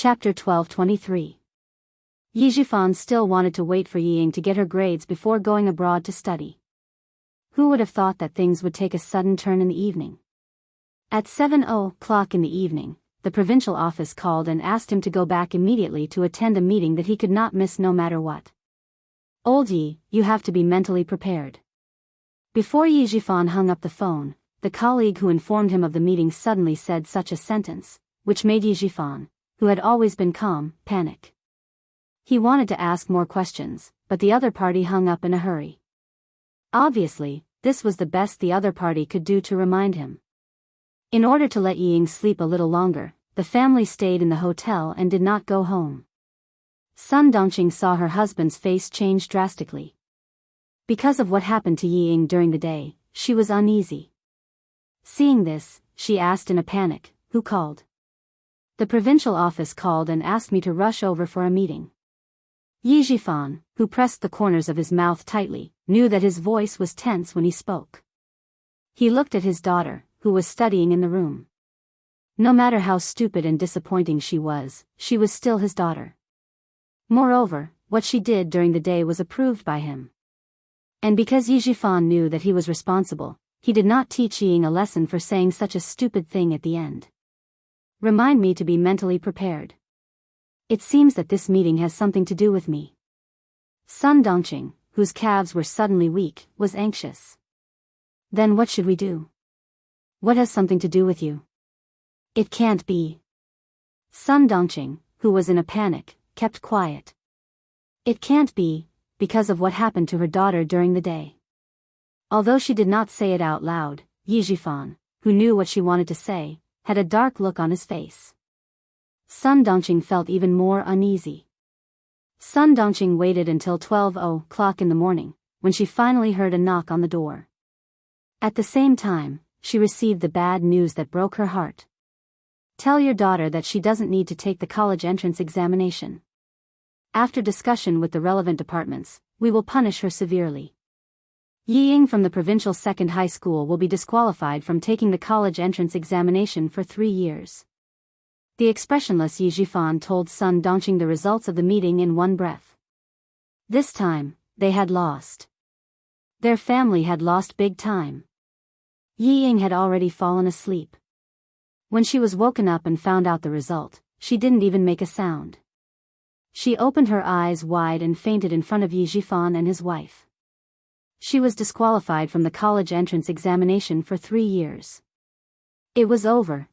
Chapter 1223. Yi Zhifan still wanted to wait for Ying to get her grades before going abroad to study. Who would have thought that things would take a sudden turn in the evening? At 7:00 in the evening, the provincial office called and asked him to go back immediately to attend a meeting that he could not miss no matter what. Old Yi, you have to be mentally prepared. Before Yi Zhifan hung up the phone, the colleague who informed him of the meeting suddenly said such a sentence, which made Yi Zhifan, who had always been calm, panic. He wanted to ask more questions, but the other party hung up in a hurry. Obviously, this was the best the other party could do to remind him. In order to let Ying sleep a little longer, the family stayed in the hotel and did not go home. Sun Dongqing saw her husband's face change drastically. Because of what happened to Ying during the day, she was uneasy. Seeing this, she asked in a panic, "Who called?" "The provincial office called and asked me to rush over for a meeting." Yi Zhifan, who pressed the corners of his mouth tightly, knew that his voice was tense when he spoke. He looked at his daughter, who was studying in the room. No matter how stupid and disappointing she was still his daughter. Moreover, what she did during the day was approved by him. And because Yi Zhifan knew that he was responsible, he did not teach Ying a lesson for saying such a stupid thing at the end. Remind me to be mentally prepared. It seems that this meeting has something to do with me. Sun Dongqing, whose calves were suddenly weak, was anxious. Then what should we do? What has something to do with you? It can't be. Sun Dongqing, who was in a panic, kept quiet. It can't be, because of what happened to her daughter during the day. Although she did not say it out loud, Yi Zhifan, who knew what she wanted to say, had a dark look on his face. Sun Dongqing felt even more uneasy. Sun Dongqing waited until 12:00 in the morning, when she finally heard a knock on the door. At the same time, she received the bad news that broke her heart. "Tell your daughter that she doesn't need to take the college entrance examination. After discussion with the relevant departments, we will punish her severely. Ying from the provincial second high school will be disqualified from taking the college entrance examination for 3 years." The expressionless Yi Zhifan told Sun Dongqing the results of the meeting in one breath. This time, they had lost. Their family had lost big time. Ying had already fallen asleep. When she was woken up and found out the result, she didn't even make a sound. She opened her eyes wide and fainted in front of Yi Zhifan and his wife. She was disqualified from the college entrance examination for 3 years. It was over,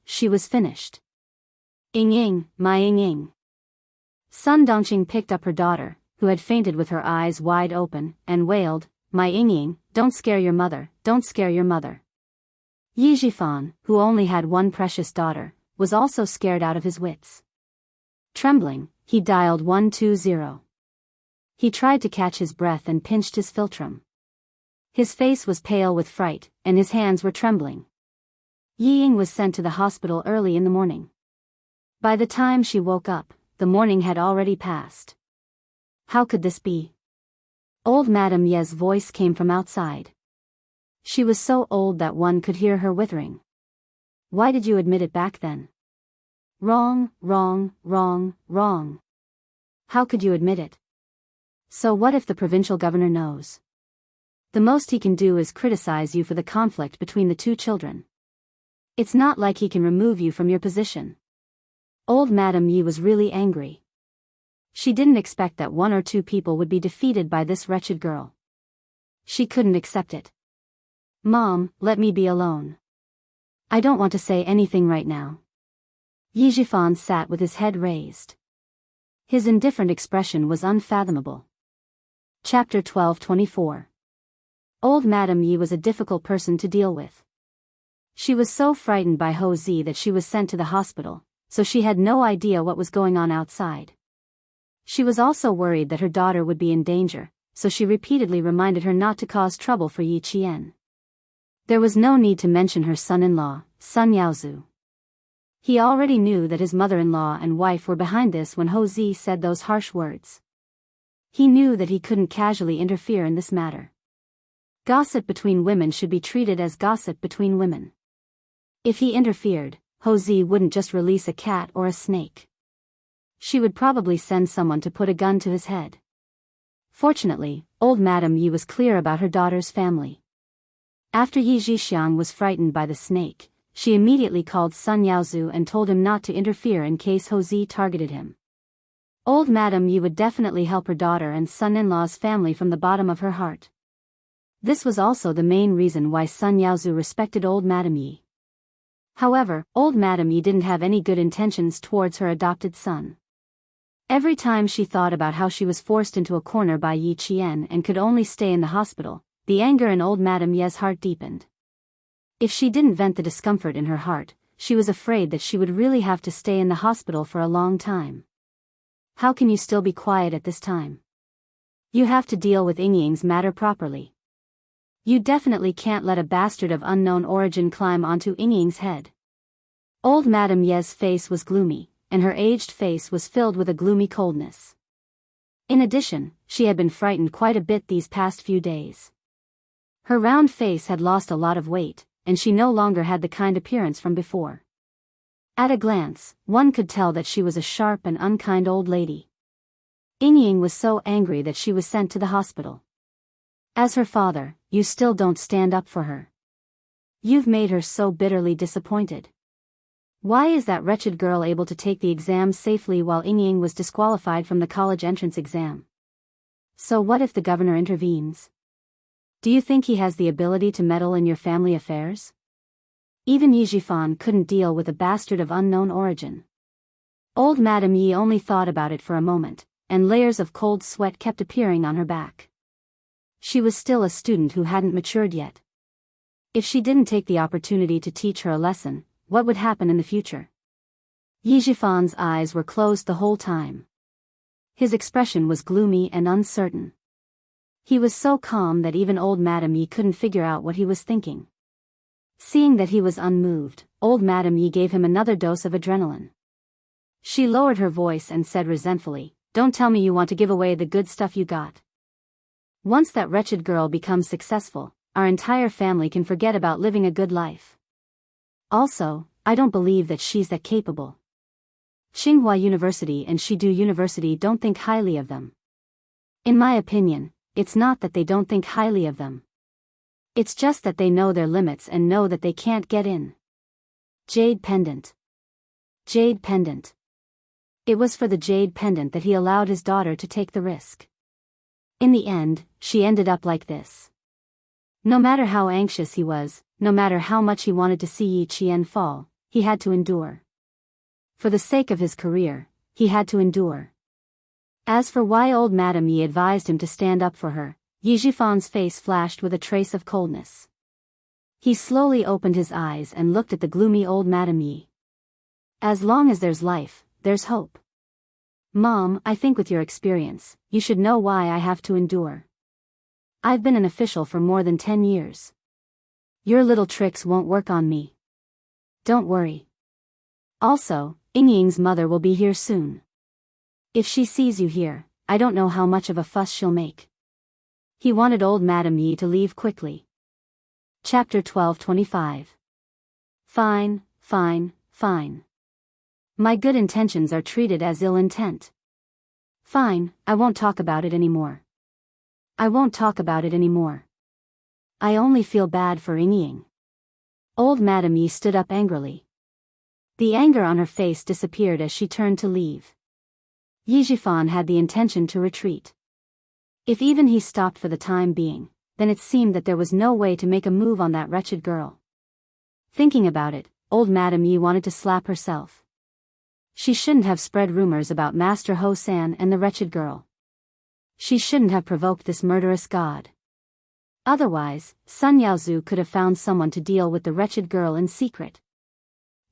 she was finished. "Ying, my Ying." Sun Dongqing picked up her daughter, who had fainted with her eyes wide open, and wailed, "My Ying, don't scare your mother, don't scare your mother." Yi Zhifan, who only had one precious daughter, was also scared out of his wits. Trembling, he dialed 120. He tried to catch his breath and pinched his philtrum. His face was pale with fright, and his hands were trembling. Ying was sent to the hospital early in the morning. By the time she woke up, the morning had already passed. How could this be? Old Madame Ye's voice came from outside. She was so old that one could hear her withering. "Why did you admit it back then?" "Wrong, wrong, wrong, wrong. How could you admit it? So what if the provincial governor knows? The most he can do is criticize you for the conflict between the two children. It's not like he can remove you from your position." Old Madame Yi was really angry. She didn't expect that 1 or 2 people would be defeated by this wretched girl. She couldn't accept it. "Mom, let me be alone. I don't want to say anything right now." Yi Zhifan sat with his head raised. His indifferent expression was unfathomable. Chapter 1224. Old Madame Yi was a difficult person to deal with. She was so frightened by Ho Zi that she was sent to the hospital, so she had no idea what was going on outside. She was also worried that her daughter would be in danger, so she repeatedly reminded her not to cause trouble for Yi Qian. There was no need to mention her son-in-law, Sun Yaozu. He already knew that his mother-in-law and wife were behind this when Ho Zi said those harsh words. He knew that he couldn't casually interfere in this matter. Gossip between women should be treated as gossip between women. If he interfered, Ho-zi wouldn't just release a cat or a snake. She would probably send someone to put a gun to his head. Fortunately, old Madame Yi was clear about her daughter's family. After Yi Zhixiang was frightened by the snake, she immediately called Sun Yaozu and told him not to interfere in case Ho-zi targeted him. Old Madame Yi would definitely help her daughter and son-in-law's family from the bottom of her heart. This was also the main reason why Sun Yaozu respected old Madame Yi. However, old Madame Yi didn't have any good intentions towards her adopted son. Every time she thought about how she was forced into a corner by Yi Qian and could only stay in the hospital, the anger in old Madame Yi's heart deepened. If she didn't vent the discomfort in her heart, she was afraid that she would really have to stay in the hospital for a long time. How can you still be quiet at this time? You have to deal with Yingying's matter properly. You definitely can't let a bastard of unknown origin climb onto Yingying's head. Old Madame Ye's face was gloomy, and her aged face was filled with a gloomy coldness. In addition, she had been frightened quite a bit these past few days. Her round face had lost a lot of weight, and she no longer had the kind appearance from before. At a glance, one could tell that she was a sharp and unkind old lady. Yingying was so angry that she was sent to the hospital. As her father, you still don't stand up for her. You've made her so bitterly disappointed. Why is that wretched girl able to take the exam safely while Yingying was disqualified from the college entrance exam? So what if the governor intervenes? Do you think he has the ability to meddle in your family affairs? Even Yi Zhifan couldn't deal with a bastard of unknown origin. Old Madame Yi only thought about it for a moment, and layers of cold sweat kept appearing on her back. She was still a student who hadn't matured yet. If she didn't take the opportunity to teach her a lesson, what would happen in the future? Yi Zhifan's eyes were closed the whole time. His expression was gloomy and uncertain. He was so calm that even old Madame Yi couldn't figure out what he was thinking. Seeing that he was unmoved, old Madame Yi gave him another dose of adrenaline. She lowered her voice and said resentfully, "Don't tell me you want to give away the good stuff you got. Once that wretched girl becomes successful, our entire family can forget about living a good life. Also, I don't believe that she's that capable. Tsinghua University and Shidu University don't think highly of them. In my opinion, it's not that they don't think highly of them. It's just that they know their limits and know that they can't get in." Jade pendant. Jade pendant. It was for the jade pendant that he allowed his daughter to take the risk. In the end, she ended up like this. No matter how anxious he was, no matter how much he wanted to see Yi Qian fall, he had to endure. For the sake of his career, he had to endure. As for why old Madame Yi advised him to stand up for her, Yi Zhifan's face flashed with a trace of coldness. He slowly opened his eyes and looked at the gloomy old Madame Yi. As long as there's life, there's hope. Mom, I think with your experience, you should know why I have to endure. I've been an official for more than 10 years. Your little tricks won't work on me. Don't worry. Also, Yingying's mother will be here soon. If she sees you here, I don't know how much of a fuss she'll make. He wanted old Madame Yi to leave quickly. Chapter 12:25. Fine, fine, fine. My good intentions are treated as ill intent. Fine, I won't talk about it anymore. I won't talk about it anymore. I only feel bad for Yingying. Old Madame Yi stood up angrily. The anger on her face disappeared as she turned to leave. Yi Zhifan had the intention to retreat. If even he stopped for the time being, then it seemed that there was no way to make a move on that wretched girl. Thinking about it, old Madame Yi wanted to slap herself. She shouldn't have spread rumors about Master Ho-san and the wretched girl. She shouldn't have provoked this murderous god. Otherwise, Sun Yaozu could have found someone to deal with the wretched girl in secret.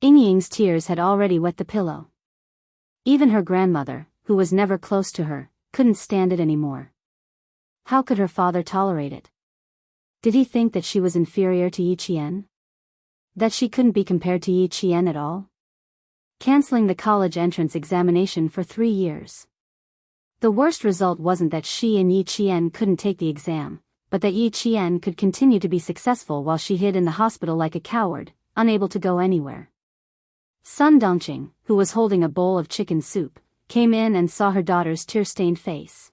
Yingying's tears had already wet the pillow. Even her grandmother, who was never close to her, couldn't stand it anymore. How could her father tolerate it? Did he think that she was inferior to Yi Qian? That she couldn't be compared to Yi Qian at all? Canceling the college entrance examination for 3 years. The worst result wasn't that she and Yi Qian couldn't take the exam, but that Yi Qian could continue to be successful while she hid in the hospital like a coward, unable to go anywhere. Sun Dongqing, who was holding a bowl of chicken soup, came in and saw her daughter's tear-stained face.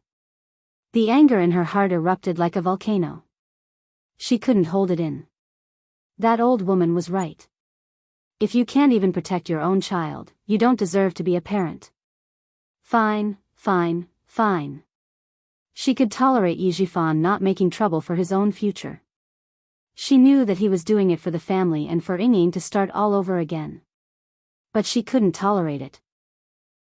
The anger in her heart erupted like a volcano. She couldn't hold it in. That old woman was right. If you can't even protect your own child, you don't deserve to be a parent. Fine, fine, fine. She could tolerate Yi Zhifan not making trouble for his own future. She knew that he was doing it for the family and for Ying to start all over again. But she couldn't tolerate it.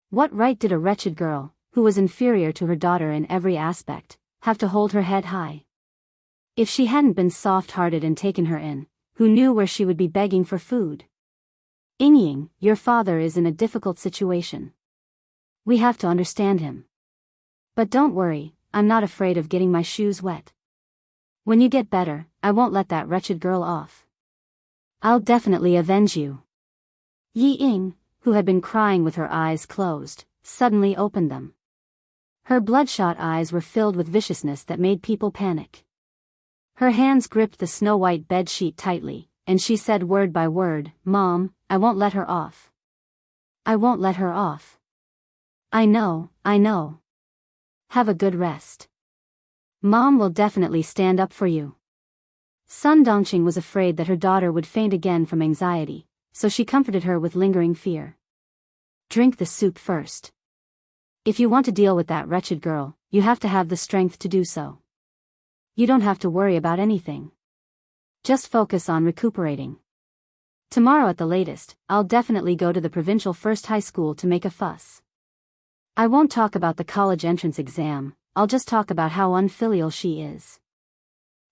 What right did a wretched girl, who was inferior to her daughter in every aspect, have to hold her head high? If she hadn't been soft-hearted and taken her in, who knew where she would be begging for food? Ying, your father is in a difficult situation. We have to understand him. But don't worry, I'm not afraid of getting my shoes wet. When you get better, I won't let that wretched girl off. I'll definitely avenge you. Ying, who had been crying with her eyes closed, suddenly opened them. Her bloodshot eyes were filled with viciousness that made people panic. Her hands gripped the snow-white bed sheet tightly, and she said word by word, "Mom, I won't let her off. I won't let her off. I know. Have a good rest. Mom will definitely stand up for you." Sun Dongqing was afraid that her daughter would faint again from anxiety, so she comforted her with lingering fear. Drink the soup first. If you want to deal with that wretched girl, you have to have the strength to do so. You don't have to worry about anything. Just focus on recuperating. Tomorrow at the latest, I'll definitely go to the provincial first high school to make a fuss. I won't talk about the college entrance exam, I'll just talk about how unfilial she is.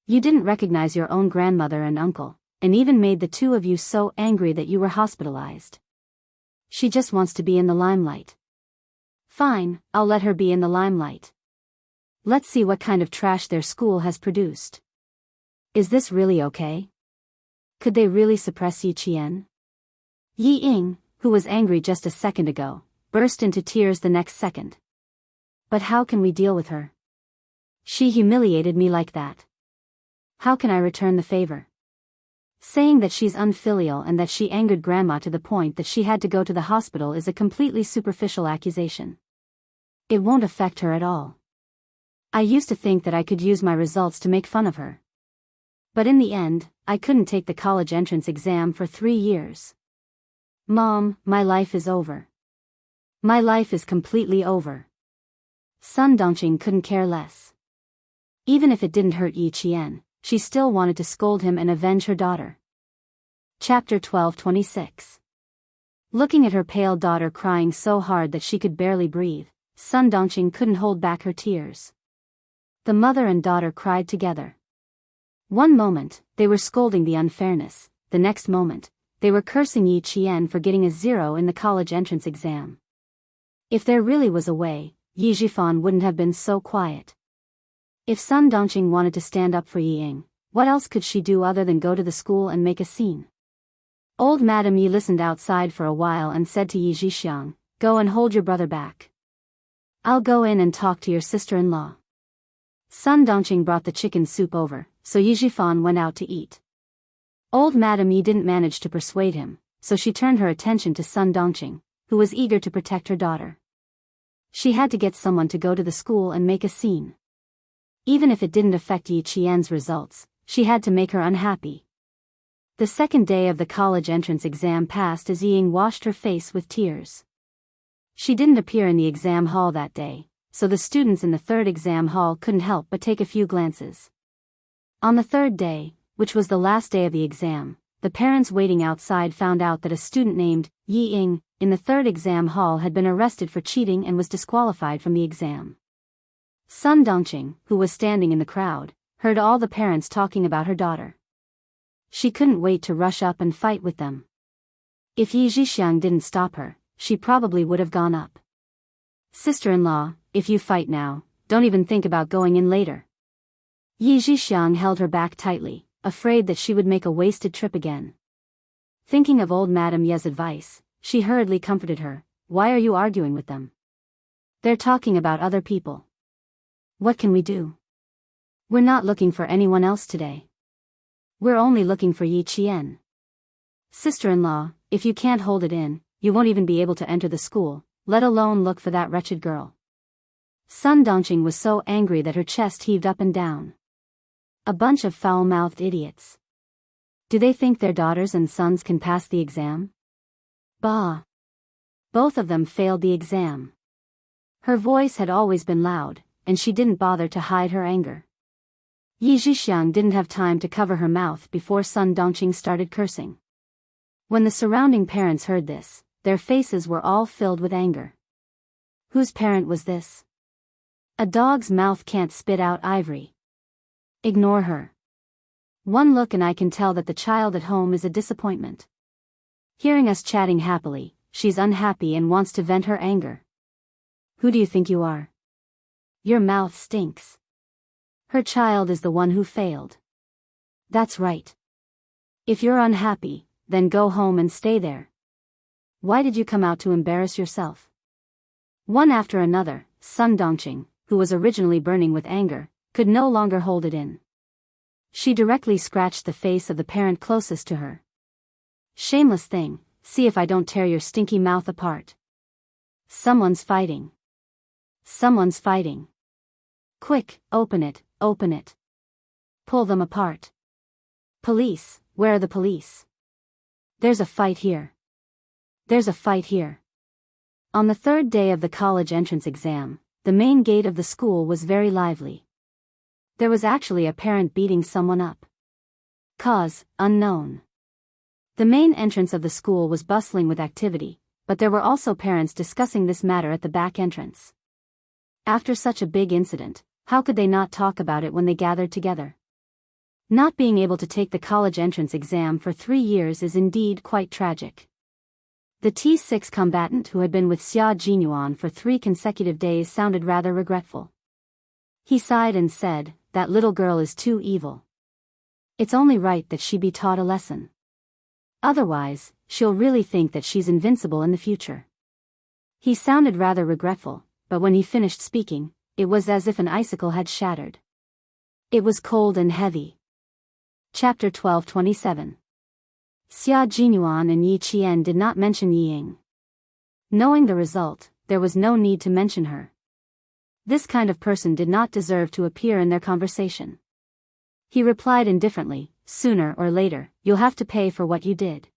You didn't recognize your own grandmother and uncle, and even made the two of you so angry that you were hospitalized. She just wants to be in the limelight. Fine, I'll let her be in the limelight. Let's see what kind of trash their school has produced. Is this really okay? Could they really suppress Yi Qian? Ying, who was angry just a second ago, burst into tears the next second. But how can we deal with her? She humiliated me like that. How can I return the favor? Saying that she's unfilial and that she angered Grandma to the point that she had to go to the hospital is a completely superficial accusation. It won't affect her at all. I used to think that I could use my results to make fun of her. But in the end, I couldn't take the college entrance exam for 3 years. Mom, my life is over. My life is completely over. Sun Dongqing couldn't care less. Even if it didn't hurt Yi Qian, she still wanted to scold him and avenge her daughter. Chapter 12:26. Looking at her pale daughter crying so hard that she could barely breathe, Sun Dongqing couldn't hold back her tears. The mother and daughter cried together. One moment, they were scolding the unfairness, the next moment, they were cursing Yi Qian for getting a 0 in the college entrance exam. If there really was a way, Yi Zhifan wouldn't have been so quiet. If Sun Dongqing wanted to stand up for Ying, what else could she do other than go to the school and make a scene? Old Madame Yi listened outside for a while and said to Yi Zhixiang, "Go and hold your brother back. I'll go in and talk to your sister-in-law." Sun Dongqing brought the chicken soup over, so Yi Zhifan went out to eat. Old Madame Yi didn't manage to persuade him, so she turned her attention to Sun Dongqing, who was eager to protect her daughter. She had to get someone to go to the school and make a scene. Even if it didn't affect Yi Qian's results, she had to make her unhappy. The second day of the college entrance exam passed as Ying washed her face with tears. She didn't appear in the exam hall that day, so the students in the third exam hall couldn't help but take a few glances. On the third day, which was the last day of the exam, the parents waiting outside found out that a student named Ying in the third exam hall had been arrested for cheating and was disqualified from the exam. Sun Dongqing, who was standing in the crowd, heard all the parents talking about her daughter. She couldn't wait to rush up and fight with them. If Yi Zhixiang didn't stop her, she probably would have gone up. "Sister-in-law, if you fight now, don't even think about going in later." Yi Zhixiang held her back tightly, afraid that she would make a wasted trip again. Thinking of old Madame Ye's advice, she hurriedly comforted her, "Why are you arguing with them? They're talking about other people. What can we do? We're not looking for anyone else today. We're only looking for Yi Qian. Sister-in-law, if you can't hold it in, you won't even be able to enter the school, let alone look for that wretched girl." Sun Dongqing was so angry that her chest heaved up and down. A bunch of foul-mouthed idiots. Do they think their daughters and sons can pass the exam? Bah! Both of them failed the exam. Her voice had always been loud, and she didn't bother to hide her anger. Yi Zhixiang didn't have time to cover her mouth before Sun Dongqing started cursing. When the surrounding parents heard this, their faces were all filled with anger. Whose parent was this? A dog's mouth can't spit out ivory. Ignore her. One look and I can tell that the child at home is a disappointment. Hearing us chatting happily, she's unhappy and wants to vent her anger. Who do you think you are? Your mouth stinks. Her child is the one who failed. That's right. If you're unhappy, then go home and stay there. Why did you come out to embarrass yourself? One after another, Sun Dongqing, who was originally burning with anger, could no longer hold it in. She directly scratched the face of the parent closest to her. Shameless thing, see if I don't tear your stinky mouth apart. Someone's fighting. Someone's fighting. Quick, open it, open it. Pull them apart. Police, where are the police? There's a fight here. There's a fight here. On the third day of the college entrance exam, the main gate of the school was very lively. There was actually a parent beating someone up. Cause, unknown. The main entrance of the school was bustling with activity, but there were also parents discussing this matter at the back entrance. After such a big incident, how could they not talk about it when they gathered together? Not being able to take the college entrance exam for 3 years is indeed quite tragic. The T6 combatant who had been with Xia Jinyuan for 3 consecutive days sounded rather regretful. He sighed and said, "That little girl is too evil. It's only right that she be taught a lesson. Otherwise, she'll really think that she's invincible in the future." He sounded rather regretful, but when he finished speaking, it was as if an icicle had shattered. It was cold and heavy. Chapter 12:27. Xia Jinyuan and Yi Qian did not mention Yi Ying. Knowing the result, there was no need to mention her. This kind of person did not deserve to appear in their conversation. He replied indifferently, "Sooner or later, you'll have to pay for what you did."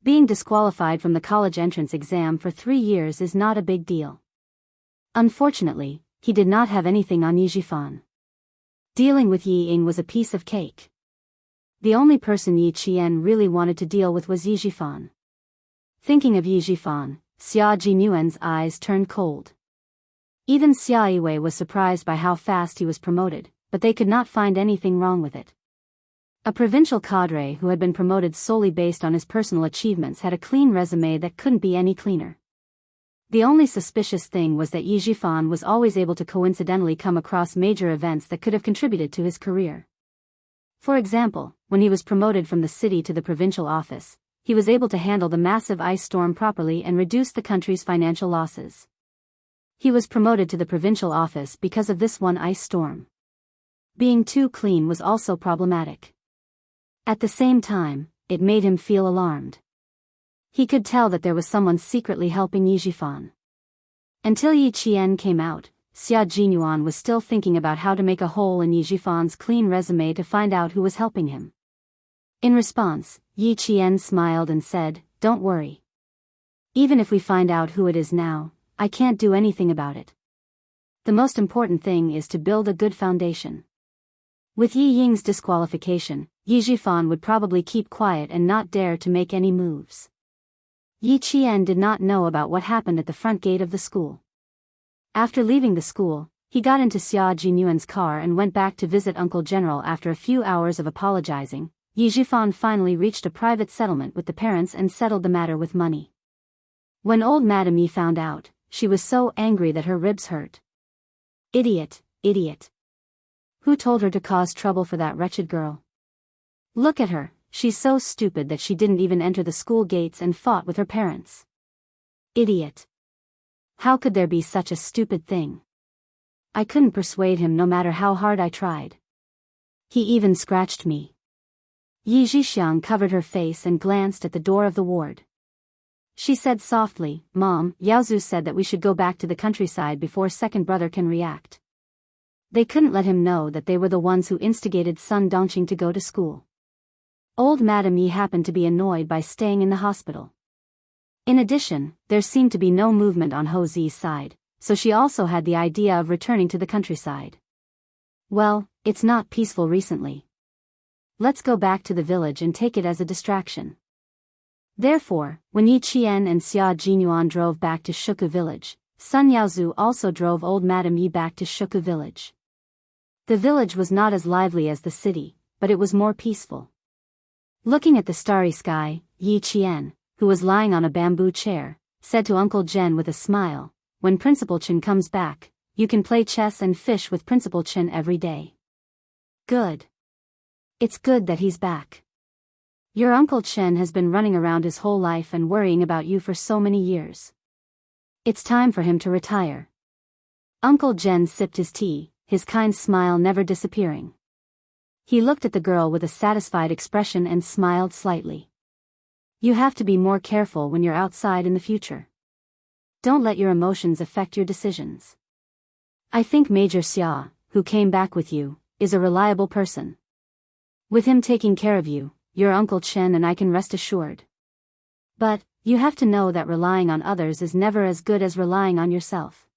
Being disqualified from the college entrance exam for 3 years is not a big deal. Unfortunately, he did not have anything on Yi Zhifan. Dealing with Yi Ying was a piece of cake. The only person Yi Qian really wanted to deal with was Yi Zhifan. Thinking of Yi Zhifan, Xia Jinyuan's eyes turned cold. Even Xia Yiwei was surprised by how fast he was promoted, but they could not find anything wrong with it. A provincial cadre who had been promoted solely based on his personal achievements had a clean resume that couldn't be any cleaner. The only suspicious thing was that Yi Zhifan was always able to coincidentally come across major events that could have contributed to his career. For example, when he was promoted from the city to the provincial office, he was able to handle the massive ice storm properly and reduce the country's financial losses. He was promoted to the provincial office because of this one ice storm. Being too clean was also problematic. At the same time, it made him feel alarmed. He could tell that there was someone secretly helping Yi Zhifan. Until Yi Qian came out, Xia Jinyuan was still thinking about how to make a hole in Yi Zhifan's clean resume to find out who was helping him. In response, Yi Qian smiled and said, "Don't worry. Even if we find out who it is now, I can't do anything about it. The most important thing is to build a good foundation." With Yi Ying's disqualification, Yi Zhifan would probably keep quiet and not dare to make any moves. Yi Qian did not know about what happened at the front gate of the school. After leaving the school, he got into Xia Jinyuan's car and went back to visit Uncle General. After a few hours of apologizing, Yi Zhifan finally reached a private settlement with the parents and settled the matter with money. When old Madame Yi found out, she was so angry that her ribs hurt. Idiot, idiot. Who told her to cause trouble for that wretched girl? Look at her, she's so stupid that she didn't even enter the school gates and fought with her parents. Idiot. How could there be such a stupid thing? I couldn't persuade him no matter how hard I tried. He even scratched me. Yi Zhixiang covered her face and glanced at the door of the ward. She said softly, "Mom, Yaozu said that we should go back to the countryside before second brother can react." They couldn't let him know that they were the ones who instigated Sun Dongqing to go to school. Old Madame Yi happened to be annoyed by staying in the hospital. In addition, there seemed to be no movement on Ho Zi's side, so she also had the idea of returning to the countryside. Well, it's not peaceful recently. Let's go back to the village and take it as a distraction. Therefore, when Yi Qian and Xia Jinyuan drove back to Shuku village, Sun Yaozu also drove old Madame Yi back to Shuku village. The village was not as lively as the city, but it was more peaceful. Looking at the starry sky, Yi Qian, who was lying on a bamboo chair, said to Uncle Jen with a smile, "When Principal Chen comes back, you can play chess and fish with Principal Chen every day." Good. It's good that he's back. Your Uncle Chen has been running around his whole life and worrying about you for so many years. It's time for him to retire. Uncle Jen sipped his tea, his kind smile never disappearing. He looked at the girl with a satisfied expression and smiled slightly. You have to be more careful when you're outside in the future. Don't let your emotions affect your decisions. I think Major Xia, who came back with you, is a reliable person. With him taking care of you, your Uncle Chen and I can rest assured. But, you have to know that relying on others is never as good as relying on yourself.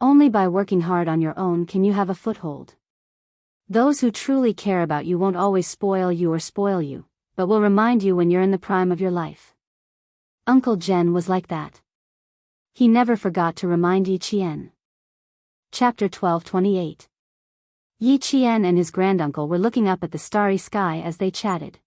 Only by working hard on your own can you have a foothold. Those who truly care about you won't always spoil you, but will remind you when you're in the prime of your life. Uncle Jen was like that. He never forgot to remind Yi Qian. Chapter 12:28. Yi Qian and his granduncle were looking up at the starry sky as they chatted.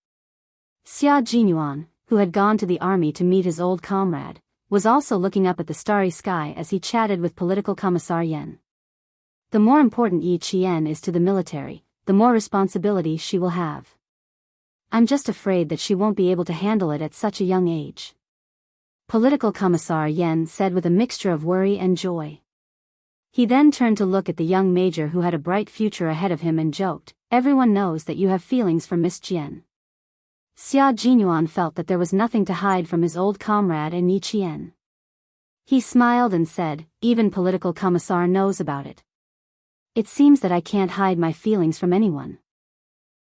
Xia Jinyuan, who had gone to the army to meet his old comrade, was also looking up at the starry sky as he chatted with Political Commissar Yan. The more important Yi Qian is to the military, the more responsibility she will have. I'm just afraid that she won't be able to handle it at such a young age. Political Commissar Yan said with a mixture of worry and joy. He then turned to look at the young major who had a bright future ahead of him and joked, "Everyone knows that you have feelings for Miss Jian." Xia Jinyuan felt that there was nothing to hide from his old comrade and Yi Qian. He smiled and said, "Even Political Commissar knows about it. It seems that I can't hide my feelings from anyone."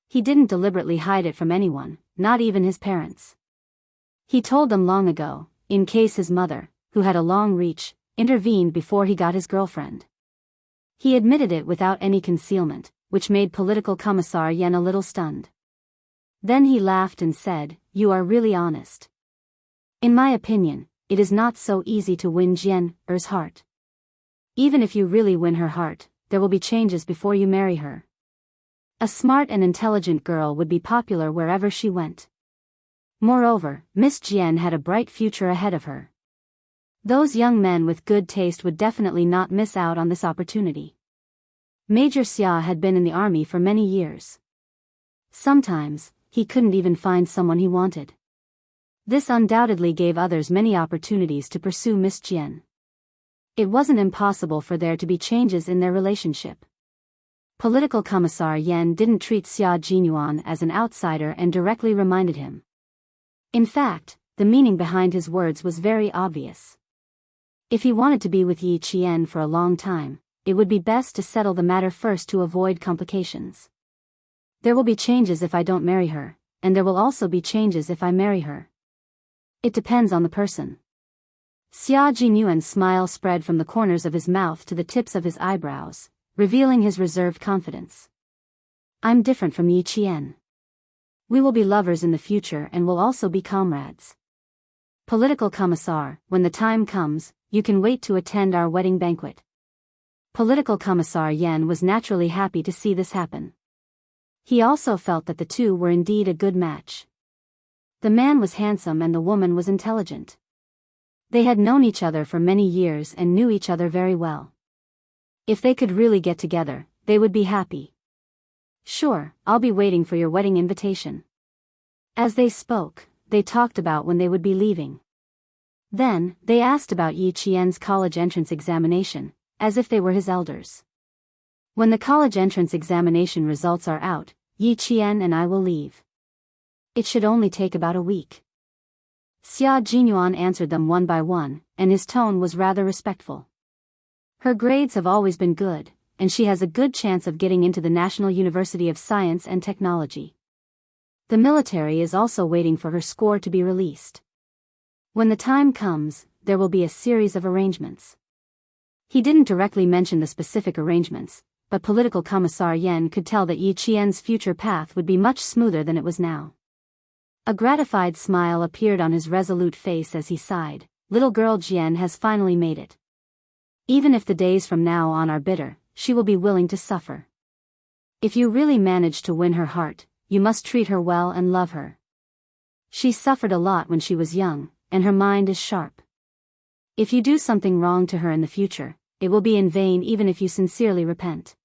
He didn't deliberately hide it from anyone, not even his parents. He told them long ago, in case his mother, who had a long reach, intervened before he got his girlfriend. He admitted it without any concealment, which made Political Commissar Yan a little stunned. Then he laughed and said, "You are really honest. In my opinion, it is not so easy to win Jian-er's heart. Even if you really win her heart, there will be changes before you marry her. A smart and intelligent girl would be popular wherever she went. Moreover, Miss Jian had a bright future ahead of her. Those young men with good taste would definitely not miss out on this opportunity." Major Xia had been in the army for many years. Sometimes, he couldn't even find someone he wanted. This undoubtedly gave others many opportunities to pursue Miss Jian. It wasn't impossible for there to be changes in their relationship. Political Commissar Yan didn't treat Xia Jinyuan as an outsider and directly reminded him. In fact, the meaning behind his words was very obvious. If he wanted to be with Yi Qian for a long time, it would be best to settle the matter first to avoid complications. There will be changes if I don't marry her, and there will also be changes if I marry her. It depends on the person. Xia Jinyuan's smile spread from the corners of his mouth to the tips of his eyebrows, revealing his reserved confidence. I'm different from Yi Qian. We will be lovers in the future and will also be comrades. Political Commissar, when the time comes, you can wait to attend our wedding banquet. Political Commissar Yan was naturally happy to see this happen. He also felt that the two were indeed a good match. The man was handsome and the woman was intelligent. They had known each other for many years and knew each other very well. If they could really get together, they would be happy. Sure, I'll be waiting for your wedding invitation. As they spoke, they talked about when they would be leaving. Then, they asked about Yi Qian's college entrance examination, as if they were his elders. When the college entrance examination results are out, Yi Qian and I will leave. It should only take about a week. Xia Jinyuan answered them one by one, and his tone was rather respectful. Her grades have always been good, and she has a good chance of getting into the National University of Science and Technology. The military is also waiting for her score to be released. When the time comes, there will be a series of arrangements. He didn't directly mention the specific arrangements, but Political Commissar Yen could tell that Yi Qian's future path would be much smoother than it was now. A gratified smile appeared on his resolute face as he sighed. Little girl Jian has finally made it. Even if the days from now on are bitter, she will be willing to suffer. If you really manage to win her heart, you must treat her well and love her. She suffered a lot when she was young, and her mind is sharp. If you do something wrong to her in the future, it will be in vain even if you sincerely repent.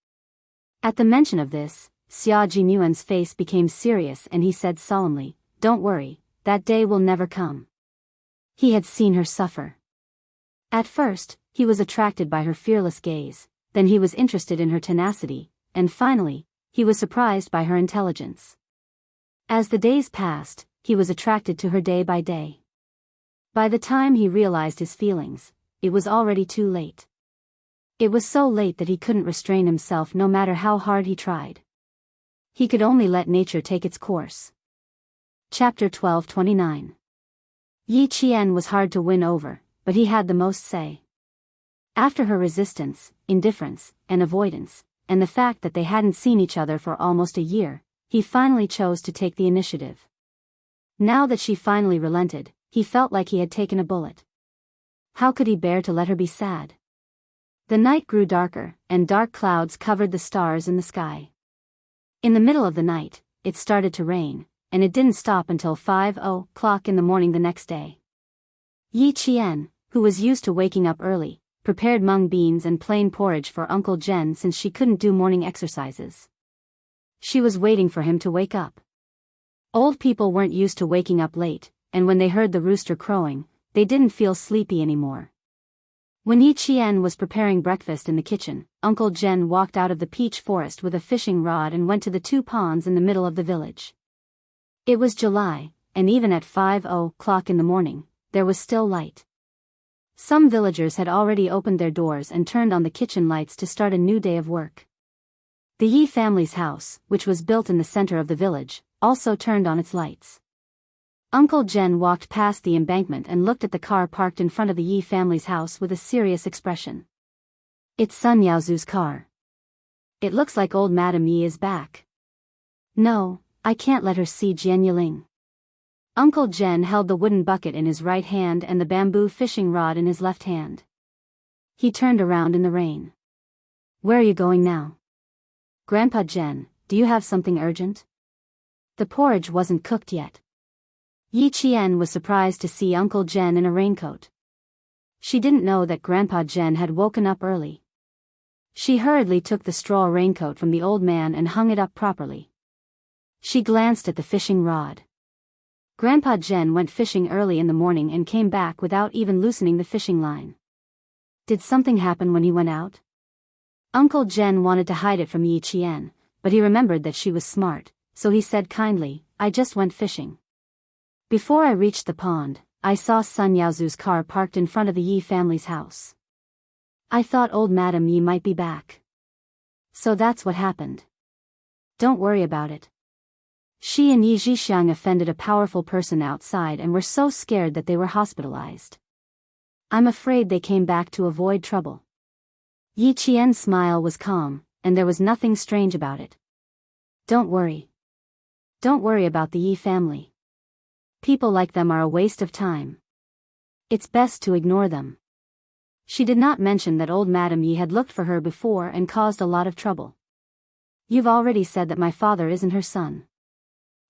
At the mention of this, Xia Jinyuan's face became serious and he said solemnly, "Don't worry, that day will never come." He had seen her suffer. At first, he was attracted by her fearless gaze, then he was interested in her tenacity, and finally, he was surprised by her intelligence. As the days passed, he was attracted to her day by day. By the time he realized his feelings, it was already too late. It was so late that he couldn't restrain himself no matter how hard he tried. He could only let nature take its course. Chapter 12:29. Yi Qian was hard to win over, but he had the most say. After her resistance, indifference, and avoidance, and the fact that they hadn't seen each other for almost a year, he finally chose to take the initiative. Now that she finally relented, he felt like he had taken a bullet. How could he bear to let her be sad? The night grew darker, and dark clouds covered the stars in the sky. In the middle of the night, it started to rain, and it didn't stop until 5:00 in the morning the next day. Yi Qian, who was used to waking up early, prepared mung beans and plain porridge for Uncle Jen since she couldn't do morning exercises. She was waiting for him to wake up. Old people weren't used to waking up late, and when they heard the rooster crowing, they didn't feel sleepy anymore. When Yi Qian was preparing breakfast in the kitchen, Uncle Jen walked out of the peach forest with a fishing rod and went to the two ponds in the middle of the village. It was July, and even at 5:00 in the morning, there was still light. Some villagers had already opened their doors and turned on the kitchen lights to start a new day of work. The Yi family's house, which was built in the center of the village, also turned on its lights. Uncle Jen walked past the embankment and looked at the car parked in front of the Yi family's house with a serious expression. "It's Sun Yaozu's car. It looks like old Madame Yi is back. No, I can't let her see Jian Yiling." Uncle Jen held the wooden bucket in his right hand and the bamboo fishing rod in his left hand. He turned around in the rain. "Where are you going now?" "Grandpa Jen, do you have something urgent?" The porridge wasn't cooked yet. Yi Qian was surprised to see Uncle Jen in a raincoat. She didn't know that Grandpa Jen had woken up early. She hurriedly took the straw raincoat from the old man and hung it up properly. She glanced at the fishing rod. Grandpa Jen went fishing early in the morning and came back without even loosening the fishing line. Did something happen when he went out? Uncle Jen wanted to hide it from Yi Qian, but he remembered that she was smart, so he said kindly, "I just went fishing. Before I reached the pond, I saw Sun Yaozu's car parked in front of the Yi family's house. I thought old Madame Yi might be back. So that's what happened. Don't worry about it." She and Yi Zhixiang offended a powerful person outside and were so scared that they were hospitalized. I'm afraid they came back to avoid trouble. Yi Qian's smile was calm, and there was nothing strange about it. Don't worry. Don't worry about the Yi family. People like them are a waste of time. It's best to ignore them. She did not mention that old Madame Yi had looked for her before and caused a lot of trouble. You've already said that my father isn't her son.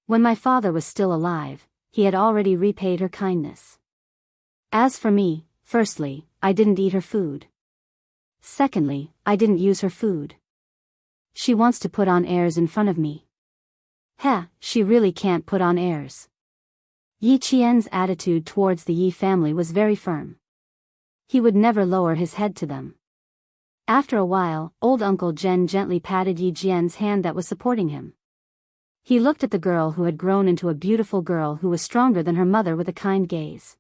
When my father was still alive, he had already repaid her kindness. As for me, firstly, I didn't eat her food. Secondly, I didn't use her food. She wants to put on airs in front of me. Heh, she really can't put on airs. Yi Qian's attitude towards the Yi family was very firm. He would never lower his head to them. After a while, old Uncle Jen gently patted Yi Jian's hand that was supporting him. He looked at the girl who had grown into a beautiful girl who was stronger than her mother with a kind gaze.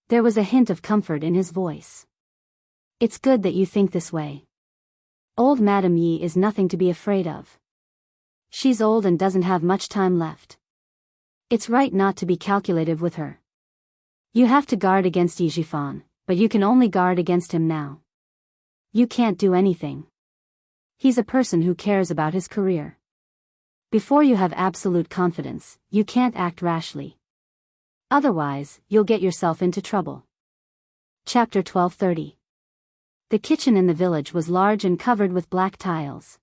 There was a hint of comfort in his voice. It's good that you think this way. Old Madame Yi is nothing to be afraid of. She's old and doesn't have much time left. It's right not to be calculative with her. You have to guard against Yijifan, but you can only guard against him now. You can't do anything. He's a person who cares about his career. Before you have absolute confidence, you can't act rashly. Otherwise, you'll get yourself into trouble. Chapter 1230. The kitchen in the village was large and covered with black tiles.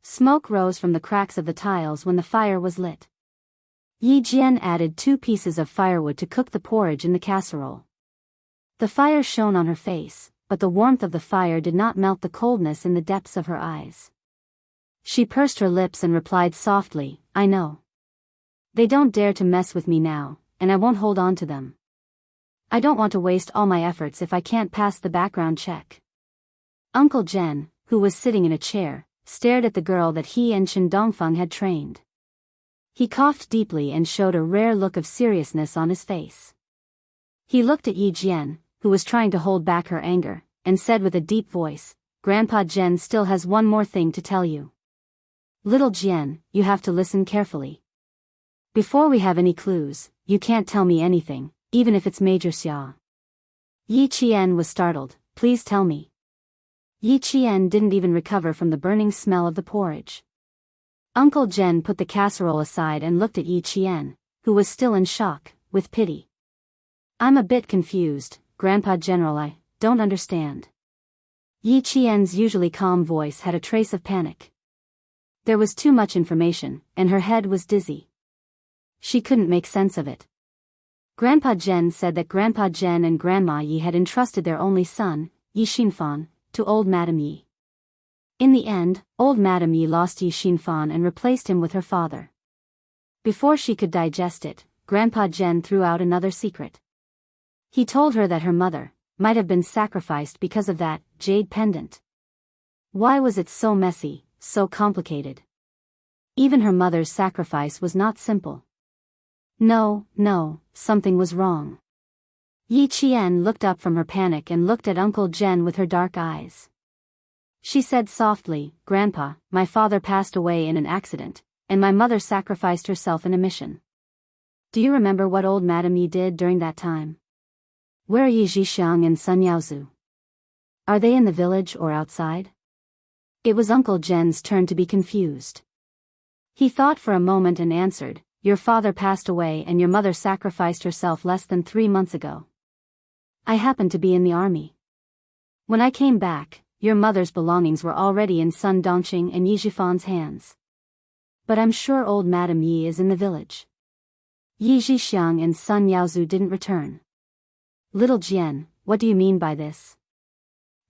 Smoke rose from the cracks of the tiles when the fire was lit. Yi Jian added 2 pieces of firewood to cook the porridge in the casserole. The fire shone on her face, but the warmth of the fire did not melt the coldness in the depths of her eyes. She pursed her lips and replied softly, I know. They don't dare to mess with me now, and I won't hold on to them. I don't want to waste all my efforts if I can't pass the background check. Uncle Jen, who was sitting in a chair, stared at the girl that he and Shen Dongfeng had trained. He coughed deeply and showed a rare look of seriousness on his face. He looked at Yi Jian, who was trying to hold back her anger, and said with a deep voice, Grandpa Jen still has one more thing to tell you. Little Jian, you have to listen carefully. Before we have any clues, you can't tell me anything, even if it's Major Xia. Yi Qian was startled, please tell me. Yi Qian didn't even recover from the burning smell of the porridge. Uncle Jen put the casserole aside and looked at Yi Qian, who was still in shock, with pity. I'm a bit confused, Grandpa General, I don't understand. Yi Qian's usually calm voice had a trace of panic. There was too much information, and her head was dizzy. She couldn't make sense of it. Grandpa Jen said that Grandpa Jen and Grandma Yi had entrusted their only son, Yi Xinfan, to old Madame Yi. In the end, old Madame Yi lost Yi Xinfan and replaced him with her father. Before she could digest it, Grandpa Jen threw out another secret. He told her that her mother might have been sacrificed because of that jade pendant. Why was it so messy, so complicated? Even her mother's sacrifice was not simple. No, something was wrong. Yi Qian looked up from her panic and looked at Uncle Jen with her dark eyes. She said softly, Grandpa, my father passed away in an accident, and my mother sacrificed herself in a mission. Do you remember what old Madame Yi did during that time? Where are Yi Zhixiang and Sun Yaozu? Are they in the village or outside? It was Uncle Jen's turn to be confused. He thought for a moment and answered, Your father passed away and your mother sacrificed herself less than 3 months ago. I happened to be in the army. When I came back, your mother's belongings were already in Sun Dongqing and Yi Zhifan's hands. But I'm sure old Madame Yi is in the village. Yi Zhixiang and Sun Yaozu didn't return. Little Jian, what do you mean by this?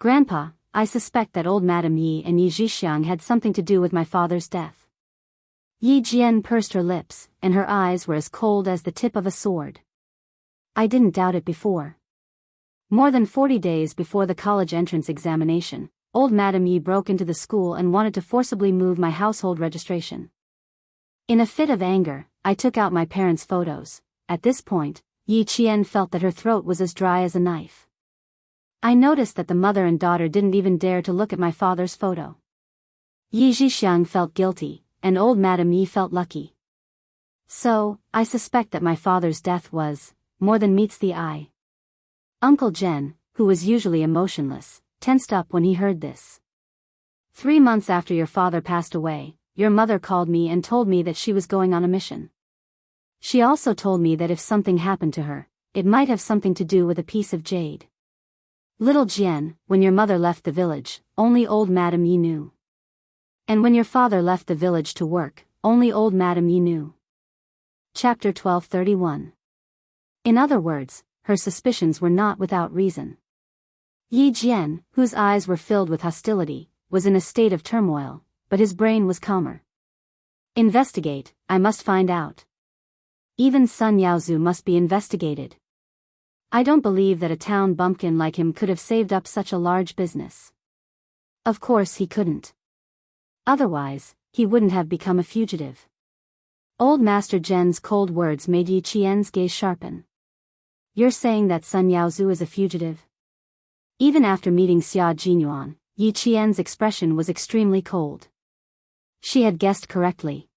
Grandpa, I suspect that old Madame Yi and Yi Zhixiang had something to do with my father's death. Yi Jian pursed her lips, and her eyes were as cold as the tip of a sword. I didn't doubt it before. More than 40 days before the college entrance examination, old Madame Yi broke into the school and wanted to forcibly move my household registration. In a fit of anger, I took out my parents' photos. At this point, Yi Qian felt that her throat was as dry as a knife. I noticed that the mother and daughter didn't even dare to look at my father's photo. Yi Zhixiang felt guilty, and old Madame Yi felt lucky. So, I suspect that my father's death was more than meets the eye. Uncle Jen, who was usually emotionless, tensed up when he heard this. 3 months after your father passed away, your mother called me and told me that she was going on a mission. She also told me that if something happened to her, it might have something to do with a piece of jade. Little Jian, when your mother left the village, only old Madame Yi knew. And when your father left the village to work, only old Madame Yi knew. Chapter 1231. In other words, her suspicions were not without reason. Yi Jian, whose eyes were filled with hostility, was in a state of turmoil, but his brain was calmer. Investigate, I must find out. Even Sun Yaozu must be investigated. I don't believe that a town bumpkin like him could have saved up such a large business. Of course he couldn't. Otherwise, he wouldn't have become a fugitive. Old Master Zhen's cold words made Yi Qian's gaze sharpen. You're saying that Sun Yaozu is a fugitive? Even after meeting Xia Jinyuan, Yi Qian's expression was extremely cold. She had guessed correctly.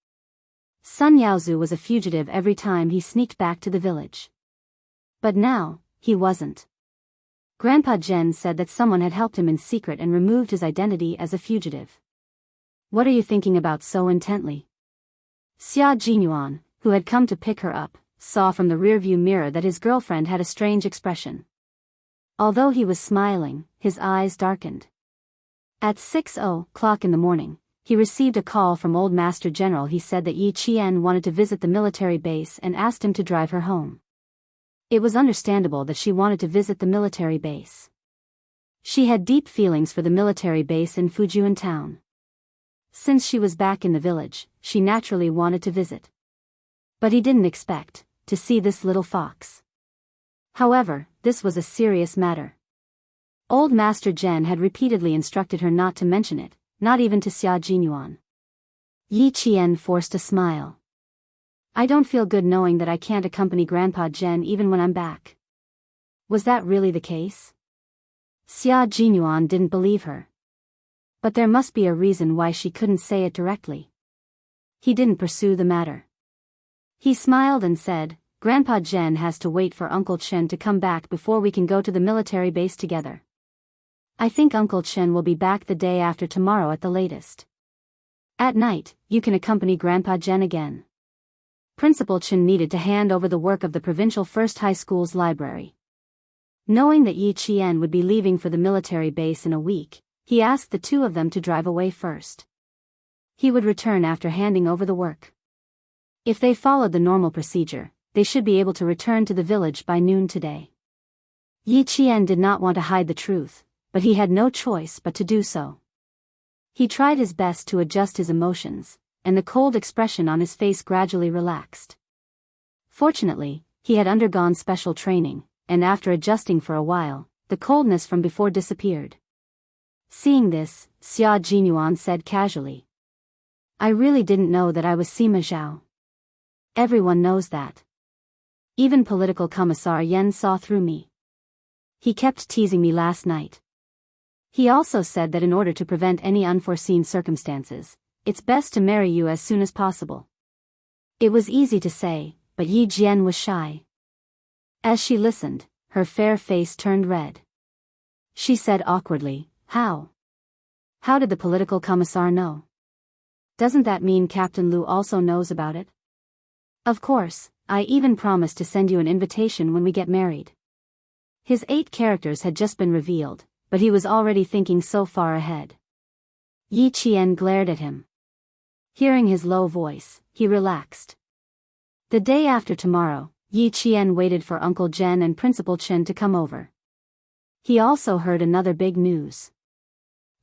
Sun Yaozu was a fugitive every time he sneaked back to the village. But now, he wasn't. Grandpa Zhen said that someone had helped him in secret and removed his identity as a fugitive. What are you thinking about so intently? Xia Jinyuan, who had come to pick her up, saw from the rearview mirror that his girlfriend had a strange expression. Although he was smiling, his eyes darkened. At 6:00 in the morning, he received a call from Old Master General. He said that Yi Qian wanted to visit the military base and asked him to drive her home. It was understandable that she wanted to visit the military base. She had deep feelings for the military base in Fujian town. Since she was back in the village, she naturally wanted to visit. But he didn't expect to see this little fox. However, this was a serious matter. Old Master Zhen had repeatedly instructed her not to mention it, not even to Xia Jinyuan. Yi Qian forced a smile. I don't feel good knowing that I can't accompany Grandpa Zhen even when I'm back. Was that really the case? Xia Jinyuan didn't believe her. But there must be a reason why she couldn't say it directly. He didn't pursue the matter. He smiled and said, Grandpa Zhen has to wait for Uncle Chen to come back before we can go to the military base together. I think Uncle Chen will be back the day after tomorrow at the latest. At night, you can accompany Grandpa Zhen again. Principal Chen needed to hand over the work of the provincial first high school's library. Knowing that Yi Qian would be leaving for the military base in a week, he asked the two of them to drive away first. He would return after handing over the work. If they followed the normal procedure, they should be able to return to the village by noon today. Yi Qian did not want to hide the truth, but he had no choice but to do so. He tried his best to adjust his emotions, and the cold expression on his face gradually relaxed. Fortunately, he had undergone special training, and after adjusting for a while, the coldness from before disappeared. Seeing this, Xia Jinyuan said casually, I really didn't know that I was Sima Zhao. Everyone knows that. Even political commissar Yen saw through me. He kept teasing me last night. He also said that in order to prevent any unforeseen circumstances, it's best to marry you as soon as possible. It was easy to say, but Yi Jian was shy. As she listened, her fair face turned red. She said awkwardly, How? How did the political commissar know? Doesn't that mean Captain Lu also knows about it? Of course, I even promised to send you an invitation when we get married. His 8 characters had just been revealed, but he was already thinking so far ahead. Yi Qian glared at him. Hearing his low voice, he relaxed. The day after tomorrow, Yi Qian waited for Uncle Zhen and Principal Chen to come over. He also heard another big news.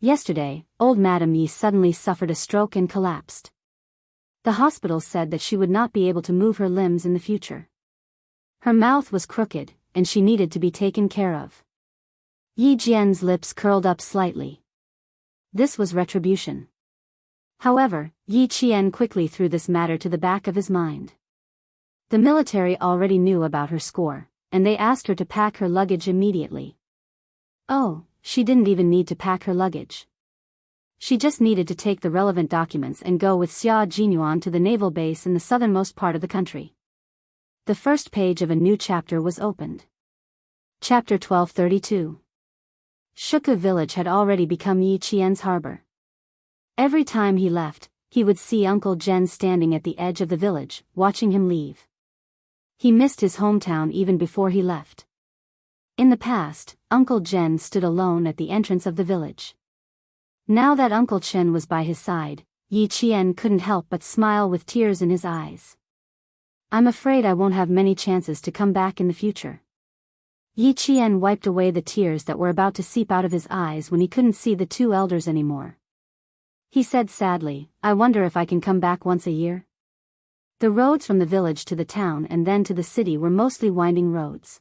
Yesterday, old Madame Yi suddenly suffered a stroke and collapsed. The hospital said that she would not be able to move her limbs in the future. Her mouth was crooked, and she needed to be taken care of. Yi Jian's lips curled up slightly. This was retribution. However, Yi Qian quickly threw this matter to the back of his mind. The military already knew about her score, and they asked her to pack her luggage immediately. Oh, she didn't even need to pack her luggage. She just needed to take the relevant documents and go with Xia Jinyuan to the naval base in the southernmost part of the country. The first page of a new chapter was opened. Chapter 1232. Shuku village had already become Yi Qian's harbor. Every time he left, he would see Uncle Zhen standing at the edge of the village, watching him leave. He missed his hometown even before he left. In the past, Uncle Zhen stood alone at the entrance of the village. Now that Uncle Chen was by his side, Yi Qian couldn't help but smile with tears in his eyes. I'm afraid I won't have many chances to come back in the future. Yi Qian wiped away the tears that were about to seep out of his eyes when he couldn't see the 2 elders anymore. He said sadly, I wonder if I can come back once a year? The roads from the village to the town and then to the city were mostly winding roads.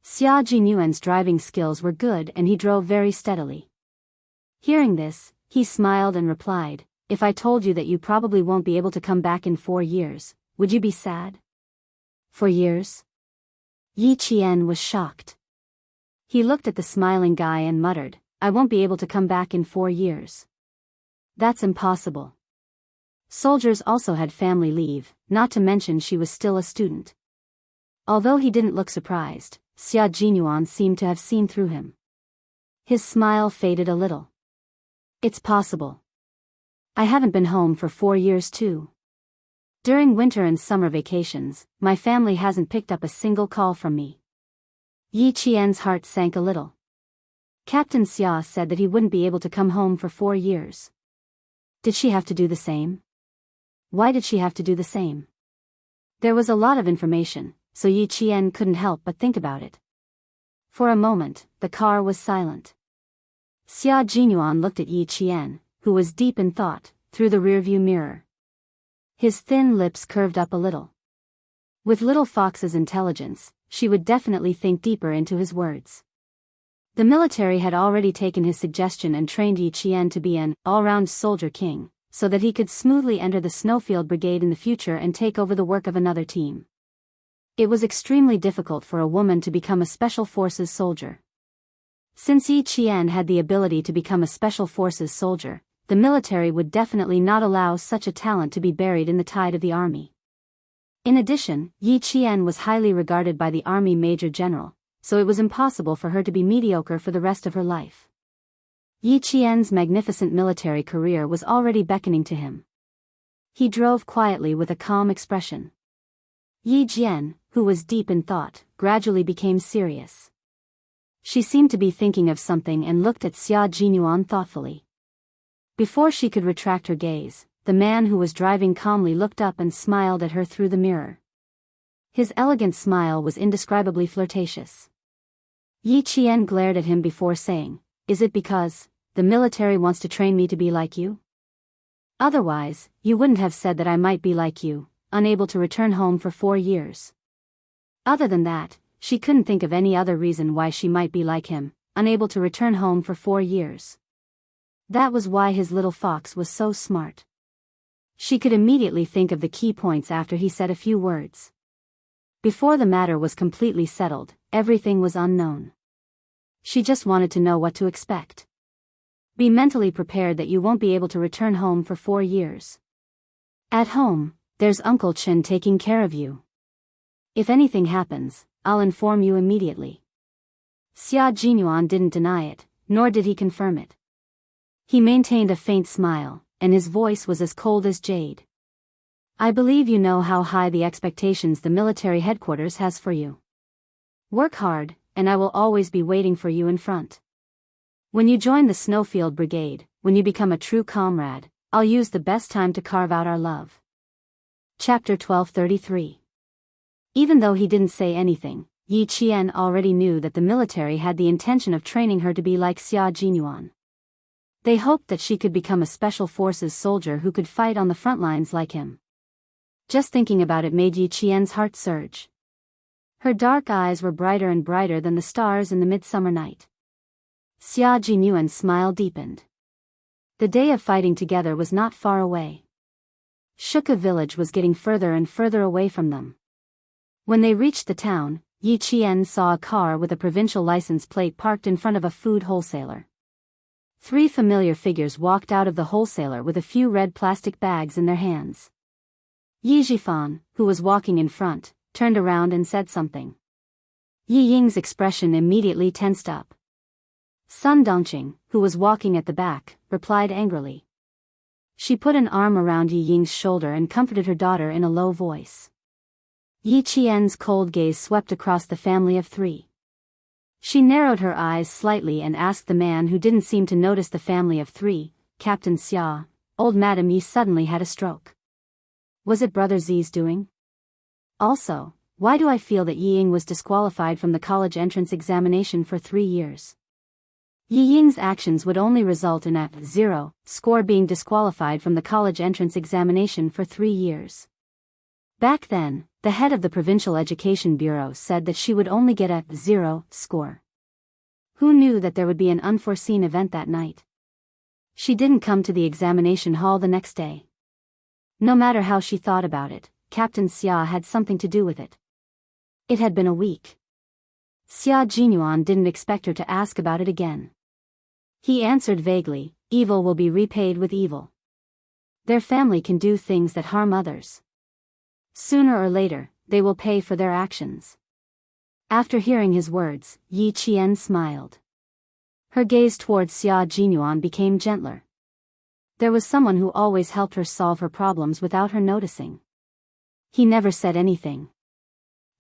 Xia Jinyuan's driving skills were good and he drove very steadily. Hearing this, he smiled and replied, if I told you that you probably won't be able to come back in 4 years, would you be sad? 4 years? Yi Qian was shocked. He looked at the smiling guy and muttered, I won't be able to come back in 4 years. That's impossible. Soldiers also had family leave, not to mention she was still a student. Although he didn't look surprised, Xia Jinyuan seemed to have seen through him. His smile faded a little. It's possible. I haven't been home for 4 years too. During winter and summer vacations, my family hasn't picked up a single call from me. Yi Qian's heart sank a little. Captain Xia said that he wouldn't be able to come home for 4 years. Did she have to do the same? Why did she have to do the same? There was a lot of information, so Yi Qian couldn't help but think about it. For a moment, the car was silent. Xia Jinyuan looked at Yi Qian, who was deep in thought, through the rearview mirror. His thin lips curved up a little. With Little Fox's intelligence, she would definitely think deeper into his words. The military had already taken his suggestion and trained Yi Qian to be an all-round soldier king, so that he could smoothly enter the Snowfield Brigade in the future and take over the work of another team. It was extremely difficult for a woman to become a Special Forces soldier. Since Yi Qian had the ability to become a Special Forces soldier, the military would definitely not allow such a talent to be buried in the tide of the army. In addition, Yi Qian was highly regarded by the army major general, so it was impossible for her to be mediocre for the rest of her life. Yi Qian's magnificent military career was already beckoning to him. He drove quietly with a calm expression. Yi Jian, who was deep in thought, gradually became serious. She seemed to be thinking of something and looked at Xia Jinyuan thoughtfully. Before she could retract her gaze, the man who was driving calmly looked up and smiled at her through the mirror. His elegant smile was indescribably flirtatious. Yi Qian glared at him before saying, Is it because the military wants to train me to be like you? Otherwise, you wouldn't have said that I might be like you, unable to return home for 4 years. Other than that, she couldn't think of any other reason why she might be like him, unable to return home for 4 years. That was why his little fox was so smart. She could immediately think of the key points after he said a few words. Before the matter was completely settled, everything was unknown. She just wanted to know what to expect. Be mentally prepared that you won't be able to return home for 4 years. At home, there's Uncle Chen taking care of you. If anything happens, I'll inform you immediately. Xia Jinyuan didn't deny it, nor did he confirm it. He maintained a faint smile, and his voice was as cold as jade. I believe you know how high the expectations the military headquarters has for you. Work hard, and I will always be waiting for you in front. When you join the Snowfield Brigade, when you become a true comrade, I'll use the best time to carve out our love. Chapter 1233. Even though he didn't say anything, Yi Qian already knew that the military had the intention of training her to be like Xia Jinyuan. They hoped that she could become a Special Forces soldier who could fight on the front lines like him. Just thinking about it made Yi Qian's heart surge. Her dark eyes were brighter and brighter than the stars in the midsummer night. Xia Jinyuan's smile deepened. The day of fighting together was not far away. Shuka village was getting further and further away from them. When they reached the town, Yi Qian saw a car with a provincial license plate parked in front of a food wholesaler. 3 familiar figures walked out of the wholesaler with a few red plastic bags in their hands. Yi Zhifan, who was walking in front, turned around and said something. Yi Ying's expression immediately tensed up. Sun Dongqing, who was walking at the back, replied angrily. She put an arm around Yi Ying's shoulder and comforted her daughter in a low voice. Yi Qian's cold gaze swept across the family of 3. She narrowed her eyes slightly and asked the man who didn't seem to notice the family of 3, Captain Xia, Old Madam Yi suddenly had a stroke. Was it Brother Zi's doing? Also, why do I feel that Yi Ying was disqualified from the college entrance examination for 3 years? Yi Ying's actions would only result in a 0 score being disqualified from the college entrance examination for 3 years. Back then, the head of the Provincial Education Bureau said that she would only get a 0 score. Who knew that there would be an unforeseen event that night? She didn't come to the examination hall the next day. No matter how she thought about it, Captain Xia had something to do with it. It had been a week. Xia Jinyuan didn't expect her to ask about it again. He answered vaguely, evil will be repaid with evil. Their family can do things that harm others. Sooner or later, they will pay for their actions. After hearing his words, Yi Qian smiled. Her gaze towards Xia Jinyuan became gentler. There was someone who always helped her solve her problems without her noticing. He never said anything.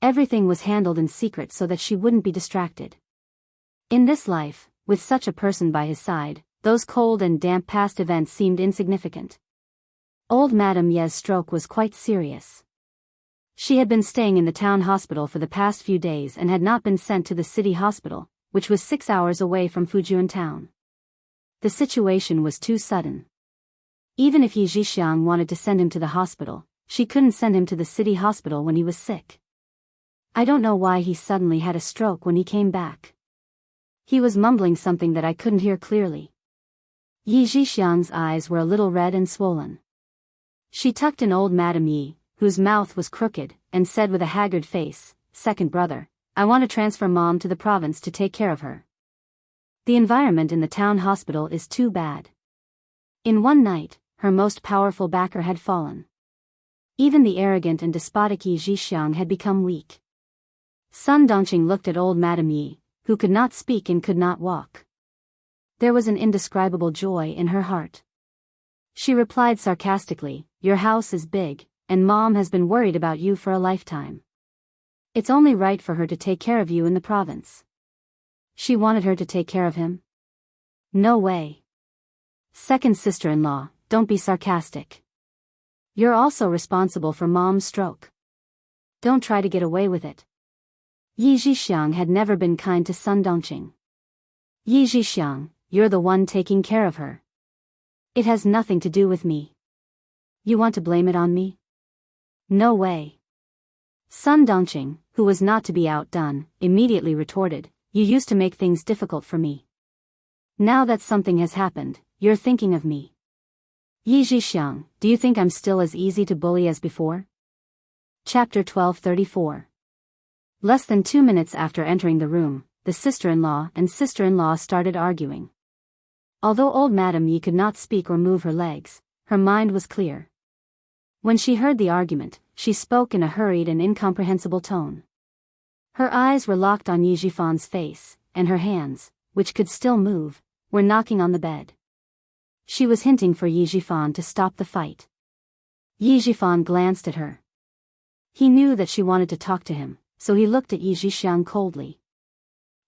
Everything was handled in secret so that she wouldn't be distracted. In this life, with such a person by his side, those cold and damp past events seemed insignificant. Old Madame Ye's stroke was quite serious. She had been staying in the town hospital for the past few days and had not been sent to the city hospital, which was 6 hours away from Fujian town. The situation was too sudden. Even if Yi Zhixiang wanted to send him to the hospital, she couldn't send him to the city hospital when he was sick. I don't know why he suddenly had a stroke when he came back. He was mumbling something that I couldn't hear clearly. Yi Zhixiang's eyes were a little red and swollen. She tucked in old Madame Yi, whose mouth was crooked, and said with a haggard face, "Second brother, I want to transfer Mom to the province to take care of her. The environment in the town hospital is too bad." In one night, her most powerful backer had fallen. Even the arrogant and despotic Yi Zhixiang had become weak. Sun Dongqing looked at old Madame Yi, who could not speak and could not walk. There was an indescribable joy in her heart. She replied sarcastically, "Your house is big, and Mom has been worried about you for a lifetime. It's only right for her to take care of you in the province." She wanted her to take care of him? No way. Second sister-in-law, don't be sarcastic. You're also responsible for Mom's stroke. Don't try to get away with it. Yi Zhixiang had never been kind to Sun Dongqing. Yi Zhixiang, you're the one taking care of her. It has nothing to do with me. You want to blame it on me? No way. Sun Dongqing, who was not to be outdone, immediately retorted, "You used to make things difficult for me. Now that something has happened, you're thinking of me. Yi Zhixiang, do you think I'm still as easy to bully as before?" Chapter 1234. Less than 2 minutes after entering the room, the sister-in-law and sister-in-law started arguing. Although old Madame Yi could not speak or move her legs, her mind was clear. When she heard the argument, she spoke in a hurried and incomprehensible tone. Her eyes were locked on Yi Zhifan's face, and her hands, which could still move, were knocking on the bed. She was hinting for Yi Zhifan to stop the fight. Yi Zhifan glanced at her. He knew that she wanted to talk to him, so he looked at Yi Zhixiang coldly.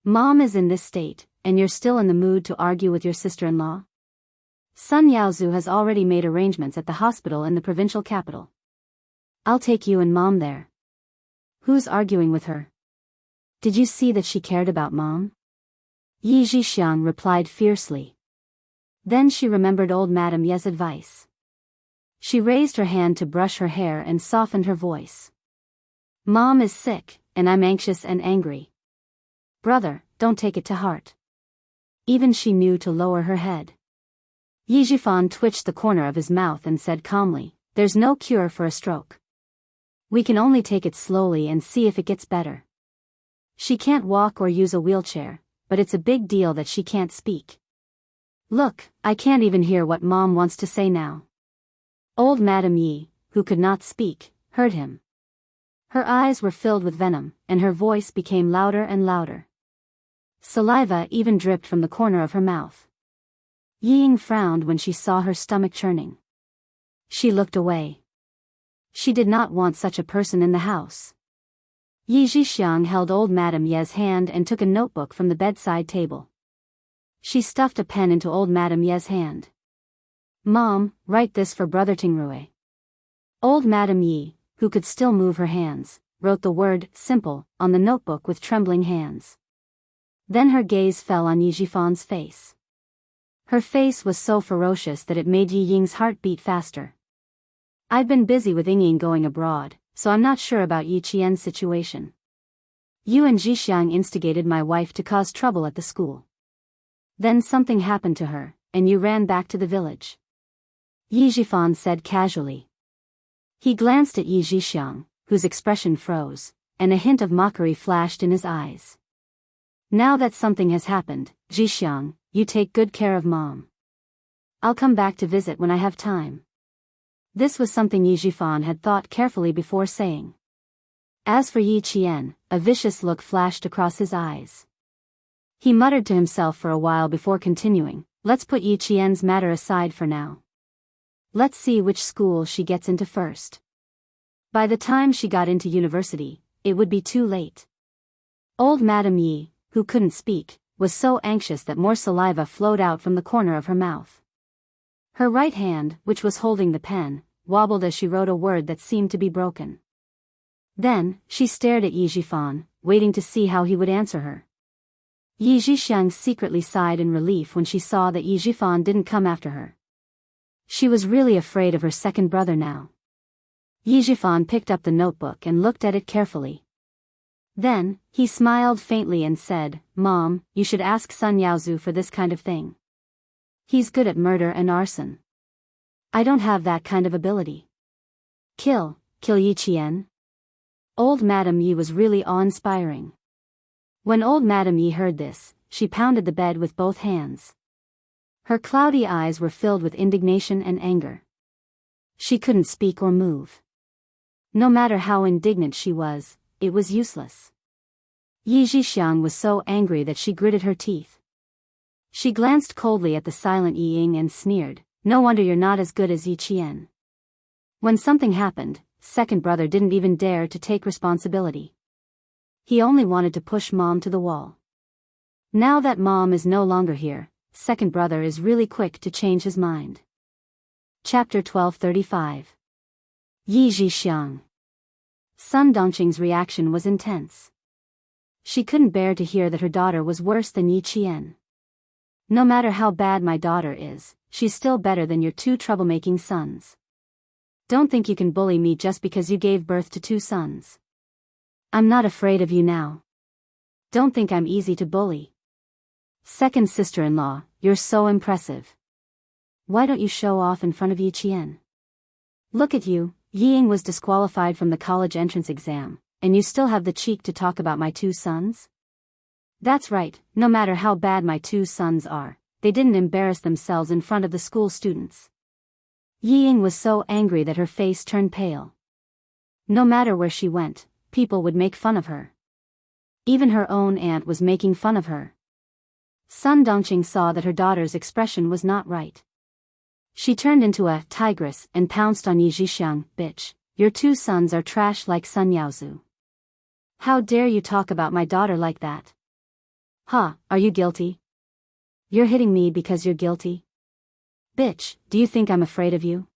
"Mom is in this state, and you're still in the mood to argue with your sister-in-law? Sun Yaozu has already made arrangements at the hospital in the provincial capital. I'll take you and Mom there." "Who's arguing with her? Did you see that she cared about Mom?" Yi Zhixiang replied fiercely. Then she remembered old Madame Ye's advice. She raised her hand to brush her hair and softened her voice. "Mom is sick, and I'm anxious and angry. Brother, don't take it to heart." Even she knew to lower her head. Yi Zhifan twitched the corner of his mouth and said calmly, "There's no cure for a stroke. We can only take it slowly and see if it gets better. She can't walk or use a wheelchair, but it's a big deal that she can't speak. Look, I can't even hear what Mom wants to say now." Old Madame Yi, who could not speak, heard him. Her eyes were filled with venom, and her voice became louder and louder. Saliva even dripped from the corner of her mouth. Yi Ying frowned when she saw her stomach churning. She looked away. She did not want such a person in the house. Yi Zhixiang held old Madame Ye's hand and took a notebook from the bedside table. She stuffed a pen into old Madame Ye's hand. "Mom, write this for Brother Tingrui." Old Madame Yi, who could still move her hands, wrote the word "simple" on the notebook with trembling hands. Then her gaze fell on Yi Zhifan's face. Her face was so ferocious that it made Yi Ying's heart beat faster. "I've been busy with Ying going abroad, so I'm not sure about Yi Qian's situation. You and Zhixiang instigated my wife to cause trouble at the school. Then something happened to her, and you ran back to the village," Yi Zhifan said casually. He glanced at Yi Zhixiang, whose expression froze, and a hint of mockery flashed in his eyes. "Now that something has happened, Zhixiang, you take good care of Mom. I'll come back to visit when I have time." This was something Yi Zhifan had thought carefully before saying. As for Yi Qian, a vicious look flashed across his eyes. He muttered to himself for a while before continuing, "Let's put Yi Qian's matter aside for now. Let's see which school she gets into first. By the time she got into university, it would be too late." Old Madame Yi, who couldn't speak, was so anxious that more saliva flowed out from the corner of her mouth. Her right hand, which was holding the pen, wobbled as she wrote a word that seemed to be broken. Then, she stared at Yi Zhifan, waiting to see how he would answer her. Yi Zhixiang secretly sighed in relief when she saw that Yi Zhifan didn't come after her. She was really afraid of her second brother now. Yi Zhifan picked up the notebook and looked at it carefully. Then, he smiled faintly and said, "Mom, you should ask Sun Yaozu for this kind of thing. He's good at murder and arson. I don't have that kind of ability." Kill Yi Qian? Old Madame Yi was really awe-inspiring. When old Madame Yi heard this, she pounded the bed with both hands. Her cloudy eyes were filled with indignation and anger. She couldn't speak or move. No matter how indignant she was, it was useless. Yi Zhixiang was so angry that she gritted her teeth. She glanced coldly at the silent Yi Ying and sneered, "No wonder you're not as good as Yi Qian." When something happened, second brother didn't even dare to take responsibility. He only wanted to push Mom to the wall. Now that Mom is no longer here, second brother is really quick to change his mind. Chapter 1235. Yi Zhixiang. Sun Dongqing's reaction was intense. She couldn't bear to hear that her daughter was worse than Yi Qian. "No matter how bad my daughter is, she's still better than your two troublemaking sons. Don't think you can bully me just because you gave birth to two sons. I'm not afraid of you now. Don't think I'm easy to bully. Second sister-in-law, you're so impressive. Why don't you show off in front of Yi Qian? Look at you, Yi Ying was disqualified from the college entrance exam, and you still have the cheek to talk about my two sons? That's right, no matter how bad my two sons are, they didn't embarrass themselves in front of the school students." Yi Ying was so angry that her face turned pale. No matter where she went, people would make fun of her. Even her own aunt was making fun of her. Sun Dongqing saw that her daughter's expression was not right. She turned into a tigress and pounced on Yi Zhixiang. "Bitch, your two sons are trash like Sun Yaozu. How dare you talk about my daughter like that? Ha, are you guilty? You're hitting me because you're guilty? Bitch, do you think I'm afraid of you?"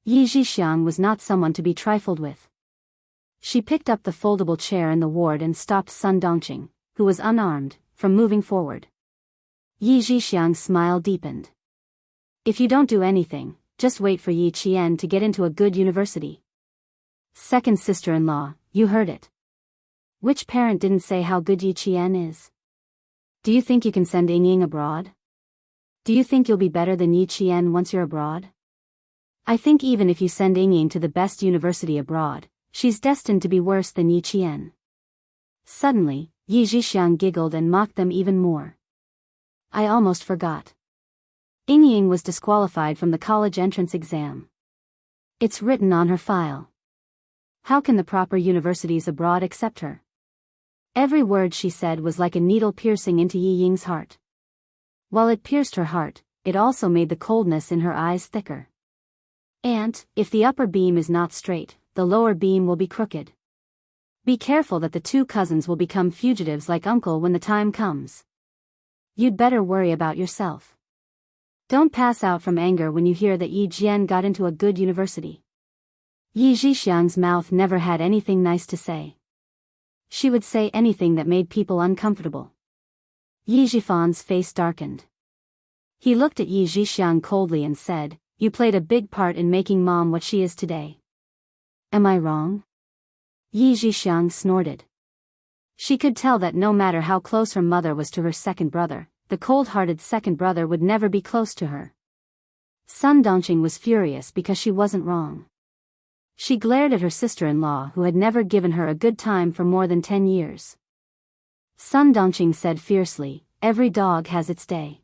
Yi Zhixiang was not someone to be trifled with. She picked up the foldable chair in the ward and stopped Sun Dongqing, who was unarmed, from moving forward. Yi Zhixiang's smile deepened. "If you don't do anything, just wait for Yi Qian to get into a good university." Second sister-in-law, you heard it. Which parent didn't say how good Yi Qian is? Do you think you can send Ying Ying abroad? Do you think you'll be better than Yi Qian once you're abroad? I think even if you send Ying Ying to the best university abroad, she's destined to be worse than Yi Qian. Suddenly, Yi Zhixiang giggled and mocked them even more. "I almost forgot. Ying Ying was disqualified from the college entrance exam. It's written on her file. How can the proper universities abroad accept her?" Every word she said was like a needle piercing into Yi Ying's heart. While it pierced her heart, it also made the coldness in her eyes thicker. "And, if the upper beam is not straight, the lower beam will be crooked. Be careful that the two cousins will become fugitives like uncle when the time comes. You'd better worry about yourself. Don't pass out from anger when you hear that Yi Jian got into a good university." Yi Zhixiang's mouth never had anything nice to say. She would say anything that made people uncomfortable. Yi Zhifan's face darkened. He looked at Yi Zhixiang coldly and said, "You played a big part in making Mom what she is today. Am I wrong?" Yi Zhixiang snorted. She could tell that no matter how close her mother was to her second brother, the cold-hearted second brother would never be close to her. Sun Dongqing was furious because she wasn't wrong. She glared at her sister-in-law who had never given her a good time for more than 10 years. Sun Dongqing said fiercely, "Every dog has its day.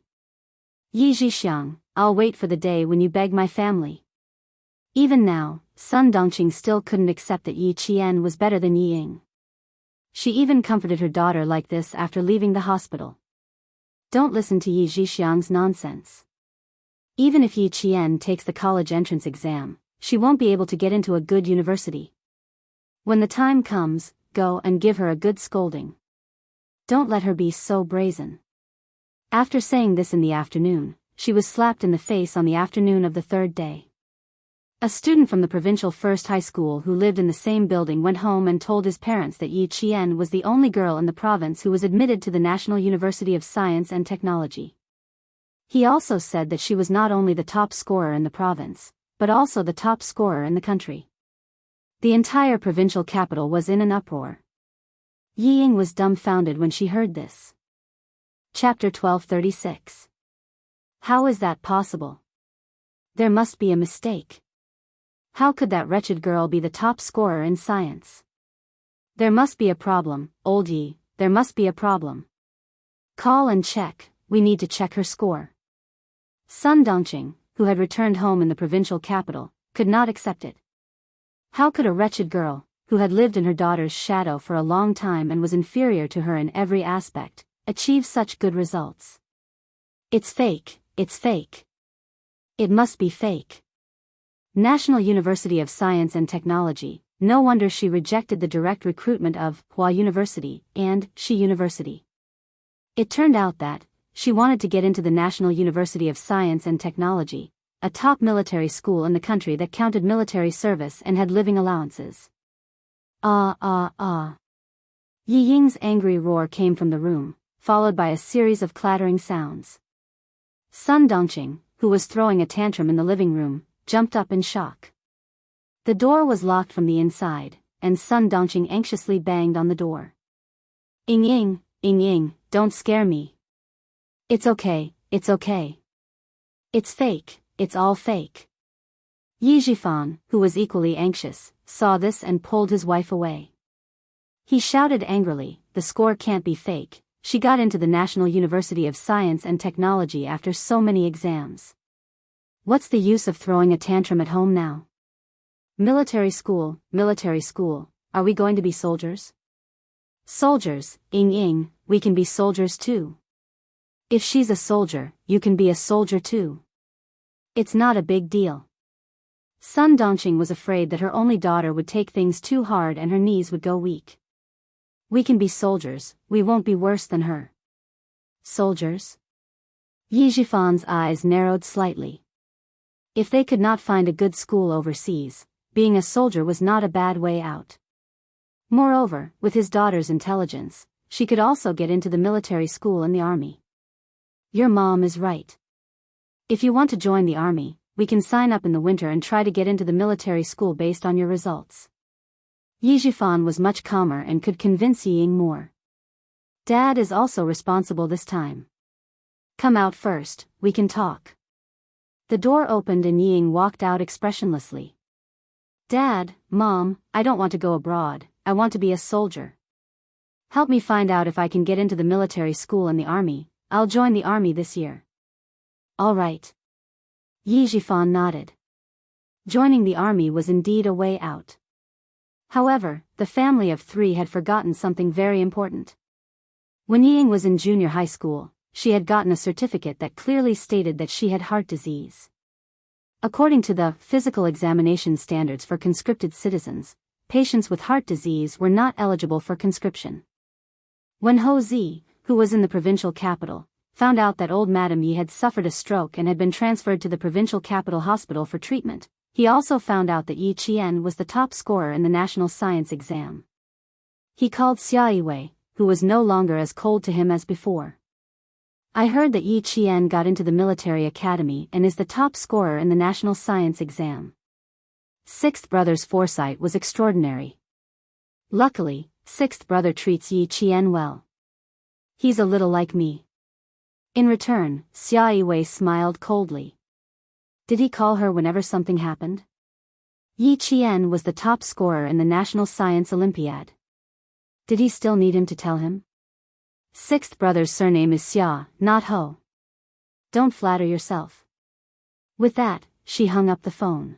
Yi Zhixiang, I'll wait for the day when you beg my family." Even now, Sun Dongqing still couldn't accept that Yi Qian was better than Yi Ying. She even comforted her daughter like this after leaving the hospital. Don't listen to Yi Zhixiang's nonsense. Even if Yi Qian takes the college entrance exam, she won't be able to get into a good university. When the time comes, go and give her a good scolding. Don't let her be so brazen. After saying this in the afternoon, she was slapped in the face on the afternoon of the third day. A student from the provincial first high school who lived in the same building went home and told his parents that Yi Qian was the only girl in the province who was admitted to the National University of Science and Technology. He also said that she was not only the top scorer in the province, but also the top scorer in the country. The entire provincial capital was in an uproar. Yi Ying was dumbfounded when she heard this. Chapter 1236. How is that possible? There must be a mistake. How could that wretched girl be the top scorer in science? There must be a problem, old Yi, there must be a problem. Call and check, we need to check her score. Sun Dongqing, who had returned home in the provincial capital, could not accept it. How could a wretched girl, who had lived in her daughter's shadow for a long time and was inferior to her in every aspect, achieve such good results? It's fake, it's fake. It must be fake. National University of Science and Technology, no wonder she rejected the direct recruitment of Hua University and Shi University. It turned out that she wanted to get into the National University of Science and Technology, a top military school in the country that counted military service and had living allowances. Ah ah ah. Yi Ying's angry roar came from the room, followed by a series of clattering sounds. Sun Dongqing, who was throwing a tantrum in the living room, jumped up in shock. The door was locked from the inside, and Sun Dongqing anxiously banged on the door. Ying Ying, don't scare me. It's okay, it's okay. It's fake, it's all fake. Yi Zhifan, who was equally anxious, saw this and pulled his wife away. He shouted angrily, "The score can't be fake, she got into the National University of Science and Technology after so many exams. What's the use of throwing a tantrum at home now? Military school, are we going to be soldiers? Soldiers, Ying, we can be soldiers too. If she's a soldier, you can be a soldier too. It's not a big deal." Sun Dongqing was afraid that her only daughter would take things too hard and her knees would go weak. We can be soldiers, we won't be worse than her. Soldiers? Yi Zhifan's eyes narrowed slightly. If they could not find a good school overseas, being a soldier was not a bad way out. Moreover, with his daughter's intelligence, she could also get into the military school in the army. Your mom is right. If you want to join the army, we can sign up in the winter and try to get into the military school based on your results. Yi Zhifan was much calmer and could convince Yi Ying more. Dad is also responsible this time. Come out first, we can talk. The door opened and Yi Ying walked out expressionlessly. Dad, Mom, I don't want to go abroad, I want to be a soldier. Help me find out if I can get into the military school and the army, I'll join the army this year. All right. Yi Zhifan nodded. Joining the army was indeed a way out. However, the family of three had forgotten something very important. When Yi Ying was in junior high school, she had gotten a certificate that clearly stated that she had heart disease. According to the physical examination standards for conscripted citizens, patients with heart disease were not eligible for conscription. When Ho Zi, who was in the provincial capital, found out that old Madam Yi had suffered a stroke and had been transferred to the provincial capital hospital for treatment, he also found out that Yi Qian was the top scorer in the national science exam. He called Xia Yiwei, who was no longer as cold to him as before. I heard that Yi Qian got into the military academy and is the top scorer in the national science exam. Sixth brother's foresight was extraordinary. Luckily, sixth brother treats Yi Qian well. He's a little like me. In return, Xia Yiwei smiled coldly. Did he call her whenever something happened? Yi Qian was the top scorer in the National Science Olympiad. Did he still need him to tell him? Sixth brother's surname is Xia, not Ho. Don't flatter yourself. With that, she hung up the phone.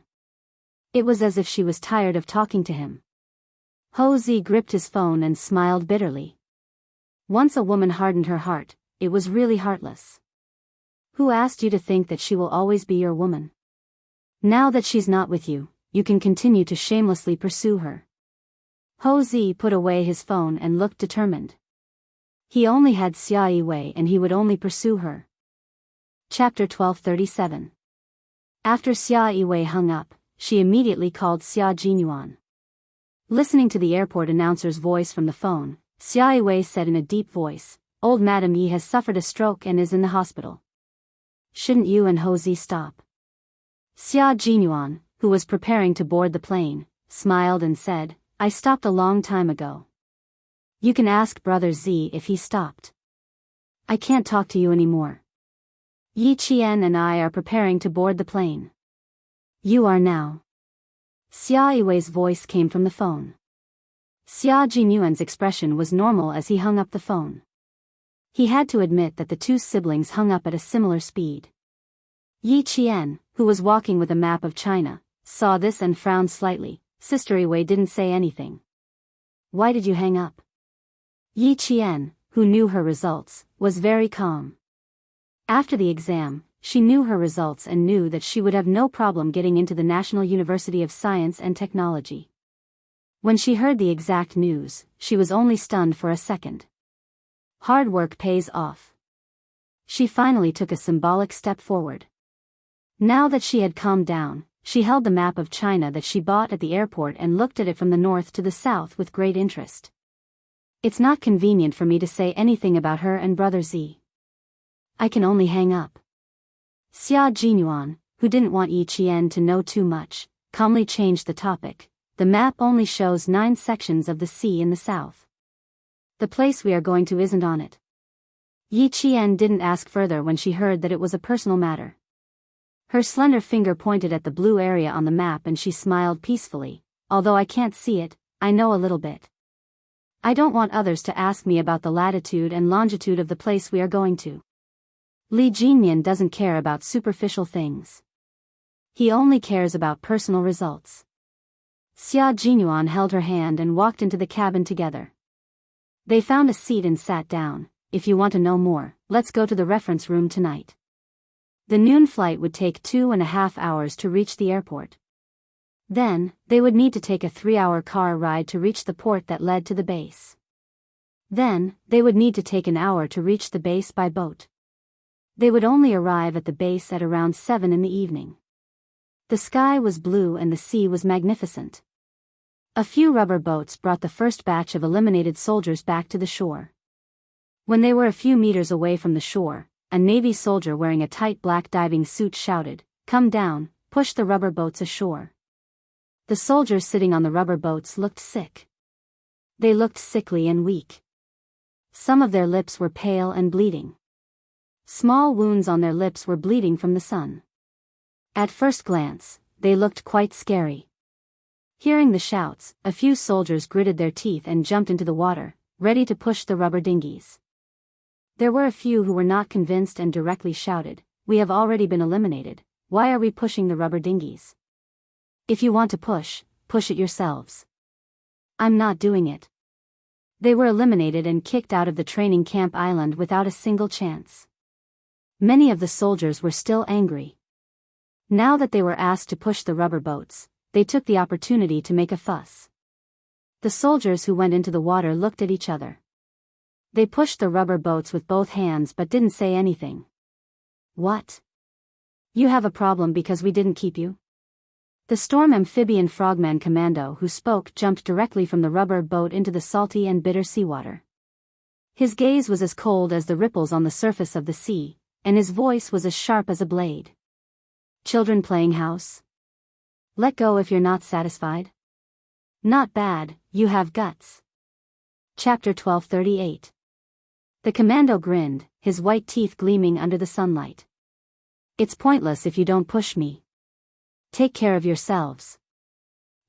It was as if she was tired of talking to him. Ho Zi gripped his phone and smiled bitterly. Once a woman hardened her heart, it was really heartless. Who asked you to think that she will always be your woman? Now that she's not with you, you can continue to shamelessly pursue her. Ho Zi put away his phone and looked determined. He only had Xia Yiwei and he would only pursue her. Chapter 1237. After Xia Yiwei hung up, she immediately called Xia Jinyuan. Listening to the airport announcer's voice from the phone, Xia Yiwei said in a deep voice, "Old Madam Yi has suffered a stroke and is in the hospital. Shouldn't you and Ho Zi stop?" Xia Jinyuan, who was preparing to board the plane, smiled and said, "I stopped a long time ago. You can ask Brother Z if he stopped. I can't talk to you anymore. Yi Qian and I are preparing to board the plane. You are now." Xia Yiwei's voice came from the phone. Xia Jinyuan's expression was normal as he hung up the phone. He had to admit that the two siblings hung up at a similar speed. Yi Qian, who was walking with a map of China, saw this and frowned slightly. Sister Yiwei didn't say anything. "Why did you hang up?" Yi Qian, who knew her results, was very calm. After the exam, she knew her results and knew that she would have no problem getting into the National University of Science and Technology. When she heard the exact news, she was only stunned for a second. Hard work pays off. She finally took a symbolic step forward. Now that she had calmed down, she held the map of China that she bought at the airport and looked at it from the north to the south with great interest. It's not convenient for me to say anything about her and Brother Z. I can only hang up. Xia Jinyuan, who didn't want Yi Qian to know too much, calmly changed the topic. The map only shows 9 sections of the sea in the south. The place we are going to isn't on it. Yi Qian didn't ask further when she heard that it was a personal matter. Her slender finger pointed at the blue area on the map and she smiled peacefully. Although I can't see it, I know a little bit. I don't want others to ask me about the latitude and longitude of the place we are going to. Li Jinyan doesn't care about superficial things. He only cares about personal results. Xia Jinyuan held her hand and walked into the cabin together. They found a seat and sat down. "If you want to know more, let's go to the reference room tonight." The noon flight would take 2.5 hours to reach the airport. Then, they would need to take a 3-hour car ride to reach the port that led to the base. Then, they would need to take an hour to reach the base by boat. They would only arrive at the base at around 7 in the evening. The sky was blue and the sea was magnificent. A few rubber boats brought the first batch of eliminated soldiers back to the shore. When they were a few meters away from the shore, a Navy soldier wearing a tight black diving suit shouted, "Come down, push the rubber boats ashore." The soldiers sitting on the rubber boats looked sick. They looked sickly and weak. Some of their lips were pale and bleeding. Small wounds on their lips were bleeding from the sun. At first glance, they looked quite scary. Hearing the shouts, a few soldiers gritted their teeth and jumped into the water, ready to push the rubber dinghies. There were a few who were not convinced and directly shouted, "We have already been eliminated, why are we pushing the rubber dinghies? If you want to push, push it yourselves. I'm not doing it." They were eliminated and kicked out of the training camp island without a single chance. Many of the soldiers were still angry. Now that they were asked to push the rubber boats, they took the opportunity to make a fuss. The soldiers who went into the water looked at each other. They pushed the rubber boats with both hands but didn't say anything. "What? You have a problem because we didn't keep you?" The Storm Amphibian Frogman Commando who spoke jumped directly from the rubber boat into the salty and bitter seawater. His gaze was as cold as the ripples on the surface of the sea, and his voice was as sharp as a blade. "Children playing house? Let go if you're not satisfied? Not bad, you have guts." Chapter 1238. The commando grinned, his white teeth gleaming under the sunlight. It's pointless if you don't push me. Take care of yourselves.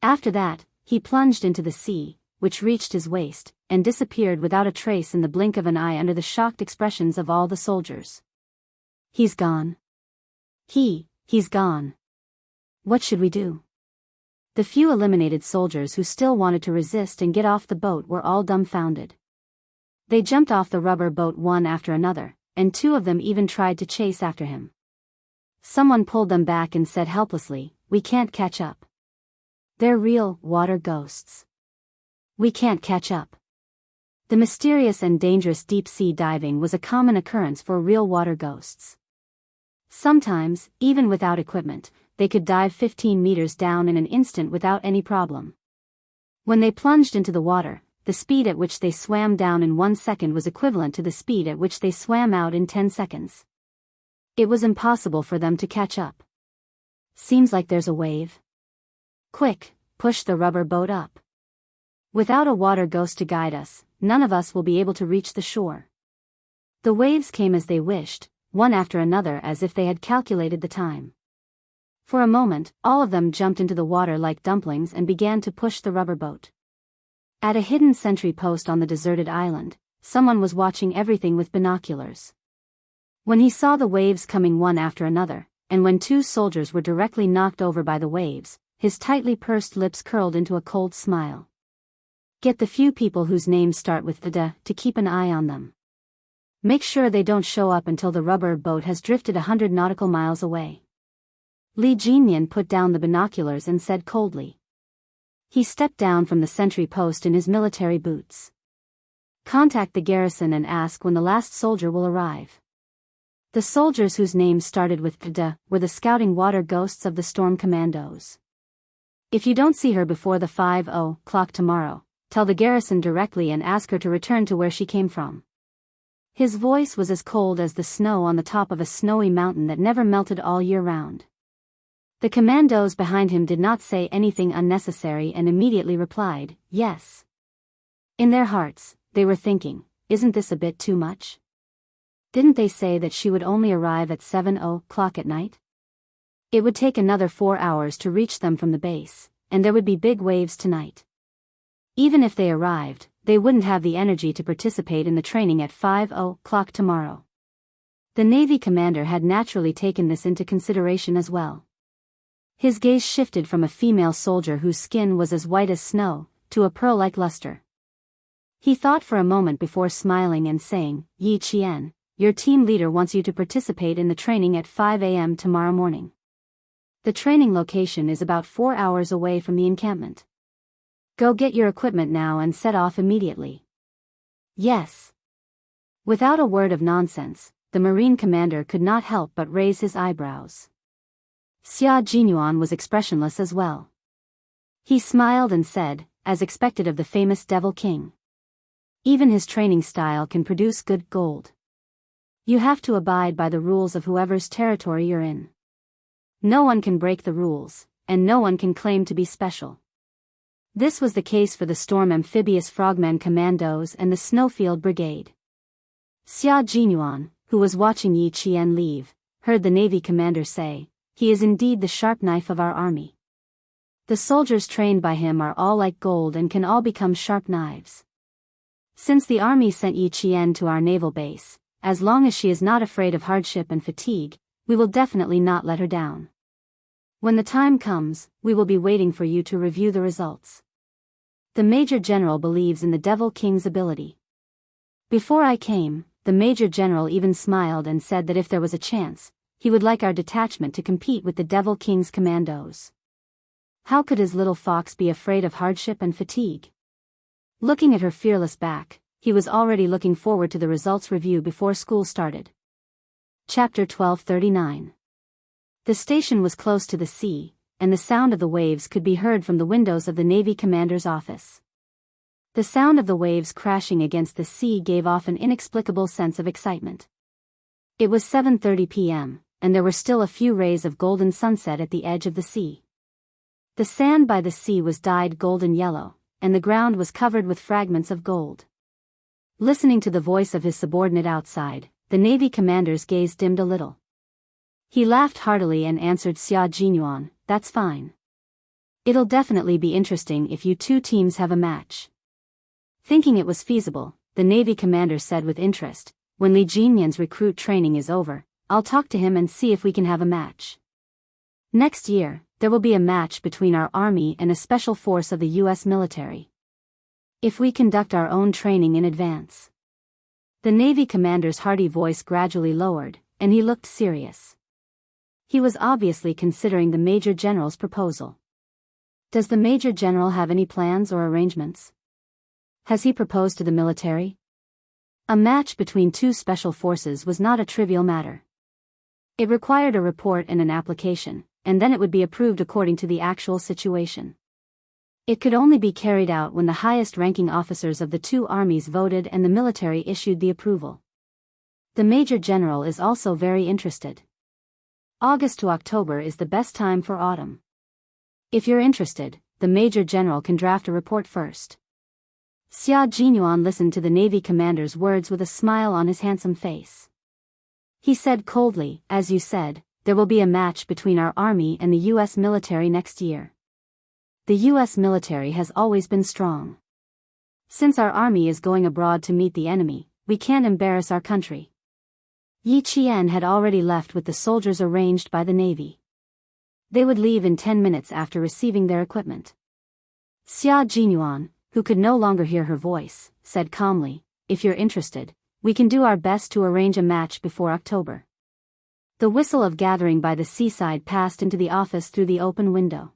After that, he plunged into the sea, which reached his waist, and disappeared without a trace in the blink of an eye under the shocked expressions of all the soldiers. He's gone. He's gone. What should we do? The few eliminated soldiers who still wanted to resist and get off the boat were all dumbfounded. They jumped off the rubber boat one after another, and two of them even tried to chase after him. Someone pulled them back and said helplessly, "We can't catch up. They're real water ghosts. We can't catch up." The mysterious and dangerous deep-sea diving was a common occurrence for real water ghosts. Sometimes, even without equipment, they could dive 15 meters down in an instant without any problem. When they plunged into the water, the speed at which they swam down in 1 second was equivalent to the speed at which they swam out in 10 seconds. It was impossible for them to catch up. Seems like there's a wave. Quick, push the rubber boat up. Without a water ghost to guide us, none of us will be able to reach the shore. The waves came as they wished, one after another as if they had calculated the time. For a moment, all of them jumped into the water like dumplings and began to push the rubber boat. At a hidden sentry post on the deserted island, someone was watching everything with binoculars. When he saw the waves coming one after another, and when two soldiers were directly knocked over by the waves, his tightly pursed lips curled into a cold smile. Get the few people whose names start with the to keep an eye on them. Make sure they don't show up until the rubber boat has drifted 100 nautical miles away. Li Jinyan put down the binoculars and said coldly. He stepped down from the sentry post in his military boots. Contact the garrison and ask when the last soldier will arrive. The soldiers whose names started with the were the scouting water ghosts of the Storm Commandos. If you don't see her before the 5:00 tomorrow, tell the garrison directly and ask her to return to where she came from. His voice was as cold as the snow on the top of a snowy mountain that never melted all year round. The commandos behind him did not say anything unnecessary and immediately replied, yes. In their hearts, they were thinking, isn't this a bit too much? Didn't they say that she would only arrive at 7:00 at night? It would take another 4 hours to reach them from the base, and there would be big waves tonight. Even if they arrived, they wouldn't have the energy to participate in the training at 5:00 tomorrow. The Navy commander had naturally taken this into consideration as well. His gaze shifted from a female soldier whose skin was as white as snow, to a pearl-like luster. He thought for a moment before smiling and saying, Yi Qian, your team leader wants you to participate in the training at 5 a.m. tomorrow morning. The training location is about 4 hours away from the encampment. Go get your equipment now and set off immediately. Yes. Without a word of nonsense, the Marine commander could not help but raise his eyebrows. Xia Jinyuan was expressionless as well. He smiled and said, as expected of the famous Devil King. Even his training style can produce good gold. You have to abide by the rules of whoever's territory you're in. No one can break the rules, and no one can claim to be special. This was the case for the Storm Amphibious Frogmen Commandos and the Snowfield Brigade. Xia Jinyuan, who was watching Yi Qian leave, heard the Navy commander say, he is indeed the sharp knife of our army. The soldiers trained by him are all like gold and can all become sharp knives. Since the army sent Yi Qian to our naval base, as long as she is not afraid of hardship and fatigue, we will definitely not let her down. When the time comes, we will be waiting for you to review the results. The Major General believes in the Devil King's ability. Before I came, the Major General even smiled and said that if there was a chance, he would like our detachment to compete with the Devil King's commandos. How could his little fox be afraid of hardship and fatigue? Looking at her fearless back, he was already looking forward to the results review before school started. Chapter 1239. The station was close to the sea, and the sound of the waves could be heard from the windows of the Navy commander's office. The sound of the waves crashing against the sea gave off an inexplicable sense of excitement. It was 7:30 p.m., and there were still a few rays of golden sunset at the edge of the sea. The sand by the sea was dyed golden yellow, and the ground was covered with fragments of gold. Listening to the voice of his subordinate outside, the Navy commander's gaze dimmed a little. He laughed heartily and answered Xia Jinyuan, "That's fine. It'll definitely be interesting if you two teams have a match." Thinking it was feasible, the Navy commander said with interest, "When Li Jinyan's recruit training is over, I'll talk to him and see if we can have a match. Next year, there will be a match between our army and a special force of the U.S. military. If we conduct our own training in advance." The Navy commander's hearty voice gradually lowered, and he looked serious. He was obviously considering the Major General's proposal. Does the Major General have any plans or arrangements? Has he proposed to the military? A match between two special forces was not a trivial matter. It required a report and an application, and then it would be approved according to the actual situation. It could only be carried out when the highest-ranking officers of the two armies voted and the military issued the approval. The Major General is also very interested. August to October is the best time for autumn. If you're interested, the Major General can draft a report first. Xia Jinyuan listened to the Navy commander's words with a smile on his handsome face. He said coldly, "As you said, there will be a match between our army and the U.S. military next year. The U.S. military has always been strong. Since our army is going abroad to meet the enemy, we can't embarrass our country." Yi Qian had already left with the soldiers arranged by the Navy. They would leave in 10 minutes after receiving their equipment. Xia Jinyuan, who could no longer hear her voice, said calmly, "If you're interested, we can do our best to arrange a match before October." The whistle of gathering by the seaside passed into the office through the open window.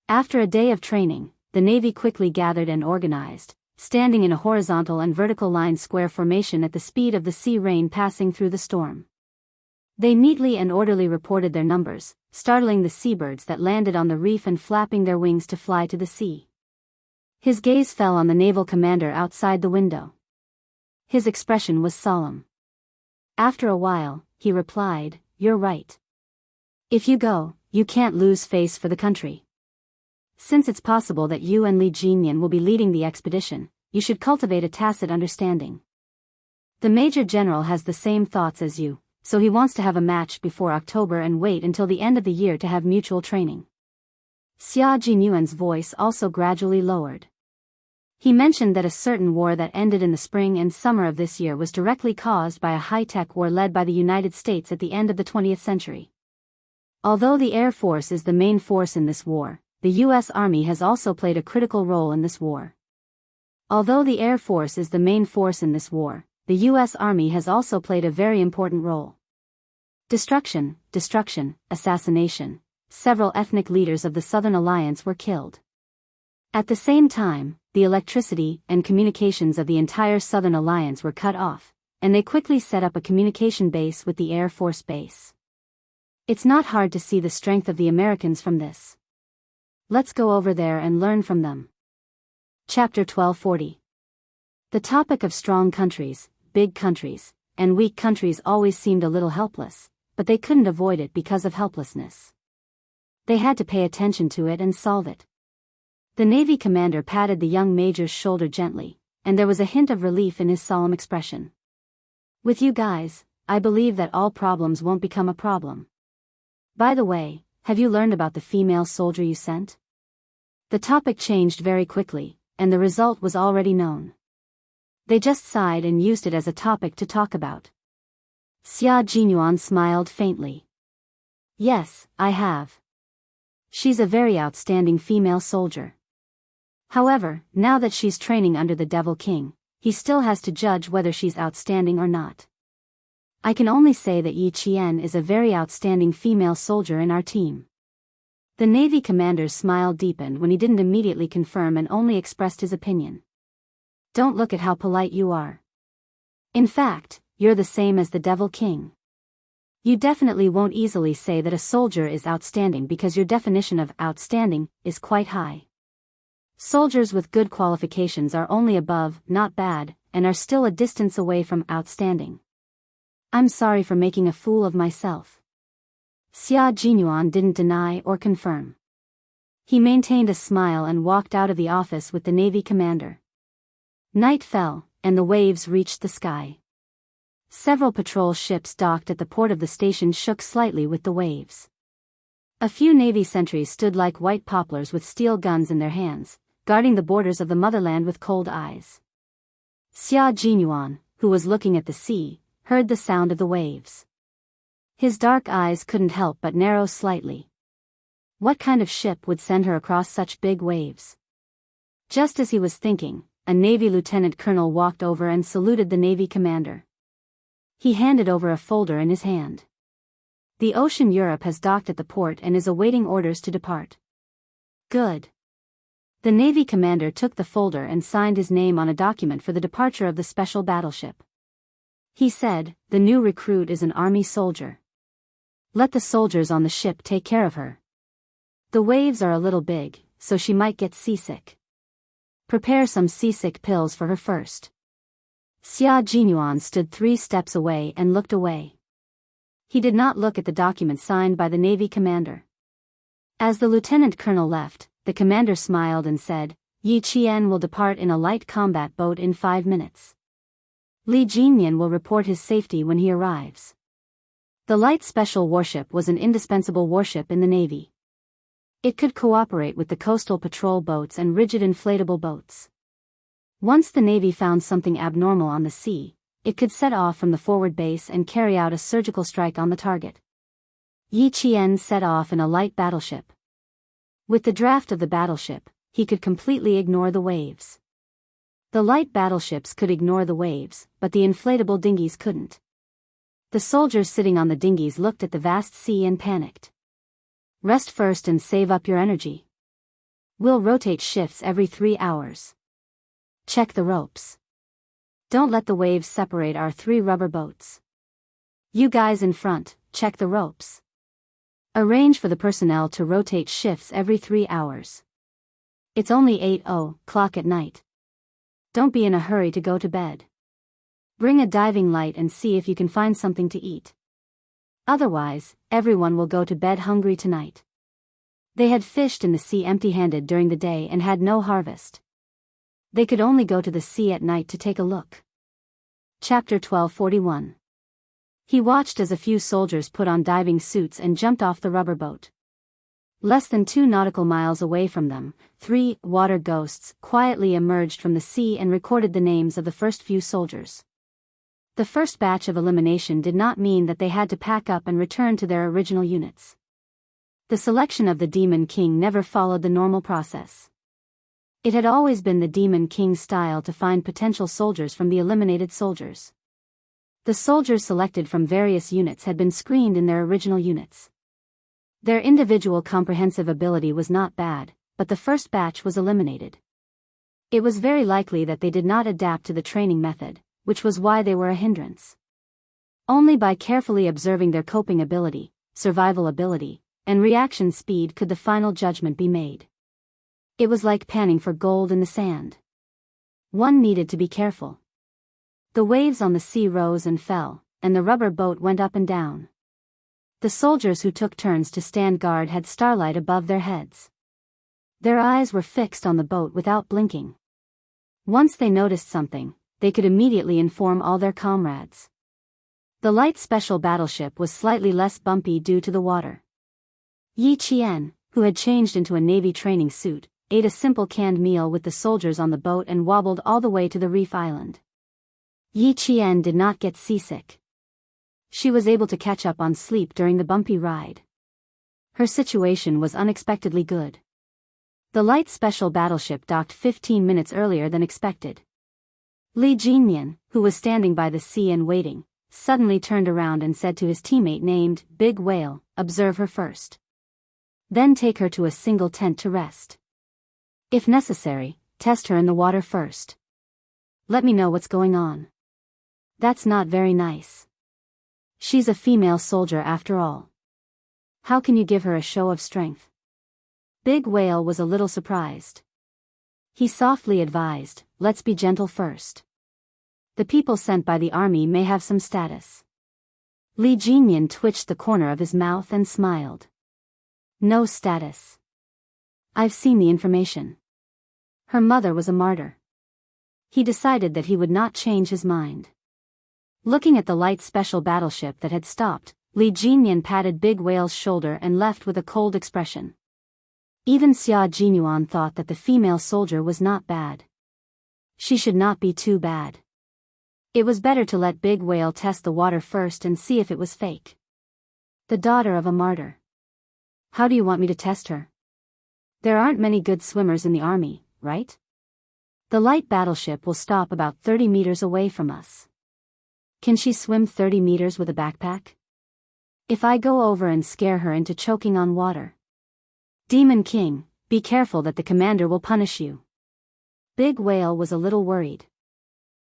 After a day of training, the Navy quickly gathered and organized, standing in a horizontal and vertical line square formation at the speed of the sea rain passing through the storm. They neatly and orderly reported their numbers, startling the seabirds that landed on the reef and flapping their wings to fly to the sea. His gaze fell on the naval commander outside the window. His expression was solemn. After a while, he replied, "You're right. If you go, you can't lose face for the country. Since it's possible that you and Li Jinyan will be leading the expedition, you should cultivate a tacit understanding. The Major General has the same thoughts as you, so he wants to have a match before October and wait until the end of the year to have mutual training." Xia Jinyuan's voice also gradually lowered. He mentioned that a certain war that ended in the spring and summer of this year was directly caused by a high-tech war led by the United States at the end of the 20th century. Although the Air Force is the main force in this war, the U.S. Army has also played a critical role in this war. Although the Air Force is the main force in this war, the U.S. Army has also played a very important role. Destruction, assassination. Several ethnic leaders of the Southern Alliance were killed. At the same time, the electricity and communications of the entire Southern Alliance were cut off, and they quickly set up a communication base with the Air Force base. It's not hard to see the strength of the Americans from this. Let's go over there and learn from them. Chapter 1240. The topic of strong countries, big countries, and weak countries always seemed a little helpless, but they couldn't avoid it because of helplessness. They had to pay attention to it and solve it. The Navy commander patted the young major's shoulder gently, and there was a hint of relief in his solemn expression. "With you guys, I believe that all problems won't become a problem. By the way, have you learned about the female soldier you sent?" The topic changed very quickly, and the result was already known. They just sighed and used it as a topic to talk about. Xia Jinyuan smiled faintly. "Yes, I have. She's a very outstanding female soldier. However, now that she's training under the Devil King, he still has to judge whether she's outstanding or not. I can only say that Yi Qian is a very outstanding female soldier in our team." The Navy commander's smile deepened when he didn't immediately confirm and only expressed his opinion. "Don't look at how polite you are. In fact, you're the same as the Devil King. You definitely won't easily say that a soldier is outstanding because your definition of outstanding is quite high. Soldiers with good qualifications are only above, not bad, and are still a distance away from outstanding. I'm sorry for making a fool of myself." Xia Jinyuan didn't deny or confirm. He maintained a smile and walked out of the office with the Navy commander. Night fell, and the waves reached the sky. Several patrol ships docked at the port of the station shook slightly with the waves. A few Navy sentries stood like white poplars with steel guns in their hands, guarding the borders of the motherland with cold eyes. Xia Jinyuan, who was looking at the sea, heard the sound of the waves. His dark eyes couldn't help but narrow slightly. What kind of ship would send her across such big waves? Just as he was thinking, a Navy lieutenant colonel walked over and saluted the Navy commander. He handed over a folder in his hand. The Ocean Europe has docked at the port and is awaiting orders to depart. Good. The Navy commander took the folder and signed his name on a document for the departure of the special battleship. He said, "The new recruit is an army soldier. Let the soldiers on the ship take care of her. The waves are a little big, so she might get seasick. Prepare some seasick pills for her first." Xia Jinyuan stood 3 steps away and looked away. He did not look at the document signed by the Navy commander. As the lieutenant colonel left, the commander smiled and said, "Yi Qian will depart in a light combat boat in 5 minutes. Li Jinyan will report his safety when he arrives." The light special warship was an indispensable warship in the Navy. It could cooperate with the coastal patrol boats and rigid inflatable boats. Once the Navy found something abnormal on the sea, it could set off from the forward base and carry out a surgical strike on the target. Yi Qian set off in a light battleship. With the draft of the battleship, he could completely ignore the waves. The light battleships could ignore the waves, but the inflatable dinghies couldn't. The soldiers sitting on the dinghies looked at the vast sea and panicked. "Rest first and save up your energy. We'll rotate shifts every 3 hours. Check the ropes. Don't let the waves separate our 3 rubber boats. You guys in front, check the ropes. Arrange for the personnel to rotate shifts every 3 hours. It's only 8:00 at night. Don't be in a hurry to go to bed. Bring a diving light and see if you can find something to eat. Otherwise, everyone will go to bed hungry tonight." They had fished in the sea empty-handed during the day and had no harvest. They could only go to the sea at night to take a look. Chapter 1241. He watched as a few soldiers put on diving suits and jumped off the rubber boat. Less than 2 nautical miles away from them, 3 water ghosts quietly emerged from the sea and recorded the names of the first few soldiers. The first batch of elimination did not mean that they had to pack up and return to their original units. The selection of the Demon King never followed the normal process. It had always been the Demon King's style to find potential soldiers from the eliminated soldiers. The soldiers selected from various units had been screened in their original units. Their individual comprehensive ability was not bad, but the first batch was eliminated. It was very likely that they did not adapt to the training method, which was why they were a hindrance. Only by carefully observing their coping ability, survival ability, and reaction speed could the final judgment be made. It was like panning for gold in the sand. One needed to be careful. The waves on the sea rose and fell, and the rubber boat went up and down. The soldiers who took turns to stand guard had starlight above their heads. Their eyes were fixed on the boat without blinking. Once they noticed something, they could immediately inform all their comrades. The light special battleship was slightly less bumpy due to the water. Yi Qian, who had changed into a Navy training suit, ate a simple canned meal with the soldiers on the boat and wobbled all the way to the reef island. Yi Qian did not get seasick. She was able to catch up on sleep during the bumpy ride. Her situation was unexpectedly good. The light special battleship docked 15 minutes earlier than expected. Li Jinyan, who was standing by the sea and waiting, suddenly turned around and said to his teammate named Big Whale, "Observe her first. Then take her to a single tent to rest. If necessary, test her in the water first. Let me know what's going on." "That's not very nice. She's a female soldier after all. How can you give her a show of strength?" Big Whale was a little surprised. He softly advised, "Let's be gentle first. The people sent by the army may have some status." Li Jinyan twitched the corner of his mouth and smiled. "No status. I've seen the information. Her mother was a martyr." he decided that he would not change his mind. Looking at the light special battleship that had stopped, Li Jinyan patted Big Whale's shoulder and left with a cold expression. Even Xia Jinyuan thought that the female soldier was not bad. She should not be too bad. It was better to let Big Whale test the water first and see if it was fake. The daughter of a martyr. How do you want me to test her? There aren't many good swimmers in the army, right? The light battleship will stop about 30 meters away from us. Can she swim 30 meters with a backpack? If I go over and scare her into choking on water. Demon King, be careful that the commander will punish you. Big Whale was a little worried.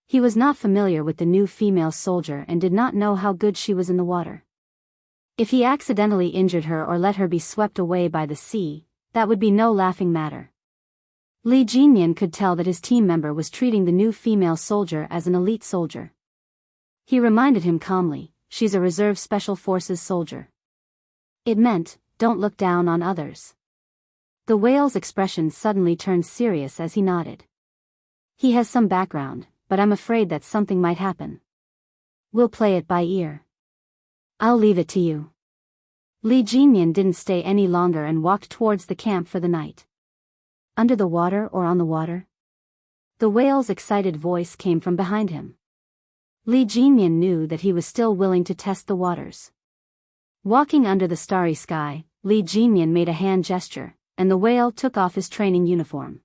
He was not familiar with the new female soldier and did not know how good she was in the water. If he accidentally injured her or let her be swept away by the sea, that would be no laughing matter. Li Jinyan could tell that his team member was treating the new female soldier as an elite soldier. He reminded him calmly, she's a reserve special forces soldier. It meant, don't look down on others. The whale's expression suddenly turned serious as he nodded. He has some background, but I'm afraid that something might happen. We'll play it by ear. I'll leave it to you. Li Jinyan didn't stay any longer and walked towards the camp for the night. Under the water or on the water? The whale's excited voice came from behind him. Li Jinyan knew that he was still willing to test the waters. Walking under the starry sky, Li Jinyan made a hand gesture, and the whale took off his training uniform.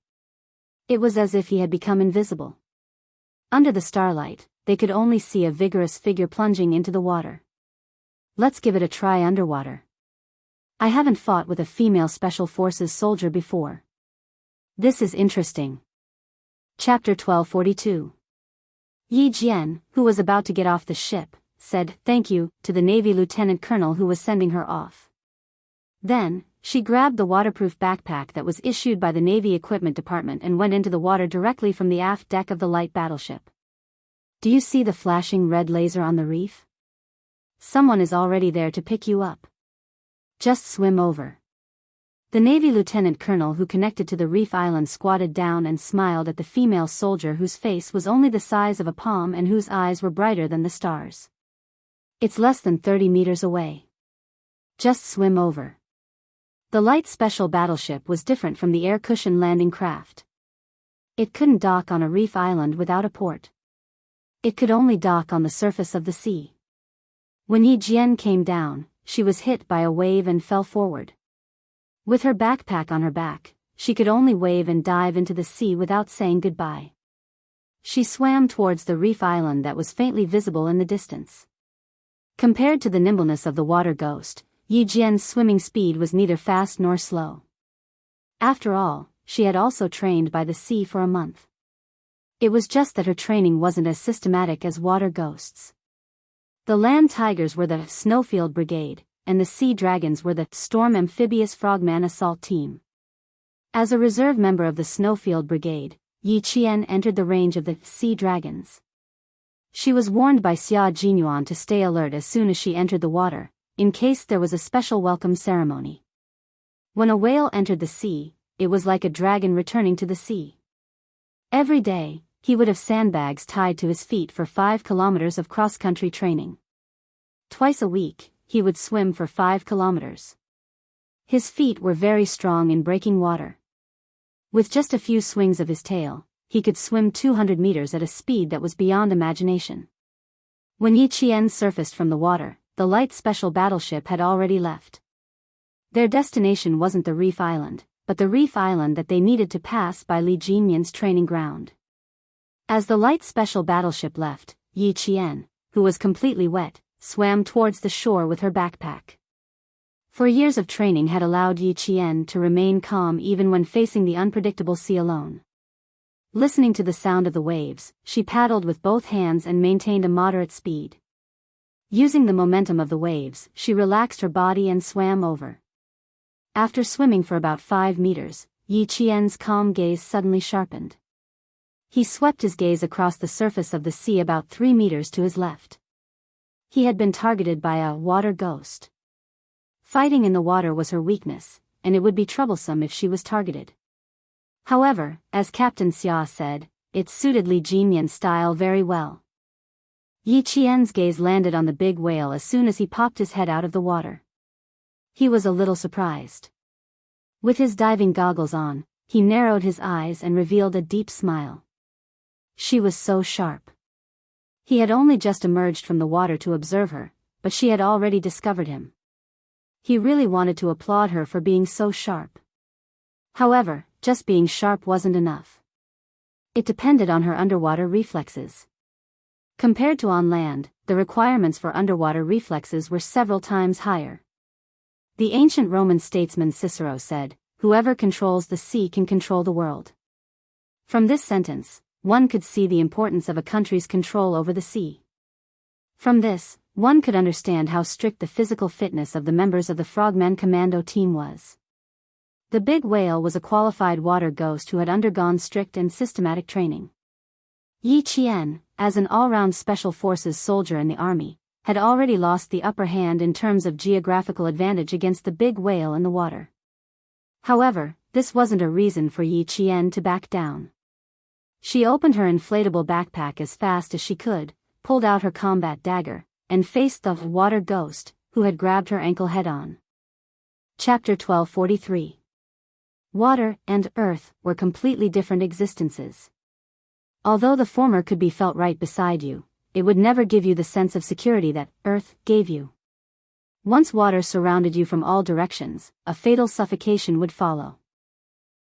It was as if he had become invisible. Under the starlight, they could only see a vigorous figure plunging into the water. Let's give it a try underwater. I haven't fought with a female special forces soldier before. This is interesting. Chapter 1242. Yi Jian, who was about to get off the ship, said thank you to the Navy Lieutenant Colonel who was sending her off. Then, she grabbed the waterproof backpack that was issued by the Navy Equipment Department and went into the water directly from the aft deck of the light battleship. Do you see the flashing red laser on the reef? Someone is already there to pick you up. Just swim over. The Navy Lieutenant Colonel who connected to the reef island squatted down and smiled at the female soldier whose face was only the size of a palm and whose eyes were brighter than the stars. It's less than 30 meters away. Just swim over. The light special battleship was different from the air-cushion landing craft. It couldn't dock on a reef island without a port. It could only dock on the surface of the sea. When Yi Jian came down, she was hit by a wave and fell forward. With her backpack on her back, she could only wave and dive into the sea without saying goodbye. She swam towards the reef island that was faintly visible in the distance. Compared to the nimbleness of the water ghost, Yi Jian's swimming speed was neither fast nor slow. After all, she had also trained by the sea for a month. It was just that her training wasn't as systematic as water ghosts. The land tigers were the Snowfield Brigade, and the sea dragons were the Storm Amphibious Frogman Assault Team. As a reserve member of the Snowfield Brigade, Yi Qian entered the range of the sea dragons. She was warned by Xia Jinyuan to stay alert as soon as she entered the water, in case there was a special welcome ceremony. When a whale entered the sea, it was like a dragon returning to the sea. Every day, he would have sandbags tied to his feet for 5 kilometers of cross-country training. Twice a week, he would swim for 5 kilometers. His feet were very strong in breaking water. With just a few swings of his tail, he could swim 200 meters at a speed that was beyond imagination. When Yi Qian surfaced from the water, the light special battleship had already left. Their destination wasn't the reef island, but the reef island that they needed to pass by Li Jinyan's training ground. As the light special battleship left, Yi Qian, who was completely wet, swam towards the shore with her backpack. For years of training had allowed Yi Qian to remain calm even when facing the unpredictable sea alone. Listening to the sound of the waves, she paddled with both hands and maintained a moderate speed. Using the momentum of the waves, she relaxed her body and swam over. After swimming for about 5 meters, Yi Qian's calm gaze suddenly sharpened. He swept his gaze across the surface of the sea about 3 meters to his left. He had been targeted by a water ghost. Fighting in the water was her weakness, and it would be troublesome if she was targeted. However, as Captain Xia said, it suited Li Jinyan's style very well. Yi Qian's gaze landed on the big whale as soon as he popped his head out of the water. He was a little surprised. With his diving goggles on, he narrowed his eyes and revealed a deep smile. She was so sharp. He had only just emerged from the water to observe her, but she had already discovered him. He really wanted to applaud her for being so sharp. However, just being sharp wasn't enough. It depended on her underwater reflexes. Compared to on land, the requirements for underwater reflexes were several times higher. The ancient Roman statesman Cicero said, "Whoever controls the sea can control the world." From this sentence, one could see the importance of a country's control over the sea. From this, one could understand how strict the physical fitness of the members of the Frogmen Commando team was. The big whale was a qualified water ghost who had undergone strict and systematic training. Yi Qian, as an all-round special forces soldier in the army, had already lost the upper hand in terms of geographical advantage against the big whale in the water. However, this wasn't a reason for Yi Qian to back down. She opened her inflatable backpack as fast as she could, pulled out her combat dagger, and faced the water ghost, who had grabbed her ankle head-on. Chapter 1243. Water and Earth were completely different existences. Although the former could be felt right beside you, it would never give you the sense of security that Earth gave you. Once water surrounded you from all directions, a fatal suffocation would follow.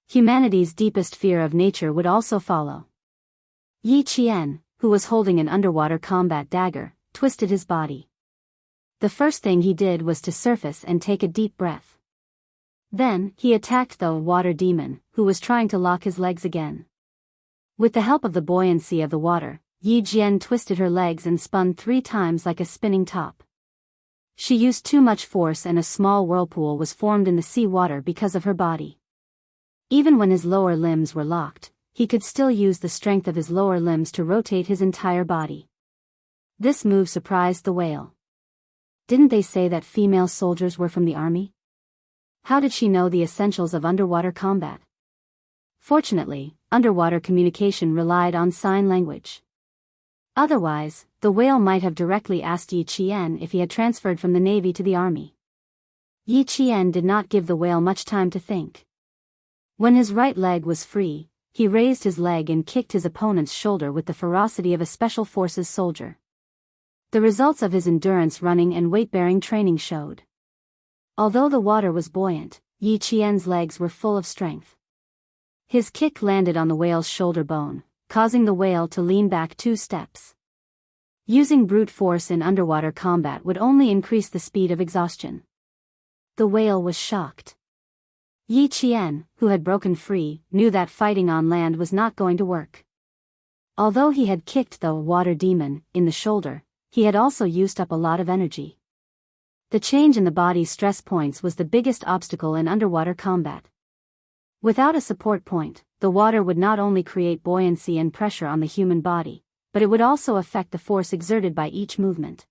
Humanity's deepest fear of nature would also follow. Yi Qian, who was holding an underwater combat dagger, twisted his body. The first thing he did was to surface and take a deep breath. Then, he attacked the water demon, who was trying to lock his legs again. With the help of the buoyancy of the water, Yi Qian twisted her legs and spun 3 times like a spinning top. She used too much force and a small whirlpool was formed in the sea water because of her body. Even when his lower limbs were locked, he could still use the strength of his lower limbs to rotate his entire body. This move surprised the whale. Didn't they say that female soldiers were from the army? How did she know the essentials of underwater combat? Fortunately, underwater communication relied on sign language. Otherwise, the whale might have directly asked Yi Qian if he had transferred from the navy to the army. Yi Qian did not give the whale much time to think. When his right leg was free, he raised his leg and kicked his opponent's shoulder with the ferocity of a special forces soldier. The results of his endurance running and weight-bearing training showed. Although the water was buoyant, Yi Qian's legs were full of strength. His kick landed on the whale's shoulder bone, causing the whale to lean back 2 steps. Using brute force in underwater combat would only increase the speed of exhaustion. The whale was shocked. Yi Qian, who had broken free, knew that fighting on land was not going to work. Although he had kicked the water demon in the shoulder, he had also used up a lot of energy. The change in the body's stress points was the biggest obstacle in underwater combat. Without a support point, the water would not only create buoyancy and pressure on the human body, but it would also affect the force exerted by each movement.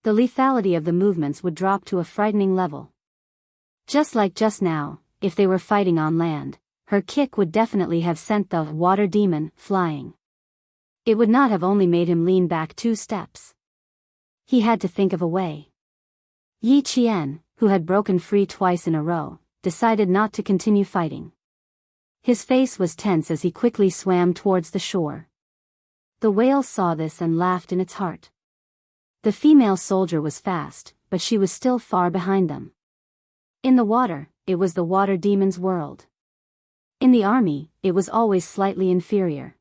The lethality of the movements would drop to a frightening level. Just like just now, if they were fighting on land, her kick would definitely have sent the water demon flying. It would not have only made him lean back 2 steps. He had to think of a way. Yi Qian, who had broken free twice in a row, decided not to continue fighting. His face was tense as he quickly swam towards the shore. The whale saw this and laughed in its heart. The female soldier was fast, but she was still far behind them. In the water, it was the water demon's world. In the army, it was always slightly inferior.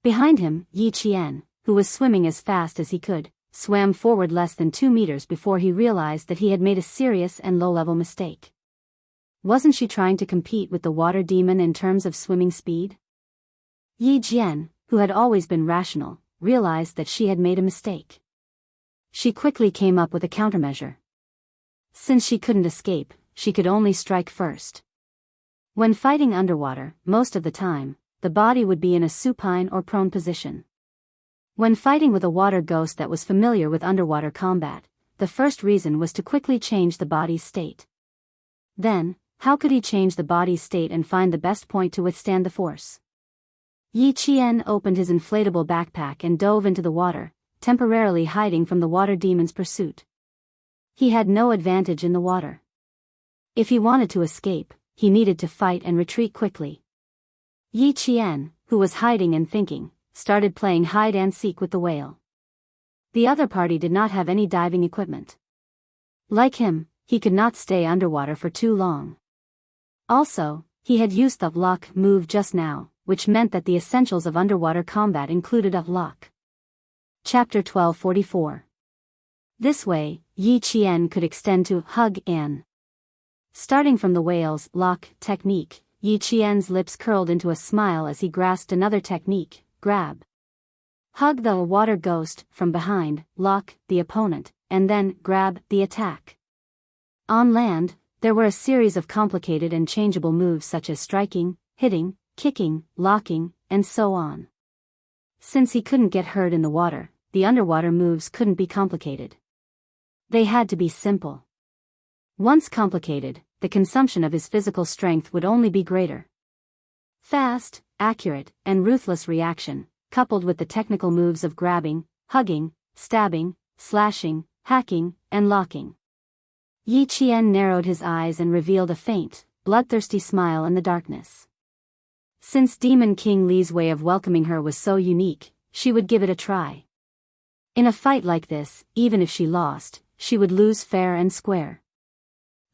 Behind him, Yi Qian, who was swimming as fast as he could, swam forward less than 2 meters before he realized that he had made a serious and low-level mistake. Wasn't she trying to compete with the water demon in terms of swimming speed? Yi Jian, who had always been rational, realized that she had made a mistake. She quickly came up with a countermeasure. Since she couldn't escape, she could only strike first. When fighting underwater, most of the time, the body would be in a supine or prone position. When fighting with a water ghost that was familiar with underwater combat, the first reason was to quickly change the body's state. Then, how could he change the body's state and find the best point to withstand the force? Yi Qian opened his inflatable backpack and dove into the water, temporarily hiding from the water demon's pursuit. He had no advantage in the water. If he wanted to escape, he needed to fight and retreat quickly. Yi Qian, who was hiding and thinking, started playing hide-and-seek with the whale. The other party did not have any diving equipment. Like him, he could not stay underwater for too long. Also, he had used the lock move just now, which meant that the essentials of underwater combat included a lock. Chapter 1244. This way, Yi Qian could extend to hug in. Starting from the whale's lock technique, Yi Qian's lips curled into a smile as he grasped another technique, grab. Hug the water ghost from behind, lock the opponent, and then grab the attack. On land, there were a series of complicated and changeable moves such as striking, hitting, kicking, locking, and so on. Since he couldn't get hurt in the water, the underwater moves couldn't be complicated. They had to be simple. Once complicated, the consumption of his physical strength would only be greater. Fast, accurate, and ruthless reaction, coupled with the technical moves of grabbing, hugging, stabbing, slashing, hacking, and locking. Yi Qian narrowed his eyes and revealed a faint, bloodthirsty smile in the darkness. Since Demon King Li's way of welcoming her was so unique, she would give it a try. In a fight like this, even if she lost, she would lose fair and square.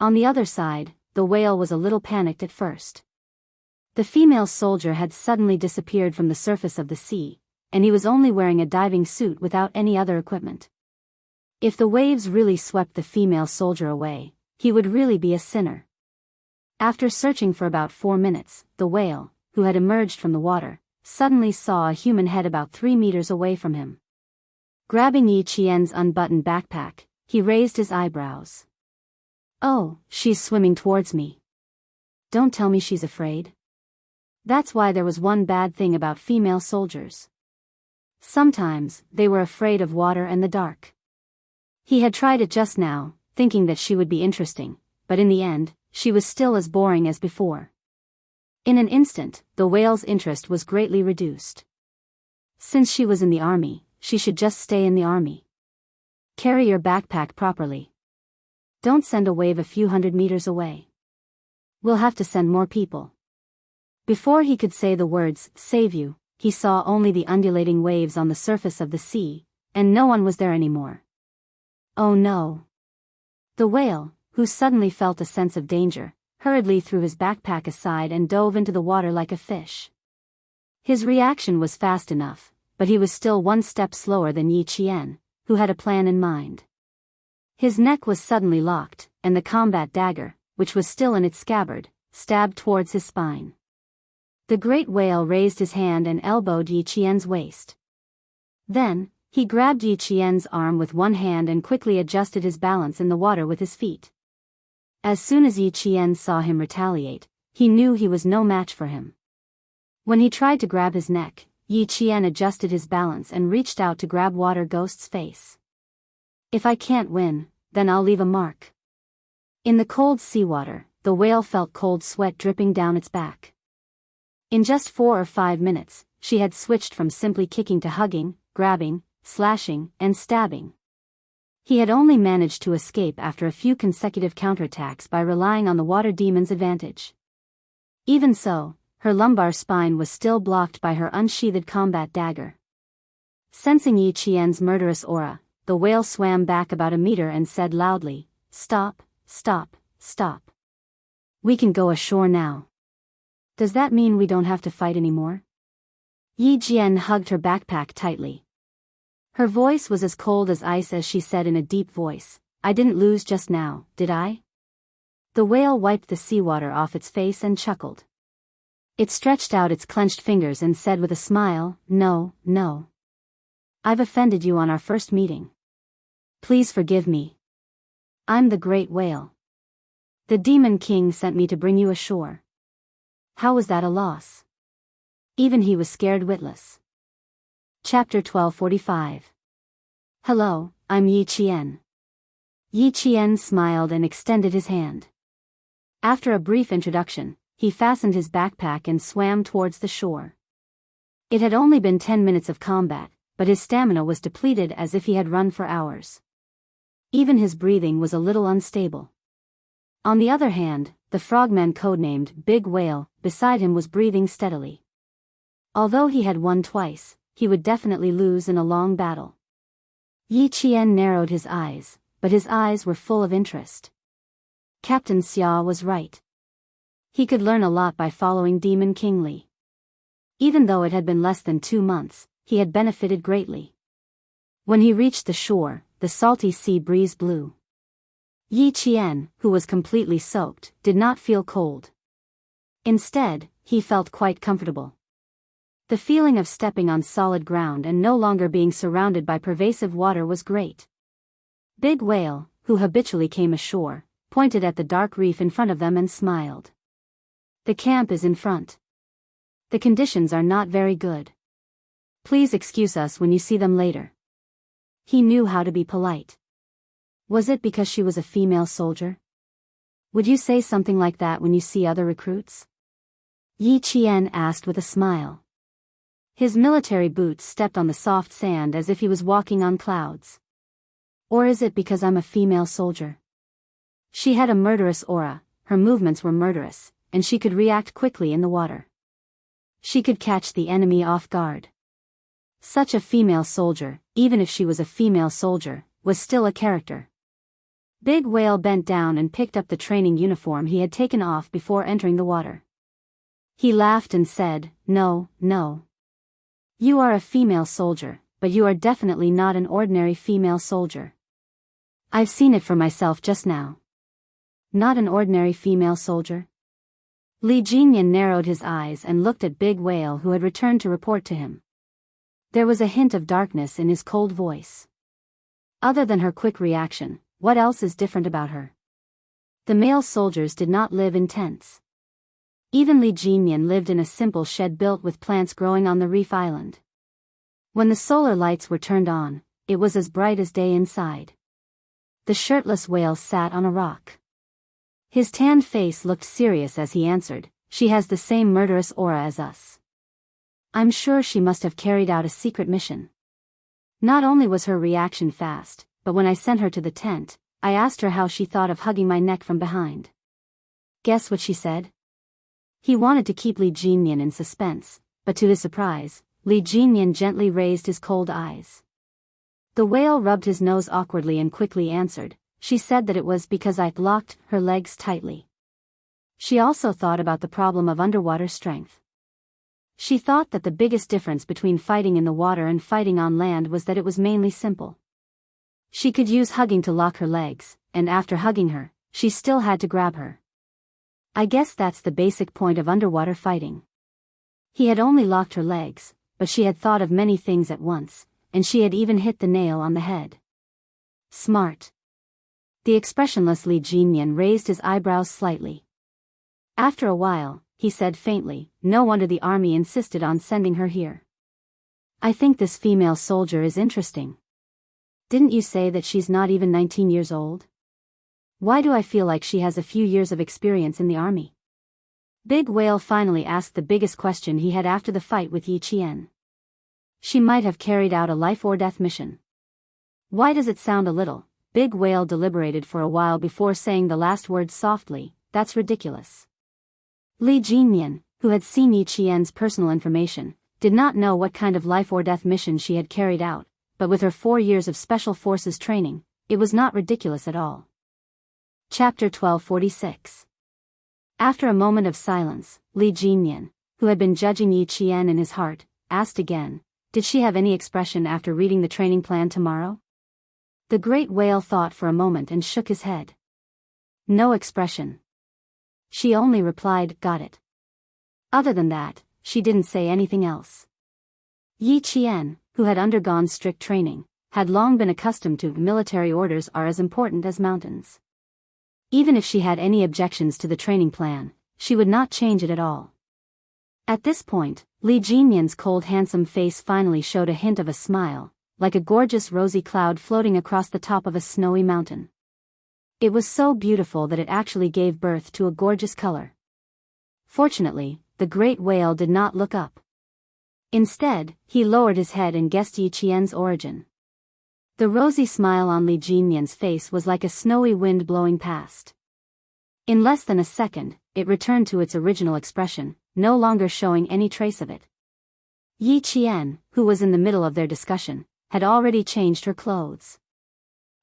On the other side, the whale was a little panicked at first. The female soldier had suddenly disappeared from the surface of the sea, and he was only wearing a diving suit without any other equipment. If the waves really swept the female soldier away, he would really be a sinner. After searching for about 4 minutes, the whale, who had emerged from the water, suddenly saw a human head about 3 meters away from him. Grabbing Yi Qian's unbuttoned backpack, he raised his eyebrows. "Oh, she's swimming towards me. Don't tell me she's afraid." That's why there was one bad thing about female soldiers. Sometimes, they were afraid of water and the dark. He had tried it just now, thinking that she would be interesting, but in the end, she was still as boring as before. In an instant, the whale's interest was greatly reduced. Since she was in the army, she should just stay in the army. Carry your backpack properly. Don't send a wave a few hundred meters away. We'll have to send more people. Before he could say the words, "save you," he saw only the undulating waves on the surface of the sea, and no one was there anymore. Oh no. The whale, who suddenly felt a sense of danger, hurriedly threw his backpack aside and dove into the water like a fish. His reaction was fast enough, but he was still one step slower than Yi Qian, who had a plan in mind. His neck was suddenly locked, and the combat dagger, which was still in its scabbard, stabbed towards his spine. The great whale raised his hand and elbowed Yi Qian's waist. Then, he grabbed Yi Qian's arm with one hand and quickly adjusted his balance in the water with his feet. As soon as Yi Qian saw him retaliate, he knew he was no match for him. When he tried to grab his neck, Yi Qian adjusted his balance and reached out to grab Water Ghost's face. "If I can't win, then I'll leave a mark." In the cold seawater, the whale felt cold sweat dripping down its back. In just 4 or 5 minutes, she had switched from simply kicking to hugging, grabbing, slashing, and stabbing. He had only managed to escape after a few consecutive counterattacks by relying on the water demon's advantage. Even so, her lumbar spine was still blocked by her unsheathed combat dagger. Sensing Yi Qian's murderous aura, the whale swam back about a meter and said loudly, "Stop, stop, stop. We can go ashore now." "Does that mean we don't have to fight anymore?" Yi Qian hugged her backpack tightly. Her voice was as cold as ice as she said in a deep voice, "I didn't lose just now, did I?" The whale wiped the seawater off its face and chuckled. It stretched out its clenched fingers and said with a smile, "No, no. I've offended you on our first meeting. Please forgive me. I'm the great whale. The Demon King sent me to bring you ashore." How was that a loss? Even he was scared witless. Chapter 1245. "Hello, I'm Yi Qian." Yi Qian smiled and extended his hand. After a brief introduction, he fastened his backpack and swam towards the shore. It had only been 10 minutes of combat, but his stamina was depleted as if he had run for hours. Even his breathing was a little unstable. On the other hand, the frogman codenamed Big Whale beside him was breathing steadily. Although he had won twice, he would definitely lose in a long battle. Yi Qian narrowed his eyes, but his eyes were full of interest. Captain Xia was right. He could learn a lot by following Demon King Li. Even though it had been less than 2 months, he had benefited greatly. When he reached the shore, the salty sea breeze blew. Yi Qian, who was completely soaked, did not feel cold. Instead, he felt quite comfortable. The feeling of stepping on solid ground and no longer being surrounded by pervasive water was great. Big Whale, who habitually came ashore, pointed at the dark reef in front of them and smiled. The camp is in front. The conditions are not very good. Please excuse us when you see them later. He knew how to be polite. Was it because she was a female soldier? Would you say something like that when you see other recruits? Yi Qian asked with a smile. His military boots stepped on the soft sand as if he was walking on clouds. Or is it because I'm a female soldier? She had a murderous aura, her movements were murderous, and she could react quickly in the water. She could catch the enemy off guard. Such a female soldier, even if she was a female soldier, was still a character. Big Whale bent down and picked up the training uniform he had taken off before entering the water. He laughed and said, "No, no. You are a female soldier, but you are definitely not an ordinary female soldier. I've seen it for myself just now." Not an ordinary female soldier? Li Jinyan narrowed his eyes and looked at Big Whale, who had returned to report to him. There was a hint of darkness in his cold voice. Other than her quick reaction, what else is different about her? The male soldiers did not live in tents. Even Li Jinyan lived in a simple shed built with plants growing on the reef island. When the solar lights were turned on, it was as bright as day inside. The shirtless whale sat on a rock. His tanned face looked serious as he answered, "She has the same murderous aura as us. I'm sure she must have carried out a secret mission." Not only was her reaction fast, but when I sent her to the tent, I asked her how she thought of hugging my neck from behind. Guess what she said? He wanted to keep Li Jinyan in suspense, but to his surprise, Li Jinyan gently raised his cold eyes. The whale rubbed his nose awkwardly and quickly answered, "She said that it was because I locked her legs tightly." She also thought about the problem of underwater strength. She thought that the biggest difference between fighting in the water and fighting on land was that it was mainly simple. She could use hugging to lock her legs, and after hugging her, she still had to grab her. I guess that's the basic point of underwater fighting. He had only locked her legs, but she had thought of many things at once, and she had even hit the nail on the head. Smart. The expressionless Li Jinyan raised his eyebrows slightly. After a while, he said faintly, "No wonder the army insisted on sending her here. I think this female soldier is interesting. Didn't you say that she's not even 19 years old? Why do I feel like she has a few years of experience in the army?" Big Whale finally asked the biggest question he had after the fight with Yi Qian. She might have carried out a life-or-death mission. Why does it sound a little? Big Whale deliberated for a while before saying the last word softly, "That's ridiculous." Li Jinyan, who had seen Yi Qian's personal information, did not know what kind of life-or-death mission she had carried out, but with her 4 years of Special Forces training, it was not ridiculous at all. Chapter 1246. After a moment of silence, Li Jinyan, who had been judging Yi Qian in his heart, asked again, "Did she have any expression after reading the training plan tomorrow?" The great whale thought for a moment and shook his head. No expression. She only replied, "Got it." Other than that, she didn't say anything else. Yi Qian, who had undergone strict training, had long been accustomed to military orders are as important as mountains. Even if she had any objections to the training plan, she would not change it at all. At this point, Li Jinyan's cold handsome face finally showed a hint of a smile, like a gorgeous rosy cloud floating across the top of a snowy mountain. It was so beautiful that it actually gave birth to a gorgeous color. Fortunately, the great whale did not look up. Instead, he lowered his head and guessed Yi Qian's origin. The rosy smile on Li Jinyan's face was like a snowy wind blowing past. In less than a second, it returned to its original expression, no longer showing any trace of it. Yi Qian, who was in the middle of their discussion, had already changed her clothes.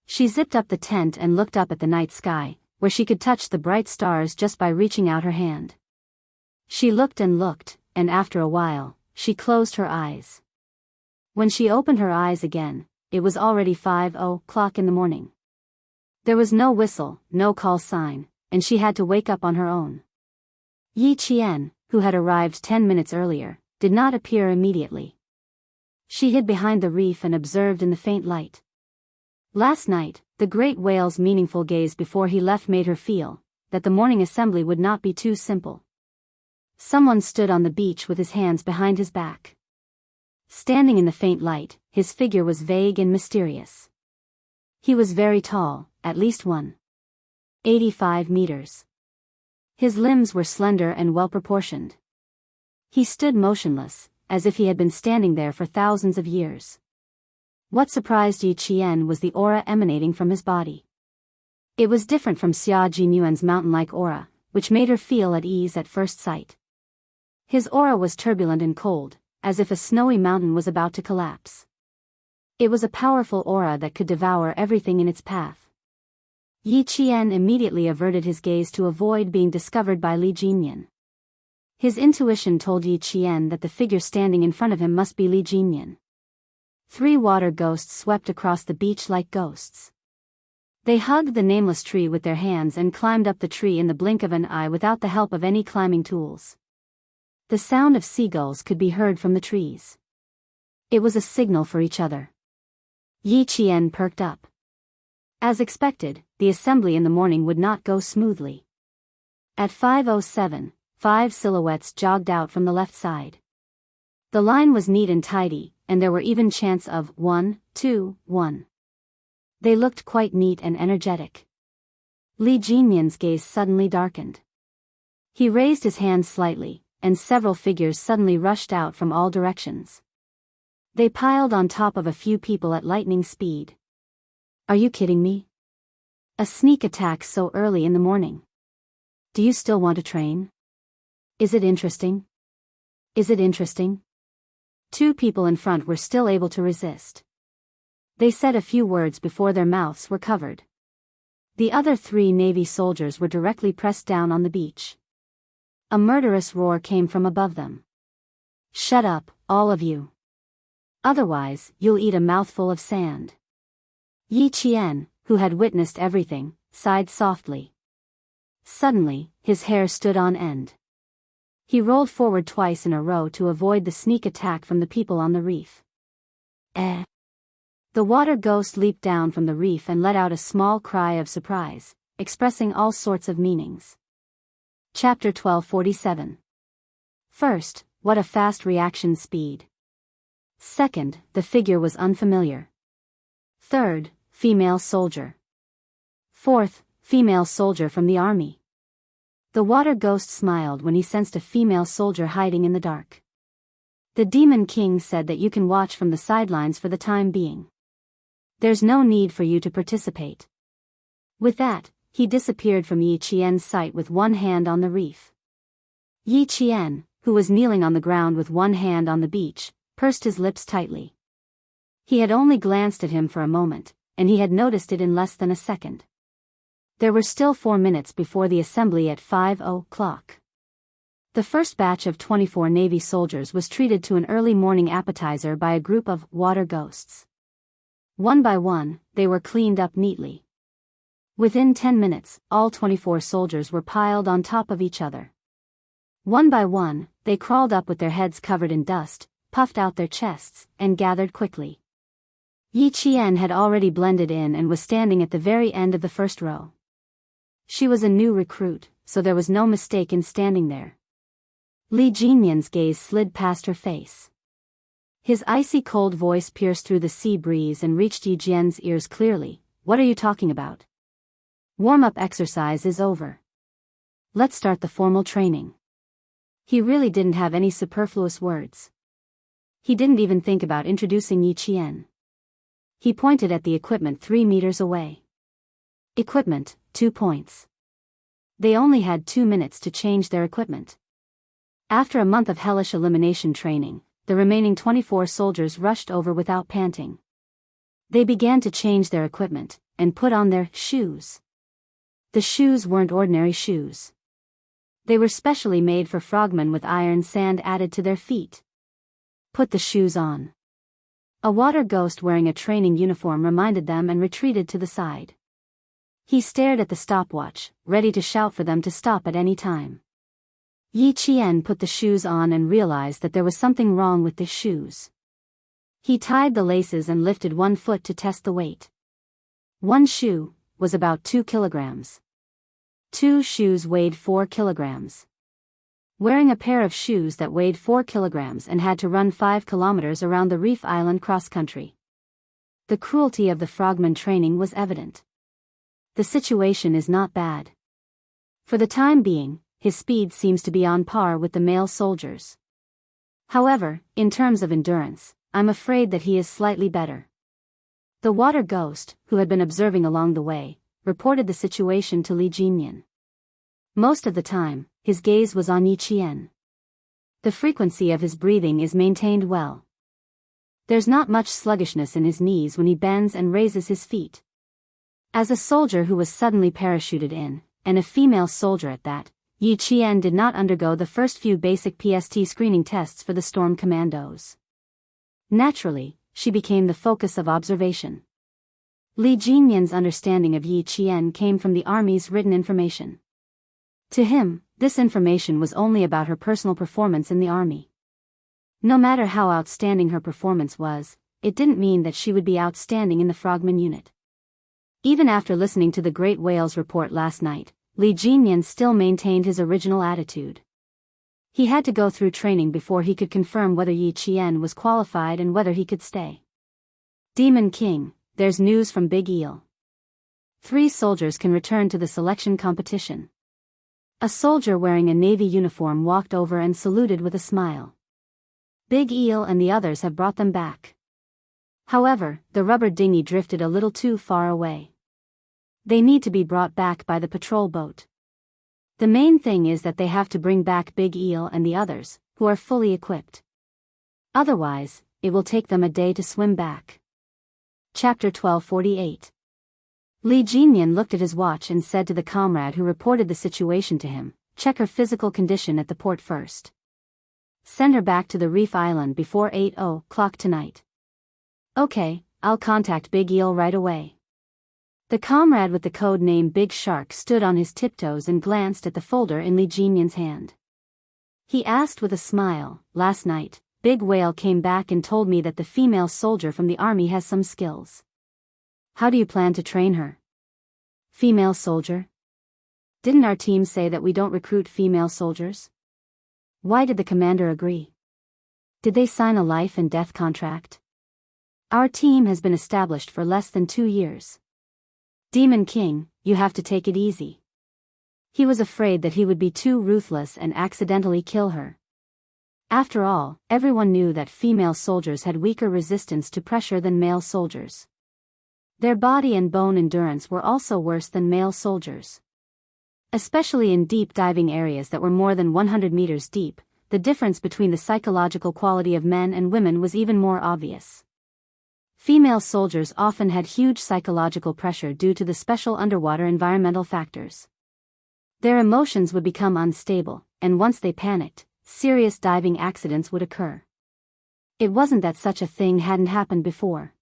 She zipped up the tent and looked up at the night sky, where she could touch the bright stars just by reaching out her hand. She looked, and after a while, she closed her eyes. When she opened her eyes again, it was already 5:00 in the morning. There was no whistle, no call sign, and she had to wake up on her own. Yi Qian, who had arrived 10 minutes earlier, did not appear immediately. She hid behind the reef and observed in the faint light. Last night, the great whale's meaningful gaze before he left made her feel that the morning assembly would not be too simple. Someone stood on the beach with his hands behind his back. Standing in the faint light, his figure was vague and mysterious. He was very tall, at least 185 meters. His limbs were slender and well-proportioned. He stood motionless, as if he had been standing there for thousands of years. What surprised Yi Qian was the aura emanating from his body. It was different from Xia Jinyuan's mountain-like aura, which made her feel at ease at first sight. His aura was turbulent and cold, as if a snowy mountain was about to collapse. It was a powerful aura that could devour everything in its path. Yi Qian immediately averted his gaze to avoid being discovered by Li Jinyan. His intuition told Yi Qian that the figure standing in front of him must be Li Jinyan. 3 water ghosts swept across the beach like ghosts. They hugged the nameless tree with their hands and climbed up the tree in the blink of an eye without the help of any climbing tools. The sound of seagulls could be heard from the trees. It was a signal for each other. Yi Qian perked up. As expected, the assembly in the morning would not go smoothly. At 5:07, 5 silhouettes jogged out from the left side. The line was neat and tidy, and there were even chants of 1, 2, 1. They looked quite neat and energetic. Li Jinyan's gaze suddenly darkened. He raised his hands slightly, and several figures suddenly rushed out from all directions. They piled on top of a few people at lightning speed. Are you kidding me? A sneak attack so early in the morning. Do you still want to train? Is it interesting? Is it interesting? 2 people in front were still able to resist. They said a few words before their mouths were covered. The other 3 Navy soldiers were directly pressed down on the beach. A murderous roar came from above them. Shut up, all of you. Otherwise, you'll eat a mouthful of sand. Yi Qian, who had witnessed everything, sighed softly. Suddenly, his hair stood on end. He rolled forward twice in a row to avoid the sneak attack from the people on the reef. Eh. The water ghost leaped down from the reef and let out a small cry of surprise, expressing all sorts of meanings. Chapter 1247. First, what a fast reaction speed. Second, the figure was unfamiliar. Third, female soldier. Fourth, female soldier from the army. The water ghost smiled when he sensed a female soldier hiding in the dark. The Demon King said that you can watch from the sidelines for the time being. There's no need for you to participate. With that, he disappeared from Yi Qian's sight with one hand on the reef. Yi Qian, who was kneeling on the ground with one hand on the beach, pursed his lips tightly. He had only glanced at him for a moment, and he had noticed it in less than a second. There were still 4 minutes before the assembly at 5:00. The first batch of 24 Navy soldiers was treated to an early morning appetizer by a group of water ghosts. One by one, they were cleaned up neatly. Within 10 minutes, all 24 soldiers were piled on top of each other. One by one, they crawled up with their heads covered in dust, puffed out their chests, and gathered quickly. Yi Qian had already blended in and was standing at the very end of the first row. She was a new recruit, so there was no mistake in standing there. Li Jinyan's gaze slid past her face. His icy cold voice pierced through the sea breeze and reached Yi Jian's ears clearly. What are you talking about? Warm-up exercise is over. Let's start the formal training. He really didn't have any superfluous words. He didn't even think about introducing Yi Qian. He pointed at the equipment 3 meters away. Equipment, 2 points. They only had 2 minutes to change their equipment. After a month of hellish elimination training, the remaining 24 soldiers rushed over without panting. They began to change their equipment, and put on their shoes. The shoes weren't ordinary shoes. They were specially made for frogmen with iron sand added to their feet. Put the shoes on. A water ghost wearing a training uniform reminded them and retreated to the side. He stared at the stopwatch, ready to shout for them to stop at any time. Yi Qian put the shoes on and realized that there was something wrong with the shoes. He tied the laces and lifted one foot to test the weight. One shoe was about 2 kilograms. 2 shoes weighed 4 kilograms. Wearing a pair of shoes that weighed 4 kilograms and had to run 5 kilometers around the Reef Island cross-country. The cruelty of the frogman training was evident. The situation is not bad. For the time being, his speed seems to be on par with the male soldiers. However, in terms of endurance, I'm afraid that he is slightly better. The water ghost, who had been observing along the way, reported the situation to Li Jinyan. Most of the time, his gaze was on Yi Qian. The frequency of his breathing is maintained well. There's not much sluggishness in his knees when he bends and raises his feet. As a soldier who was suddenly parachuted in, and a female soldier at that, Yi Qian did not undergo the first few basic PST screening tests for the Storm Commandos. Naturally, she became the focus of observation. Li Jinyan's understanding of Yi Qian came from the army's written information. To him, this information was only about her personal performance in the army. No matter how outstanding her performance was, it didn't mean that she would be outstanding in the Frogman unit. Even after listening to the Great Whales report last night, Li Jinyan still maintained his original attitude. He had to go through training before he could confirm whether Yi Qian was qualified and whether he could stay. Demon King, there's news from Big Eel. 3 soldiers can return to the selection competition. A soldier wearing a Navy uniform walked over and saluted with a smile. Big Eel and the others have brought them back. However, the rubber dinghy drifted a little too far away. They need to be brought back by the patrol boat. The main thing is that they have to bring back Big Eel and the others, who are fully equipped. Otherwise, it will take them a day to swim back. Chapter 1248. Li Jinyan looked at his watch and said to the comrade who reported the situation to him, "Check her physical condition at the port first. Send her back to the Reef Island before 8:00 tonight." "Okay, I'll contact Big Eel right away." The comrade with the code name Big Shark stood on his tiptoes and glanced at the folder in Li Jinyan's hand. He asked with a smile, "Last night, Big Whale came back and told me that the female soldier from the army has some skills. How do you plan to train her?" "Female soldier? Didn't our team say that we don't recruit female soldiers? Why did the commander agree? Did they sign a life and death contract? Our team has been established for less than 2 years. Demon King, you have to take it easy." He was afraid that he would be too ruthless and accidentally kill her. After all, everyone knew that female soldiers had weaker resistance to pressure than male soldiers. Their body and bone endurance were also worse than male soldiers. Especially in deep diving areas that were more than 100 meters deep, the difference between the psychological quality of men and women was even more obvious. Female soldiers often had huge psychological pressure due to the special underwater environmental factors. Their emotions would become unstable, and once they panicked, serious diving accidents would occur. It wasn't that such a thing hadn't happened before.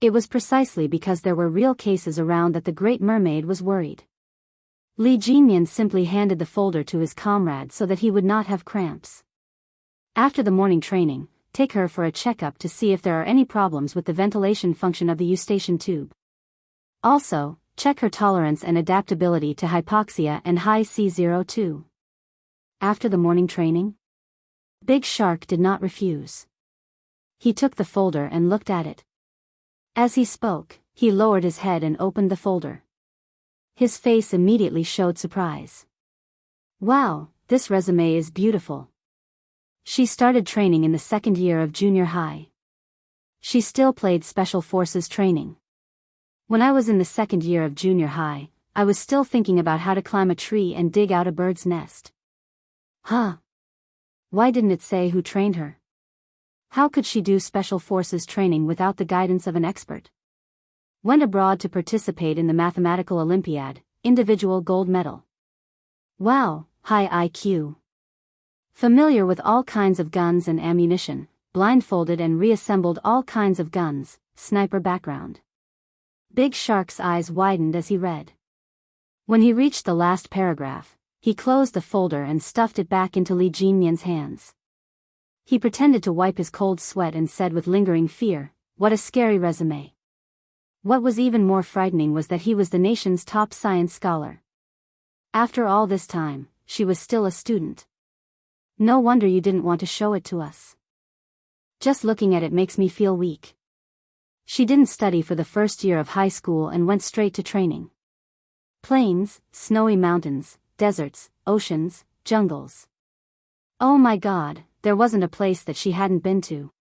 It was precisely because there were real cases around that the Great Mermaid was worried. Li Jinyan simply handed the folder to his comrade so that he would not have cramps. After the morning training, take her for a checkup to see if there are any problems with the ventilation function of the eustachian tube. Also, check her tolerance and adaptability to hypoxia and high C02. After the morning training? Big Shark did not refuse. He took the folder and looked at it. As he spoke, he lowered his head and opened the folder. His face immediately showed surprise. "Wow, this resume is beautiful. She started training in the second year of junior high. She still played special forces training. When I was in the second year of junior high, I was still thinking about how to climb a tree and dig out a bird's nest. Huh? Why didn't it say who trained her? How could she do special forces training without the guidance of an expert? Went abroad to participate in the mathematical Olympiad, individual gold medal. Wow, high IQ. Familiar with all kinds of guns and ammunition, blindfolded and reassembled all kinds of guns, sniper background. Big Shark's eyes widened as he read. When he reached the last paragraph, he closed the folder and stuffed it back into Li Jinyan's hands. He pretended to wipe his cold sweat and said with lingering fear, "What a scary resume." What was even more frightening was that he was the nation's top science scholar. After all this time, she was still a student. No wonder you didn't want to show it to us. Just looking at it makes me feel weak. She didn't study for the first year of high school and went straight to training. Plains, snowy mountains, deserts, oceans, jungles. Oh my God, there wasn't a place that she hadn't been to.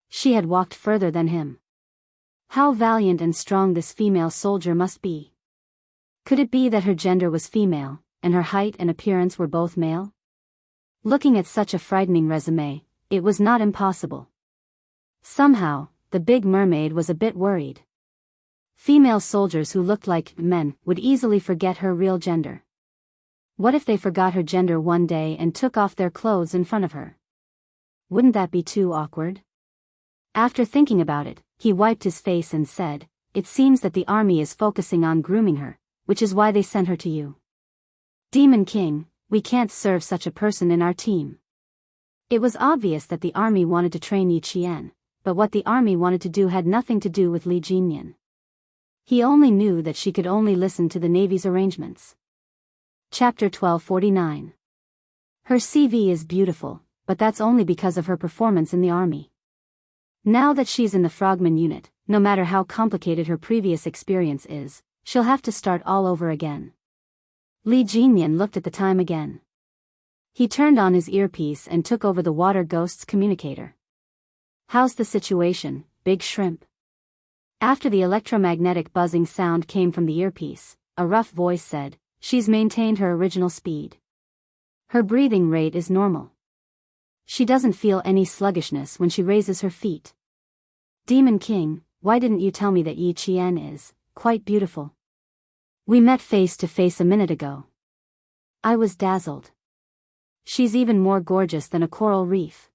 She had walked further than him. How valiant and strong this female soldier must be. Could it be that her gender was female, and her height and appearance were both male? Looking at such a frightening resume, it was not impossible. Somehow, the big mermaid was a bit worried. Female soldiers who looked like men would easily forget her real gender. What if they forgot her gender one day and took off their clothes in front of her? Wouldn't that be too awkward? After thinking about it, he wiped his face and said, "It seems that the army is focusing on grooming her, which is why they sent her to you. Demon King, we can't serve such a person in our team." It was obvious that the army wanted to train Yi Qian, but what the army wanted to do had nothing to do with Li Jinyan. He only knew that she could only listen to the Navy's arrangements. Chapter 1249. Her CV is beautiful, but that's only because of her performance in the army. Now that she's in the Frogman unit, no matter how complicated her previous experience is, she'll have to start all over again. Li Jinyan looked at the time again. He turned on his earpiece and took over the water ghost's communicator. "How's the situation, Big Shrimp?" After the electromagnetic buzzing sound came from the earpiece, a rough voice said, "She's maintained her original speed. Her breathing rate is normal. She doesn't feel any sluggishness when she raises her feet. Demon King, why didn't you tell me that Yi Qian is quite beautiful? We met face to face a minute ago. I was dazzled. She's even more gorgeous than a coral reef."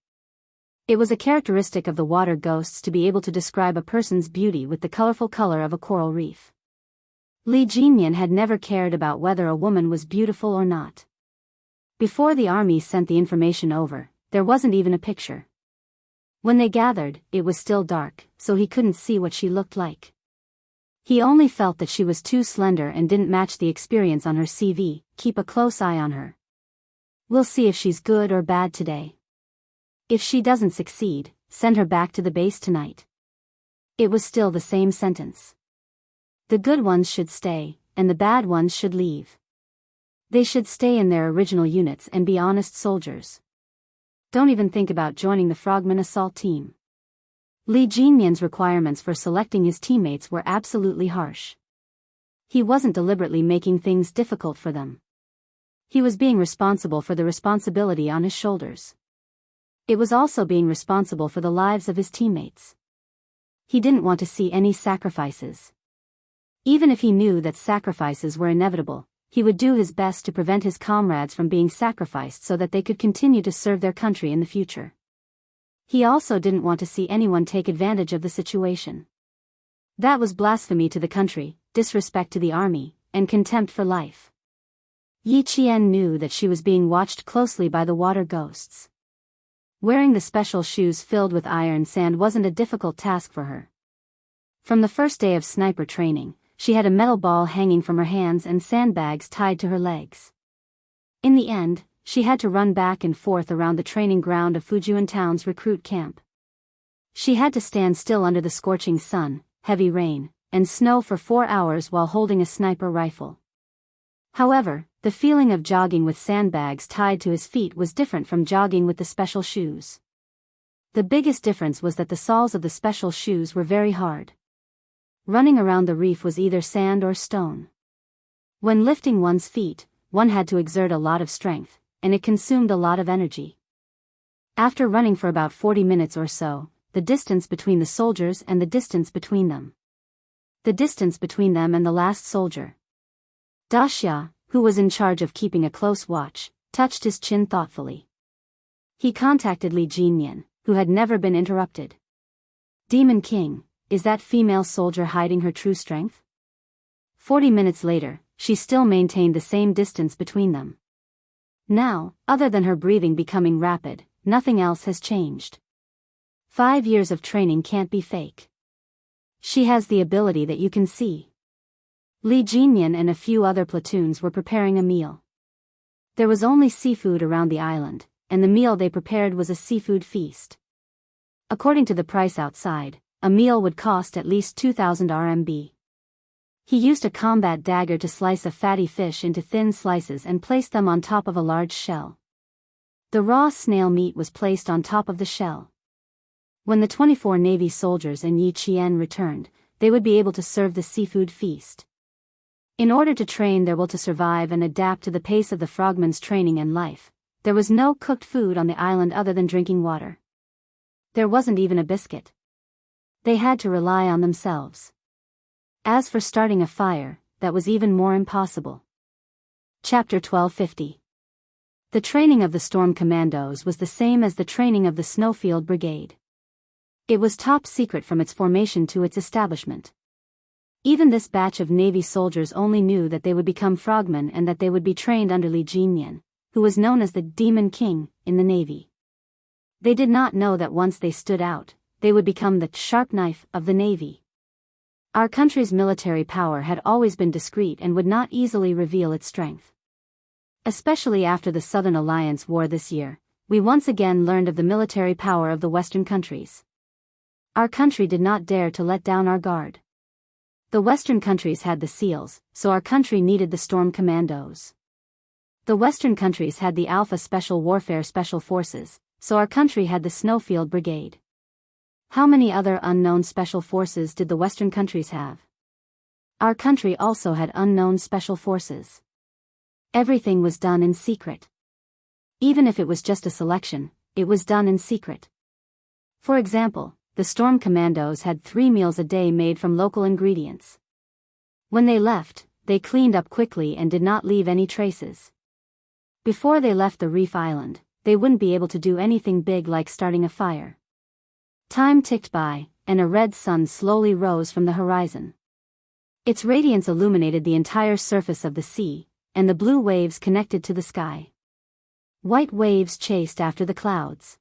It was a characteristic of the water ghosts to be able to describe a person's beauty with the colorful color of a coral reef. Li Jinyan had never cared about whether a woman was beautiful or not. Before the army sent the information over, there wasn't even a picture. When they gathered, it was still dark, so he couldn't see what she looked like. He only felt that she was too slender and didn't match the experience on her CV. Keep a close eye on her. We'll see if she's good or bad today. If she doesn't succeed, send her back to the base tonight. It was still the same sentence. The good ones should stay, and the bad ones should leave. They should stay in their original units and be honest soldiers. Don't even think about joining the Frogman assault team. Li Jinyan's requirements for selecting his teammates were absolutely harsh. He wasn't deliberately making things difficult for them. He was being responsible for the responsibility on his shoulders. It was also being responsible for the lives of his teammates. He didn't want to see any sacrifices. Even if he knew that sacrifices were inevitable, he would do his best to prevent his comrades from being sacrificed so that they could continue to serve their country in the future. He also didn't want to see anyone take advantage of the situation. That was blasphemy to the country, disrespect to the army, and contempt for life. Yi Qian knew that she was being watched closely by the water ghosts. Wearing the special shoes filled with iron sand wasn't a difficult task for her. From the first day of sniper training, she had a metal ball hanging from her hands and sandbags tied to her legs. In the end, she had to run back and forth around the training ground of Fujian Town's recruit camp. She had to stand still under the scorching sun, heavy rain, and snow for 4 hours while holding a sniper rifle. However, The feeling of jogging with sandbags tied to his feet was different from jogging with the special shoes. The biggest difference was that the soles of the special shoes were very hard. Running around the reef was either sand or stone. When lifting one's feet, one had to exert a lot of strength, and it consumed a lot of energy. After running for about 40 minutes or so, the distance between the soldiers and the distance between them. The distance between them and the last soldier. Daxia, who was in charge of keeping a close watch, touched his chin thoughtfully. He contacted Li Jinyan, who had never been interrupted. Demon King, is that female soldier hiding her true strength? 40 minutes later, she still maintained the same distance between them. Now, other than her breathing becoming rapid, nothing else has changed. 5 years of training can't be fake. She has the ability that you can see. Li Jinyan and a few other platoons were preparing a meal. There was only seafood around the island, and the meal they prepared was a seafood feast. According to the price outside, a meal would cost at least 2,000 RMB. He used a combat dagger to slice a fatty fish into thin slices and place them on top of a large shell. The raw snail meat was placed on top of the shell. When the 24 Navy soldiers and Yi Qian returned, they would be able to serve the seafood feast. In order to train their will to survive and adapt to the pace of the frogmen's training and life, there was no cooked food on the island other than drinking water. There wasn't even a biscuit. They had to rely on themselves. As for starting a fire, that was even more impossible. Chapter 1250. The training of the Storm Commandos was the same as the training of the Snowfield Brigade. It was top secret from its formation to its establishment. Even this batch of Navy soldiers only knew that they would become frogmen and that they would be trained under Li Jinyan, who was known as the Demon King in the Navy. They did not know that once they stood out, they would become the sharp knife of the Navy. Our country's military power had always been discreet and would not easily reveal its strength. Especially after the Southern Alliance War this year, we once again learned of the military power of the Western countries. Our country did not dare to let down our guard. The Western countries had the SEALs, so our country needed the Storm Commandos. The Western countries had the Alpha Special Warfare Special Forces, so our country had the Snowfield Brigade. How many other unknown special forces did the Western countries have? Our country also had unknown special forces. Everything was done in secret. Even if it was just a selection, it was done in secret. For example, the Storm Commandos had 3 meals a day made from local ingredients. When they left, they cleaned up quickly and did not leave any traces. Before they left the reef island, they wouldn't be able to do anything big like starting a fire. Time ticked by, and a red sun slowly rose from the horizon. Its radiance illuminated the entire surface of the sea, and the blue waves connected to the sky. White waves chased after the clouds.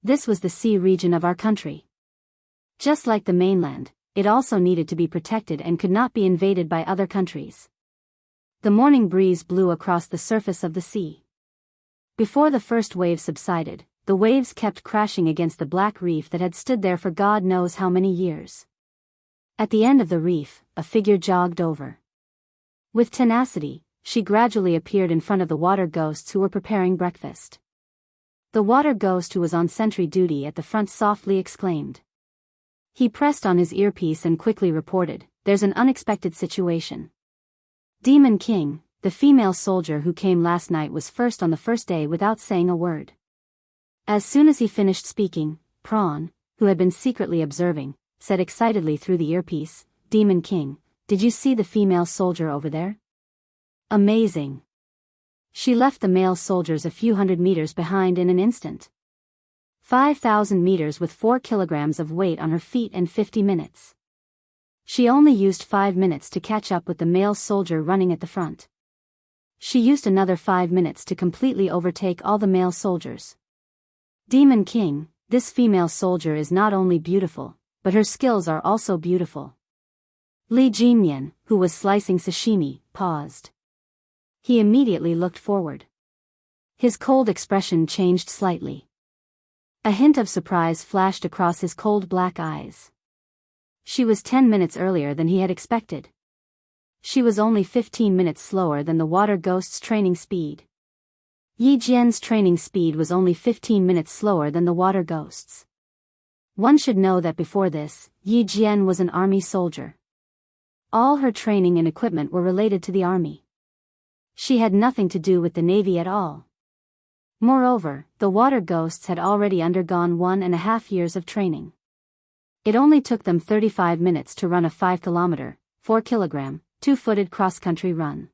This was the sea region of our country. Just like the mainland, it also needed to be protected and could not be invaded by other countries. The morning breeze blew across the surface of the sea. Before the first wave subsided, the waves kept crashing against the black reef that had stood there for God knows how many years. At the end of the reef, a figure jogged over. With tenacity, she gradually appeared in front of the water ghosts who were preparing breakfast. The water ghost who was on sentry duty at the front softly exclaimed. He pressed on his earpiece and quickly reported, "There's an unexpected situation. Demon King, the female soldier who came last night was first on the first day without saying a word." As soon as he finished speaking, Prawn, who had been secretly observing, said excitedly through the earpiece, "Demon King, did you see the female soldier over there? Amazing. She left the male soldiers a few hundred meters behind in an instant. 5,000 meters with 4 kilograms of weight on her feet and 50 minutes. She only used 5 minutes to catch up with the male soldier running at the front. She used another 5 minutes to completely overtake all the male soldiers. Demon King, this female soldier is not only beautiful, but her skills are also beautiful." Li Jinyan, who was slicing sashimi, paused. He immediately looked forward. His cold expression changed slightly. A hint of surprise flashed across his cold black eyes. She was 10 minutes earlier than he had expected. She was only 15 minutes slower than the water ghost's training speed. Yi Jian's training speed was only 15 minutes slower than the water ghost's. One should know that before this, Yi Jian was an army soldier. All her training and equipment were related to the army. She had nothing to do with the navy at all. Moreover, the water ghosts had already undergone 1.5 years of training. It only took them 35 minutes to run a 5-kilometer, 4-kilogram, 2-footed cross-country run.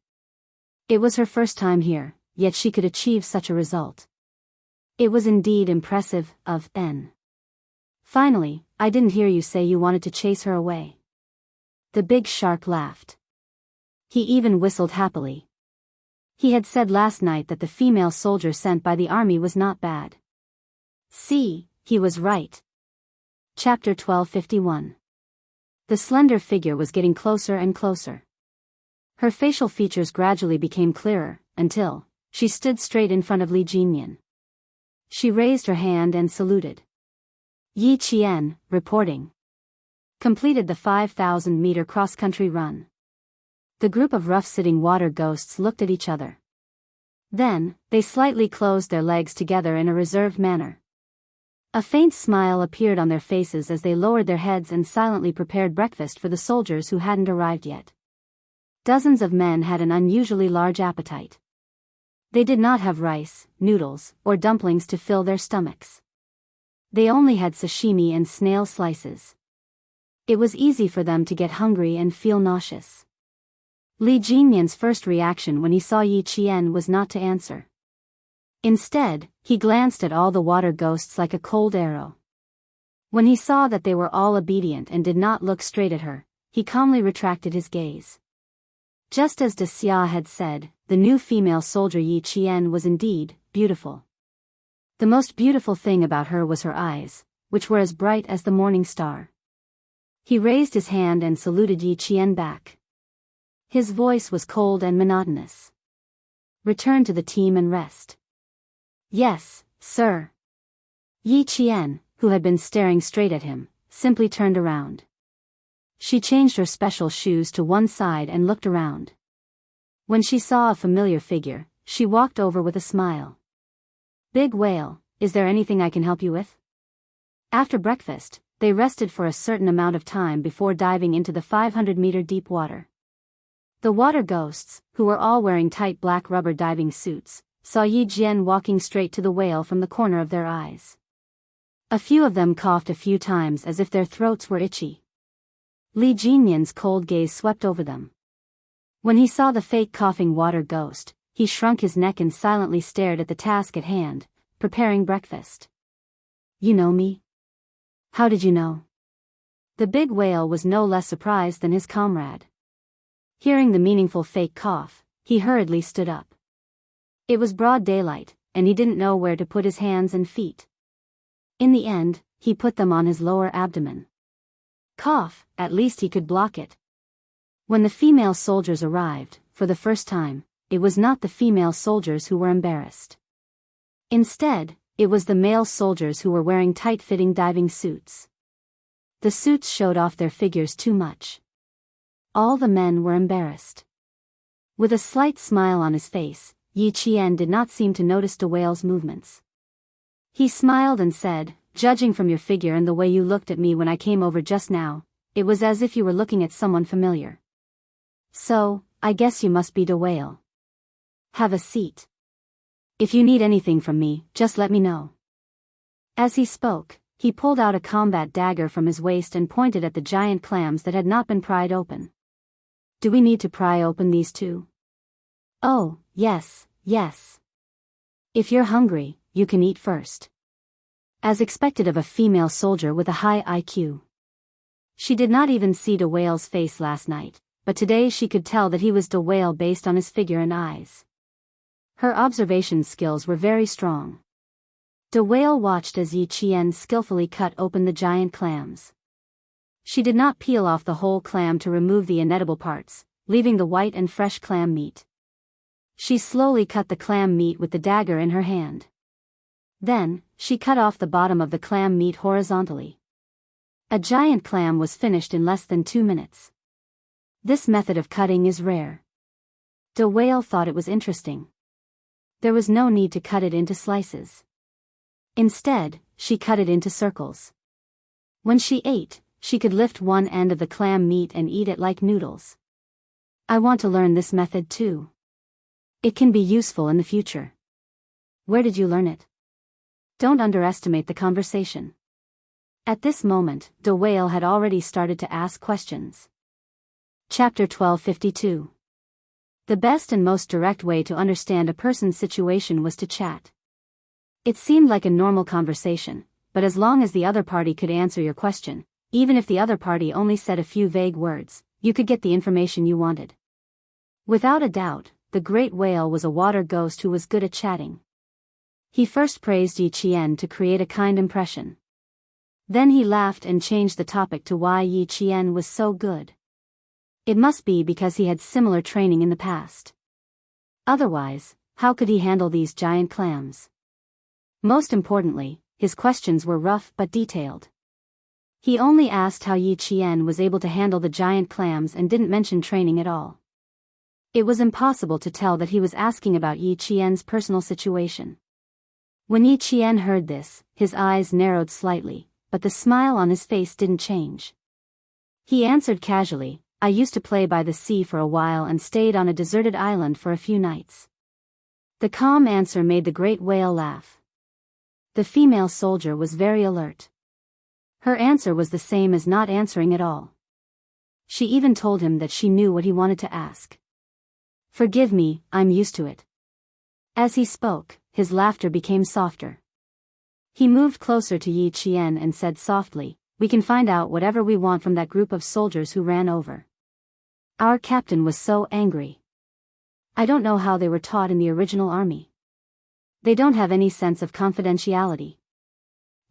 It was her first time here, yet she could achieve such a result. It was indeed impressive of N. Finally, I didn't hear you say you wanted to chase her away. The big shark laughed. He even whistled happily. He had said last night that the female soldier sent by the army was not bad. See, he was right. Chapter 1251. The slender figure was getting closer and closer. Her facial features gradually became clearer, until she stood straight in front of Li Jinyan. She raised her hand and saluted. Yi Qian, reporting. Completed the 5,000-meter cross-country run. The group of rough-sitting water ghosts looked at each other. Then, they slightly closed their legs together in a reserved manner. A faint smile appeared on their faces as they lowered their heads and silently prepared breakfast for the soldiers who hadn't arrived yet. Dozens of men had an unusually large appetite. They did not have rice, noodles, or dumplings to fill their stomachs. They only had sashimi and snail slices. It was easy for them to get hungry and feel nauseous. Li Jinyan's first reaction when he saw Yi Qian was not to answer. Instead, he glanced at all the water ghosts like a cold arrow. When he saw that they were all obedient and did not look straight at her, he calmly retracted his gaze. Just as De Xia had said, the new female soldier Yi Qian was indeed beautiful. The most beautiful thing about her was her eyes, which were as bright as the morning star. He raised his hand and saluted Yi Qian back. His voice was cold and monotonous. Return to the team and rest. Yes, sir. Yi Qian, who had been staring straight at him, simply turned around. She changed her special shoes to one side and looked around. When she saw a familiar figure, she walked over with a smile. Big whale, is there anything I can help you with? After breakfast, they rested for a certain amount of time before diving into the 500-meter deep water. The water ghosts, who were all wearing tight black rubber diving suits, saw Yi Jian walking straight to the whale from the corner of their eyes. A few of them coughed a few times as if their throats were itchy. Li Jinyan's cold gaze swept over them. When he saw the fake coughing water ghost, he shrunk his neck and silently stared at the task at hand, preparing breakfast. You know me? How did you know? The big whale was no less surprised than his comrade. Hearing the meaningful fake cough, he hurriedly stood up. It was broad daylight, and he didn't know where to put his hands and feet. In the end, he put them on his lower abdomen. Cough, at least he could block it. When the female soldiers arrived, for the first time, it was not the female soldiers who were embarrassed. Instead, it was the male soldiers who were wearing tight-fitting diving suits. The suits showed off their figures too much. All the men were embarrassed. With a slight smile on his face, Yi Qian did not seem to notice the whale's movements. He smiled and said, judging from your figure and the way you looked at me when I came over just now, it was as if you were looking at someone familiar. So, I guess you must be the whale. Have a seat. If you need anything from me, just let me know. As he spoke, he pulled out a combat dagger from his waist and pointed at the giant clams that had not been pried open. Do we need to pry open these too? Oh, yes, yes. If you're hungry, you can eat first. As expected of a female soldier with a high IQ. She did not even see the whale's face last night, but today she could tell that he was the whale based on his figure and eyes. Her observation skills were very strong. The whale watched as Yi Qian skillfully cut open the giant clams. She did not peel off the whole clam to remove the inedible parts, leaving the white and fresh clam meat. She slowly cut the clam meat with the dagger in her hand. Then, she cut off the bottom of the clam meat horizontally. A giant clam was finished in less than 2 minutes. This method of cutting is rare. The whale thought it was interesting. There was no need to cut it into slices. Instead, she cut it into circles. When she ate, she could lift one end of the clam meat and eat it like noodles. I want to learn this method too. It can be useful in the future. Where did you learn it? Don't underestimate the conversation. At this moment, the whale had already started to ask questions. Chapter 1252. The best and most direct way to understand a person's situation was to chat. It seemed like a normal conversation, but as long as the other party could answer your question, even if the other party only said a few vague words, you could get the information you wanted. Without a doubt, the great whale was a water ghost who was good at chatting. He first praised Yi Qian to create a kind impression. Then he laughed and changed the topic to why Yi Qian was so good. It must be because he had similar training in the past. Otherwise, how could he handle these giant clams? Most importantly, his questions were rough but detailed. He only asked how Yi Qian was able to handle the giant clams and didn't mention training at all. It was impossible to tell that he was asking about Yi Qian's personal situation. When Yi Qian heard this, his eyes narrowed slightly, but the smile on his face didn't change. He answered casually, I used to play by the sea for a while and stayed on a deserted island for a few nights. The calm answer made the great whale laugh. The female soldier was very alert. Her answer was the same as not answering at all. She even told him that she knew what he wanted to ask. Forgive me, I'm used to it. As he spoke, his laughter became softer. He moved closer to Yi Qian and said softly, we can find out whatever we want from that group of soldiers who ran over. Our captain was so angry. I don't know how they were taught in the original army. They don't have any sense of confidentiality.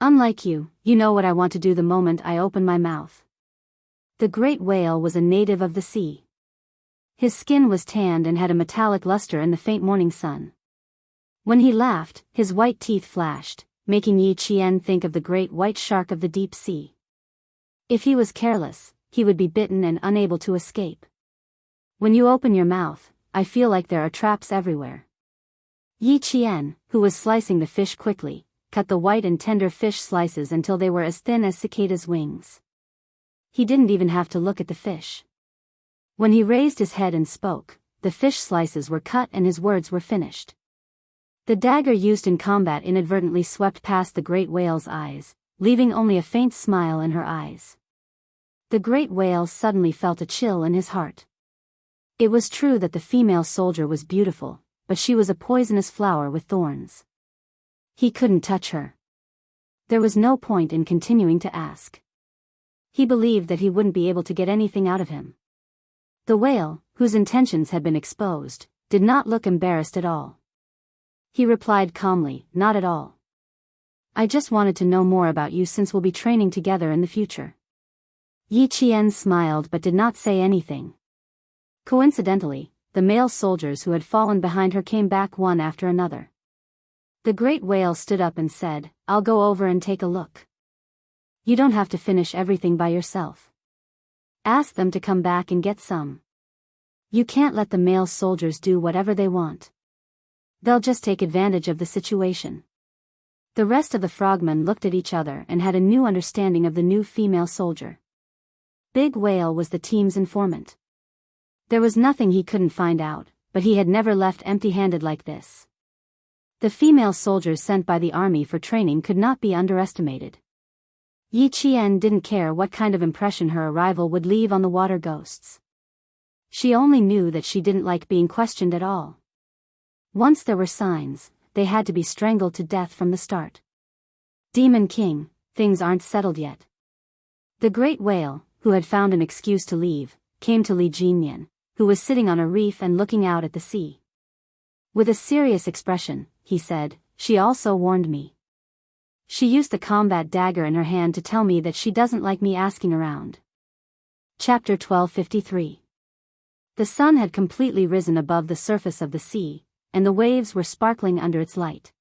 Unlike you, you know what I want to do the moment I open my mouth. The great whale was a native of the sea. His skin was tanned and had a metallic luster in the faint morning sun. When he laughed, his white teeth flashed, making Yi Qian think of the great white shark of the deep sea. If he was careless, he would be bitten and unable to escape. When you open your mouth, I feel like there are traps everywhere. Yi Qian, who was slicing the fish quickly, cut the white and tender fish slices until they were as thin as cicadas' wings. He didn't even have to look at the fish. When he raised his head and spoke, the fish slices were cut and his words were finished. The dagger used in combat inadvertently swept past the great whale's eyes, leaving only a faint smile in her eyes. The great whale suddenly felt a chill in his heart. It was true that the female soldier was beautiful, but she was a poisonous flower with thorns. He couldn't touch her. There was no point in continuing to ask. He believed that he wouldn't be able to get anything out of him. The whale, whose intentions had been exposed, did not look embarrassed at all. He replied calmly, not at all. I just wanted to know more about you since we'll be training together in the future. Yi Qian smiled but did not say anything. Coincidentally, the male soldiers who had fallen behind her came back one after another. The great whale stood up and said, I'll go over and take a look. You don't have to finish everything by yourself. Ask them to come back and get some. You can't let the male soldiers do whatever they want. They'll just take advantage of the situation. The rest of the frogmen looked at each other and had a new understanding of the new female soldier. Big Whale was the team's informant. There was nothing he couldn't find out, but he had never left empty-handed like this. The female soldiers sent by the army for training could not be underestimated. Yi Qian didn't care what kind of impression her arrival would leave on the water ghosts. She only knew that she didn't like being questioned at all. Once there were signs, they had to be strangled to death from the start. Demon King, things aren't settled yet. The great whale, who had found an excuse to leave, came to Li Jinyan, who was sitting on a reef and looking out at the sea. With a serious expression, he said, she also warned me. She used the combat dagger in her hand to tell me that she doesn't like me asking around. Chapter 1253. The sun had completely risen above the surface of the sea, and the waves were sparkling under its light.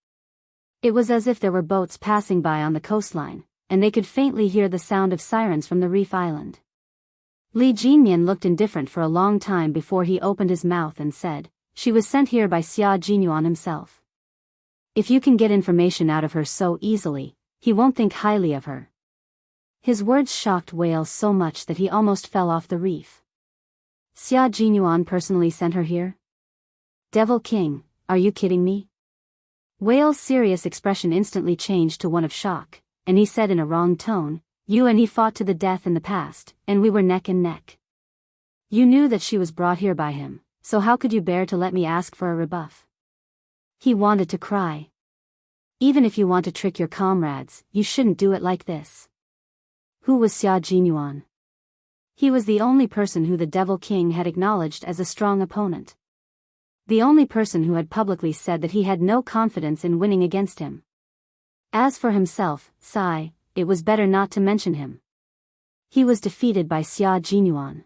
It was as if there were boats passing by on the coastline, and they could faintly hear the sound of sirens from the reef island. Li Jinyan looked indifferent for a long time before he opened his mouth and said, "She was sent here by Xia Jinyuan himself. If you can get information out of her so easily, he won't think highly of her." His words shocked Whale so much that he almost fell off the reef. Xia Jinyuan personally sent her here? Devil King, are you kidding me? Whale's serious expression instantly changed to one of shock, and he said in a wrong tone, "You and he fought to the death in the past, and we were neck and neck. You knew that she was brought here by him, so how could you bear to let me ask for a rebuff?" He wanted to cry. "Even if you want to trick your comrades, you shouldn't do it like this." Who was Xia Jinyuan? He was the only person who the Devil King had acknowledged as a strong opponent. The only person who had publicly said that he had no confidence in winning against him. As for himself, it was better not to mention him. He was defeated by Xia Jinyuan.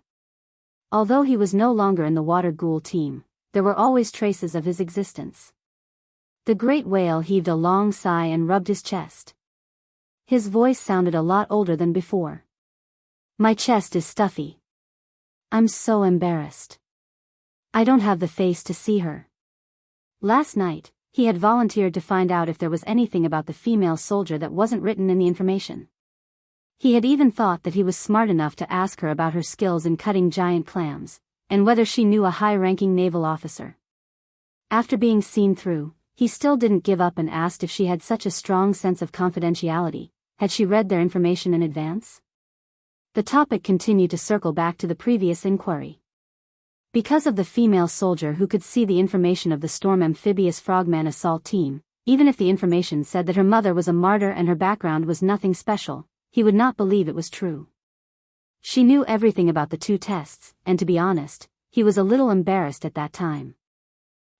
Although he was no longer in the water ghoul team, there were always traces of his existence. The great whale heaved a long sigh and rubbed his chest. His voice sounded a lot older than before. "My chest is stuffy. I'm so embarrassed. I don't have the face to see her." Last night, he had volunteered to find out if there was anything about the female soldier that wasn't written in the information. He had even thought that he was smart enough to ask her about her skills in cutting giant clams, and whether she knew a high-ranking naval officer. After being seen through, he still didn't give up and asked if she had such a strong sense of confidentiality. Had she read their information in advance? The topic continued to circle back to the previous inquiry. Because of the female soldier who could see the information of the Storm Amphibious Frogman assault team, even if the information said that her mother was a martyr and her background was nothing special, he would not believe it was true. She knew everything about the two tests, and to be honest, he was a little embarrassed at that time.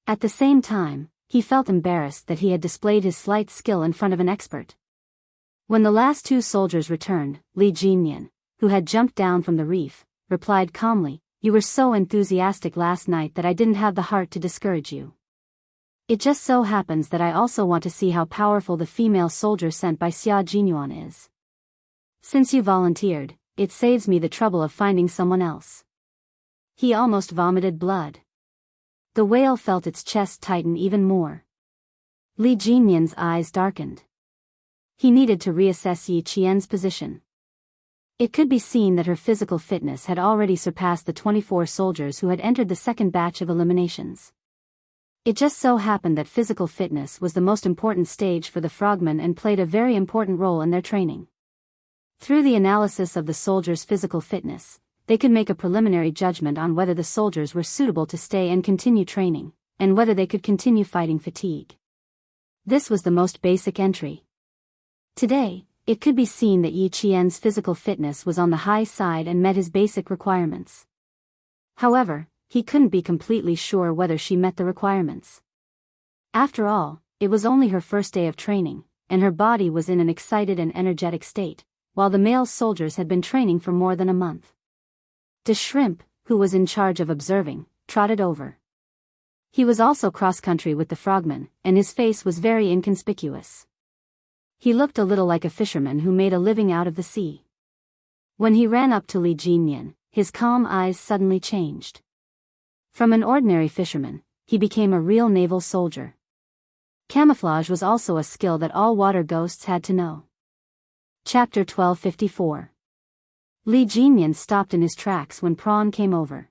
At the same time, he felt embarrassed that he had displayed his slight skill in front of an expert. When the last two soldiers returned, Li Jinyan, who had jumped down from the reef, replied calmly, "You were so enthusiastic last night that I didn't have the heart to discourage you. It just so happens that I also want to see how powerful the female soldier sent by Xia Jinyuan is. Since you volunteered, it saves me the trouble of finding someone else." He almost vomited blood. The whale felt its chest tighten even more. Li Jinyan's eyes darkened. He needed to reassess Yi Qian's position. It could be seen that her physical fitness had already surpassed the 24 soldiers who had entered the second batch of eliminations. It just so happened that physical fitness was the most important stage for the frogmen and played a very important role in their training. Through the analysis of the soldiers' physical fitness, they could make a preliminary judgment on whether the soldiers were suitable to stay and continue training, and whether they could continue fighting fatigue. This was the most basic entry. Today, it could be seen that Yi Qian's physical fitness was on the high side and met his basic requirements. However, he couldn't be completely sure whether she met the requirements. After all, it was only her first day of training, and her body was in an excited and energetic state, while the male soldiers had been training for more than a month. De Shrimp, who was in charge of observing, trotted over. He was also cross-country with the frogmen, and his face was very inconspicuous. He looked a little like a fisherman who made a living out of the sea. When he ran up to Li Jinyan, his calm eyes suddenly changed. From an ordinary fisherman, he became a real naval soldier. Camouflage was also a skill that all water ghosts had to know. Chapter 1254. Li Jinyan stopped in his tracks when Prawn came over.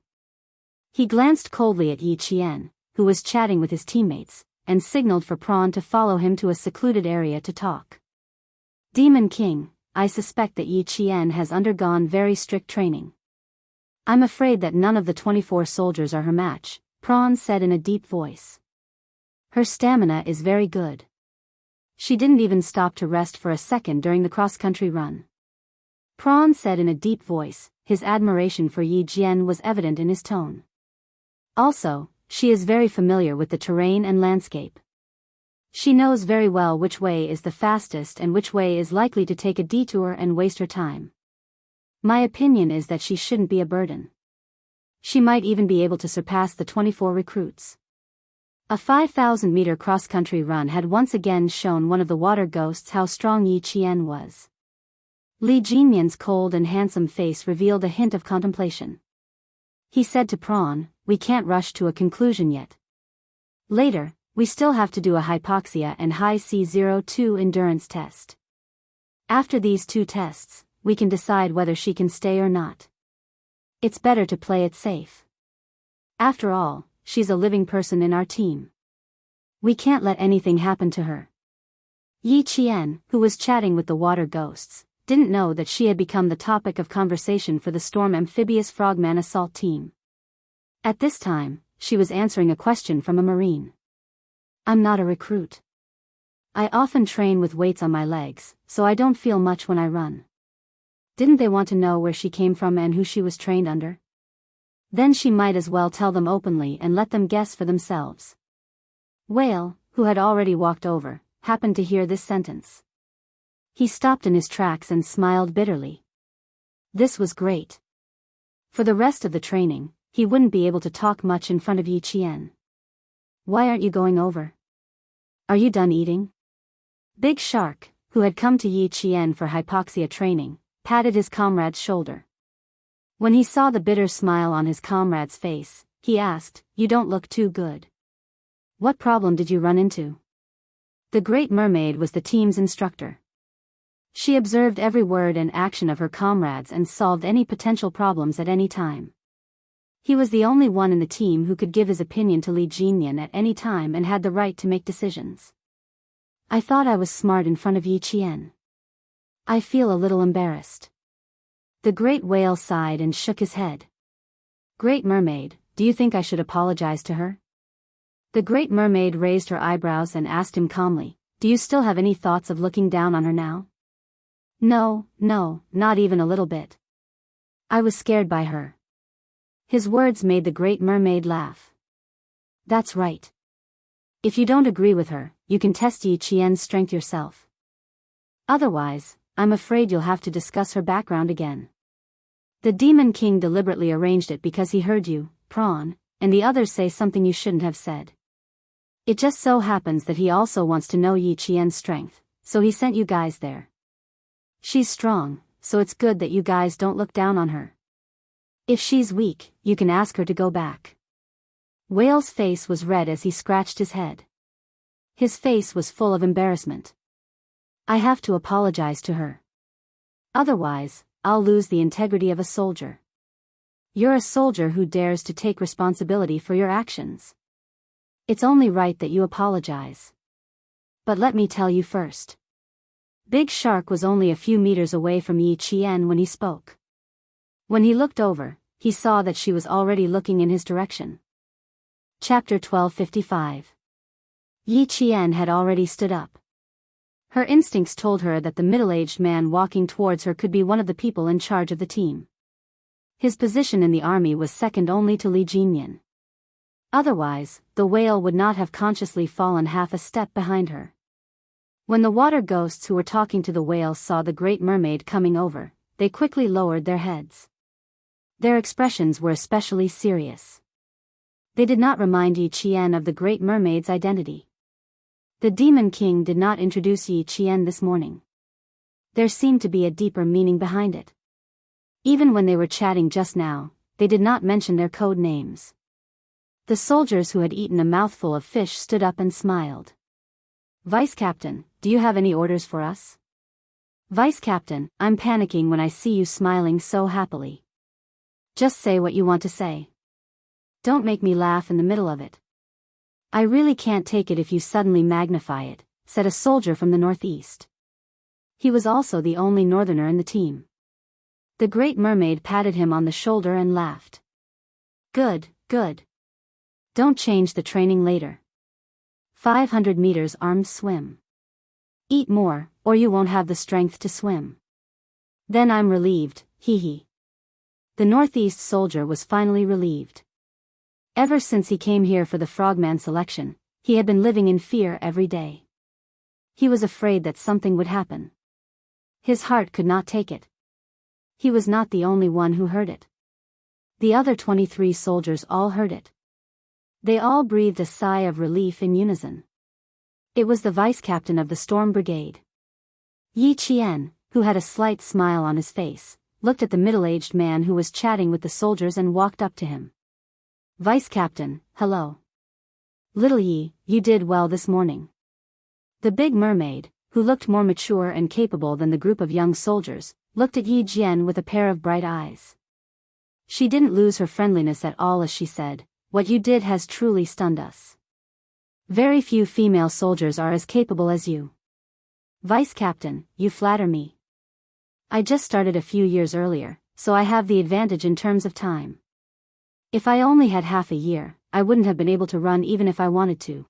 He glanced coldly at Yi Qian, who was chatting with his teammates, and signaled for Prawn to follow him to a secluded area to talk. "Demon King, I suspect that Yi Qian has undergone very strict training. I'm afraid that none of the 24 soldiers are her match," Prawn said in a deep voice. "Her stamina is very good. She didn't even stop to rest for a second during the cross-country run." Prawn said in a deep voice, his admiration for Yi Jian was evident in his tone. "Also, she is very familiar with the terrain and landscape. She knows very well which way is the fastest and which way is likely to take a detour and waste her time. My opinion is that she shouldn't be a burden. She might even be able to surpass the 24 recruits." A 5,000-meter cross-country run had once again shown one of the water ghosts how strong Yi Qian was. Li Jinyan's cold and handsome face revealed a hint of contemplation. He said to Prawn, "We can't rush to a conclusion yet. Later, we still have to do a hypoxia and high C02 endurance test. After these two tests, we can decide whether she can stay or not. It's better to play it safe. After all, she's a living person in our team. We can't let anything happen to her." Yi Qian, who was chatting with the water ghosts, didn't know that she had become the topic of conversation for the Storm Amphibious Frogman Assault Team. At this time, she was answering a question from a Marine. "I'm not a recruit. I often train with weights on my legs, so I don't feel much when I run." Didn't they want to know where she came from and who she was trained under? Then she might as well tell them openly and let them guess for themselves. Whale, who had already walked over, happened to hear this sentence. He stopped in his tracks and smiled bitterly. This was great. For the rest of the training, he wouldn't be able to talk much in front of Yi Qian. "Why aren't you going over? Are you done eating?" Big Shark, who had come to Yi Qian for hypoxia training, patted his comrade's shoulder. When he saw the bitter smile on his comrade's face, he asked, "You don't look too good. What problem did you run into?" The Great Mermaid was the team's instructor. She observed every word and action of her comrades and solved any potential problems at any time. He was the only one in the team who could give his opinion to Li Jinyan at any time and had the right to make decisions. "I thought I was smart in front of Yi Qian. I feel a little embarrassed." The great whale sighed and shook his head. "Great Mermaid, do you think I should apologize to her?" The Great Mermaid raised her eyebrows and asked him calmly, "Do you still have any thoughts of looking down on her now?" No, not even a little bit. I was scared by her." His words made the Great Mermaid laugh. "That's right. If you don't agree with her, you can test Yi Qian's strength yourself. Otherwise, I'm afraid you'll have to discuss her background again. The Demon King deliberately arranged it because he heard you, Prawn, and the others say something you shouldn't have said. It just so happens that he also wants to know Yi Qian's strength, so he sent you guys there. She's strong, so it's good that you guys don't look down on her. If she's weak, you can ask her to go back." Whale's face was red as he scratched his head. His face was full of embarrassment. "I have to apologize to her. Otherwise, I'll lose the integrity of a soldier. You're a soldier who dares to take responsibility for your actions. It's only right that you apologize. But let me tell you first." Big Shark was only a few meters away from Yi Qian when he spoke. When he looked over, he saw that she was already looking in his direction. Chapter 1255. Yi Qian had already stood up. Her instincts told her that the middle-aged man walking towards her could be one of the people in charge of the team. His position in the army was second only to Li Jinyan. Otherwise, the whale would not have consciously fallen half a step behind her. When the water ghosts who were talking to the whale saw the Great Mermaid coming over, they quickly lowered their heads. Their expressions were especially serious. They did not remind Yi Qian of the Great Mermaid's identity. The Demon King did not introduce Yi Qian this morning. There seemed to be a deeper meaning behind it. Even when they were chatting just now, they did not mention their code names. The soldiers who had eaten a mouthful of fish stood up and smiled. "Vice Captain, do you have any orders for us?" "Vice Captain, I'm panicking when I see you smiling so happily. Just say what you want to say. Don't make me laugh in the middle of it. I really can't take it if you suddenly magnify it," said a soldier from the northeast. He was also the only northerner in the team. The Great Mermaid patted him on the shoulder and laughed. Good. Don't change the training later. 500 meters armed swim. Eat more, or you won't have the strength to swim. Then I'm relieved, hee. The northeast soldier was finally relieved. Ever since he came here for the frogman selection, he had been living in fear every day. He was afraid that something would happen. His heart could not take it. He was not the only one who heard it. The other 23 soldiers all heard it. They all breathed a sigh of relief in unison. It was the vice captain of the Storm Brigade. Yi Qian, who had a slight smile on his face, looked at the middle-aged man who was chatting with the soldiers and walked up to him. "Vice Captain, hello. Little Yi, you did well this morning." The big mermaid, who looked more mature and capable than the group of young soldiers, looked at Yi Jian with a pair of bright eyes. She didn't lose her friendliness at all as she said, "What you did has truly stunned us. Very few female soldiers are as capable as you. Vice Captain, you flatter me. I just started a few years earlier, so I have the advantage in terms of time. If I only had half a year, I wouldn't have been able to run even if I wanted to."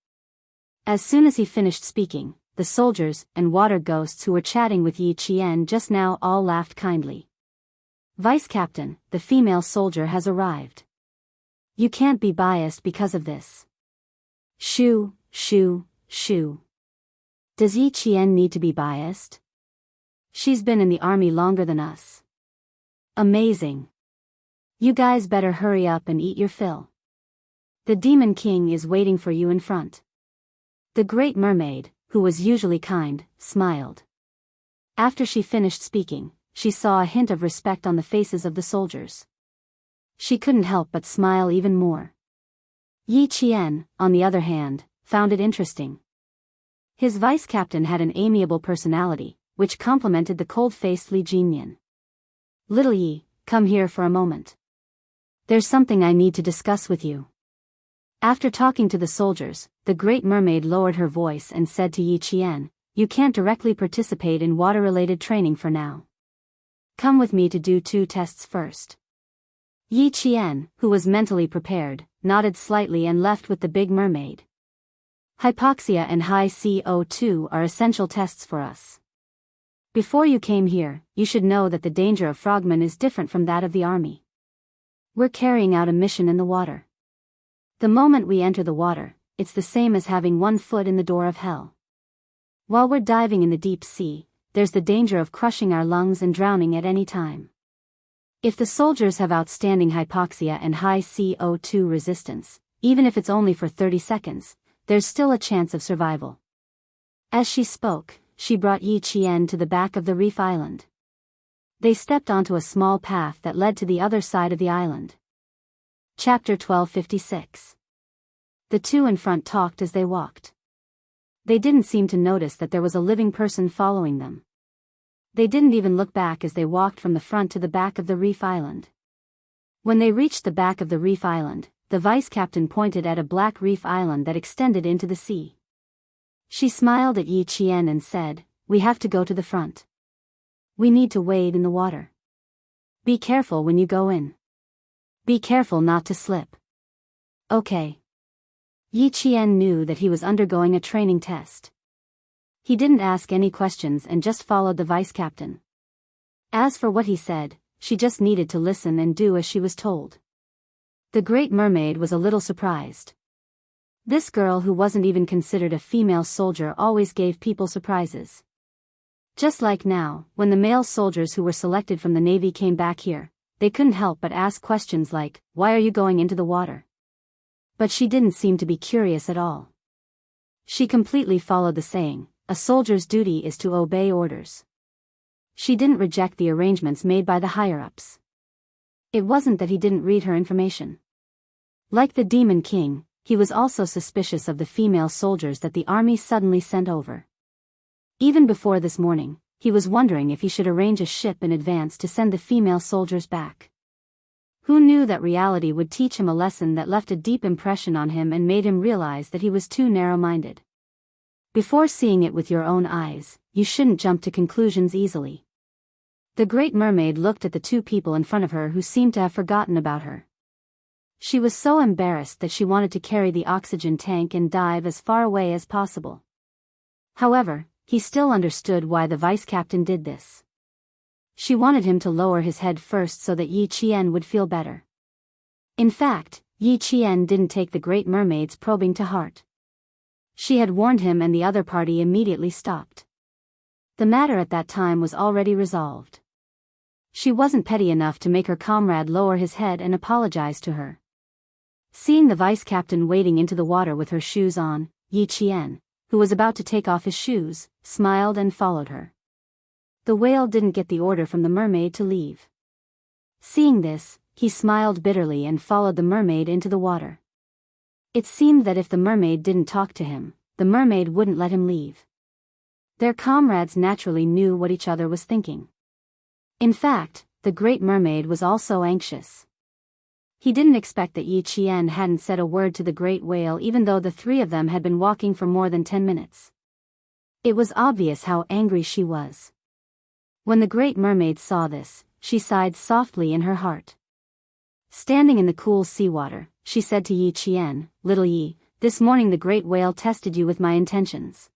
As soon as he finished speaking, the soldiers and water ghosts who were chatting with Yi Qian just now all laughed kindly. "Vice Captain, the female soldier has arrived. You can't be biased because of this." Shoo, shoo, shoo. Does Yi Qian need to be biased? She's been in the army longer than us. Amazing. You guys better hurry up and eat your fill. The Demon King is waiting for you in front. The Great Mermaid, who was usually kind, smiled. After she finished speaking, she saw a hint of respect on the faces of the soldiers. She couldn't help but smile even more. Yi Qian, on the other hand, found it interesting. His vice captain had an amiable personality, which complemented the cold-faced Li Jinyan. "Little Yi, come here for a moment. There's something I need to discuss with you." After talking to the soldiers, the Great Mermaid lowered her voice and said to Yi Qian, "You can't directly participate in water-related training for now. Come with me to do 2 tests first." Yi Qian, who was mentally prepared, nodded slightly and left with the Big Mermaid. "Hypoxia and high CO2 are essential tests for us. Before you came here, you should know that the danger of frogmen is different from that of the army. We're carrying out a mission in the water. The moment we enter the water, it's the same as having 1 foot in the door of hell. While we're diving in the deep sea, there's the danger of crushing our lungs and drowning at any time. If the soldiers have outstanding hypoxia and high CO2 resistance, even if it's only for 30 seconds, there's still a chance of survival." As she spoke, she brought Yi Qian to the back of the reef island. They stepped onto a small path that led to the other side of the island. Chapter 1256. The two in front talked as they walked. They didn't seem to notice that there was a living person following them. They didn't even look back as they walked from the front to the back of the reef island. When they reached the back of the reef island, the vice captain pointed at a black reef island that extended into the sea. She smiled at Yi Qian and said, "We have to go to the front. We need to wade in the water. Be careful when you go in. Be careful not to slip." "Okay." Yi Qian knew that he was undergoing a training test. He didn't ask any questions and just followed the vice captain. As for what he said, she just needed to listen and do as she was told. The Great Mermaid was a little surprised. This girl who wasn't even considered a female soldier always gave people surprises. Just like now, when the male soldiers who were selected from the Navy came back here, they couldn't help but ask questions like, "Why are you going into the water?" But she didn't seem to be curious at all. She completely followed the saying, "A soldier's duty is to obey orders." She didn't reject the arrangements made by the higher-ups. It wasn't that he didn't read her information. Like the Demon King, he was also suspicious of the female soldiers that the army suddenly sent over. Even before this morning, he was wondering if he should arrange a ship in advance to send the female soldiers back. Who knew that reality would teach him a lesson that left a deep impression on him and made him realize that he was too narrow-minded. Before seeing it with your own eyes, you shouldn't jump to conclusions easily. The Great Mermaid looked at the 2 people in front of her who seemed to have forgotten about her. She was so embarrassed that she wanted to carry the oxygen tank and dive as far away as possible. However, he still understood why the vice captain did this. She wanted him to lower his head first so that Yi Qian would feel better. In fact, Yi Qian didn't take the Great Mermaid's probing to heart. She had warned him and the other party immediately stopped. The matter at that time was already resolved. She wasn't petty enough to make her comrade lower his head and apologize to her. Seeing the vice captain wading into the water with her shoes on, Yi Qian, who was about to take off his shoes, smiled and followed her. The whale didn't get the order from the mermaid to leave. Seeing this, he smiled bitterly and followed the mermaid into the water. It seemed that if the mermaid didn't talk to him, the mermaid wouldn't let him leave. Their comrades naturally knew what each other was thinking. In fact, the great mermaid was also anxious. He didn't expect that Yi Qian hadn't said a word to the great whale even though the three of them had been walking for more than 10 minutes. It was obvious how angry she was. When the great mermaid saw this, she sighed softly in her heart. Standing in the cool seawater, she said to Yi Qian, "Little Yi, this morning the great whale tested you with my intentions.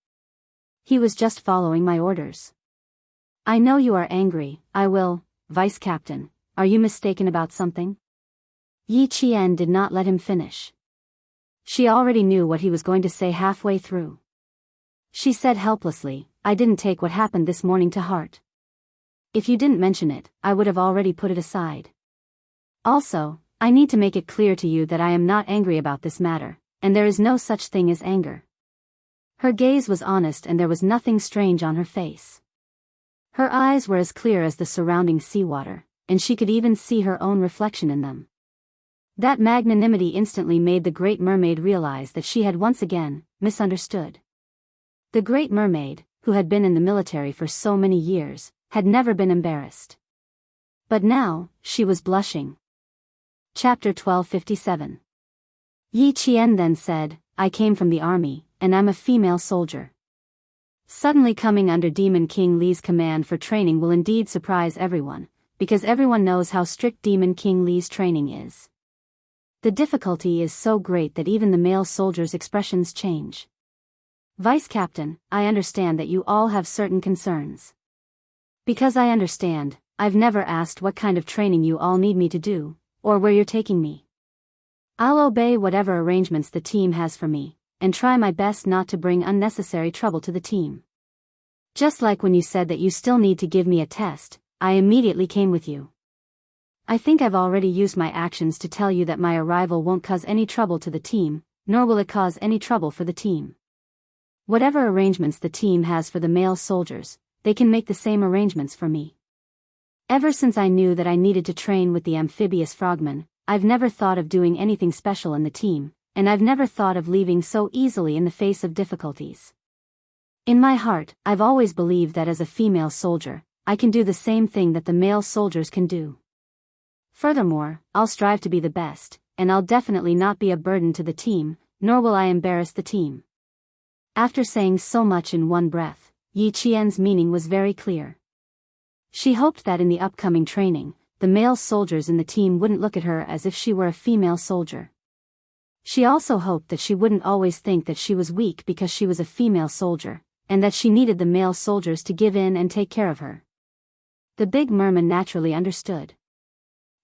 He was just following my orders. I know you are angry. Vice Captain, are you mistaken about something?" Yi Qian did not let him finish. She already knew what he was going to say halfway through. She said helplessly, "I didn't take what happened this morning to heart. If you didn't mention it, I would have already put it aside. Also, I need to make it clear to you that I am not angry about this matter, and there is no such thing as anger." Her gaze was honest and there was nothing strange on her face. Her eyes were as clear as the surrounding seawater, and she could even see her own reflection in them. That magnanimity instantly made the great mermaid realize that she had once again misunderstood. The great mermaid, who had been in the military for so many years, had never been embarrassed. But now, she was blushing. Chapter 1257. Yi Qian then said, "I came from the army, and I'm a female soldier. Suddenly coming under Demon King Li's command for training will indeed surprise everyone, because everyone knows how strict Demon King Li's training is. The difficulty is so great that even the male soldiers' expressions change. Vice Captain, I understand that you all have certain concerns. Because I understand, I've never asked what kind of training you all need me to do, or where you're taking me. I'll obey whatever arrangements the team has for me, and try my best not to bring unnecessary trouble to the team. Just like when you said that you still need to give me a test, I immediately came with you. I think I've already used my actions to tell you that my arrival won't cause any trouble to the team, nor will it cause any trouble for the team. Whatever arrangements the team has for the male soldiers, they can make the same arrangements for me. Ever since I knew that I needed to train with the amphibious frogmen, I've never thought of doing anything special in the team, and I've never thought of leaving so easily in the face of difficulties. In my heart, I've always believed that as a female soldier, I can do the same thing that the male soldiers can do. Furthermore, I'll strive to be the best, and I'll definitely not be a burden to the team, nor will I embarrass the team." After saying so much in one breath, Yi Qian's meaning was very clear. She hoped that in the upcoming training, the male soldiers in the team wouldn't look at her as if she were a female soldier. She also hoped that she wouldn't always think that she was weak because she was a female soldier, and that she needed the male soldiers to give in and take care of her. The big merman naturally understood.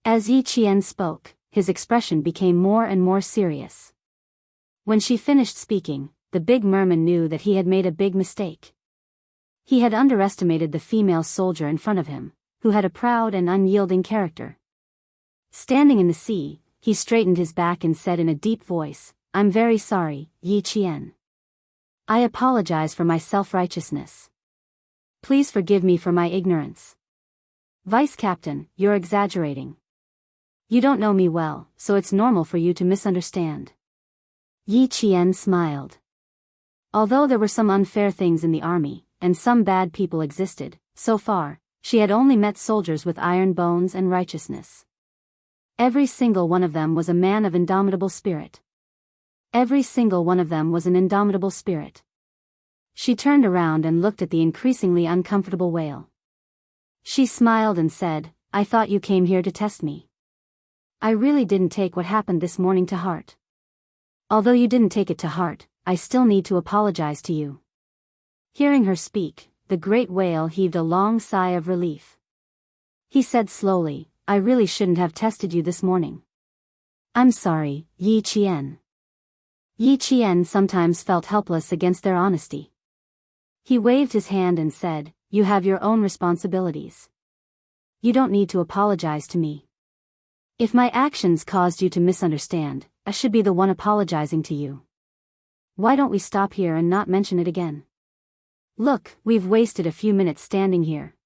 As Yi Qian spoke, his expression became more and more serious. When she finished speaking, the big merman knew that he had made a big mistake. He had underestimated the female soldier in front of him, who had a proud and unyielding character. Standing in the sea, he straightened his back and said in a deep voice, "I'm very sorry, Yi Qian. I apologize for my self-righteousness. Please forgive me for my ignorance. Vice Captain, you're exaggerating. You don't know me well, so it's normal for you to misunderstand." Yi Qian smiled. Although there were some unfair things in the army, and some bad people existed, so far, she had only met soldiers with iron bones and righteousness. Every single one of them was a man of indomitable spirit. Every single one of them was an indomitable spirit. She turned around and looked at the increasingly uncomfortable whale. She smiled and said, "I thought you came here to test me. I really didn't take what happened this morning to heart. Although you didn't take it to heart, I still need to apologize to you." Hearing her speak, the great whale heaved a long sigh of relief. He said slowly, "I really shouldn't have tested you this morning. I'm sorry, Yi Qian." Yi Qian sometimes felt helpless against their honesty. He waved his hand and said, "You have your own responsibilities. You don't need to apologize to me. If my actions caused you to misunderstand, I should be the one apologizing to you. Why don't we stop here and not mention it again? Look, we've wasted a few minutes standing here.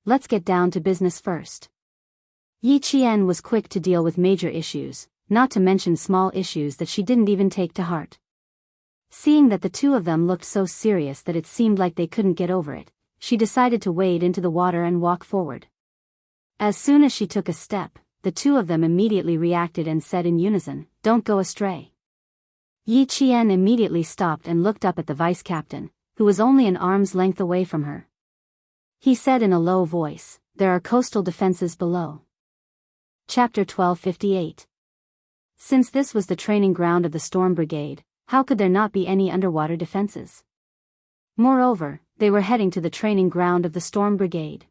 Let's get down to business first. Yi Qian was quick to deal with major issues, not to mention small issues that she didn't even take to heart. Seeing that the two of them looked so serious that it seemed like they couldn't get over it, she decided to wade into the water and walk forward. As soon as she took a step, the two of them immediately reacted and said in unison, "Don't go astray." Yi Qian immediately stopped and looked up at the vice captain, who was only an arm's length away from her. He said in a low voice, "There are coastal defenses below." Chapter 1258. Since this was the training ground of the Storm Brigade, how could there not be any underwater defenses? Moreover, they were heading to the training ground of the Storm Brigade.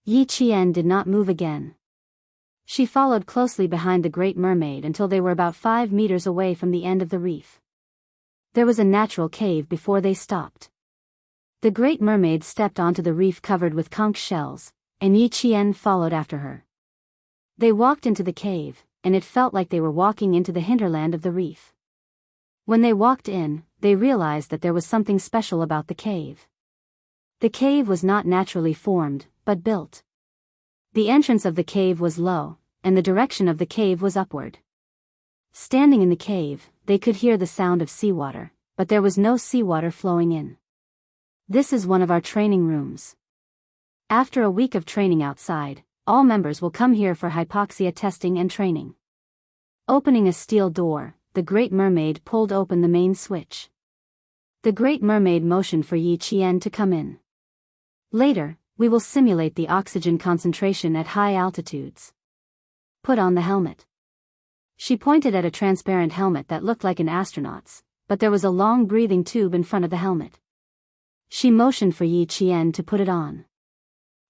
Yi Qian did not move again. She followed closely behind the Great Mermaid until they were about 5 meters away from the end of the reef. There was a natural cave before they stopped. The Great Mermaid stepped onto the reef covered with conch shells, and Yi Qian followed after her. They walked into the cave, and it felt like they were walking into the hinterland of the reef. When they walked in, they realized that there was something special about the cave. The cave was not naturally formed, but built. The entrance of the cave was low, and the direction of the cave was upward. Standing in the cave, they could hear the sound of seawater, but there was no seawater flowing in. "This is one of our training rooms. After a week of training outside, all members will come here for hypoxia testing and training." Opening a steel door, the Great Mermaid pulled open the main switch. The Great Mermaid motioned for Yi Qian to come in. "Later, we will simulate the oxygen concentration at high altitudes. Put on the helmet." She pointed at a transparent helmet that looked like an astronaut's, but there was a long breathing tube in front of the helmet. She motioned for Yi Qian to put it on.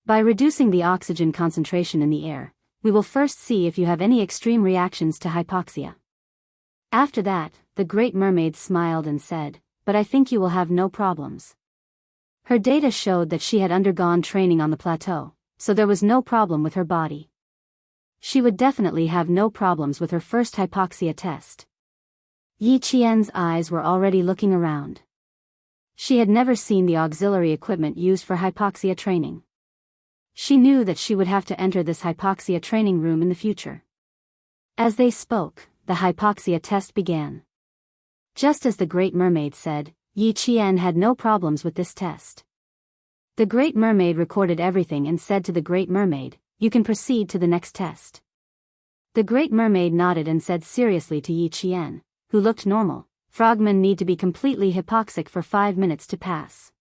"By reducing the oxygen concentration in the air, we will first see if you have any extreme reactions to hypoxia." After that, the Great Mermaid smiled and said, "But I think you will have no problems." Her data showed that she had undergone training on the plateau, so there was no problem with her body. She would definitely have no problems with her first hypoxia test. Yi Qian's eyes were already looking around. She had never seen the auxiliary equipment used for hypoxia training. She knew that she would have to enter this hypoxia training room in the future. As they spoke, the hypoxia test began. Just as the Great Mermaid said, Yi Qian had no problems with this test. The Great Mermaid recorded everything and said to the Great Mermaid, "You can proceed to the next test." The Great Mermaid nodded and said seriously to Yi Qian, who looked normal, "Frogmen need to be completely hypoxic for 5 minutes to pass.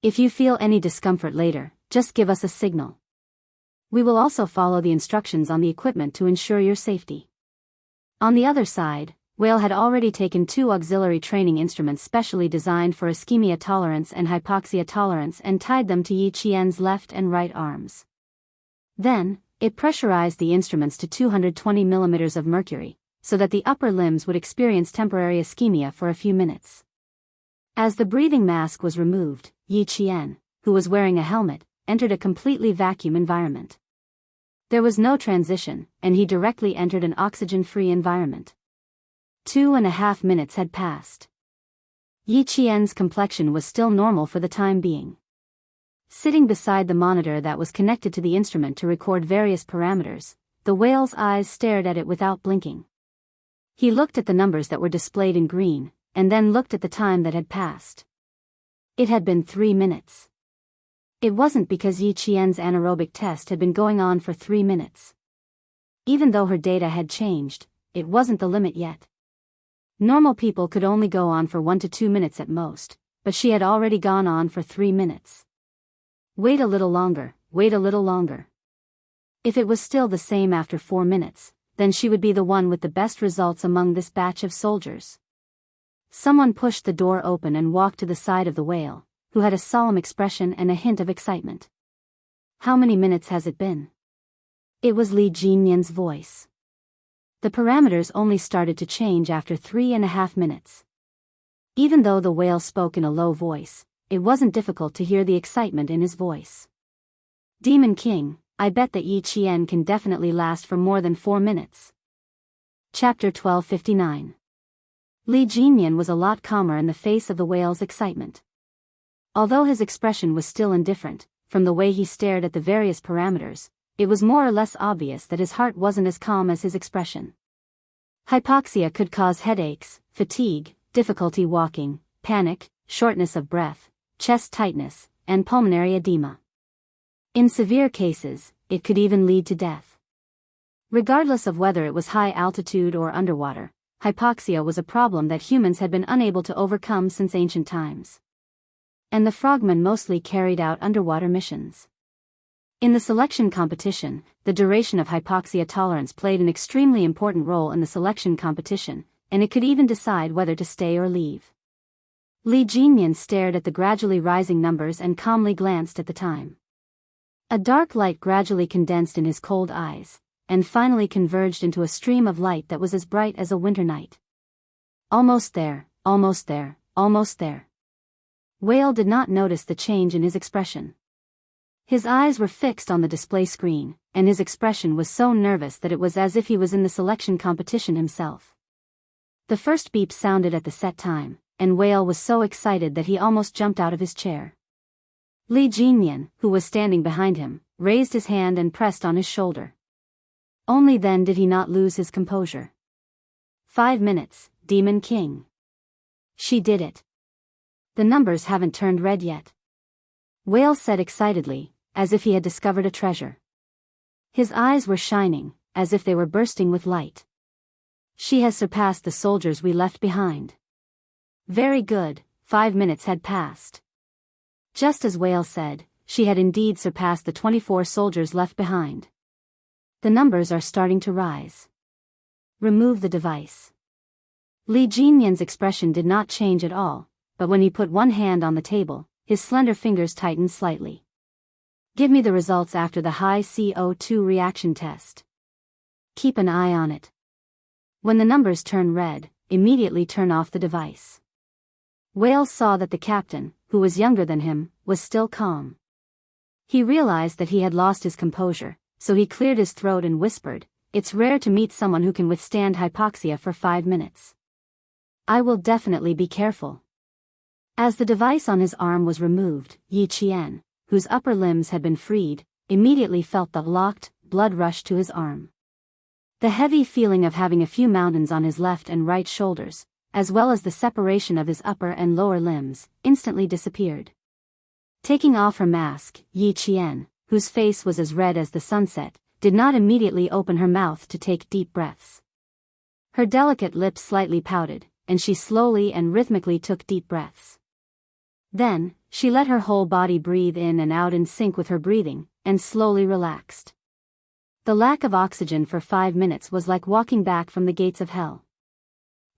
If you feel any discomfort later, just give us a signal. We will also follow the instructions on the equipment to ensure your safety." On the other side, Whale had already taken 2 auxiliary training instruments specially designed for ischemia tolerance and hypoxia tolerance and tied them to Yi Qian's left and right arms. Then, it pressurized the instruments to 220 millimeters of mercury, so that the upper limbs would experience temporary ischemia for a few minutes. As the breathing mask was removed, Yi Qian, who was wearing a helmet, entered a completely vacuum environment. There was no transition, and he directly entered an oxygen-free environment. 2.5 minutes had passed. Yi Qian's complexion was still normal for the time being. Sitting beside the monitor that was connected to the instrument to record various parameters, the whale's eyes stared at it without blinking. He looked at the numbers that were displayed in green, and then looked at the time that had passed. It had been 3 minutes. It wasn't because Yi Qian's anaerobic test had been going on for 3 minutes. Even though her data had changed, it wasn't the limit yet. Normal people could only go on for 1 to 2 minutes at most, but she had already gone on for 3 minutes. Wait a little longer, wait a little longer. If it was still the same after 4 minutes, then she would be the one with the best results among this batch of soldiers. Someone pushed the door open and walked to the side of the whale, who had a solemn expression and a hint of excitement. "How many minutes has it been?" It was Li Jinyan's voice. The parameters only started to change after 3.5 minutes. Even though the whale spoke in a low voice, it wasn't difficult to hear the excitement in his voice. "Demon King, I bet that Yi Qian can definitely last for more than 4 minutes." Chapter 1259. Li Jinyan was a lot calmer in the face of the whale's excitement. Although his expression was still indifferent, from the way he stared at the various parameters, it was more or less obvious that his heart wasn't as calm as his expression. Hypoxia could cause headaches, fatigue, difficulty walking, panic, shortness of breath, chest tightness, and pulmonary edema. In severe cases, it could even lead to death. Regardless of whether it was high altitude or underwater, hypoxia was a problem that humans had been unable to overcome since ancient times. And the frogmen mostly carried out underwater missions. In the selection competition, the duration of hypoxia tolerance played an extremely important role in the selection competition, and it could even decide whether to stay or leave. Li Jinyan stared at the gradually rising numbers and calmly glanced at the time. A dark light gradually condensed in his cold eyes, and finally converged into a stream of light that was as bright as a winter night. Almost there, almost there, almost there. Whale did not notice the change in his expression. His eyes were fixed on the display screen, and his expression was so nervous that it was as if he was in the selection competition himself. The first beep sounded at the set time, and Whale was so excited that he almost jumped out of his chair. Li Jinyan, who was standing behind him, raised his hand and pressed on his shoulder. Only then did he not lose his composure. 5 minutes, Demon King. She did it. The numbers haven't turned red yet. Whale said excitedly, as if he had discovered a treasure. His eyes were shining, as if they were bursting with light. She has surpassed the soldiers we left behind. Very good, 5 minutes had passed. Just as Whale said, she had indeed surpassed the 24 soldiers left behind. The numbers are starting to rise. Remove the device. Li Jinyan's expression did not change at all, but when he put one hand on the table, his slender fingers tightened slightly. Give me the results after the high CO2 reaction test. Keep an eye on it. When the numbers turn red, immediately turn off the device. Whale saw that the captain, who was younger than him, was still calm. He realized that he had lost his composure, so he cleared his throat and whispered, "It's rare to meet someone who can withstand hypoxia for 5 minutes. I will definitely be careful." As the device on his arm was removed, Yi Qian, whose upper limbs had been freed, immediately felt the locked blood rush to his arm. The heavy feeling of having a few mountains on his left and right shoulders, as well as the separation of his upper and lower limbs, instantly disappeared. Taking off her mask, Yi Qian, whose face was as red as the sunset, did not immediately open her mouth to take deep breaths. Her delicate lips slightly pouted, and she slowly and rhythmically took deep breaths. Then, she let her whole body breathe in and out in sync with her breathing, and slowly relaxed. The lack of oxygen for 5 minutes was like walking back from the gates of hell.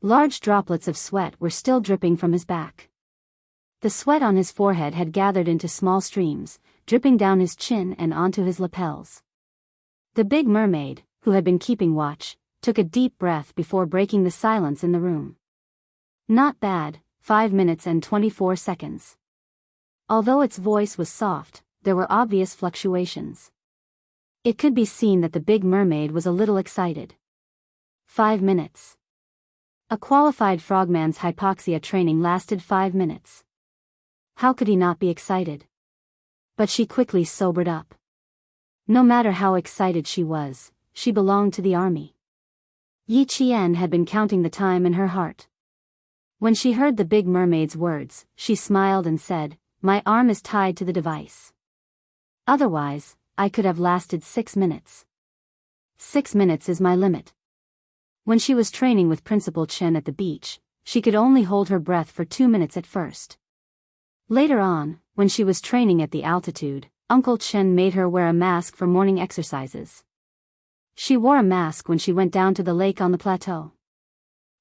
Large droplets of sweat were still dripping from his back. The sweat on his forehead had gathered into small streams, dripping down his chin and onto his lapels. The big mermaid, who had been keeping watch, took a deep breath before breaking the silence in the room. Not bad, 5 minutes and 24 seconds. Although its voice was soft, there were obvious fluctuations. It could be seen that the big mermaid was a little excited. 5 minutes. A qualified frogman's hypoxia training lasted 5 minutes. How could he not be excited? But she quickly sobered up. No matter how excited she was, she belonged to the army. Yi Qian had been counting the time in her heart. When she heard the big mermaid's words, she smiled and said, "My arm is tied to the device. Otherwise, I could have lasted 6 minutes. 6 minutes is my limit." When she was training with Principal Chen at the beach, she could only hold her breath for 2 minutes at first. Later on, when she was training at the altitude, Uncle Chen made her wear a mask for morning exercises. She wore a mask when she went down to the lake on the plateau.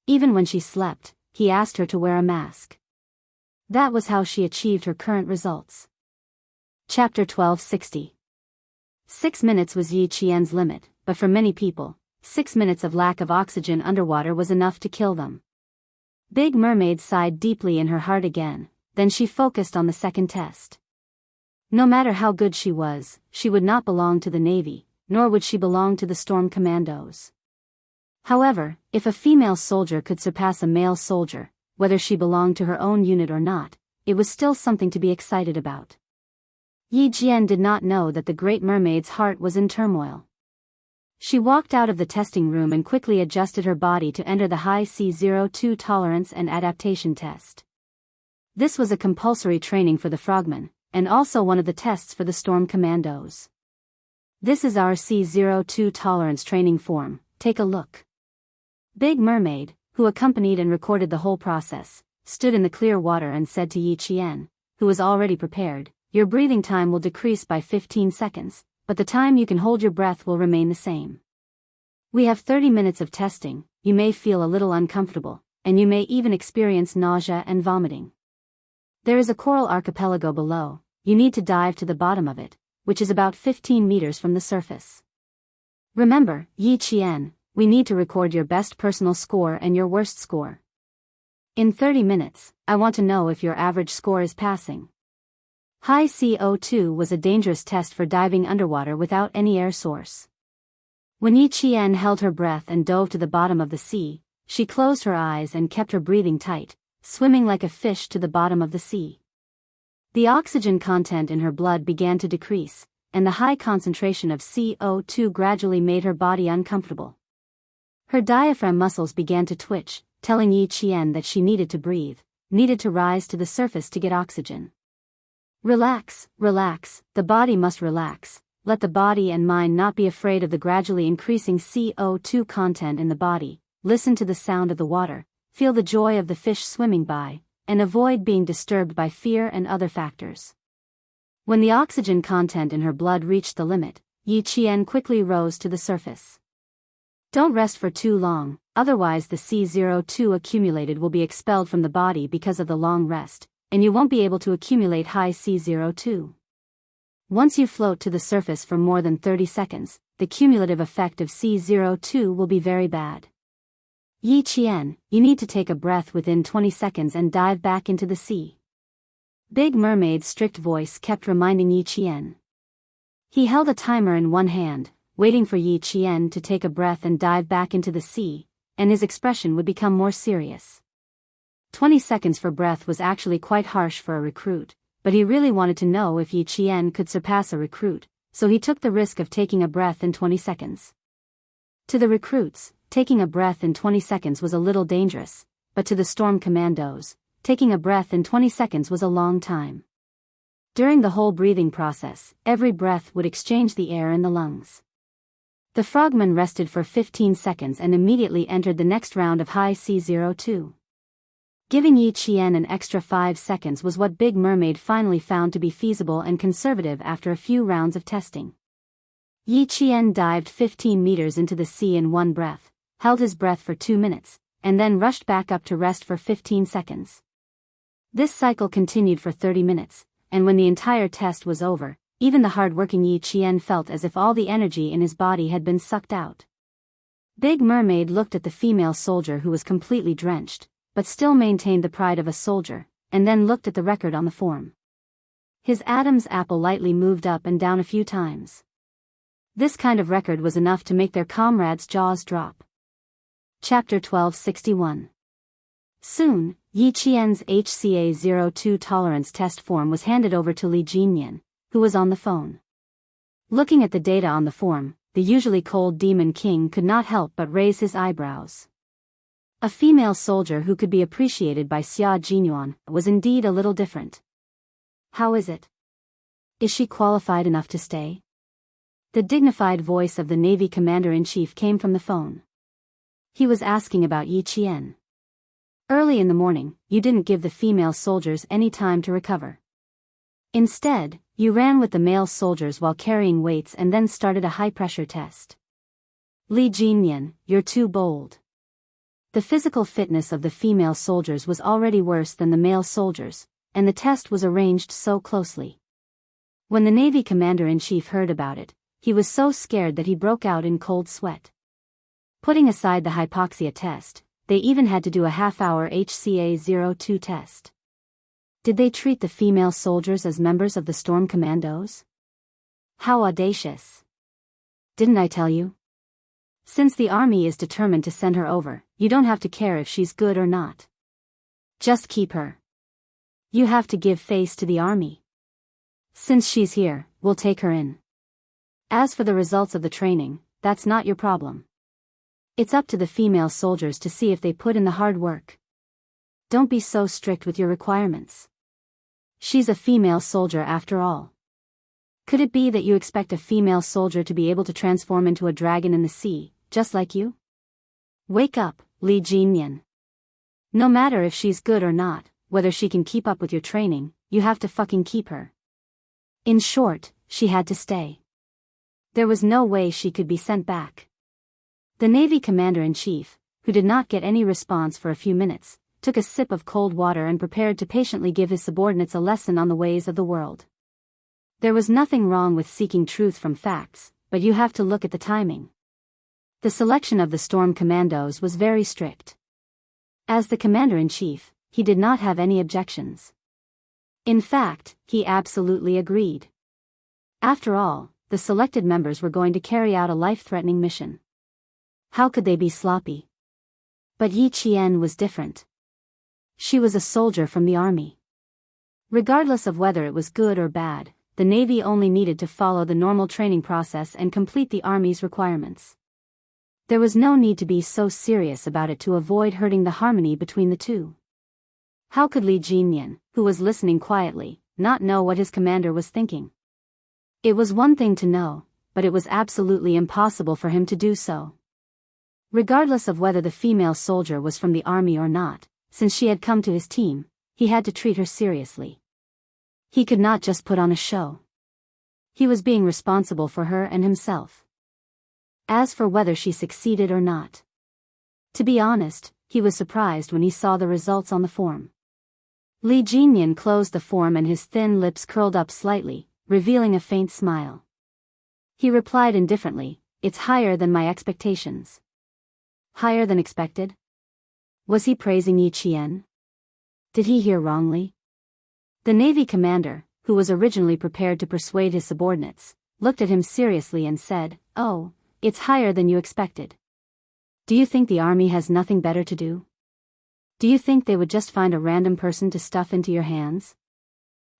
Even when she slept, he asked her to wear a mask. That was how she achieved her current results. Chapter 1260. 6 minutes was Yi Qian's limit, but for many people, 6 minutes of lack of oxygen underwater was enough to kill them. Big Mermaid sighed deeply in her heart again, then she focused on the second test. No matter how good she was, she would not belong to the Navy, nor would she belong to the Storm Commandos. However, if a female soldier could surpass a male soldier, whether she belonged to her own unit or not, it was still something to be excited about. Yi Jian did not know that the Great Mermaid's heart was in turmoil. She walked out of the testing room and quickly adjusted her body to enter the high C02 tolerance and adaptation test. This was a compulsory training for the frogmen, and also one of the tests for the storm commandos. This is our C02 tolerance training form, take a look. Big Mermaid, who accompanied and recorded the whole process, stood in the clear water and said to Yi Qian, who was already prepared, your breathing time will decrease by 15 seconds, but the time you can hold your breath will remain the same. We have 30 minutes of testing, you may feel a little uncomfortable, and you may even experience nausea and vomiting. There is a coral archipelago below, you need to dive to the bottom of it, which is about 15 meters from the surface. Remember, Yi Qian, we need to record your best personal score and your worst score. In 30 minutes, I want to know if your average score is passing. High CO2 was a dangerous test for diving underwater without any air source. When Yi Qian held her breath and dove to the bottom of the sea, she closed her eyes and kept her breathing tight, swimming like a fish to the bottom of the sea. The oxygen content in her blood began to decrease, and the high concentration of CO2 gradually made her body uncomfortable. Her diaphragm muscles began to twitch, telling Yi Qian that she needed to breathe, needed to rise to the surface to get oxygen. Relax, relax, the body must relax, let the body and mind not be afraid of the gradually increasing CO2 content in the body, listen to the sound of the water, feel the joy of the fish swimming by, and avoid being disturbed by fear and other factors. When the oxygen content in her blood reached the limit, Yi Qian quickly rose to the surface. Don't rest for too long, otherwise the C02 accumulated will be expelled from the body because of the long rest, and you won't be able to accumulate high C02. Once you float to the surface for more than 30 seconds, the cumulative effect of C02 will be very bad. Yi Qian, you need to take a breath within 20 seconds and dive back into the sea. Big Mermaid's strict voice kept reminding Yi Qian. He held a timer in one hand, waiting for Yi Qian to take a breath and dive back into the sea, and his expression would become more serious. 20 seconds for breath was actually quite harsh for a recruit, but he really wanted to know if Yi Qian could surpass a recruit, so he took the risk of taking a breath in 20 seconds. To the recruits, taking a breath in 20 seconds was a little dangerous, but to the storm commandos, taking a breath in 20 seconds was a long time. During the whole breathing process, every breath would exchange the air in the lungs. The frogmen rested for 15 seconds and immediately entered the next round of high C02. Giving Yi Qian an extra 5 seconds was what Big Mermaid finally found to be feasible and conservative after a few rounds of testing. Yi Qian dived 15 meters into the sea in one breath, held his breath for 2 minutes, and then rushed back up to rest for 15 seconds. This cycle continued for 30 minutes, and when the entire test was over, even the hard-working Yi Qian felt as if all the energy in his body had been sucked out. Big Mermaid looked at the female soldier who was completely drenched, but still maintained the pride of a soldier, and then looked at the record on the form. His Adam's apple lightly moved up and down a few times. This kind of record was enough to make their comrades' jaws drop. Chapter 1261. Soon, Yi Qian's HCA02 tolerance test form was handed over to Li Jinyan, who was on the phone. Looking at the data on the form, the usually cold Demon King could not help but raise his eyebrows. A female soldier who could be appreciated by Xia Jinyuan was indeed a little different. How is it? Is she qualified enough to stay? The dignified voice of the Navy Commander-in-Chief came from the phone. He was asking about Yi Qian. Early in the morning, you didn't give the female soldiers any time to recover. Instead, you ran with the male soldiers while carrying weights and then started a high-pressure test. Li Jinyan, you're too bold. The physical fitness of the female soldiers was already worse than the male soldiers, and the test was arranged so closely. When the Navy Commander-in-Chief heard about it, he was so scared that he broke out in cold sweat. Putting aside the hypoxia test, they even had to do a half-hour HCA02 test. Did they treat the female soldiers as members of the Storm Commandos? How audacious. Didn't I tell you? Since the army is determined to send her over, you don't have to care if she's good or not. Just keep her. You have to give face to the army. Since she's here, we'll take her in. As for the results of the training, that's not your problem. It's up to the female soldiers to see if they put in the hard work. Don't be so strict with your requirements. She's a female soldier after all. Could it be that you expect a female soldier to be able to transform into a dragon in the sea, just like you? Wake up, Li Jinyan. No matter if she's good or not, whether she can keep up with your training, you have to fucking keep her. In short, she had to stay. There was no way she could be sent back. The Navy Commander-in-Chief, who did not get any response for a few minutes, took a sip of cold water and prepared to patiently give his subordinates a lesson on the ways of the world. There was nothing wrong with seeking truth from facts, but you have to look at the timing. The selection of the Storm Commandos was very strict. As the Commander-in-Chief, he did not have any objections. In fact, he absolutely agreed. After all, the selected members were going to carry out a life-threatening mission. How could they be sloppy? But Yi Qian was different. She was a soldier from the army. Regardless of whether it was good or bad, the Navy only needed to follow the normal training process and complete the Army's requirements. There was no need to be so serious about it to avoid hurting the harmony between the two. How could Li Jinyan, who was listening quietly, not know what his commander was thinking? It was one thing to know, but it was absolutely impossible for him to do so. Regardless of whether the female soldier was from the army or not, since she had come to his team, he had to treat her seriously. He could not just put on a show. He was being responsible for her and himself. As for whether she succeeded or not, to be honest, he was surprised when he saw the results on the form. Li Jinyan closed the form and his thin lips curled up slightly, revealing a faint smile. He replied indifferently, "It's higher than my expectations." Higher than expected? Was he praising Yi Qian? Did he hear wrongly? The Navy commander, who was originally prepared to persuade his subordinates, looked at him seriously and said, "Oh, it's higher than you expected. Do you think the army has nothing better to do? Do you think they would just find a random person to stuff into your hands?"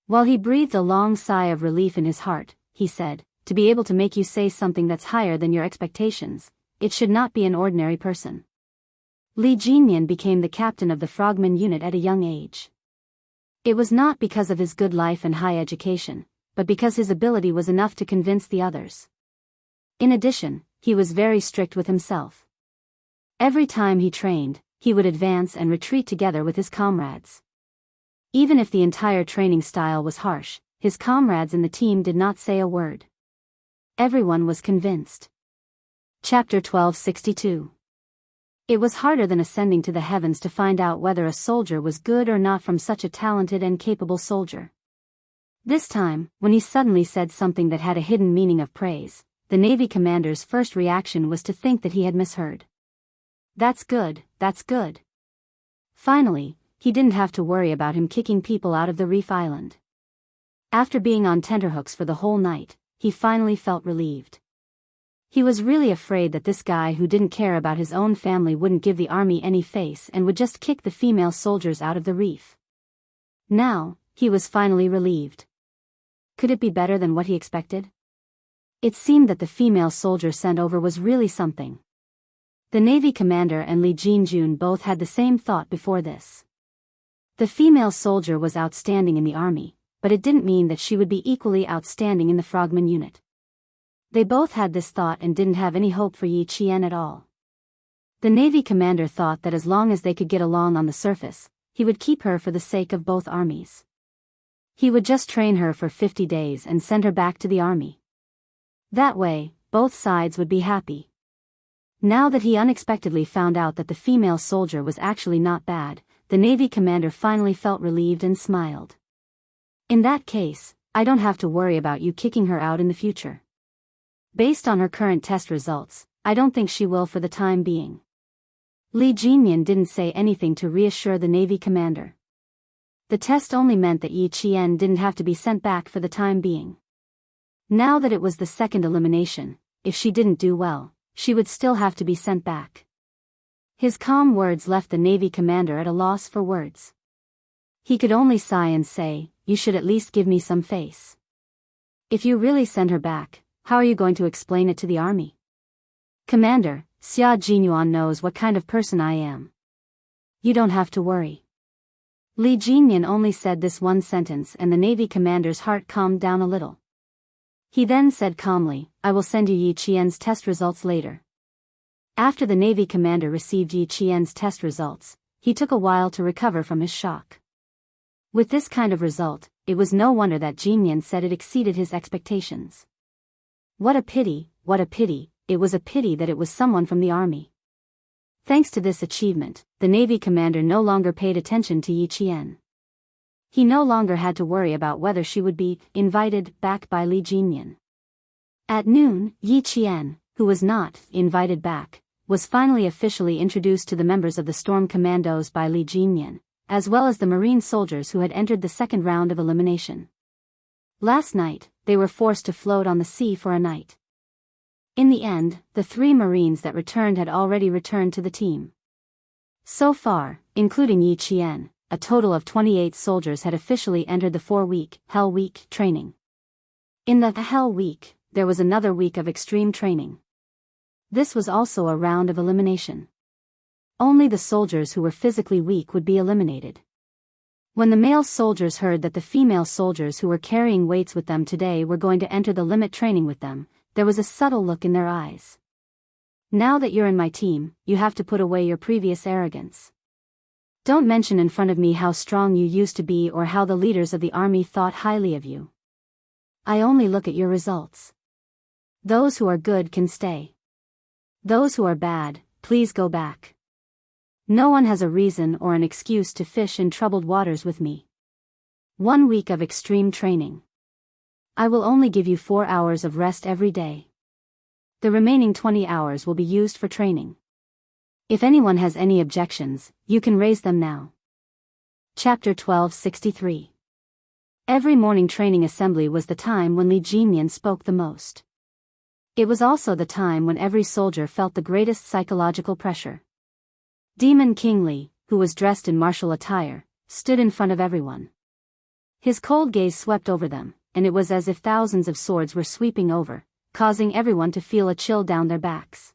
While he breathed a long sigh of relief in his heart, he said, "To be able to make you say something that's higher than your expectations, it should not be an ordinary person." Li Jinyan became the captain of the frogman unit at a young age. It was not because of his good life and high education, but because his ability was enough to convince the others. In addition, he was very strict with himself. Every time he trained, he would advance and retreat together with his comrades. Even if the entire training style was harsh, his comrades in the team did not say a word. Everyone was convinced. Chapter 1262. It was harder than ascending to the heavens to find out whether a soldier was good or not from such a talented and capable soldier. This time, when he suddenly said something that had a hidden meaning of praise, the Navy commander's first reaction was to think that he had misheard. That's good, that's good. Finally, he didn't have to worry about him kicking people out of the reef island. After being on tenterhooks for the whole night, he finally felt relieved. He was really afraid that this guy who didn't care about his own family wouldn't give the army any face and would just kick the female soldiers out of the reef. Now, he was finally relieved. Could it be better than what he expected? It seemed that the female soldier sent over was really something. The Navy commander and Li Jinjun both had the same thought before this. The female soldier was outstanding in the army, but it didn't mean that she would be equally outstanding in the frogman unit. They both had this thought and didn't have any hope for Yi Qian at all. The Navy commander thought that as long as they could get along on the surface, he would keep her for the sake of both armies. He would just train her for 50 days and send her back to the army. That way, both sides would be happy. Now that he unexpectedly found out that the female soldier was actually not bad, the Navy commander finally felt relieved and smiled. In that case, I don't have to worry about you kicking her out in the future. Based on her current test results, I don't think she will for the time being. Li Jinyan didn't say anything to reassure the Navy commander. The test only meant that Yi Qian didn't have to be sent back for the time being. Now that it was the second elimination, if she didn't do well, she would still have to be sent back. His calm words left the Navy commander at a loss for words. He could only sigh and say, "You should at least give me some face." If you really send her back, how are you going to explain it to the army? Commander, Xia Jinyuan knows what kind of person I am. You don't have to worry. Li Jinyan only said this one sentence and the Navy commander's heart calmed down a little. He then said calmly, I will send you Yi Qian's test results later. After the Navy commander received Yi Qian's test results, he took a while to recover from his shock. With this kind of result, it was no wonder that Jinyan said it exceeded his expectations. What a pity, it was a pity that it was someone from the army. Thanks to this achievement, the Navy commander no longer paid attention to Yi Qian. He no longer had to worry about whether she would be invited back by Li Jinyan. At noon, Yi Qian, who was not invited back, was finally officially introduced to the members of the Storm Commandos by Li Jinyan, as well as the Marine soldiers who had entered the second round of elimination. Last night, they were forced to float on the sea for a night. In the end, the 3 Marines that returned had already returned to the team. So far, including Yi Qian, a total of 28 soldiers had officially entered the 4-week Hell Week training. In the Hell Week, there was another week of extreme training. This was also a round of elimination. Only the soldiers who were physically weak would be eliminated. When the male soldiers heard that the female soldiers who were carrying weights with them today were going to enter the limit training with them, there was a subtle look in their eyes. Now that you're in my team, you have to put away your previous arrogance. Don't mention in front of me how strong you used to be or how the leaders of the army thought highly of you. I only look at your results. Those who are good can stay. Those who are bad, please go back. No one has a reason or an excuse to fish in troubled waters with me. 1 week of extreme training. I will only give you 4 hours of rest every day. The remaining 20 hours will be used for training. If anyone has any objections, you can raise them now. Chapter 1263. Every morning training assembly was the time when Li Jinyan spoke the most. It was also the time when every soldier felt the greatest psychological pressure. Demon King Li, who was dressed in martial attire, stood in front of everyone. His cold gaze swept over them, and it was as if thousands of swords were sweeping over, causing everyone to feel a chill down their backs.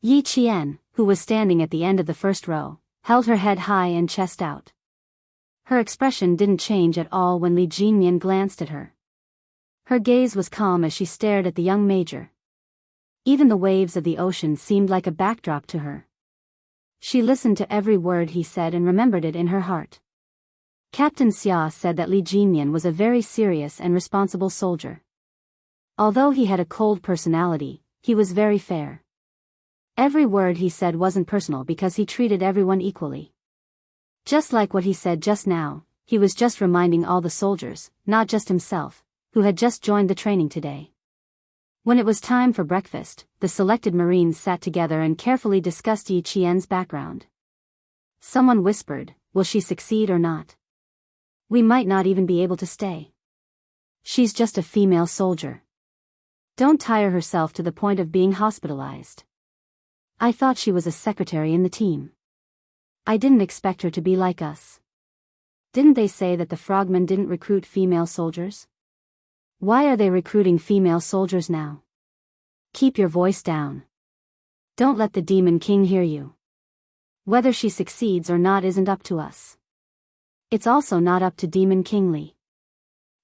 Yi Qian, who was standing at the end of the first row, held her head high and chest out. Her expression didn't change at all when Li Jinyan glanced at her. Her gaze was calm as she stared at the young major. Even the waves of the ocean seemed like a backdrop to her. She listened to every word he said and remembered it in her heart. Captain Xia said that Li Jinyan was a very serious and responsible soldier. Although he had a cold personality, he was very fair. Every word he said wasn't personal because he treated everyone equally. Just like what he said just now, he was just reminding all the soldiers, not just himself, who had just joined the training today. When it was time for breakfast, the selected Marines sat together and carefully discussed Yi Qian's background. Someone whispered, will she succeed or not? We might not even be able to stay. She's just a female soldier. Don't tire herself to the point of being hospitalized. I thought she was a secretary in the team. I didn't expect her to be like us. Didn't they say that the frogmen didn't recruit female soldiers? Why are they recruiting female soldiers now? Keep your voice down. Don't let the Demon King hear you. Whether she succeeds or not isn't up to us. It's also not up to Demon King Li.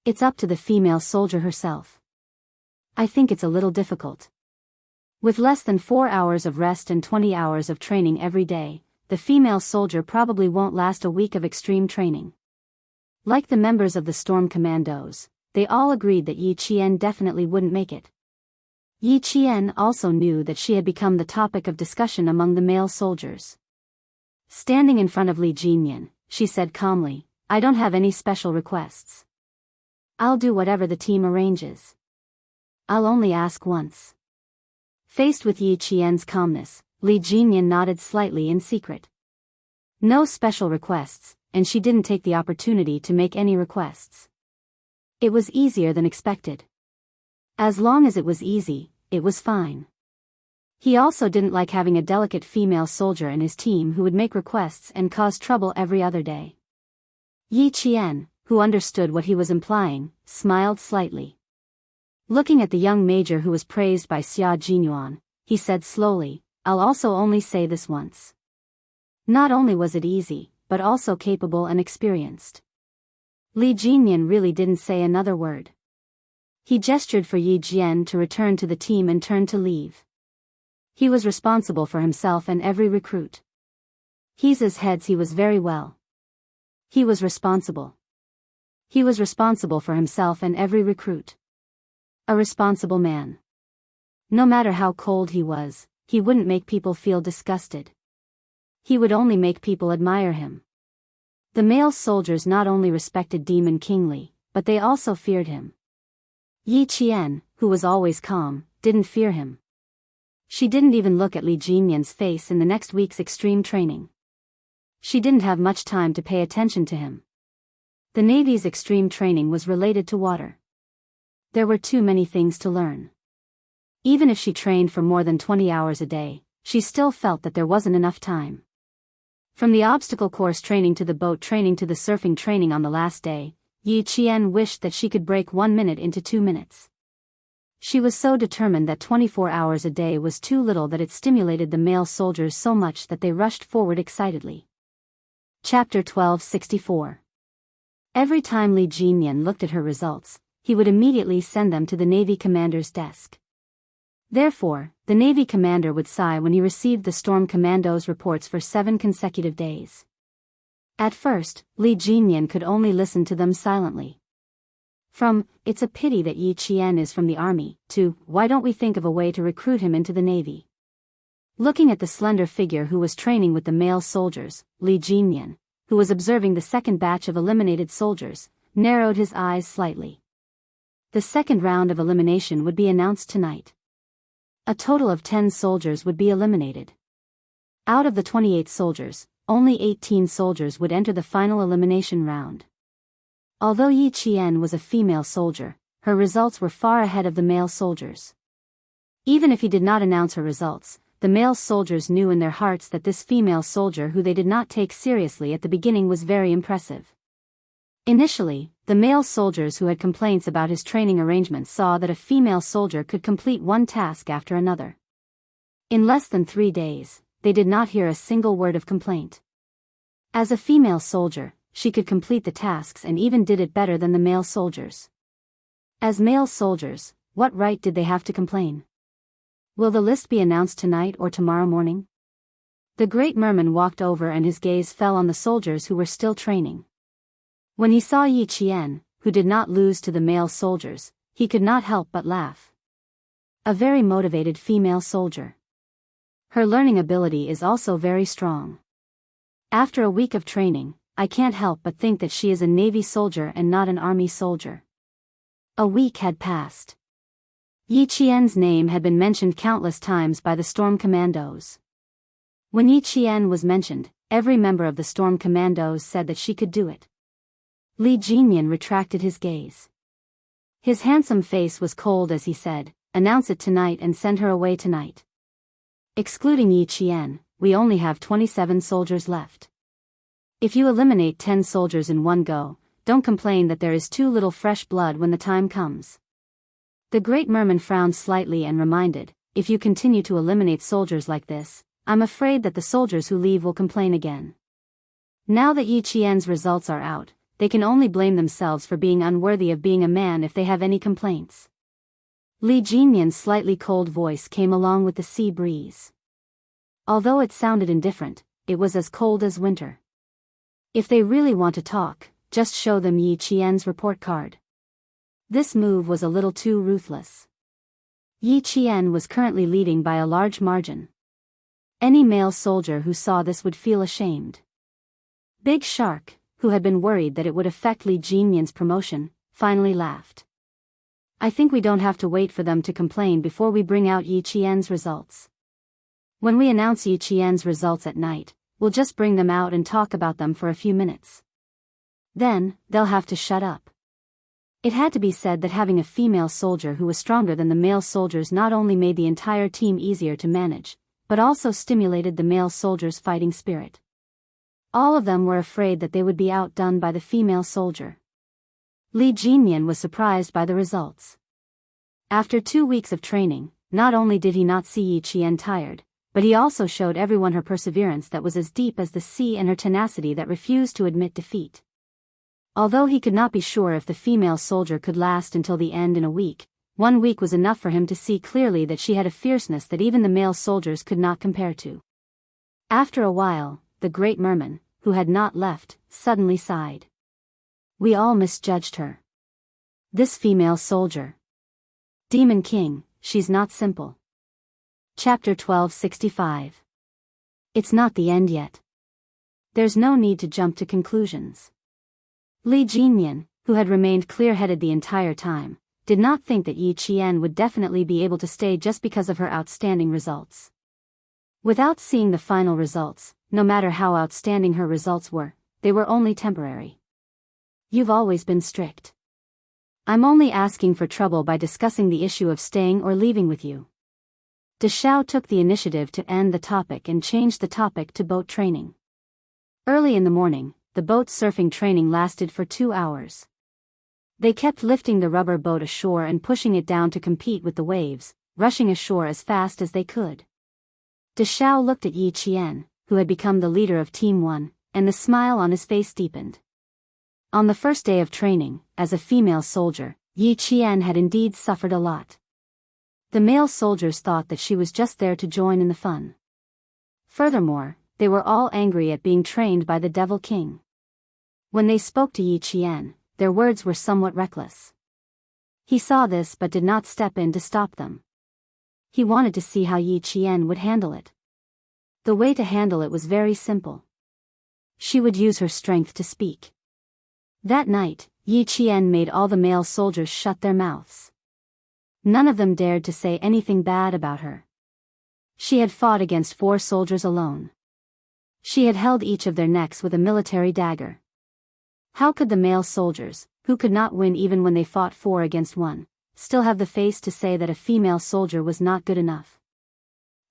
It's up to the female soldier herself. I think it's a little difficult. With less than 4 hours of rest and 20 hours of training every day, the female soldier probably won't last a week of extreme training. Like the members of the Storm Commandos, they all agreed that Yi Qian definitely wouldn't make it. Yi Qian also knew that she had become the topic of discussion among the male soldiers. Standing in front of Li Jinyan, she said calmly, I don't have any special requests. I'll do whatever the team arranges. I'll only ask once. Faced with Yi Qian's calmness, Li Jinyan nodded slightly in secret. No special requests, and she didn't take the opportunity to make any requests. It was easier than expected. As long as it was easy, it was fine. He also didn't like having a delicate female soldier in his team who would make requests and cause trouble every other day. Yi Qian, who understood what he was implying, smiled slightly. Looking at the young major who was praised by Xia Jinyuan, he said slowly, "I'll also only say this once. Not only was it easy, but also capable and experienced." Li Jinyan really didn't say another word. He gestured for Yi Jian to return to the team and turned to leave. He was responsible for himself and every recruit. He's heads he was very well. He was responsible. He was responsible for himself and every recruit. A responsible man. No matter how cold he was, he wouldn't make people feel disgusted. He would only make people admire him. The male soldiers not only respected Demon King Li, but they also feared him. Yi Qian, who was always calm, didn't fear him. She didn't even look at Li Jinyan's face in the next week's extreme training. She didn't have much time to pay attention to him. The Navy's extreme training was related to water. There were too many things to learn. Even if she trained for more than 20 hours a day, she still felt that there wasn't enough time. From the obstacle course training to the boat training to the surfing training on the last day, Yi Qian wished that she could break 1 minute into 2 minutes. She was so determined that 24 hours a day was too little that it stimulated the male soldiers so much that they rushed forward excitedly. Chapter 1264. Every time Li Jinyan looked at her results, he would immediately send them to the Navy commander's desk. Therefore, the Navy commander would sigh when he received the Storm Commando's reports for 7 consecutive days. At first, Li Jinyan could only listen to them silently. From, "It's a pity that Yi Qian is from the army," to, "Why don't we think of a way to recruit him into the Navy?" Looking at the slender figure who was training with the male soldiers, Li Jinyan, who was observing the second batch of eliminated soldiers, narrowed his eyes slightly. The second round of elimination would be announced tonight. A total of 10 soldiers would be eliminated. Out of the 28 soldiers, only 18 soldiers would enter the final elimination round. Although Yi Qian was a female soldier, her results were far ahead of the male soldiers. Even if he did not announce her results, the male soldiers knew in their hearts that this female soldier who they did not take seriously at the beginning was very impressive. Initially, the male soldiers who had complaints about his training arrangements saw that a female soldier could complete one task after another. In less than 3 days, they did not hear a single word of complaint. As a female soldier, she could complete the tasks and even did it better than the male soldiers. As male soldiers, what right did they have to complain? Will the list be announced tonight or tomorrow morning? The great merman walked over and his gaze fell on the soldiers who were still training. When he saw Yi Qian, who did not lose to the male soldiers, he could not help but laugh. A very motivated female soldier. Her learning ability is also very strong. After a week of training, I can't help but think that she is a Navy soldier and not an Army soldier. A week had passed. Yi Qian's name had been mentioned countless times by the Storm Commandos. When Yi Qian was mentioned, every member of the Storm Commandos said that she could do it. Li Jinyan retracted his gaze. His handsome face was cold as he said, "Announce it tonight and send her away tonight." Excluding Yi Qian, we only have 27 soldiers left. If you eliminate 10 soldiers in one go, don't complain that there is too little fresh blood when the time comes. The great merman frowned slightly and reminded, "If you continue to eliminate soldiers like this, I'm afraid that the soldiers who leave will complain again." Now that Yi Qian's results are out, they can only blame themselves for being unworthy of being a man if they have any complaints. Li Jinyan's slightly cold voice came along with the sea breeze. Although it sounded indifferent, it was as cold as winter. If they really want to talk, just show them Yi Qian's report card. This move was a little too ruthless. Yi Qian was currently leading by a large margin. Any male soldier who saw this would feel ashamed. Big Shark, who had been worried that it would affect Li Jinyan's promotion, finally laughed. "I think we don't have to wait for them to complain before we bring out Yi Qian's results. When we announce Yi Qian's results at night, we'll just bring them out and talk about them for a few minutes. Then, they'll have to shut up." It had to be said that having a female soldier who was stronger than the male soldiers not only made the entire team easier to manage, but also stimulated the male soldiers' fighting spirit. All of them were afraid that they would be outdone by the female soldier. Li Jinyan was surprised by the results. After 2 weeks of training, not only did he not see Yi Qian tired, but he also showed everyone her perseverance that was as deep as the sea and her tenacity that refused to admit defeat. Although he could not be sure if the female soldier could last until the end in a week, 1 week was enough for him to see clearly that she had a fierceness that even the male soldiers could not compare to. After a while, the great merman, who had not left, suddenly sighed. We all misjudged her. This female soldier. Demon King, she's not simple. Chapter 1265. It's not the end yet. There's no need to jump to conclusions. Li Jinyan, who had remained clear-headed the entire time, did not think that Yi Qian would definitely be able to stay just because of her outstanding results. Without seeing the final results, no matter how outstanding her results were, they were only temporary. You've always been strict. I'm only asking for trouble by discussing the issue of staying or leaving with you. De Xiao took the initiative to end the topic and changed the topic to boat training. Early in the morning, the boat surfing training lasted for 2 hours. They kept lifting the rubber boat ashore and pushing it down to compete with the waves, rushing ashore as fast as they could. De Xiao looked at Yi Qian, who had become the leader of Team 1, and the smile on his face deepened. On the first day of training, as a female soldier, Yi Qian had indeed suffered a lot. The male soldiers thought that she was just there to join in the fun. Furthermore, they were all angry at being trained by the Devil King. When they spoke to Yi Qian, their words were somewhat reckless. He saw this but did not step in to stop them. He wanted to see how Yi Qian would handle it. The way to handle it was very simple. She would use her strength to speak. That night, Yi Qian made all the male soldiers shut their mouths. None of them dared to say anything bad about her. She had fought against 4 soldiers alone. She had held each of their necks with a military dagger. How could the male soldiers, who could not win even when they fought 4 against 1, still have the face to say that a female soldier was not good enough?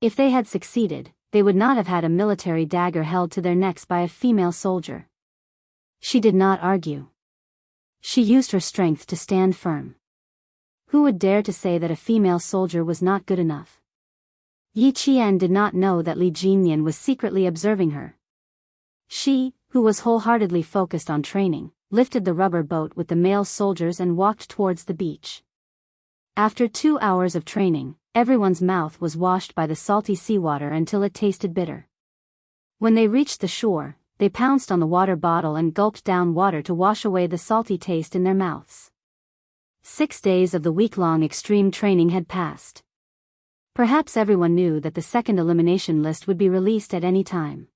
If they had succeeded, they would not have had a military dagger held to their necks by a female soldier. She did not argue. She used her strength to stand firm. Who would dare to say that a female soldier was not good enough? Yi Qian did not know that Li Jinyan was secretly observing her. She, who was wholeheartedly focused on training, lifted the rubber boat with the male soldiers and walked towards the beach. After 2 hours of training, everyone's mouth was washed by the salty seawater until it tasted bitter. When they reached the shore, they pounced on the water bottle and gulped down water to wash away the salty taste in their mouths. 6 days of the week-long extreme training had passed. Perhaps everyone knew that the second elimination list would be released at any time.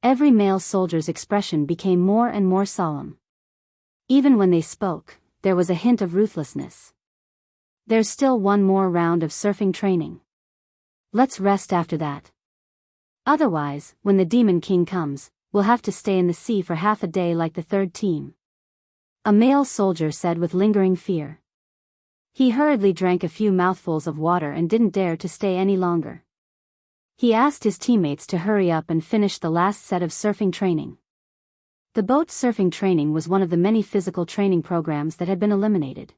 Every male soldier's expression became more and more solemn. Even when they spoke, there was a hint of ruthlessness. There's still one more round of surfing training. Let's rest after that. Otherwise, when the Demon King comes, we'll have to stay in the sea for half a day like the third team. A male soldier said with lingering fear. He hurriedly drank a few mouthfuls of water and didn't dare to stay any longer. He asked his teammates to hurry up and finish the last set of surfing training. The boat surfing training was one of the many physical training programs that had been eliminated.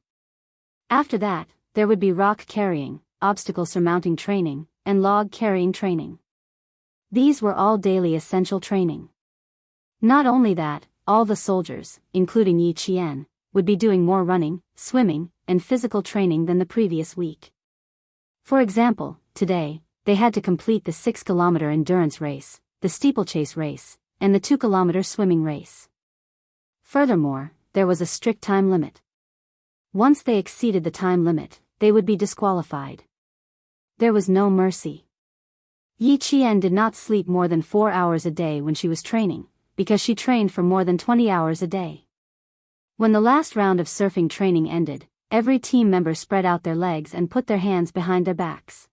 After that, there would be rock carrying, obstacle surmounting training, and log carrying training. These were all daily essential training. Not only that, all the soldiers, including Yi Qian, would be doing more running, swimming, and physical training than the previous week. For example, today, they had to complete the 6-kilometer endurance race, the steeplechase race, and the 2-kilometer swimming race. Furthermore, there was a strict time limit. Once they exceeded the time limit, they would be disqualified. There was no mercy. Yi Qian did not sleep more than 4 hours a day when she was training, because she trained for more than 20 hours a day. When the last round of surfing training ended, every team member spread out their legs and put their hands behind their backs.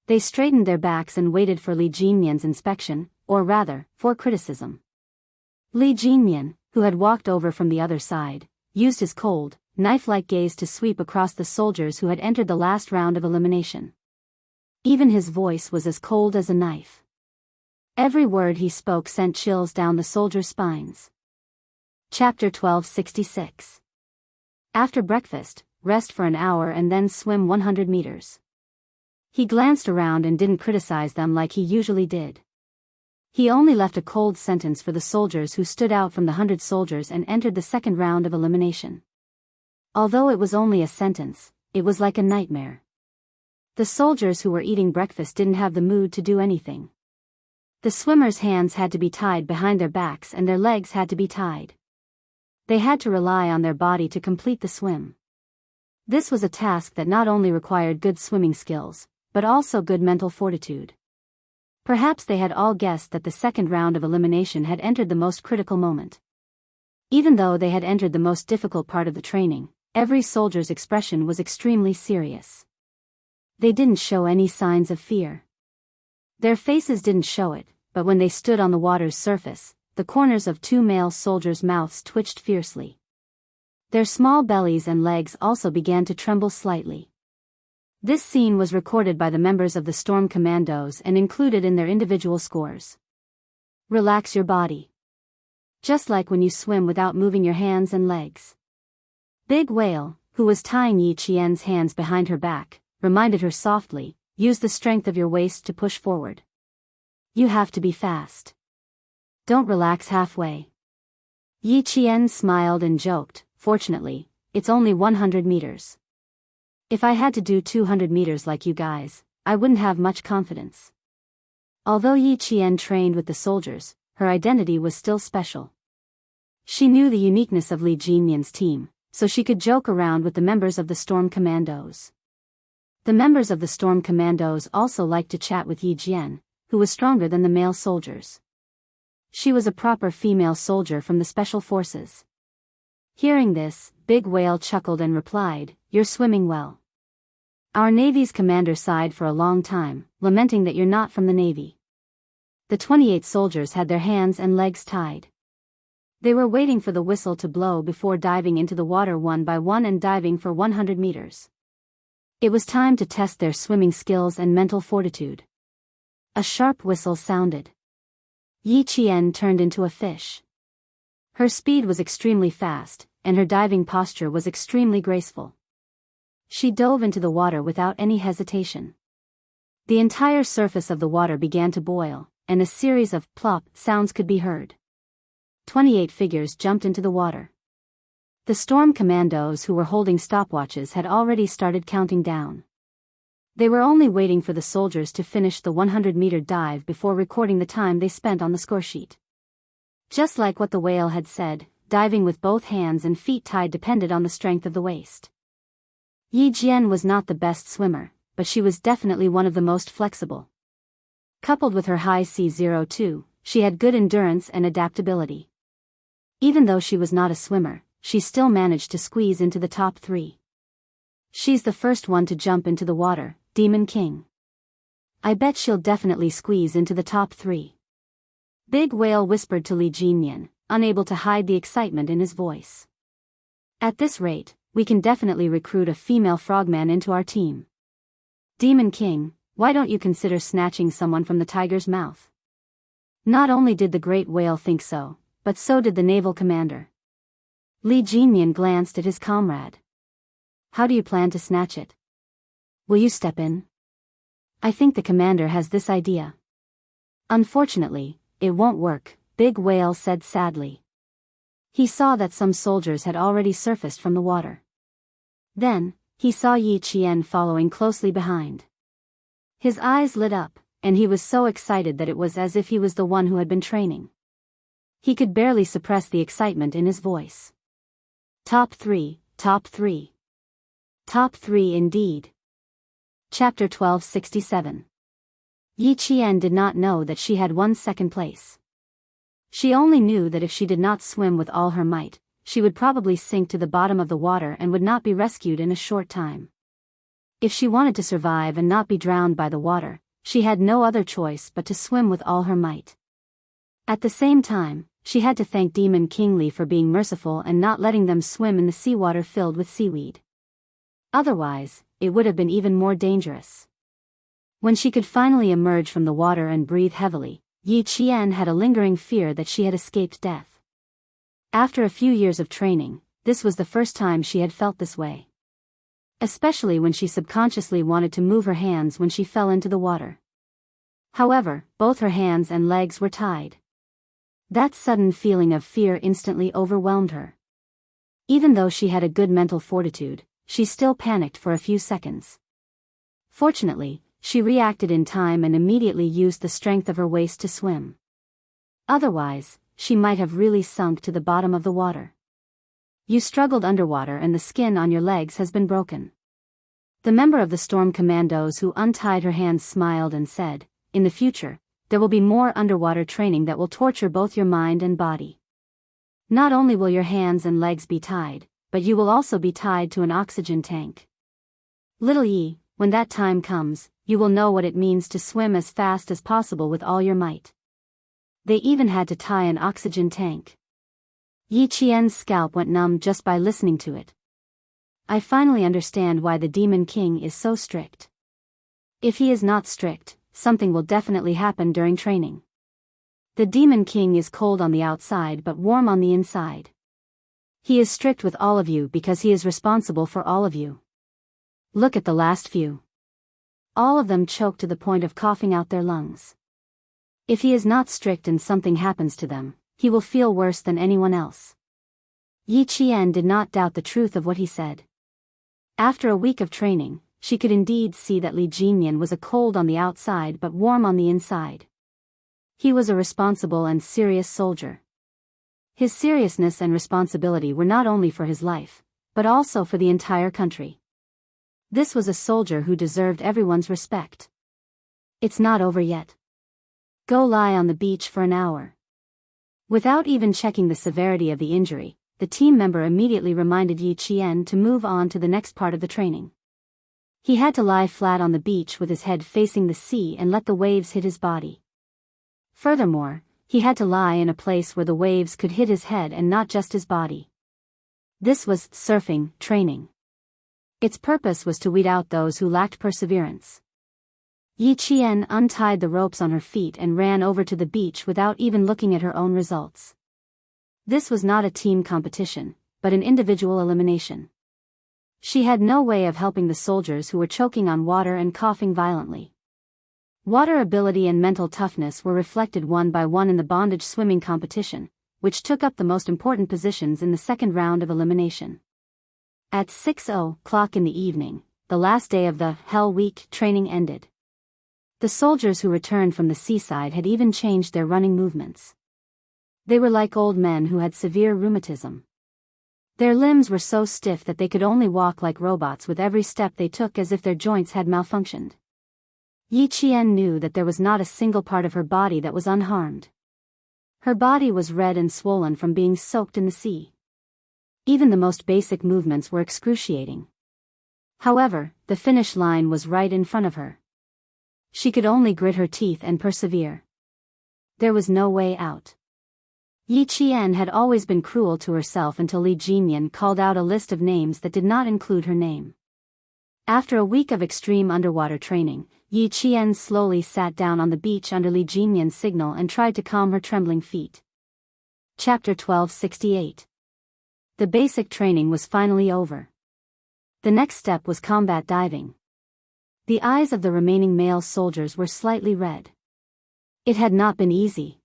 They straightened their backs and waited for Li Jinyan's inspection, or rather, for criticism. Li Jinyan, who had walked over from the other side, used his cold, knife-like gaze to sweep across the soldiers who had entered the last round of elimination. Even his voice was as cold as a knife. Every word he spoke sent chills down the soldiers' spines. Chapter 1266. After breakfast, rest for an hour and then swim 100 meters. He glanced around and didn't criticize them like he usually did. He only left a cold sentence for the soldiers who stood out from the 100 soldiers and entered the second round of elimination. Although it was only a sentence, it was like a nightmare. The soldiers who were eating breakfast didn't have the mood to do anything. The swimmers' hands had to be tied behind their backs and their legs had to be tied. They had to rely on their body to complete the swim. This was a task that not only required good swimming skills, but also good mental fortitude. Perhaps they had all guessed that the second round of elimination had entered the most critical moment. Even though they had entered the most difficult part of the training, every soldier's expression was extremely serious. They didn't show any signs of fear. Their faces didn't show it, but when they stood on the water's surface, the corners of two male soldiers' mouths twitched fiercely. Their small bellies and legs also began to tremble slightly. This scene was recorded by the members of the Storm Commandos and included in their individual scores. Relax your body. Just like when you swim without moving your hands and legs. Big Whale, who was tying Yi Qian's hands behind her back, reminded her softly, use the strength of your waist to push forward. You have to be fast. Don't relax halfway. Yi Qian smiled and joked, fortunately, it's only 100 meters. If I had to do 200 meters like you guys, I wouldn't have much confidence. Although Yi Qian trained with the soldiers, her identity was still special. She knew the uniqueness of Li Jinyan's team, so she could joke around with the members of the Storm Commandos. The members of the Storm Commandos also liked to chat with Yi Jian, who was stronger than the male soldiers. She was a proper female soldier from the Special Forces. Hearing this, Big Whale chuckled and replied, "You're swimming well." Our Navy's commander sighed for a long time, lamenting that you're not from the Navy. The 28 soldiers had their hands and legs tied. They were waiting for the whistle to blow before diving into the water one by one and diving for 100 meters. It was time to test their swimming skills and mental fortitude. A sharp whistle sounded. Yi Qian turned into a fish. Her speed was extremely fast, and her diving posture was extremely graceful. She dove into the water without any hesitation. The entire surface of the water began to boil, and a series of plop sounds could be heard. 28 figures jumped into the water. The Storm Commandos who were holding stopwatches had already started counting down. They were only waiting for the soldiers to finish the 100-meter dive before recording the time they spent on the scoresheet. Just like what the whale had said, diving with both hands and feet tied depended on the strength of the waist. Yi Jian was not the best swimmer, but she was definitely one of the most flexible. Coupled with her high C02, she had good endurance and adaptability. Even though she was not a swimmer, she still managed to squeeze into the top 3. She's the first one to jump into the water, Demon King. I bet she'll definitely squeeze into the top 3. Big Whale whispered to Li Jinyan, unable to hide the excitement in his voice. At this rate, we can definitely recruit a female frogman into our team. Demon King, why don't you consider snatching someone from the tiger's mouth? Not only did the great whale think so, but so did the naval commander. Li Jinyan glanced at his comrade. How do you plan to snatch it? Will you step in? I think the commander has this idea. Unfortunately, it won't work, Big Whale said sadly. He saw that some soldiers had already surfaced from the water. Then, he saw Yi Qian following closely behind. His eyes lit up, and he was so excited that it was as if he was the one who had been training. He could barely suppress the excitement in his voice. Top 3, top 3. Top 3 indeed. Chapter 1267. Yi Qian did not know that she had won second place. She only knew that if she did not swim with all her might, she would probably sink to the bottom of the water and would not be rescued in a short time. If she wanted to survive and not be drowned by the water, she had no other choice but to swim with all her might. At the same time, she had to thank Demon King Li for being merciful and not letting them swim in the seawater filled with seaweed. Otherwise, it would have been even more dangerous. When she could finally emerge from the water and breathe heavily, Yi Qian had a lingering fear that she had escaped death. After a few years of training, this was the first time she had felt this way. especially when she subconsciously wanted to move her hands when she fell into the water. However, both her hands and legs were tied. That sudden feeling of fear instantly overwhelmed her. Even though she had a good mental fortitude, she still panicked for a few seconds. Fortunately, she reacted in time and immediately used the strength of her waist to swim. Otherwise, she might have really sunk to the bottom of the water. You struggled underwater and the skin on your legs has been broken. The member of the storm commandos who untied her hands smiled and said, "In the future, there will be more underwater training that will torture both your mind and body. Not only will your hands and legs be tied, but you will also be tied to an oxygen tank. Little Yi, when that time comes, you will know what it means to swim as fast as possible with all your might." They even had to tie an oxygen tank. Yi Qian's scalp went numb just by listening to it. I finally understand why the Demon King is so strict. If he is not strict, something will definitely happen during training. The Demon King is cold on the outside but warm on the inside. He is strict with all of you because he is responsible for all of you. Look at the last few. All of them choked to the point of coughing out their lungs. If he is not strict and something happens to them, he will feel worse than anyone else. Yi Qian did not doubt the truth of what he said. After a week of training, she could indeed see that Li Jinyan was a cold on the outside but warm on the inside. He was a responsible and serious soldier. His seriousness and responsibility were not only for his life, but also for the entire country. This was a soldier who deserved everyone's respect. It's not over yet. Go lie on the beach for an hour. Without even checking the severity of the injury, the team member immediately reminded Yi Qian to move on to the next part of the training. He had to lie flat on the beach with his head facing the sea and let the waves hit his body. Furthermore, he had to lie in a place where the waves could hit his head and not just his body. This was surfing training. Its purpose was to weed out those who lacked perseverance. Yi Qian untied the ropes on her feet and ran over to the beach without even looking at her own results. This was not a team competition, but an individual elimination. She had no way of helping the soldiers who were choking on water and coughing violently. Water ability and mental toughness were reflected one by one in the bondage swimming competition, which took up the most important positions in the second round of elimination. At 6:00 in the evening, the last day of the Hell Week training ended. The soldiers who returned from the seaside had even changed their running movements. They were like old men who had severe rheumatism. Their limbs were so stiff that they could only walk like robots with every step they took as if their joints had malfunctioned. Yi Qian knew that there was not a single part of her body that was unharmed. Her body was red and swollen from being soaked in the sea. Even the most basic movements were excruciating. However, the finish line was right in front of her. She could only grit her teeth and persevere. There was no way out. Yi Qian had always been cruel to herself until Li Jinyan called out a list of names that did not include her name. After a week of extreme underwater training, Yi Qian slowly sat down on the beach under Li Jinyan's signal and tried to calm her trembling feet. Chapter 1268. The basic training was finally over. The next step was combat diving. The eyes of the remaining male soldiers were slightly red. It had not been easy.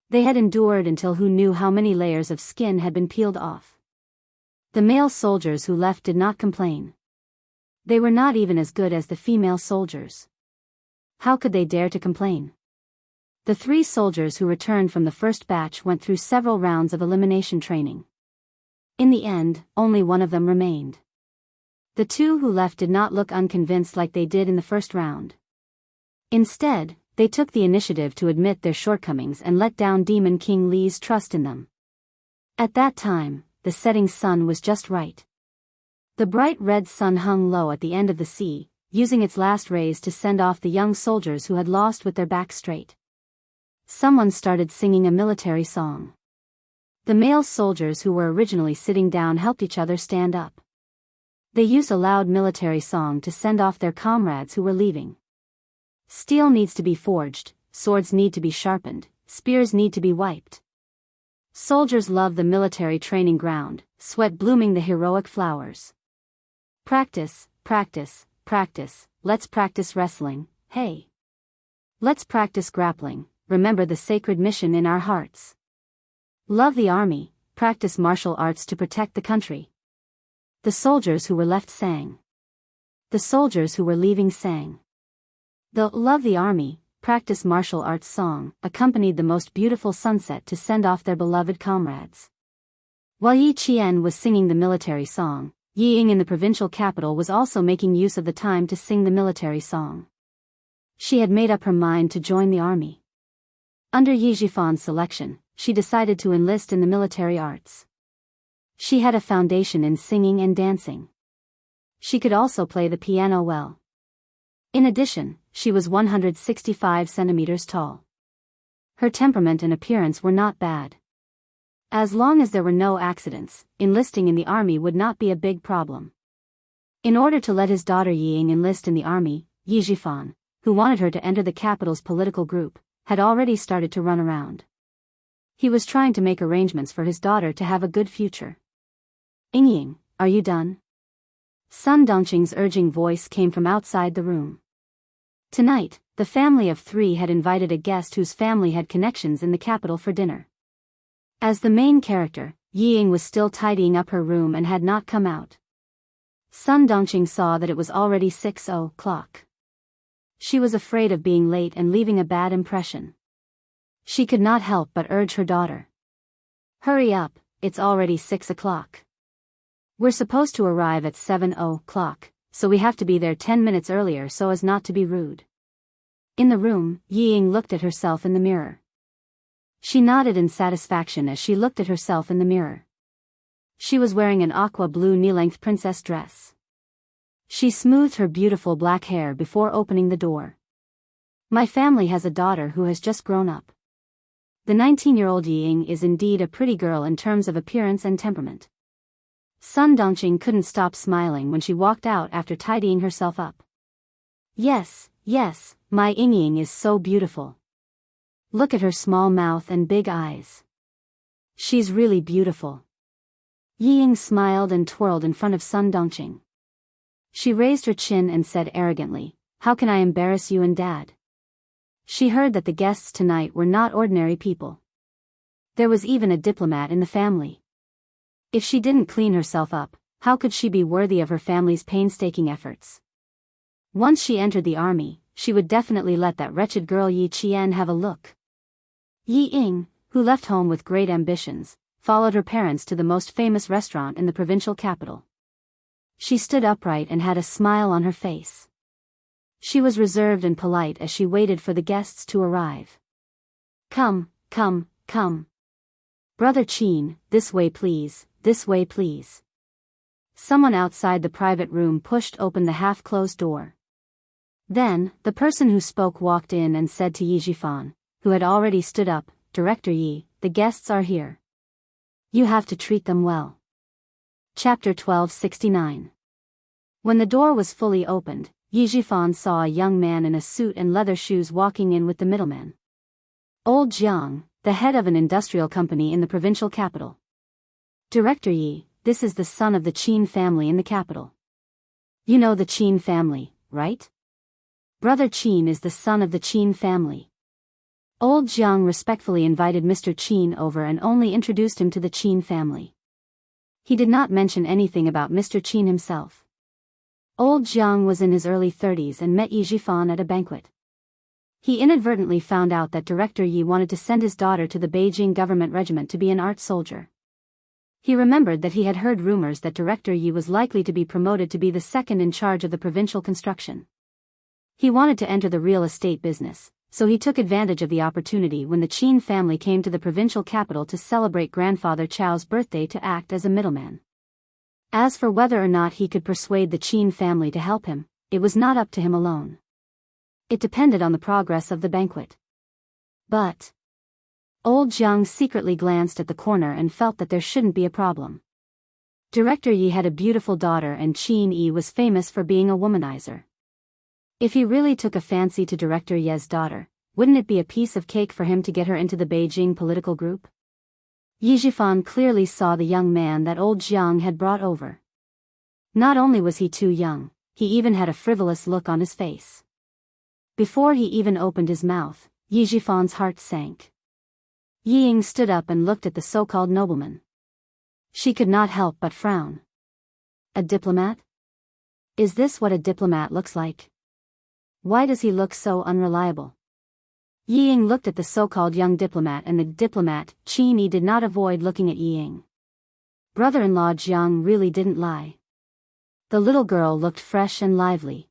They had endured until who knew how many layers of skin had been peeled off. The male soldiers who left did not complain. They were not even as good as the female soldiers. How could they dare to complain? The 3 soldiers who returned from the first batch went through several rounds of elimination training. In the end, only one of them remained. The 2 who left did not look unconvinced like they did in the first round. Instead, they took the initiative to admit their shortcomings and let down Demon King Li's trust in them. At that time, the setting sun was just right. The bright red sun hung low at the end of the sea, using its last rays to send off the young soldiers who had lost with their backs straight. Someone started singing a military song. The male soldiers who were originally sitting down helped each other stand up. They used a loud military song to send off their comrades who were leaving. Steel needs to be forged, swords need to be sharpened, spears need to be wiped. Soldiers love the military training ground, sweat blooming the heroic flowers. Practice, practice, practice, let's practice wrestling, hey. Let's practice grappling, remember the sacred mission in our hearts. Love the army, practice martial arts to protect the country. The soldiers who were left sang. The soldiers who were leaving sang. The Love the Army, practice martial arts song accompanied the most beautiful sunset to send off their beloved comrades. While Yi Qian was singing the military song, Yi Ying in the provincial capital was also making use of the time to sing the military song. She had made up her mind to join the army. Under Yi Jifan's selection, she decided to enlist in the military arts. She had a foundation in singing and dancing. She could also play the piano well. In addition, she was 165 centimeters tall. Her temperament and appearance were not bad. As long as there were no accidents, enlisting in the army would not be a big problem. In order to let his daughter Yi Ying enlist in the army, Yi Jifan, who wanted her to enter the capital's political group, had already started to run around. He was trying to make arrangements for his daughter to have a good future. Ying, are you done? Sun Dongqing's urging voice came from outside the room. Tonight, the family of three had invited a guest whose family had connections in the capital for dinner. As the main character, Yi Ying was still tidying up her room and had not come out. Sun Dongqing saw that it was already 6 o'clock. She was afraid of being late and leaving a bad impression. She could not help but urge her daughter. Hurry up, it's already 6 o'clock. We're supposed to arrive at 7 o'clock, so we have to be there 10 minutes earlier so as not to be rude. In the room, Yi Ying looked at herself in the mirror. She nodded in satisfaction as she looked at herself in the mirror. She was wearing an aqua blue knee-length princess dress. She smoothed her beautiful black hair before opening the door. My family has a daughter who has just grown up. The 19-year-old Yi Ying is indeed a pretty girl in terms of appearance and temperament. Sun Dongqing couldn't stop smiling when she walked out after tidying herself up. Yes, yes, my Ying is so beautiful. Look at her small mouth and big eyes. She's really beautiful. Yi Ying smiled and twirled in front of Sun Dongqing. She raised her chin and said arrogantly, "How can I embarrass you and Dad?" She heard that the guests tonight were not ordinary people. There was even a diplomat in the family. If she didn't clean herself up, how could she be worthy of her family's painstaking efforts? Once she entered the army, she would definitely let that wretched girl Yi Qian have a look. Yi Ying, who left home with great ambitions, followed her parents to the most famous restaurant in the provincial capital. She stood upright and had a smile on her face. She was reserved and polite as she waited for the guests to arrive. Come, come, come. Brother Qin, this way please. This way please. Someone outside the private room pushed open the half-closed door. Then, the person who spoke walked in and said to Yi Jifan, who had already stood up, "Director Yi, the guests are here. You have to treat them well." Chapter 1269. When the door was fully opened, Yi Jifan saw a young man in a suit and leather shoes walking in with the middleman. Old Jiang, the head of an industrial company in the provincial capital. Director Yi, this is the son of the Qin family in the capital. You know the Qin family, right? Brother Qin is the son of the Qin family. Old Jiang respectfully invited Mr. Qin over and only introduced him to the Qin family. He did not mention anything about Mr. Qin himself. Old Jiang was in his early 30s and met Yi Jifan at a banquet. He inadvertently found out that Director Yi wanted to send his daughter to the Beijing government regiment to be an art soldier. He remembered that he had heard rumors that Director Yi was likely to be promoted to be the second in charge of the provincial construction. He wanted to enter the real estate business, so he took advantage of the opportunity when the Qin family came to the provincial capital to celebrate grandfather Chao's birthday to act as a middleman. As for whether or not he could persuade the Qin family to help him, it was not up to him alone. It depended on the progress of the banquet. But Old Jiang secretly glanced at the corner and felt that there shouldn't be a problem. Director Yi had a beautiful daughter and Qin Yi was famous for being a womanizer. If he really took a fancy to Director Ye's daughter, wouldn't it be a piece of cake for him to get her into the Beijing political group? Yi Jifan clearly saw the young man that old Jiang had brought over. Not only was he too young, he even had a frivolous look on his face. Before he even opened his mouth, Yi Jifan's heart sank. Yi Ying stood up and looked at the so-called nobleman. She could not help but frown. A diplomat? Is this what a diplomat looks like? Why does he look so unreliable? Yi Ying looked at the so-called young diplomat, and the diplomat, Qin Yi, did not avoid looking at Yi Ying. Brother-in-law Jiang really didn't lie. The little girl looked fresh and lively.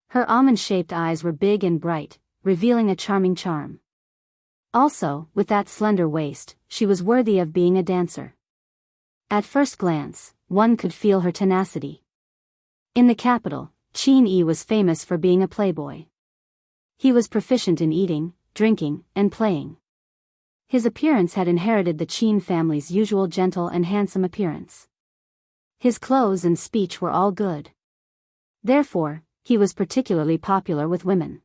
Her almond-shaped eyes were big and bright, revealing a charming charm. Also, with that slender waist, she was worthy of being a dancer. At first glance, one could feel her tenacity. In the capital, Qin Yi was famous for being a playboy. He was proficient in eating, drinking, and playing. His appearance had inherited the Qin family's usual gentle and handsome appearance. His clothes and speech were all good. Therefore, he was particularly popular with women.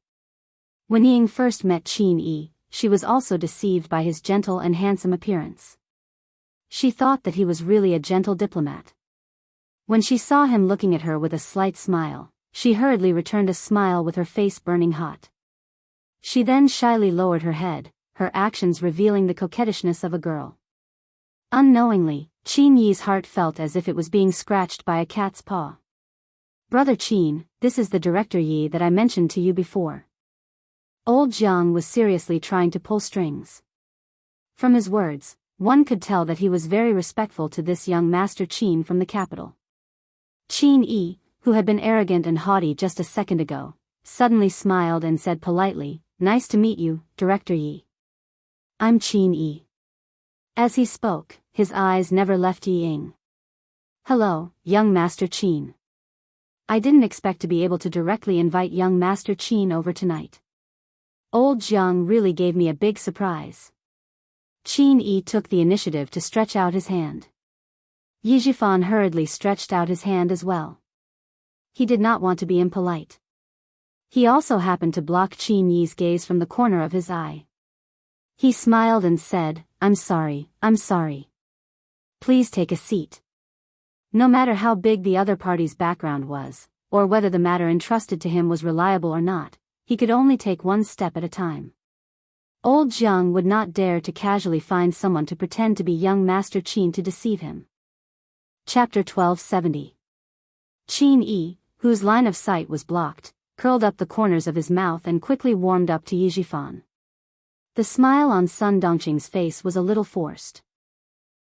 When Yi Ying first met Qin Yi, she was also deceived by his gentle and handsome appearance. She thought that he was really a gentle diplomat. When she saw him looking at her with a slight smile, she hurriedly returned a smile with her face burning hot. She then shyly lowered her head, her actions revealing the coquettishness of a girl. Unknowingly, Qin Yi's heart felt as if it was being scratched by a cat's paw. "Brother Qin, this is the director Yi that I mentioned to you before." Old Jiang was seriously trying to pull strings. From his words, one could tell that he was very respectful to this young Master Qin from the capital. Qin Yi, who had been arrogant and haughty just a second ago, suddenly smiled and said politely, "Nice to meet you, Director Yi. I'm Qin Yi." As he spoke, his eyes never left Yi Ying. "Hello, young Master Qin. I didn't expect to be able to directly invite young Master Qin over tonight. Old Jiang really gave me a big surprise." Qin Yi took the initiative to stretch out his hand. Yi Jifan hurriedly stretched out his hand as well. He did not want to be impolite. He also happened to block Qin Yi's gaze from the corner of his eye. He smiled and said, I'm sorry. Please take a seat." No matter how big the other party's background was, or whether the matter entrusted to him was reliable or not, he could only take one step at a time. Old Jiang would not dare to casually find someone to pretend to be young Master Qin to deceive him. Chapter 1270. Qin Yi, whose line of sight was blocked, curled up the corners of his mouth and quickly warmed up to Yi Jifan. The smile on Sun Dongqing's face was a little forced.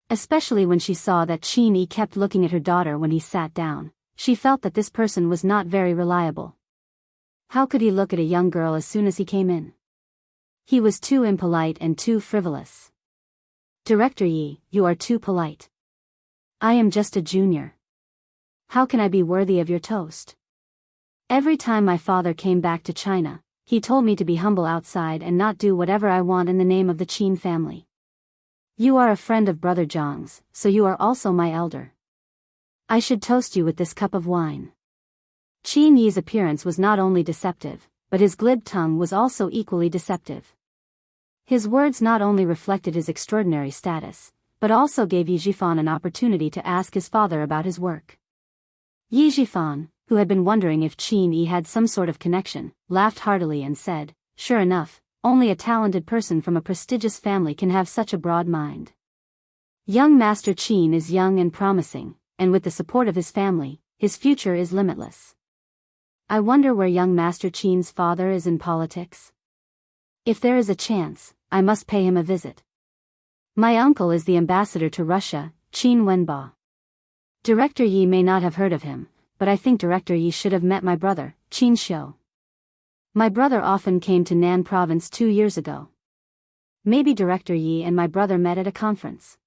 Especially when she saw that Qin Yi kept looking at her daughter when he sat down, she felt that this person was not very reliable. How could he look at a young girl as soon as he came in? He was too impolite and too frivolous. "Director Yi, you are too polite. I am just a junior. How can I be worthy of your toast? Every time my father came back to China, he told me to be humble outside and not do whatever I want in the name of the Qin family. You are a friend of Brother Zhang's, so you are also my elder. I should toast you with this cup of wine." Qin Yi's appearance was not only deceptive, but his glib tongue was also equally deceptive. His words not only reflected his extraordinary status, but also gave Yi Jifan an opportunity to ask his father about his work. Yi Jifan, who had been wondering if Qin Yi had some sort of connection, laughed heartily and said, "Sure enough, only a talented person from a prestigious family can have such a broad mind. Young Master Qin is young and promising, and with the support of his family, his future is limitless. I wonder where young Master Qin's father is in politics. If there is a chance, I must pay him a visit. My uncle is the ambassador to Russia, Qin Wenba. Director Yi may not have heard of him, but I think Director Yi should have met my brother, Qin Xiu. My brother often came to Nan province 2 years ago. Maybe Director Yi and my brother met at a conference."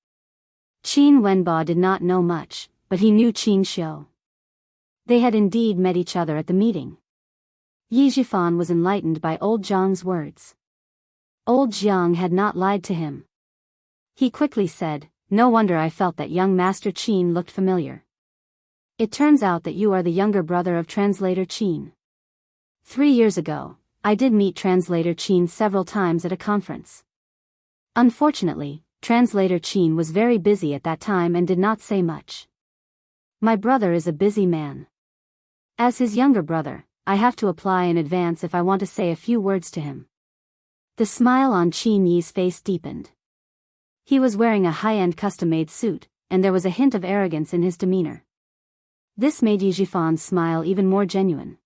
Qin Wenba did not know much, but he knew Qin Xiu. They had indeed met each other at the meeting. Yi Jifan was enlightened by old Jiang's words. Old Jiang had not lied to him. He quickly said, "No wonder I felt that young Master Qin looked familiar. It turns out that you are the younger brother of Translator Qin. 3 years ago, I did meet Translator Qin several times at a conference. Unfortunately, Translator Qin was very busy at that time and did not say much. My brother is a busy man. As his younger brother, I have to apply in advance if I want to say a few words to him. The smile on Qin Yi's face deepened. He was wearing a high-end custom-made suit, and there was a hint of arrogance in his demeanor. This made Yi Jifan's smile even more genuine.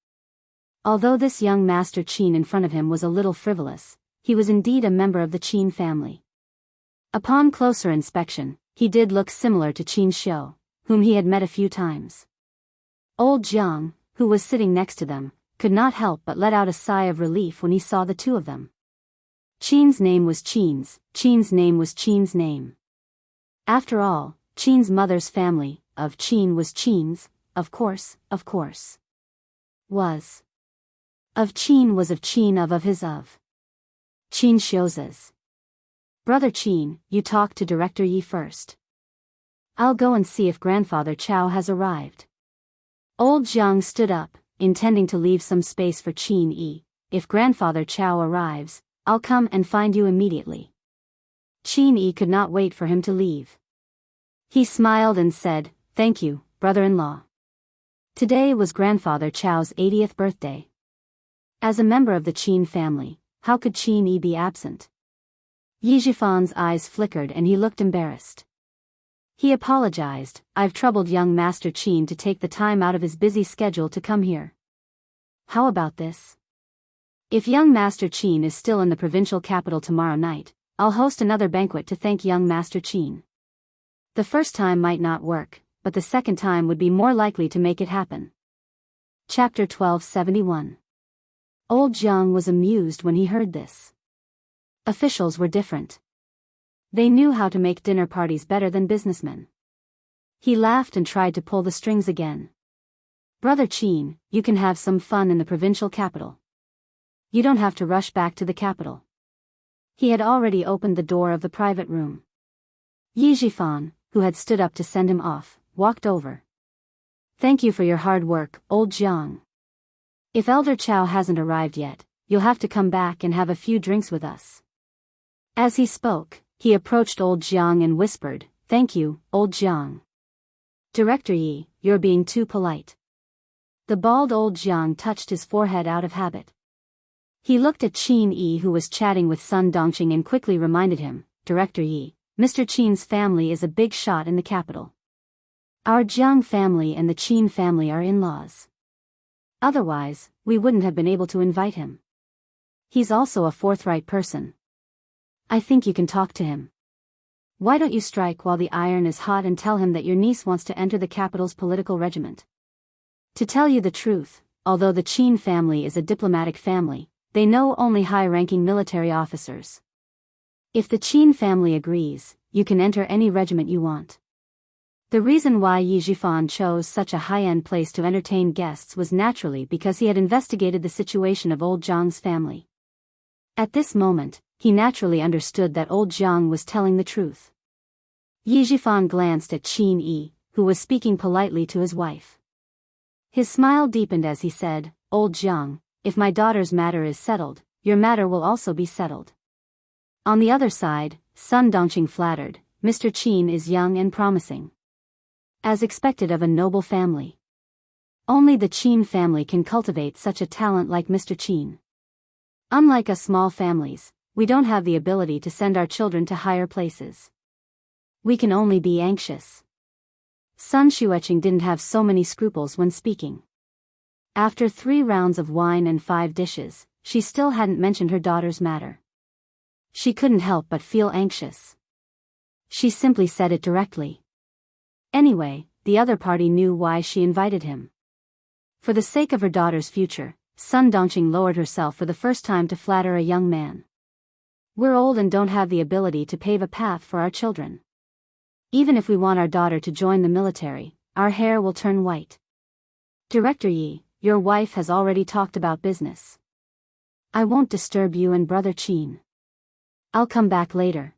Although this young Master Qin in front of him was a little frivolous, he was indeed a member of the Qin family. Upon closer inspection, he did look similar to Qin Xiu, whom he had met a few times. Old Jiang, who was sitting next to them, could not help but let out a sigh of relief when he saw the two of them. Qin's name was Qin's name was Qin's name. After all, Qin's mother's family, of Qin was Qin's, of course. Was. Of Qin was of Qin of his of. Qin Xiu's. Brother Qin, you talk to Director Yi first. I'll go and see if Grandfather Chao has arrived. Old Jiang stood up, intending to leave some space for Qin Yi. If Grandfather Chao arrives, I'll come and find you immediately. Qin Yi could not wait for him to leave. He smiled and said, "Thank you, brother-in-law." Today was Grandfather Chao's 80th birthday. As a member of the Qin family, how could Qin Yi be absent? Yi Jifan's eyes flickered and he looked embarrassed. He apologized, "I've troubled young Master Qin to take the time out of his busy schedule to come here. How about this? If young Master Qin is still in the provincial capital tomorrow night, I'll host another banquet to thank young Master Qin. The first time might not work, but the second time would be more likely to make it happen." Chapter 1271. Old Jiang was amused when he heard this. Officials were different. They knew how to make dinner parties better than businessmen. He laughed and tried to pull the strings again. "Brother Qin, you can have some fun in the provincial capital. You don't have to rush back to the capital." He had already opened the door of the private room. Yi Jifan, who had stood up to send him off, walked over. "Thank you for your hard work, Old Jiang. If Elder Chao hasn't arrived yet, you'll have to come back and have a few drinks with us." As he spoke, he approached Old Jiang and whispered, "Thank you, Old Jiang." "Director Yi, you're being too polite." The bald Old Jiang touched his forehead out of habit. He looked at Qin Yi, who was chatting with Sun Dongqing, and quickly reminded him, "Director Yi, Mr. Qin's family is a big shot in the capital. Our Jiang family and the Qin family are in-laws. Otherwise, we wouldn't have been able to invite him. He's also a forthright person. I think you can talk to him. Why don't you strike while the iron is hot and tell him that your niece wants to enter the capital's political regiment? To tell you the truth, although the Qin family is a diplomatic family, they know only high-ranking military officers. If the Qin family agrees, you can enter any regiment you want." The reason why Yi Jifan chose such a high-end place to entertain guests was naturally because he had investigated the situation of Old Jiang's family. At this moment, he naturally understood that Old Jiang was telling the truth. Yi Jifan glanced at Qin Yi, who was speaking politely to his wife. His smile deepened as he said, "Old Jiang, if my daughter's matter is settled, your matter will also be settled." On the other side, Sun Dongqing flattered, "Mr. Qin is young and promising. As expected of a noble family. Only the Qin family can cultivate such a talent like Mr. Qin. Unlike us small families, we don't have the ability to send our children to higher places. We can only be anxious." Sun Xueqing didn't have so many scruples when speaking. After 3 rounds of wine and 5 dishes, she still hadn't mentioned her daughter's matter. She couldn't help but feel anxious. She simply said it directly. Anyway, the other party knew why she invited him. For the sake of her daughter's future, Sun Dongqing lowered herself for the first time to flatter a young man. "We're old and don't have the ability to pave a path for our children. Even if we want our daughter to join the military, our hair will turn white. Director Yi, your wife has already talked about business. I won't disturb you and Brother Qin. I'll come back later."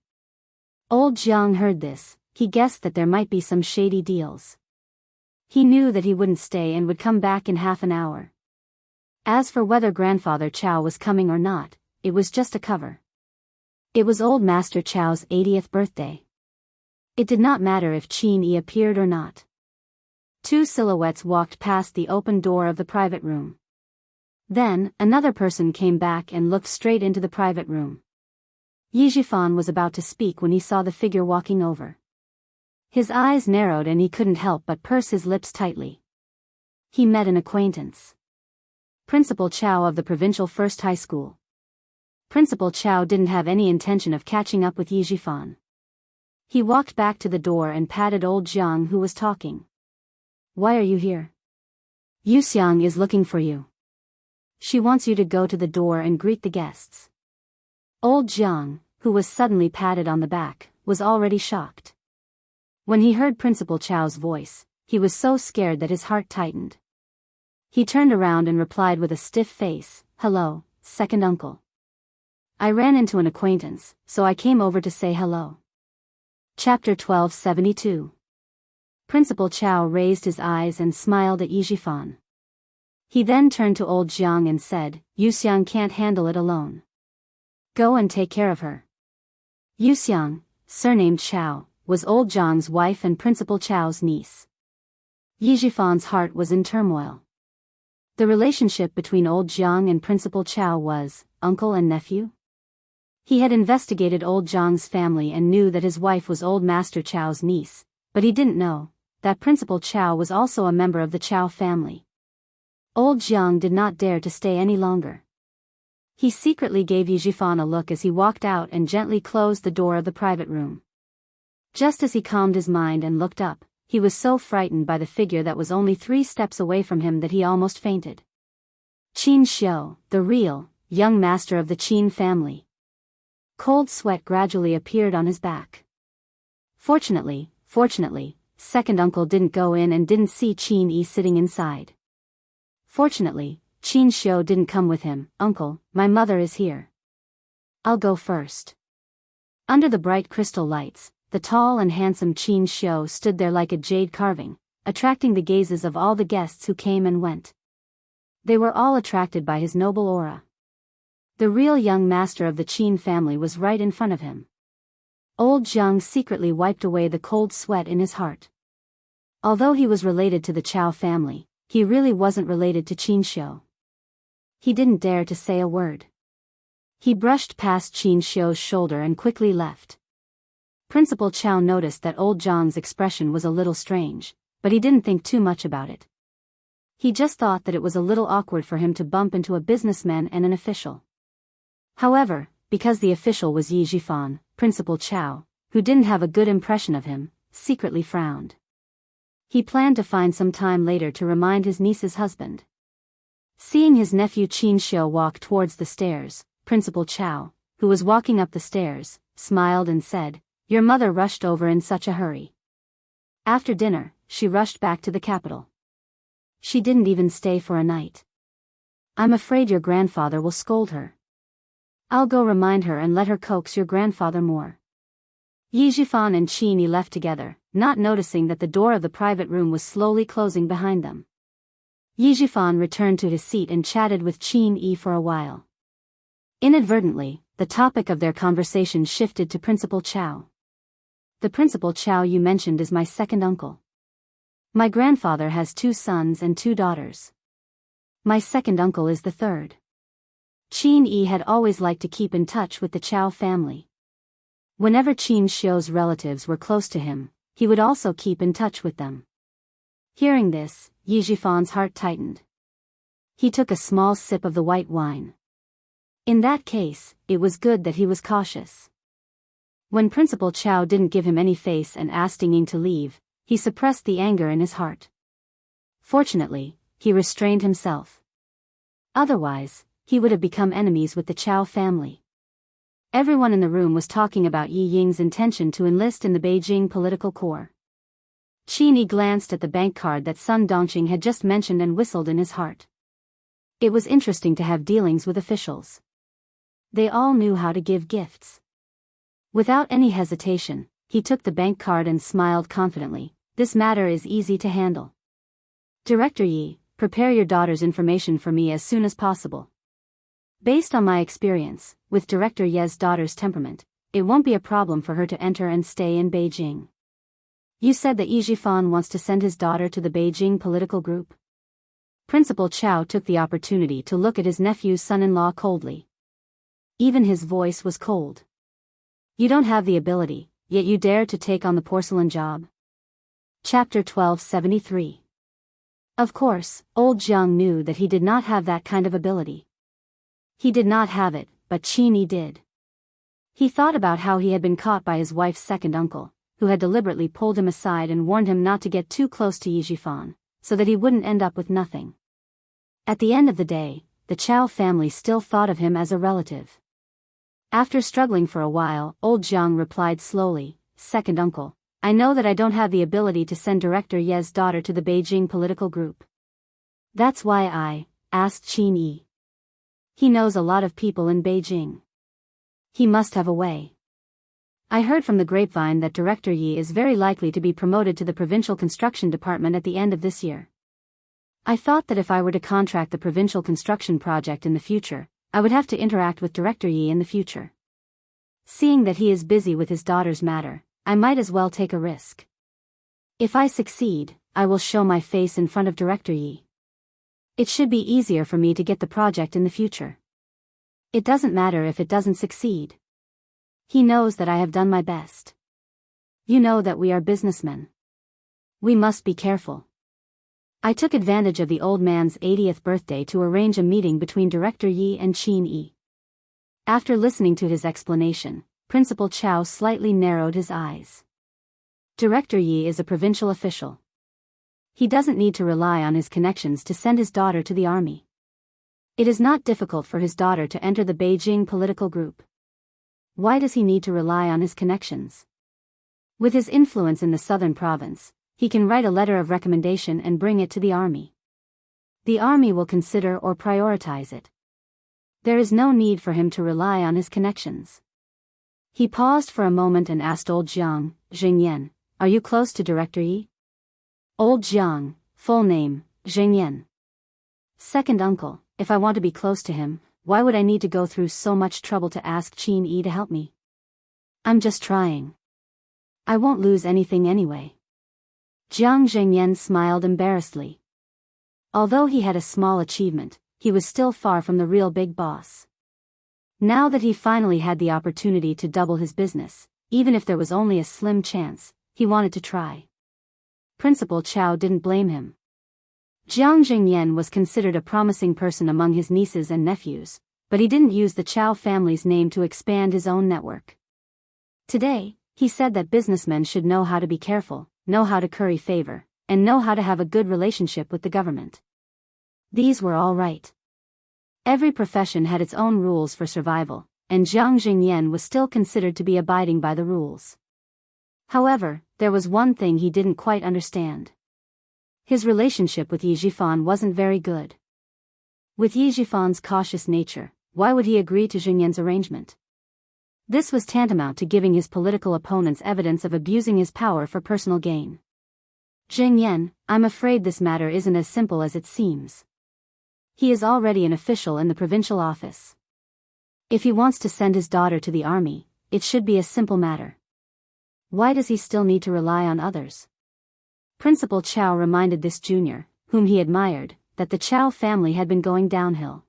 Old Jiang heard this. He guessed that there might be some shady deals. He knew that he wouldn't stay and would come back in half an hour. As for whether Grandfather Chao was coming or not, it was just a cover. It was Old Master Chao's 80th birthday. It did not matter if Qin Yi appeared or not. Two silhouettes walked past the open door of the private room. Then, another person came back and looked straight into the private room. Yizhifan was about to speak when he saw the figure walking over. His eyes narrowed and he couldn't help but purse his lips tightly. He met an acquaintance. Principal Chow of the Provincial First High School. Principal Chow didn't have any intention of catching up with Yizhifan. He walked back to the door and patted old Jiang, who was talking. "Why are you here? Yu Xiang is looking for you. She wants you to go to the door and greet the guests." Old Jiang, who was suddenly patted on the back, was already shocked. When he heard Principal Chow's voice, he was so scared that his heart tightened. He turned around and replied with a stiff face, "Hello, second uncle. I ran into an acquaintance, so I came over to say hello." Chapter 1272. Principal Chow raised his eyes and smiled at Yizhifan. He then turned to old Jiang and said, "Yu Xiang can't handle it alone. Go and take care of her." Yu Xiang, surnamed Chow, was old Jiang's wife and Principal Chow's niece. Yizhifan's heart was in turmoil. The relationship between old Jiang and Principal Chow was uncle and nephew. He had investigated old Jiang's family and knew that his wife was old Master Chow's niece, but he didn't know that Principal Chow was also a member of the Chow family. Old Jiang did not dare to stay any longer. He secretly gave Yizhifan a look as he walked out and gently closed the door of the private room. Just as he calmed his mind and looked up, he was so frightened by the figure that was only 3 steps away from him that he almost fainted. Qin Xiu, the real, young master of the Qin family. Cold sweat gradually appeared on his back. Fortunately, second uncle didn't go in and didn't see Qin Yi sitting inside. Fortunately, Qin Xiu didn't come with him. "Uncle, my mother is here. I'll go first." Under the bright crystal lights, the tall and handsome Qin Xiu stood there like a jade carving, attracting the gazes of all the guests who came and went. They were all attracted by his noble aura. The real young master of the Qin family was right in front of him. Old Jiang secretly wiped away the cold sweat in his heart. Although he was related to the Chow family, he really wasn't related to Qin Xiu. He didn't dare to say a word. He brushed past Qin Xiu's shoulder and quickly left. Principal Chow noticed that old Jiang's expression was a little strange, but he didn't think too much about it. He just thought that it was a little awkward for him to bump into a businessman and an official. However, because the official was Yizhifan, Principal Chow, who didn't have a good impression of him, secretly frowned. He planned to find some time later to remind his niece's husband. Seeing his nephew Qin Xiu walk towards the stairs, Principal Chow, who was walking up the stairs, smiled and said, "Your mother rushed over in such a hurry. After dinner, she rushed back to the capital. She didn't even stay for a night. I'm afraid your grandfather will scold her. I'll go remind her and let her coax your grandfather more." Yizhifan and Qin Yi left together, not noticing that the door of the private room was slowly closing behind them. Yizhifan returned to his seat and chatted with Qin Yi for a while. Inadvertently, the topic of their conversation shifted to Principal Chow. "The Principal Chow you mentioned is my second uncle. My grandfather has 2 sons and 2 daughters. My second uncle is the third." Qin Yi had always liked to keep in touch with the Chow family. Whenever Qin Xiu's relatives were close to him, he would also keep in touch with them. Hearing this, Yizhifan's heart tightened. He took a small sip of the white wine. In that case, it was good that he was cautious. When Principal Chow didn't give him any face and asked Ying to leave, he suppressed the anger in his heart. Fortunately, he restrained himself. Otherwise, he would have become enemies with the Chow family. Everyone in the room was talking about Yi Ying's intention to enlist in the Beijing political corps. Qin Yi glanced at the bank card that Sun Dongqing had just mentioned and whistled in his heart. It was interesting to have dealings with officials. They all knew how to give gifts. Without any hesitation, he took the bank card and smiled confidently. "This matter is easy to handle. Director Yi, prepare your daughter's information for me as soon as possible. Based on my experience, with Director Ye's daughter's temperament, it won't be a problem for her to enter and stay in Beijing." You said that Yi Jifan wants to send his daughter to the Beijing political group? Principal Chow took the opportunity to look at his nephew's son-in-law coldly. Even his voice was cold. You don't have the ability, yet you dare to take on the porcelain job. Chapter 1273. Of course, old Jiang knew that he did not have that kind of ability. He did not have it, but Qin Yi did. He thought about how he had been caught by his wife's second uncle, who had deliberately pulled him aside and warned him not to get too close to Yi Jifan, so that he wouldn't end up with nothing. At the end of the day, the Chow family still thought of him as a relative. After struggling for a while, old Jiang replied slowly, "Second uncle, I know that I don't have the ability to send Director Ye's daughter to the Beijing political group. That's why I asked Qin Yi. He knows a lot of people in Beijing. He must have a way. I heard from the grapevine that Director Yi is very likely to be promoted to the provincial construction department at the end of this year. I thought that if I were to contract the provincial construction project in the future, I would have to interact with Director Yi in the future. Seeing that he is busy with his daughter's matter, I might as well take a risk. If I succeed, I will show my face in front of Director Yi. It should be easier for me to get the project in the future. It doesn't matter if it doesn't succeed. He knows that I have done my best. You know that we are businessmen. We must be careful." I took advantage of the old man's 80th birthday to arrange a meeting between Director Yi and Qin Yi. After listening to his explanation, Principal Chow slightly narrowed his eyes. Director Yi is a provincial official. He doesn't need to rely on his connections to send his daughter to the army. It is not difficult for his daughter to enter the Beijing political group. Why does he need to rely on his connections? With his influence in the southern province, he can write a letter of recommendation and bring it to the army. The army will consider or prioritize it. There is no need for him to rely on his connections. He paused for a moment and asked old Jiang, "Jingyan, are you close to Director Yi?" Old Jiang, full name, Jingyan. "Second uncle, if I want to be close to him, why would I need to go through so much trouble to ask Qin Yi to help me? I'm just trying. I won't lose anything anyway." Jiang Zhengyan smiled embarrassedly. Although he had a small achievement, he was still far from the real big boss. Now that he finally had the opportunity to double his business, even if there was only a slim chance, he wanted to try. Principal Chow didn't blame him. Jiang Zhengyan was considered a promising person among his nieces and nephews, but he didn't use the Chow family's name to expand his own network. Today, he said that businessmen should know how to be careful, know how to curry favor, and know how to have a good relationship with the government. These were all right. Every profession had its own rules for survival, and Jiang Zhengyan was still considered to be abiding by the rules. However, there was one thing he didn't quite understand. His relationship with Yi Jifan wasn't very good. With Yi Jifan's cautious nature, why would he agree to Zhengyan's arrangement? This was tantamount to giving his political opponents evidence of abusing his power for personal gain. "Zhengyan, I'm afraid this matter isn't as simple as it seems. He is already an official in the provincial office. If he wants to send his daughter to the army, it should be a simple matter. Why does he still need to rely on others?" Principal Chow reminded this junior, whom he admired, that the Chow family had been going downhill.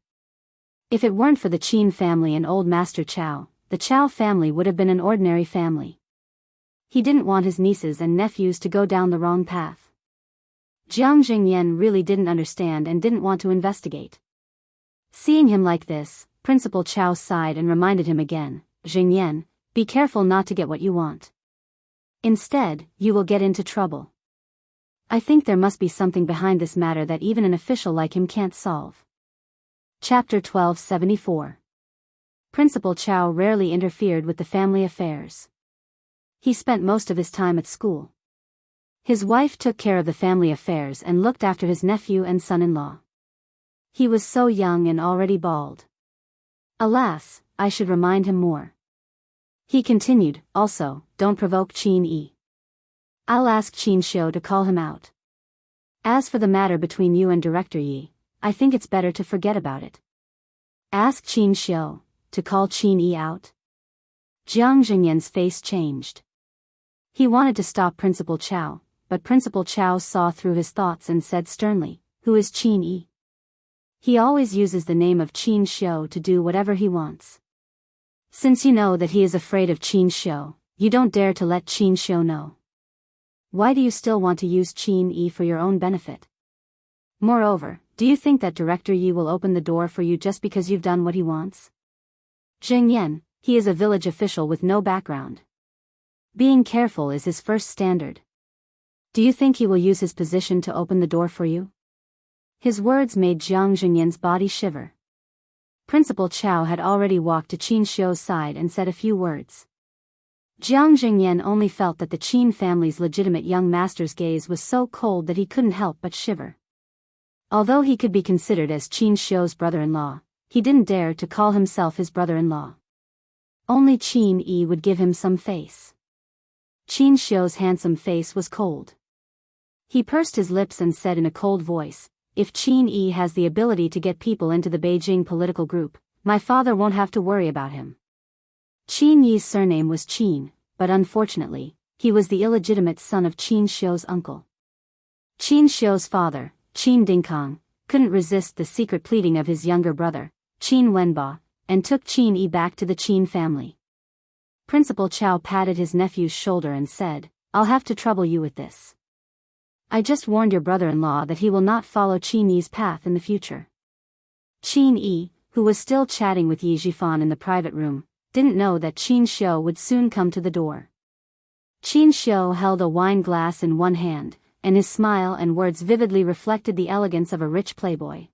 If it weren't for the Qin family and old Master Chow, the Chow family would have been an ordinary family. He didn't want his nieces and nephews to go down the wrong path. Jiang Zhengyan really didn't understand and didn't want to investigate. Seeing him like this, Principal Chow sighed and reminded him again, "Zhengyan, be careful not to get what you want. Instead, you will get into trouble. I think there must be something behind this matter that even an official like him can't solve." Chapter 1274. Principal Chow rarely interfered with the family affairs. He spent most of his time at school. His wife took care of the family affairs and looked after his nephew and son-in-law. He was so young and already bald. Alas, I should remind him more. He continued, "Also, don't provoke Qin Yi. I'll ask Qin Xiu to call him out. As for the matter between you and Director Yi, I think it's better to forget about it." "Ask Qin Xiu to call Qin Yi out?" Jiang Zhengyan's face changed. He wanted to stop Principal Chow, but Principal Chow saw through his thoughts and said sternly, "Who is Qin Yi? He always uses the name of Qin Xiu to do whatever he wants. Since you know that he is afraid of Qin Xiu, you don't dare to let Qin Xiu know. Why do you still want to use Qin Yi for your own benefit? Moreover, do you think that Director Yi will open the door for you just because you've done what he wants? Zheng Yan, he is a village official with no background. Being careful is his first standard. Do you think he will use his position to open the door for you?" His words made Jiang Zhengyan's body shiver. Principal Chow had already walked to Qin Xiu's side and said a few words. Jiang Zhengyan only felt that the Qin family's legitimate young master's gaze was so cold that he couldn't help but shiver. Although he could be considered as Qin Xiu's brother-in-law, he didn't dare to call himself his brother-in-law. Only Qin Yi would give him some face. Qin Xiu's handsome face was cold. He pursed his lips and said in a cold voice, "If Qin Yi has the ability to get people into the Beijing political group, my father won't have to worry about him." Qin Yi's surname was Qin, but unfortunately, he was the illegitimate son of Qin Xiu's uncle. Qin Xiu's father, Qin Dingkang, couldn't resist the secret pleading of his younger brother, Qin Wenba, and took Qin Yi back to the Qin family. Principal Chow patted his nephew's shoulder and said, "I'll have to trouble you with this. I just warned your brother-in-law that he will not follow Qin Yi's path in the future." Qin Yi, who was still chatting with Yi Zhifan in the private room, didn't know that Qin Xiu would soon come to the door. Qin Xiu held a wine glass in one hand, and his smile and words vividly reflected the elegance of a rich playboy.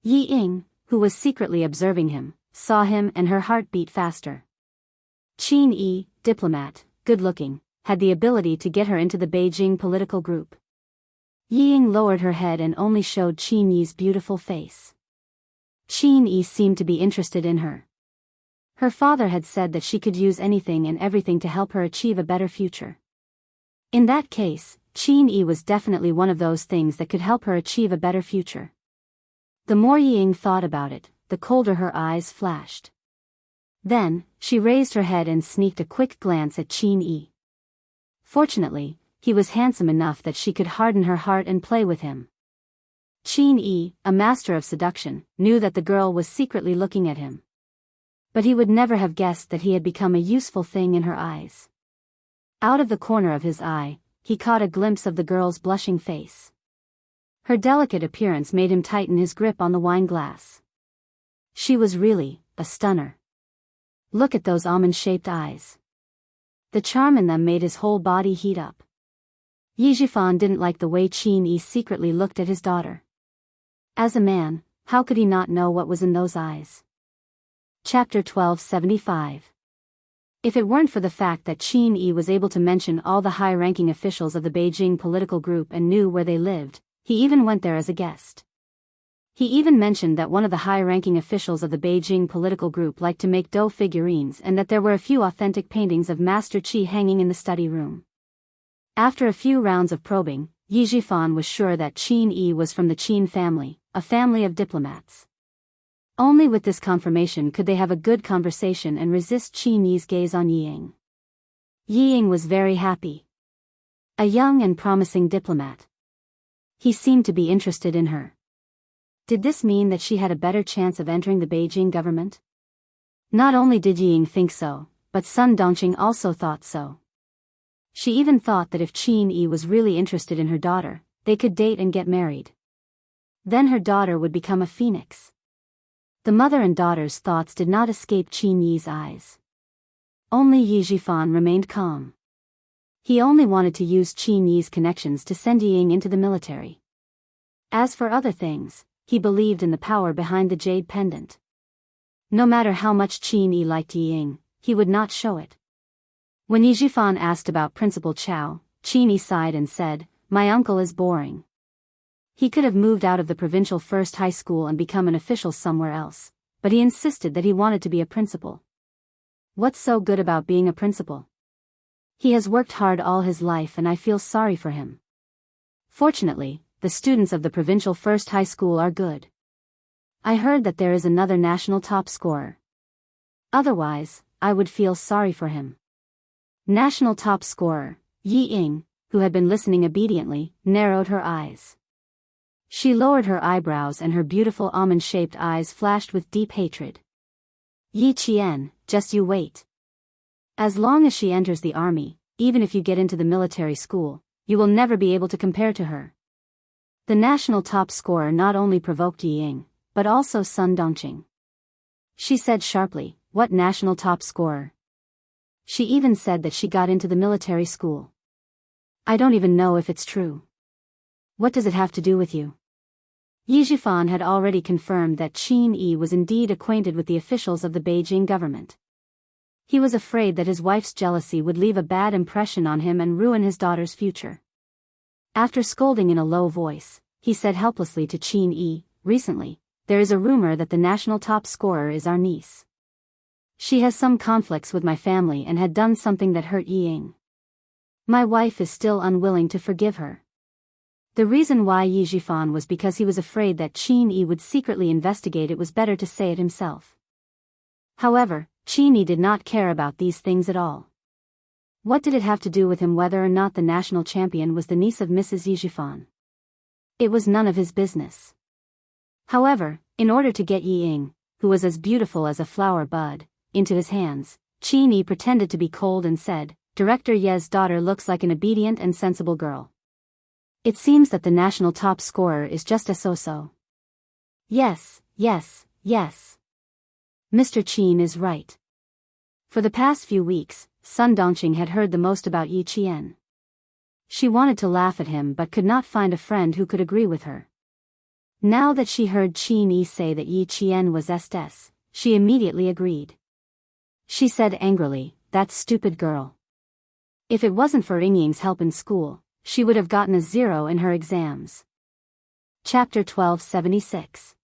Yi Ying, who was secretly observing him, saw him and her heart beat faster. Qin Yi, diplomat, good-looking, had the ability to get her into the Beijing political group. Yi Ying lowered her head and only showed Qin Yi's beautiful face. Qin Yi seemed to be interested in her. Her father had said that she could use anything and everything to help her achieve a better future. In that case, Qin Yi was definitely one of those things that could help her achieve a better future. The more Yi Ying thought about it, the colder her eyes flashed. Then, she raised her head and sneaked a quick glance at Qin Yi. Fortunately, he was handsome enough that she could harden her heart and play with him. Qin Yi, a master of seduction, knew that the girl was secretly looking at him. But he would never have guessed that he had become a useful thing in her eyes. Out of the corner of his eye, he caught a glimpse of the girl's blushing face. Her delicate appearance made him tighten his grip on the wine glass. She was really a stunner. Look at those almond-shaped eyes. The charm in them made his whole body heat up. Yi Zhifan didn't like the way Qin Yi secretly looked at his daughter. As a man, how could he not know what was in those eyes? Chapter 1275. If it weren't for the fact that Qin Yi was able to mention all the high-ranking officials of the Beijing political group and knew where they lived, he even went there as a guest. He even mentioned that one of the high-ranking officials of the Beijing political group liked to make dough figurines and that there were a few authentic paintings of Master Qi hanging in the study room. After a few rounds of probing, Yi Zhifan was sure that Qin Yi was from the Qin family, a family of diplomats. Only with this confirmation could they have a good conversation and resist Qin Yi's gaze on Yi Ying. Yi Ying was very happy. A young and promising diplomat. He seemed to be interested in her. Did this mean that she had a better chance of entering the Beijing government? Not only did Yi Ying think so, but Sun Dongqing also thought so. She even thought that if Qin Yi was really interested in her daughter, they could date and get married. Then her daughter would become a phoenix. The mother and daughter's thoughts did not escape Qin Yi's eyes. Only Yi Zhifan remained calm. He only wanted to use Qin Yi's connections to send Yi Ying into the military. As for other things, he believed in the power behind the jade pendant. No matter how much Qin Yi liked Yi Ying, he would not show it. When Yi Zhifan asked about Principal Chow, Qin Yi sighed and said, "My uncle is boring. He could have moved out of the provincial first high school and become an official somewhere else, but he insisted that he wanted to be a principal. What's so good about being a principal? He has worked hard all his life and I feel sorry for him. Fortunately, the students of the provincial first high school are good. I heard that there is another national top scorer. Otherwise, I would feel sorry for him." National top scorer, Yi Ying, who had been listening obediently, narrowed her eyes. She lowered her eyebrows and her beautiful almond-shaped eyes flashed with deep hatred. Yi Qian, just you wait. As long as she enters the army, even if you get into the military school, you will never be able to compare to her. The national top scorer not only provoked Yi Ying, but also Sun Dongqing. She said sharply, "What national top scorer?" She even said that she got into the military school. I don't even know if it's true. What does it have to do with you? Yi Zhifan had already confirmed that Qin Yi was indeed acquainted with the officials of the Beijing government. He was afraid that his wife's jealousy would leave a bad impression on him and ruin his daughter's future. After scolding in a low voice, he said helplessly to Qin Yi, "Recently, there is a rumor that the national top scorer is our niece. She has some conflicts with my family and had done something that hurt Yi Ying. My wife is still unwilling to forgive her." The reason why Yi Zhifan was because he was afraid that Qin Yi would secretly investigate. It was better to say it himself. However, Qin Yi did not care about these things at all. What did it have to do with him whether or not the national champion was the niece of Mrs. Yi Zhifan? It was none of his business. However, in order to get Yi Ying, who was as beautiful as a flower bud, into his hands, Qin Yi pretended to be cold and said, "Director Ye's daughter looks like an obedient and sensible girl. It seems that the national top scorer is just a so-so." Yes. Mr. Qin is right. For the past few weeks, Sun Dongqing had heard the most about Yi Qian. She wanted to laugh at him but could not find a friend who could agree with her. Now that she heard Qin Yi say that Yi Qian was Estes, she immediately agreed. She said angrily, "That stupid girl. If it wasn't for Ying Ying's help in school, she would have gotten a 0 in her exams." Chapter 1276.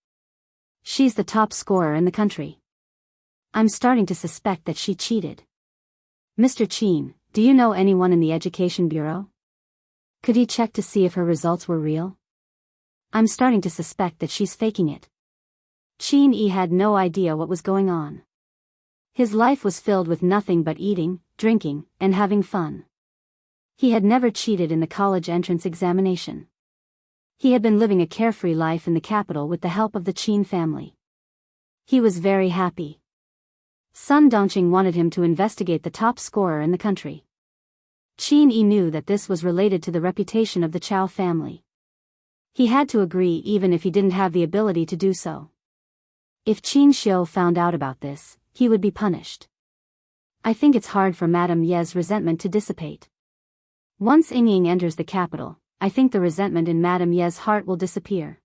She's the top scorer in the country. I'm starting to suspect that she cheated. Mr. Qin, do you know anyone in the Education Bureau? Could he check to see if her results were real? I'm starting to suspect that she's faking it. Qin Yi had no idea what was going on. His life was filled with nothing but eating, drinking, and having fun. He had never cheated in the college entrance examination. He had been living a carefree life in the capital with the help of the Qin family. He was very happy. Sun Dongqing wanted him to investigate the top scorer in the country. Qin Yi knew that this was related to the reputation of the Chao family. He had to agree even if he didn't have the ability to do so. If Qin Xiu found out about this, he would be punished. I think it's hard for Madame Ye's resentment to dissipate. Once Ying Ying enters the capital, I think the resentment in Madame Ye's heart will disappear.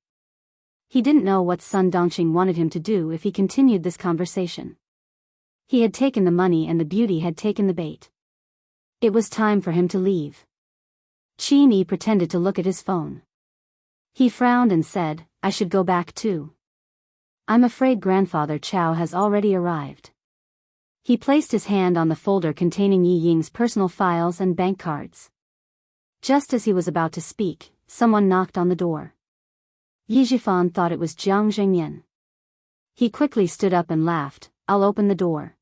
He didn't know what Sun Dongqing wanted him to do if he continued this conversation. He had taken the money and the beauty had taken the bait. It was time for him to leave. Qin Yi pretended to look at his phone. He frowned and said, "I should go back too. I'm afraid Grandfather Chao has already arrived." He placed his hand on the folder containing Yi Ying's personal files and bank cards. Just as he was about to speak, someone knocked on the door. Yi Zhifan thought it was Jiang Zhengyan. He quickly stood up and laughed, "I'll open the door."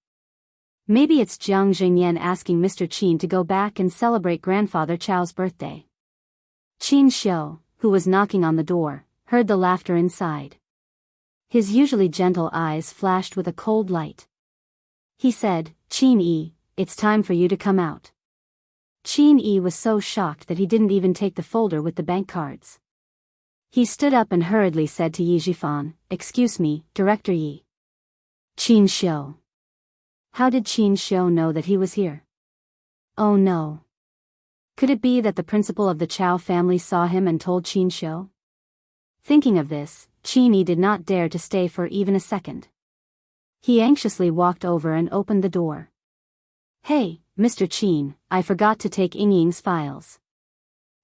Maybe it's Jiang Zhengyan asking Mr. Qin to go back and celebrate Grandfather Chao's birthday. Qin Xiu, who was knocking on the door, heard the laughter inside. His usually gentle eyes flashed with a cold light. He said, "Qin Yi, it's time for you to come out." Qin Yi was so shocked that he didn't even take the folder with the bank cards. He stood up and hurriedly said to Yi Zhifan, "Excuse me, Director Yi." Qin Xiu. How did Qin Xiu know that he was here? Oh no. Could it be that the principal of the Chao family saw him and told Qin Xiu? Thinking of this, Qin Yi did not dare to stay for even a second. He anxiously walked over and opened the door. "Hey, Mr. Qin, I forgot to take Ying Ying's files."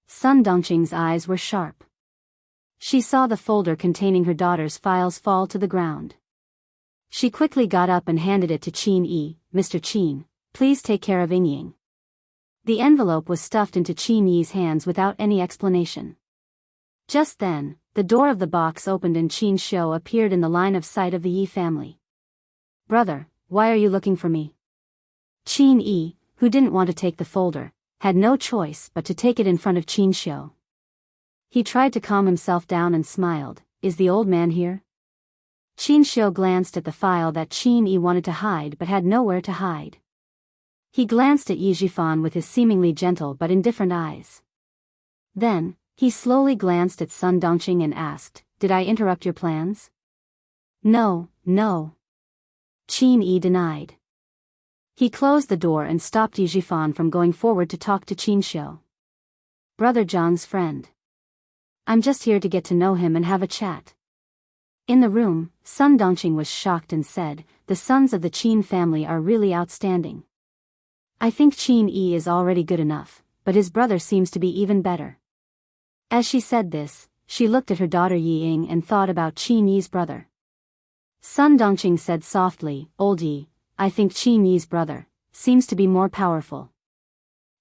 Sun Dongqing's eyes were sharp. She saw the folder containing her daughter's files fall to the ground. She quickly got up and handed it to Qin Yi. "Mr. Qin, please take care of Ying Ying." The envelope was stuffed into Qin Yi's hands without any explanation. Just then, the door of the box opened and Qin Xiu appeared in the line of sight of the Yi family. "Brother, why are you looking for me?" Qin Yi, who didn't want to take the folder, had no choice but to take it in front of Qin Xiu. He tried to calm himself down and smiled. Is the old man here? Qin Xiu glanced at the file that Qin Yi wanted to hide but had nowhere to hide. He glanced at Yi Jifan with his seemingly gentle but indifferent eyes. Then, he slowly glanced at Sun Dongqing and asked, "Did I interrupt your plans?" "No, no." Qin Yi denied. He closed the door and stopped Yi Jifan from going forward to talk to Qin Xiu. "Brother Zhang's friend. I'm just here to get to know him and have a chat." In the room, Sun Dongqing was shocked and said, "The sons of the Qin family are really outstanding. I think Qin Yi is already good enough, but his brother seems to be even better." As she said this, she looked at her daughter Yi Ying and thought about Qin Yi's brother. Sun Dongqing said softly, "Old Yi, I think Qin Yi's brother seems to be more powerful.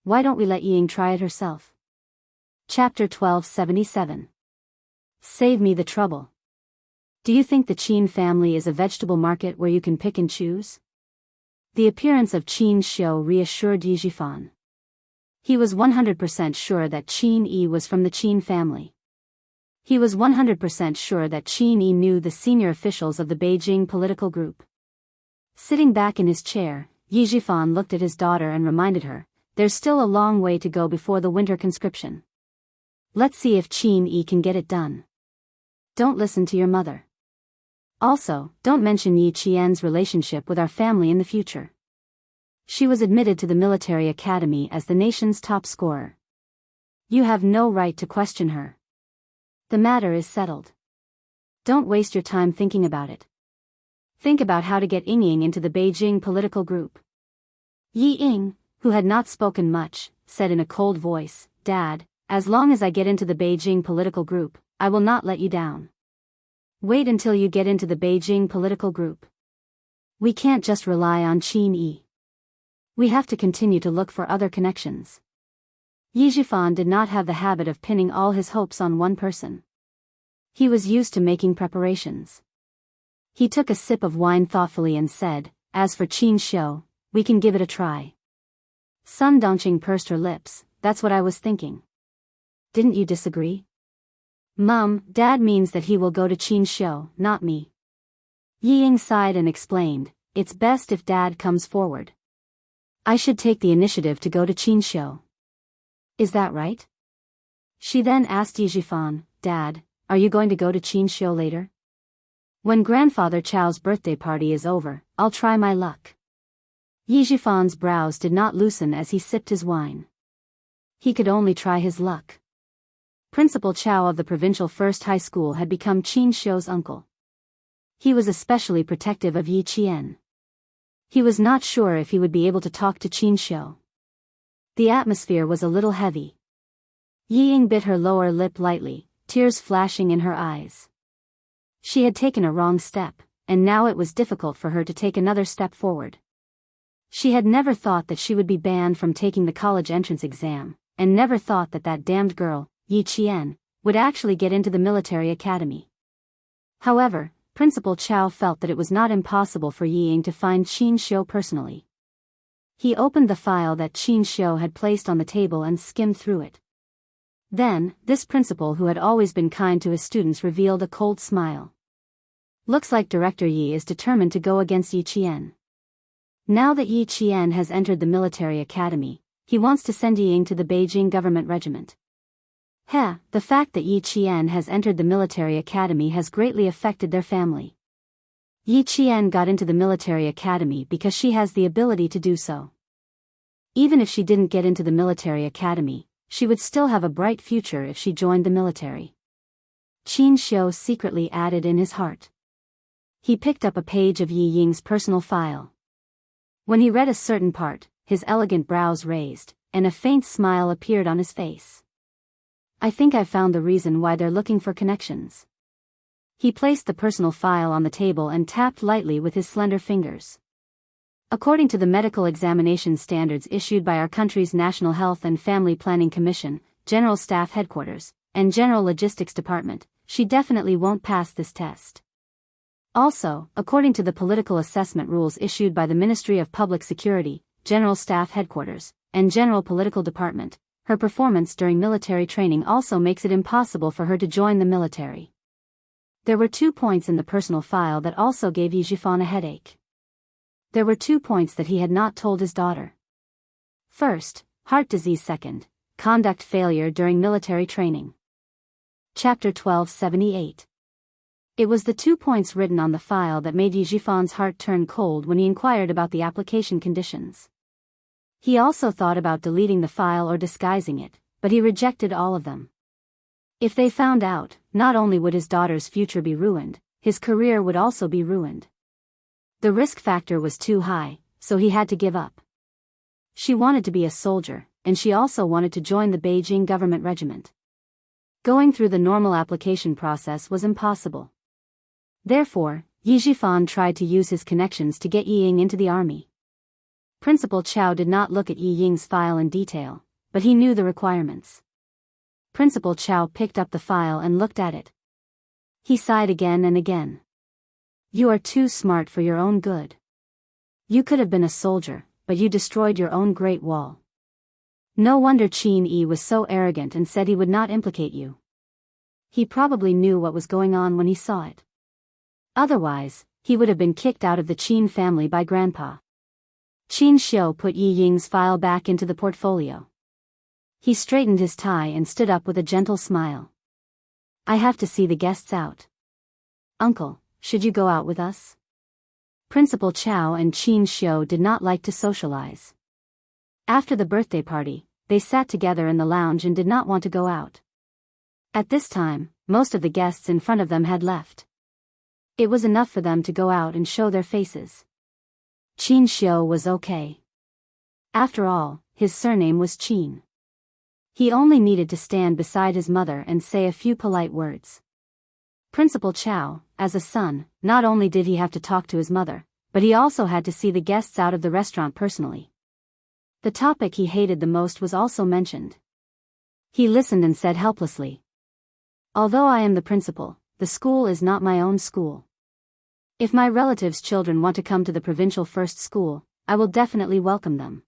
Why don't we let Yi Ying try it herself?" Chapter 1277. Save me the trouble. Do you think the Qin family is a vegetable market where you can pick and choose? The appearance of Qin Xiu reassured Yi Jifan. He was 100% sure that Qin Yi was from the Qin family. He was 100% sure that Qin Yi knew the senior officials of the Beijing political group. Sitting back in his chair, Yi Jifan looked at his daughter and reminded her, "There's still a long way to go before the winter conscription. Let's see if Qin Yi can get it done. Don't listen to your mother. Also, don't mention Yi Qian's relationship with our family in the future. She was admitted to the military academy as the nation's top scorer. You have no right to question her. The matter is settled. Don't waste your time thinking about it. Think about how to get Ying Ying into the Beijing political group." Yi Ying, who had not spoken much, said in a cold voice, "Dad, as long as I get into the Beijing political group, I will not let you down. Wait until you get into the Beijing political group. We can't just rely on Qin Yi. We have to continue to look for other connections." Yi Jifan did not have the habit of pinning all his hopes on one person. He was used to making preparations. He took a sip of wine thoughtfully and said, "As for Qin Xiu, we can give it a try." Sun Dongqing pursed her lips. "That's what I was thinking. Didn't you disagree?" "Mum, Dad means that he will go to Qin Xiu, not me." Yi Ying sighed and explained, "It's best if Dad comes forward. I should take the initiative to go to Qin Xiu. Is that right?" She then asked Yi Jifan, "Dad, are you going to go to Qin Xiu later? When Grandfather Chao's birthday party is over, I'll try my luck." Yi Jifan's brows did not loosen as he sipped his wine. He could only try his luck. Principal Chao of the provincial first high school had become Qin Xiu's uncle. He was especially protective of Yi Qian. He was not sure if he would be able to talk to Qin Xiu. The atmosphere was a little heavy. Yi Ying bit her lower lip lightly, tears flashing in her eyes. She had taken a wrong step, and now it was difficult for her to take another step forward. She had never thought that she would be banned from taking the college entrance exam, and never thought that that damned girl, Yi Qian, would actually get into the military academy. However, Principal Chao felt that it was not impossible for Yi Ying to find Qin Xiu personally. He opened the file that Qin Xiu had placed on the table and skimmed through it. Then, this principal who had always been kind to his students revealed a cold smile. "Looks like Director Yi is determined to go against Yi Qian. Now that Yi Qian has entered the military academy, he wants to send Yi Ying to the Beijing government regiment. The fact that Yi Qian has entered the military academy has greatly affected their family. Yi Qian got into the military academy because she has the ability to do so. Even if she didn't get into the military academy, she would still have a bright future if she joined the military." Qin Xiu secretly added in his heart. He picked up a page of Yi Ying's personal file. When he read a certain part, his elegant brows raised, and a faint smile appeared on his face. "I think I've found the reason why they're looking for connections." He placed the personal file on the table and tapped lightly with his slender fingers. According to the medical examination standards issued by our country's National Health and Family Planning Commission, General Staff Headquarters, and General Logistics Department, she definitely won't pass this test. Also, according to the political assessment rules issued by the Ministry of Public Security, General Staff Headquarters, and General Political Department. Her performance during military training also makes it impossible for her to join the military. There were 2 points in the personal file that also gave Yijifan a headache. There were 2 points that he had not told his daughter. First, heart disease. Second, conduct failure during military training. Chapter 1278. It was the 2 points written on the file that made Yijifan's heart turn cold when he inquired about the application conditions. He also thought about deleting the file or disguising it, but he rejected all of them. If they found out, not only would his daughter's future be ruined, his career would also be ruined. The risk factor was too high, so he had to give up. She wanted to be a soldier, and she also wanted to join the Beijing government regiment. Going through the normal application process was impossible. Therefore, Yijifan tried to use his connections to get Yi Ying into the army. Principal Chao did not look at Yi Ying's file in detail, but he knew the requirements. Principal Chao picked up the file and looked at it. He sighed again and again. You are too smart for your own good. You could have been a soldier, but you destroyed your own Great Wall. No wonder Qin Yi was so arrogant and said he would not implicate you. He probably knew what was going on when he saw it. Otherwise, he would have been kicked out of the Qin family by Grandpa. Qin Xiu put Yi Ying's file back into the portfolio. He straightened his tie and stood up with a gentle smile. I have to see the guests out. Uncle, should you go out with us? Principal Chao and Qin Xiu did not like to socialize. After the birthday party, they sat together in the lounge and did not want to go out. At this time, most of the guests in front of them had left. It was enough for them to go out and show their faces. Qin Xiu was okay. After all, his surname was Qin. He only needed to stand beside his mother and say a few polite words. Principal Chao, as a son, not only did he have to talk to his mother, but he also had to see the guests out of the restaurant personally. The topic he hated the most was also mentioned. He listened and said helplessly, although I am the principal, the school is not my own school. If my relatives' children want to come to the provincial first school, I will definitely welcome them.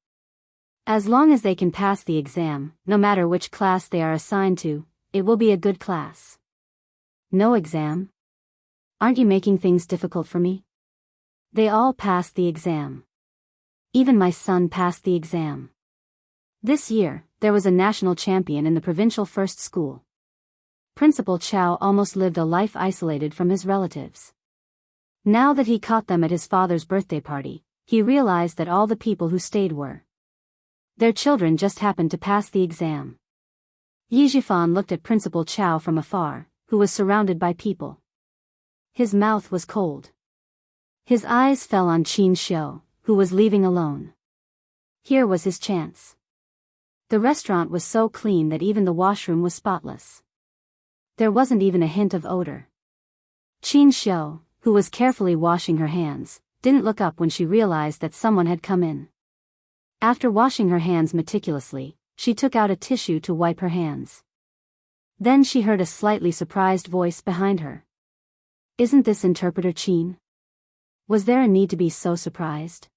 As long as they can pass the exam, no matter which class they are assigned to, it will be a good class. No exam? Aren't you making things difficult for me? They all passed the exam. Even my son passed the exam. This year, there was a national champion in the provincial first school. Principal Chao almost lived a life isolated from his relatives. Now that he caught them at his father's birthday party, he realized that all the people who stayed were their children just happened to pass the exam. Yijifan looked at Principal Chao from afar, who was surrounded by people. His mouth was cold. His eyes fell on Qin Xiu, who was leaving alone. Here was his chance. The restaurant was so clean that even the washroom was spotless. There wasn't even a hint of odor. Qin Xiu, who was carefully washing her hands, didn't look up when she realized that someone had come in. After washing her hands meticulously, she took out a tissue to wipe her hands. Then she heard a slightly surprised voice behind her. Isn't this Interpreter Qin? Was there a need to be so surprised?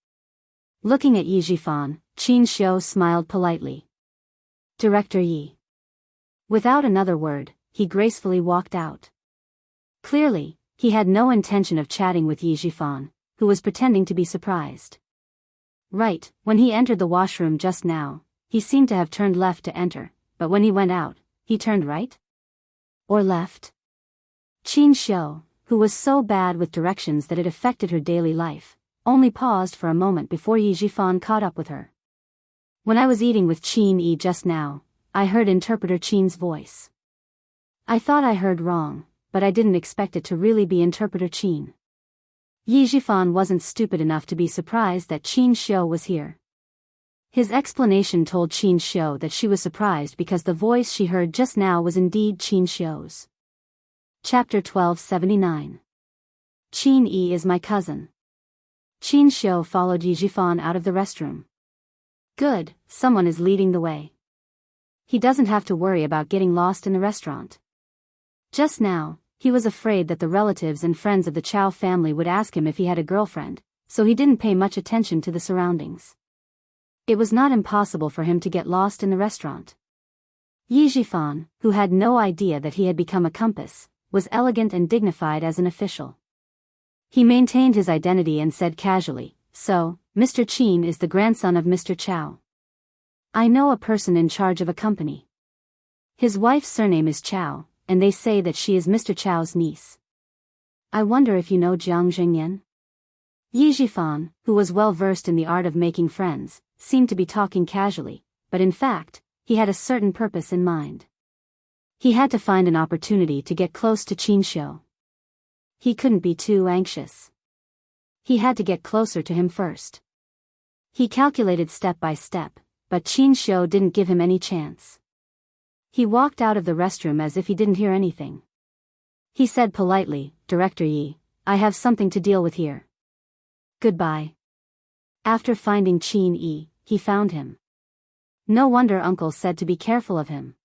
Looking at Yijifan, Qin Xiu smiled politely. Director Yi. Without another word, he gracefully walked out. Clearly, he had no intention of chatting with Yijifan, who was pretending to be surprised. Right, when he entered the washroom just now, he seemed to have turned left to enter, but when he went out, he turned right? Or left? Qin Xiu, who was so bad with directions that it affected her daily life, only paused for a moment before Yijifan caught up with her. When I was eating with Qin Yi just now, I heard Interpreter Qin's voice. I thought I heard wrong, but I didn't expect it to really be Interpreter Qin. Yijifan wasn't stupid enough to be surprised that Qin Xiu was here. His explanation told Qin Xiu that she was surprised because the voice she heard just now was indeed Qin Xiu's. Chapter 1279. Qin Yi is my cousin. Qin Xiu followed Yijifan out of the restroom. Good, someone is leading the way. He doesn't have to worry about getting lost in the restaurant. Just now, he was afraid that the relatives and friends of the Chao family would ask him if he had a girlfriend, so he didn't pay much attention to the surroundings. It was not impossible for him to get lost in the restaurant. Yi Jifan, who had no idea that he had become a compass, was elegant and dignified as an official. He maintained his identity and said casually, "So, Mr. Qin is the grandson of Mr. Chow. I know a person in charge of a company. His wife's surname is Chow, and they say that she is Mr. Chow's niece. I wonder if you know Jiang Zhengyan?" Yi Jifan, who was well versed in the art of making friends, seemed to be talking casually, but in fact, he had a certain purpose in mind. He had to find an opportunity to get close to Qin Xiu. He couldn't be too anxious. He had to get closer to him first. He calculated step by step, but Qin Xiu didn't give him any chance. He walked out of the restroom as if he didn't hear anything. He said politely, "Director Yi, I have something to deal with here. Goodbye." After finding Qin Yi, he found him. No wonder Uncle said to be careful of him.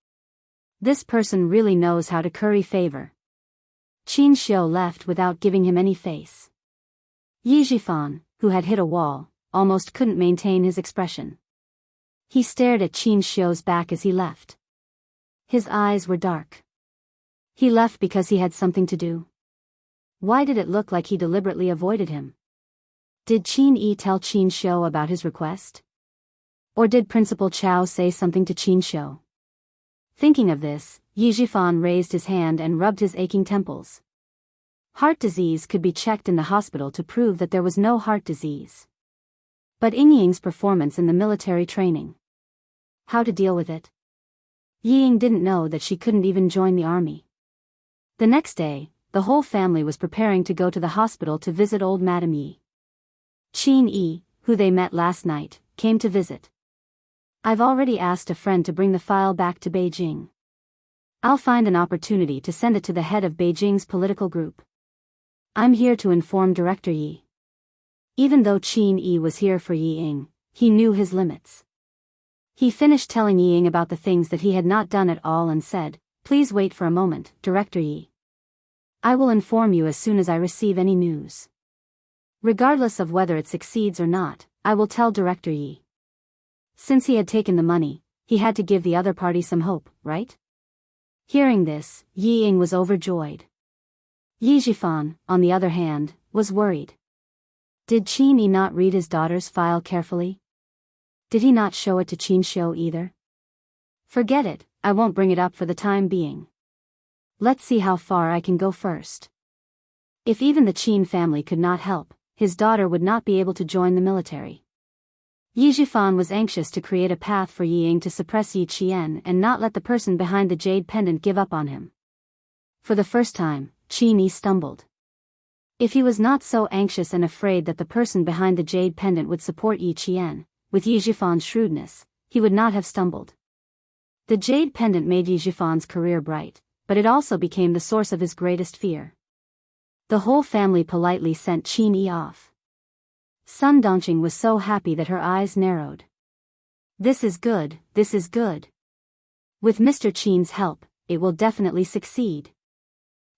This person really knows how to curry favor. Qin Xiu left without giving him any face. Yi Jifan, who had hit a wall, almost couldn't maintain his expression. He stared at Qin Xiu's back as he left. His eyes were dark. He left because he had something to do. Why did it look like he deliberately avoided him? Did Qin Yi tell Qin Xiu about his request? Or did Principal Chow say something to Qin Xiu? Thinking of this, Yi Jifan raised his hand and rubbed his aching temples. Heart disease could be checked in the hospital to prove that there was no heart disease. But Yingying's performance in the military training. How to deal with it? Ying didn't know that she couldn't even join the army. The next day, the whole family was preparing to go to the hospital to visit old Madame Yi. Qin Yi, who they met last night, came to visit. "I've already asked a friend to bring the file back to Beijing. I'll find an opportunity to send it to the head of Beijing's political group. I'm here to inform Director Yi." Even though Qin Yi was here for Yi Ying, he knew his limits. He finished telling Yi Ying about the things that he had not done at all and said, "Please wait for a moment, Director Yi. I will inform you as soon as I receive any news. Regardless of whether it succeeds or not, I will tell Director Yi." Since he had taken the money, he had to give the other party some hope, right? Hearing this, Yi Ying was overjoyed. Yi Jifan, on the other hand, was worried. Did Qin Yi not read his daughter's file carefully? Did he not show it to Qin Xiu either? Forget it, I won't bring it up for the time being. Let's see how far I can go first. If even the Qin family could not help, his daughter would not be able to join the military. Yi Jifan was anxious to create a path for Yi Ying to suppress Yi Qian and not let the person behind the jade pendant give up on him. For the first time, Qin Yi stumbled. If he was not so anxious and afraid that the person behind the jade pendant would support Yi Qian, with Yi Jifan's shrewdness, he would not have stumbled. The jade pendant made Yi Jifan's career bright, but it also became the source of his greatest fear. The whole family politely sent Qin Yi off. Sun Dongqing was so happy that her eyes narrowed. This is good, this is good. With Mr. Qin's help, it will definitely succeed.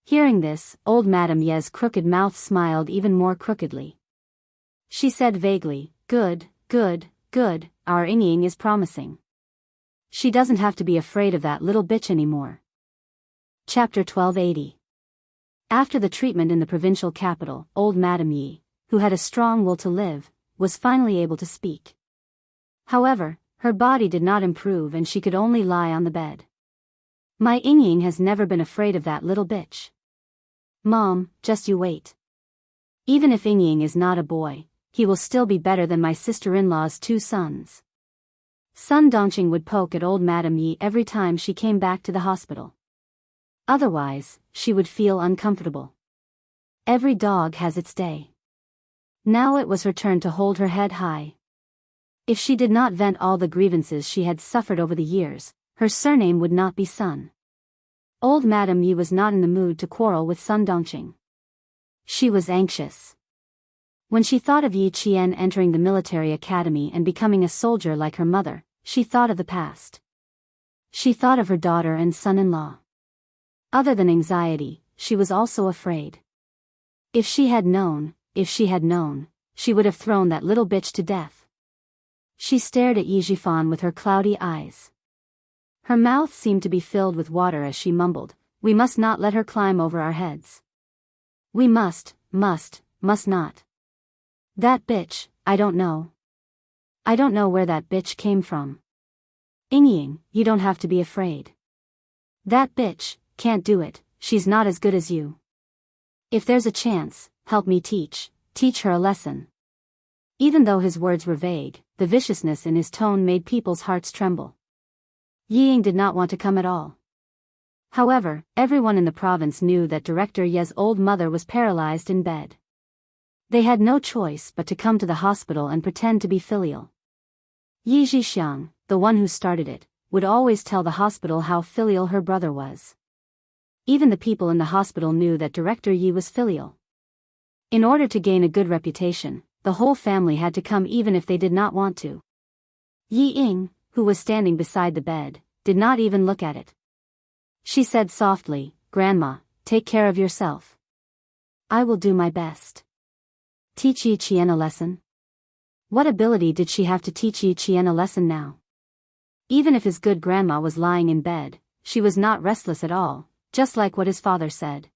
Hearing this, old Madame Ye's crooked mouth smiled even more crookedly. She said vaguely, "Good, good, good, our Ying is promising. She doesn't have to be afraid of that little bitch anymore." Chapter 1280. After the treatment in the provincial capital, old Madame Yi, who had a strong will to live, was finally able to speak. However, her body did not improve and she could only lie on the bed. "My Ying has never been afraid of that little bitch. Mom, just you wait. Even if Ying is not a boy, he will still be better than my sister-in-law's 2 sons. Sun Dongqing would poke at old Madame Yi every time she came back to the hospital. Otherwise, she would feel uncomfortable. Every dog has its day. Now it was her turn to hold her head high. If she did not vent all the grievances she had suffered over the years, her surname would not be Sun. Old Madame Yi was not in the mood to quarrel with Sun Dongqing. She was anxious. When she thought of Yi Qian entering the military academy and becoming a soldier like her mother, she thought of the past. She thought of her daughter and son-in-law. Other than anxiety, she was also afraid. If she had known, she would have thrown that little bitch to death. She stared at Yi Jifan with her cloudy eyes. Her mouth seemed to be filled with water as she mumbled, "We must not let her climb over our heads. We must not. That bitch, I don't know. I don't know where that bitch came from. Ying, you don't have to be afraid. That bitch can't do it, she's not as good as you. If there's a chance, help me teach her a lesson." Even though his words were vague, the viciousness in his tone made people's hearts tremble. Ying did not want to come at all. However, everyone in the province knew that Director Ye's old mother was paralyzed in bed. They had no choice but to come to the hospital and pretend to be filial. Yi Zhixiang, the one who started it, would always tell the hospital how filial her brother was. Even the people in the hospital knew that Director Yi was filial. In order to gain a good reputation, the whole family had to come even if they did not want to. Yi Ying, who was standing beside the bed, did not even look at it. She said softly, "Grandma, take care of yourself. I will do my best." Teach Yi Qian a lesson? What ability did she have to teach Yi Qian a lesson now? Even if his good grandma was lying in bed, she was not restless at all, just like what his father said.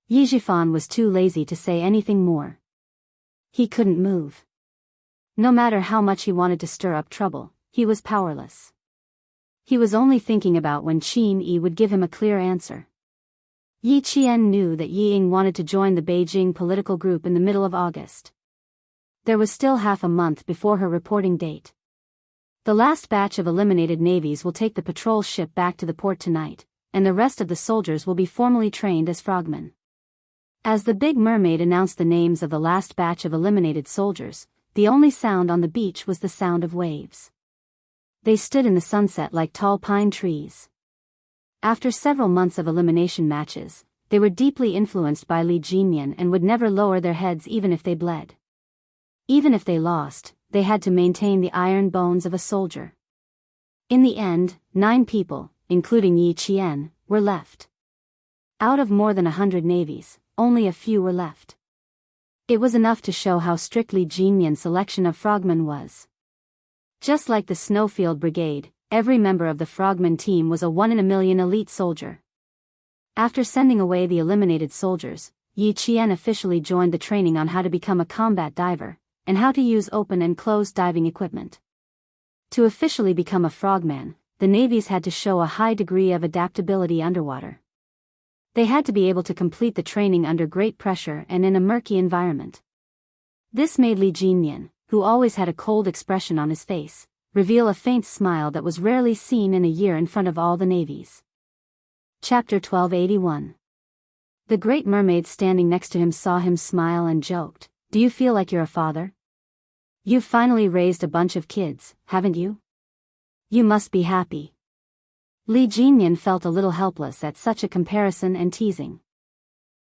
Yi Jifan was too lazy to say anything more. He couldn't move. No matter how much he wanted to stir up trouble, he was powerless. He was only thinking about when Qin Yi would give him a clear answer. Yi Qian knew that Yi Ying wanted to join the Beijing political group in the middle of August. There was still half a month before her reporting date. The last batch of eliminated navies will take the patrol ship back to the port tonight, and the rest of the soldiers will be formally trained as frogmen. As the Big Mermaid announced the names of the last batch of eliminated soldiers, the only sound on the beach was the sound of waves. They stood in the sunset like tall pine trees. After several months of elimination matches, they were deeply influenced by Li Jinyan and would never lower their heads even if they bled. Even if they lost, they had to maintain the iron bones of a soldier. In the end, 9 people, including Yi Qian, were left. Out of more than 100 navies, only a few were left. It was enough to show how strictly Jinyan's selection of frogmen was. Just like the Snowfield Brigade, every member of the frogman team was a 1 in a million elite soldier. After sending away the eliminated soldiers, Yi Qian officially joined the training on how to become a combat diver, and how to use open and closed diving equipment. To officially become a frogman, the navies had to show a high degree of adaptability underwater. They had to be able to complete the training under great pressure and in a murky environment. This made Li Jinyan, who always had a cold expression on his face, reveal a faint smile that was rarely seen in a year in front of all the navies. Chapter 1281. The Great Mermaid standing next to him saw him smile and joked, "Do you feel like you're a father? You've finally raised a bunch of kids, haven't you? You must be happy." Li Jinyan felt a little helpless at such a comparison and teasing.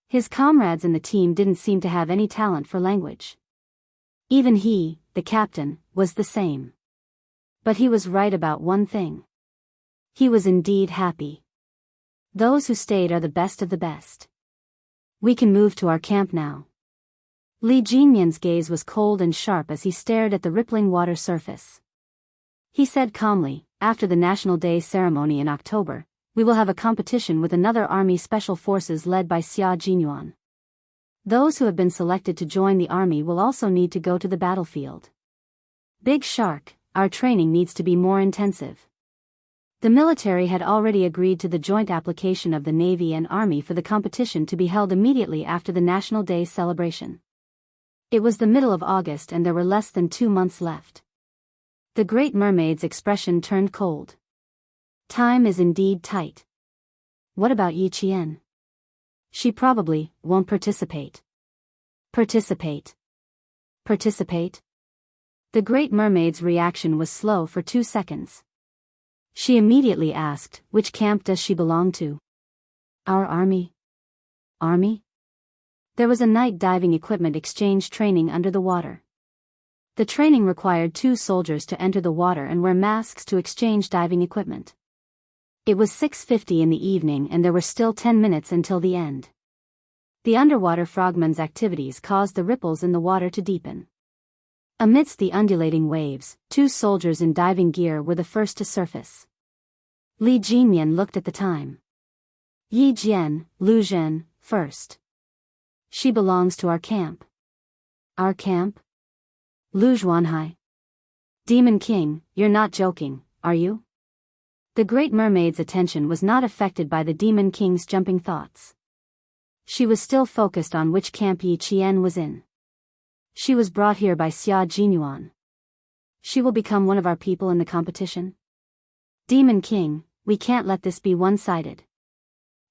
His comrades in the team didn't seem to have any talent for language. Even he, the captain, was the same. But he was right about one thing. He was indeed happy. Those who stayed are the best of the best. "We can move to our camp now." Li Jinyan's gaze was cold and sharp as he stared at the rippling water surface. He said calmly, "After the National Day ceremony in October, we will have a competition with another army special forces led by Xia Jinyuan. Those who have been selected to join the army will also need to go to the battlefield. Big Shark, our training needs to be more intensive." The military had already agreed to the joint application of the Navy and Army for the competition to be held immediately after the National Day celebration. It was the middle of August and there were less than 2 months left. The Great Mermaid's expression turned cold. Time is indeed tight. What about Yi Qian? She probably won't participate. Participate. The Great Mermaid's reaction was slow for 2 seconds. She immediately asked, "Which camp does she belong to?" "Our army." "Army?" There was a night diving equipment exchange training under the water. The training required 2 soldiers to enter the water and wear masks to exchange diving equipment. It was 6:50 in the evening and there were still 10 minutes until the end. The underwater frogmen's activities caused the ripples in the water to deepen. Amidst the undulating waves, 2 soldiers in diving gear were the first to surface. Li Jinyan looked at the time. Yi Jian, Lu Zhen, first. She belongs to our camp. Our camp? Lu Zhuanhai. Demon King, you're not joking, are you? The Great Mermaid's attention was not affected by the Demon King's jumping thoughts. She was still focused on which camp Yi Qian was in. She was brought here by Xia Jinyuan. She will become one of our people in the competition? Demon King, we can't let this be one-sided.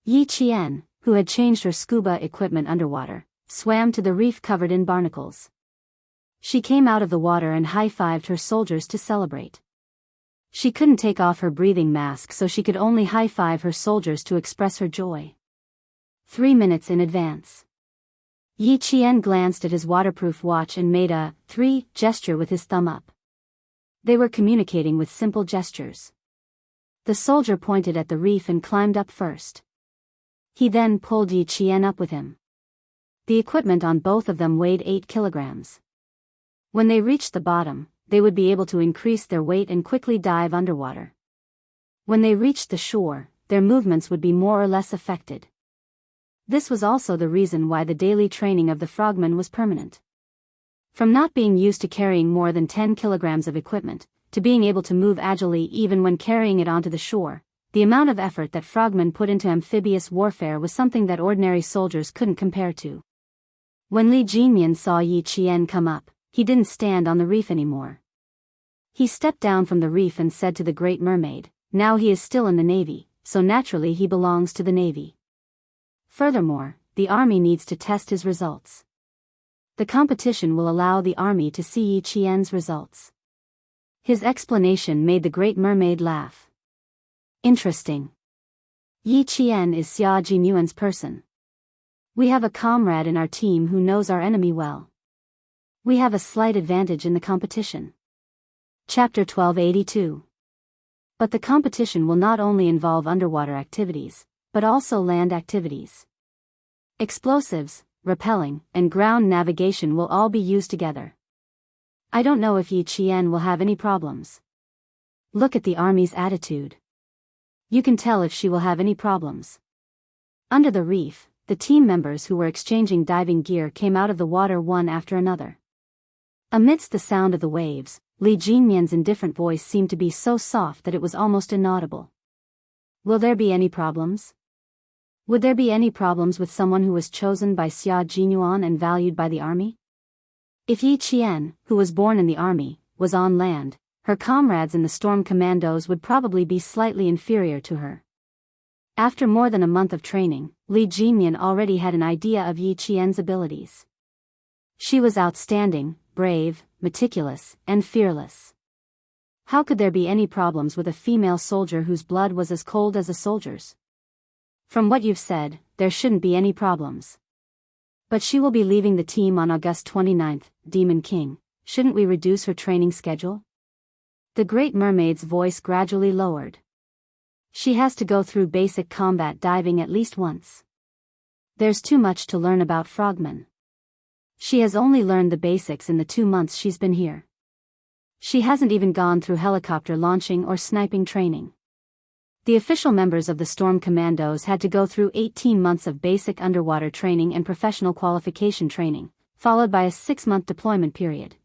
Yi Qian, who had changed her scuba equipment underwater, swam to the reef covered in barnacles. She came out of the water and high-fived her soldiers to celebrate. She couldn't take off her breathing mask, so she could only high-five her soldiers to express her joy. 3 minutes in advance. Yi Qian glanced at his waterproof watch and made a 3 gesture with his thumb up. They were communicating with simple gestures. The soldier pointed at the reef and climbed up first. He then pulled Yi Qian up with him. The equipment on both of them weighed 8 kilograms. When they reached the bottom, they would be able to increase their weight and quickly dive underwater. When they reached the shore, their movements would be more or less affected. This was also the reason why the daily training of the frogmen was permanent. From not being used to carrying more than 10 kilograms of equipment, to being able to move agilely even when carrying it onto the shore, the amount of effort that frogmen put into amphibious warfare was something that ordinary soldiers couldn't compare to. When Li Jinyan saw Yi Qian come up, he didn't stand on the reef anymore. He stepped down from the reef and said to the Great Mermaid, now he is still in the Navy, so naturally he belongs to the Navy. Furthermore, the Army needs to test his results. The competition will allow the Army to see Yi Qian's results. His explanation made the Great Mermaid laugh. Interesting. Yi Qian is Xia Jinyuan's person. We have a comrade in our team who knows our enemy well. We have a slight advantage in the competition. Chapter 1282. But the competition will not only involve underwater activities, but also land activities. Explosives, rappelling, and ground navigation will all be used together. I don't know if Yi Qian will have any problems. Look at the Army's attitude. You can tell if she will have any problems. Under the reef, the team members who were exchanging diving gear came out of the water one after another. Amidst the sound of the waves, Li Jinyan's indifferent voice seemed to be so soft that it was almost inaudible. Will there be any problems? Would there be any problems with someone who was chosen by Xia Jinyuan and valued by the Army? If Yi Qian, who was born in the Army, was on land, her comrades in the Storm Commandos would probably be slightly inferior to her. After more than a month of training, Li Jinyan already had an idea of Yi Qian's abilities. She was outstanding, brave, meticulous, and fearless. How could there be any problems with a female soldier whose blood was as cold as a soldier's? From what you've said, there shouldn't be any problems. But she will be leaving the team on August 29th, Demon King. Shouldn't we reduce her training schedule? The Great Mermaid's voice gradually lowered. She has to go through basic combat diving at least once. There's too much to learn about frogmen. She has only learned the basics in the 2 months she's been here. She hasn't even gone through helicopter launching or sniping training. The official members of the Storm Commandos had to go through 18 months of basic underwater training and professional qualification training, followed by a 6-month deployment period.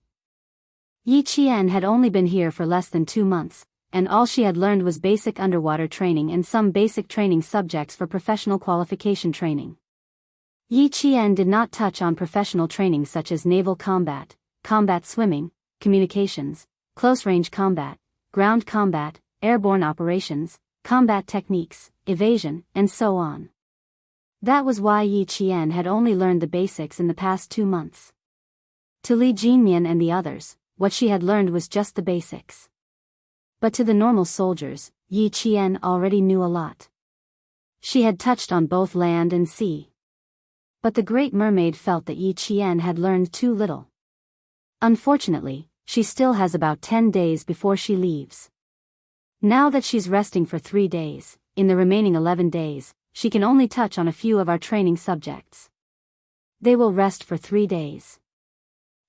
Yi Qian had only been here for less than 2 months, and all she had learned was basic underwater training and some basic training subjects for professional qualification training. Yi Qian did not touch on professional training such as naval combat, combat swimming, communications, close-range combat, ground combat, airborne operations, combat techniques, evasion, and so on. That was why Yi Qian had only learned the basics in the past 2 months. To Li Jinyan and the others, what she had learned was just the basics. But to the normal soldiers, Yi Qian already knew a lot. She had touched on both land and sea. But the Great Mermaid felt that Yi Qian had learned too little. Unfortunately, she still has about 10 days before she leaves. Now that she's resting for 3 days, in the remaining 11 days, she can only touch on a few of our training subjects. They will rest for 3 days.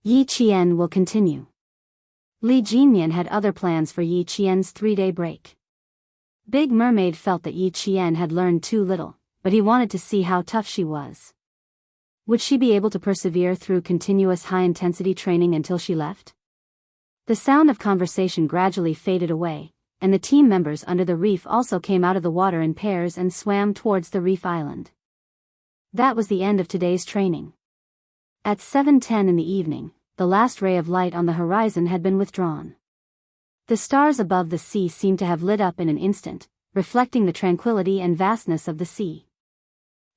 Yi Qian will continue. Li Jinyan had other plans for Yi Qian's 3-day break. Big Mermaid felt that Yi Qian had learned too little, but he wanted to see how tough she was. Would she be able to persevere through continuous high-intensity training until she left? The sound of conversation gradually faded away, and the team members under the reef also came out of the water in pairs and swam towards the reef island. That was the end of today's training. At 7:10 in the evening, the last ray of light on the horizon had been withdrawn. The stars above the sea seemed to have lit up in an instant, reflecting the tranquility and vastness of the sea.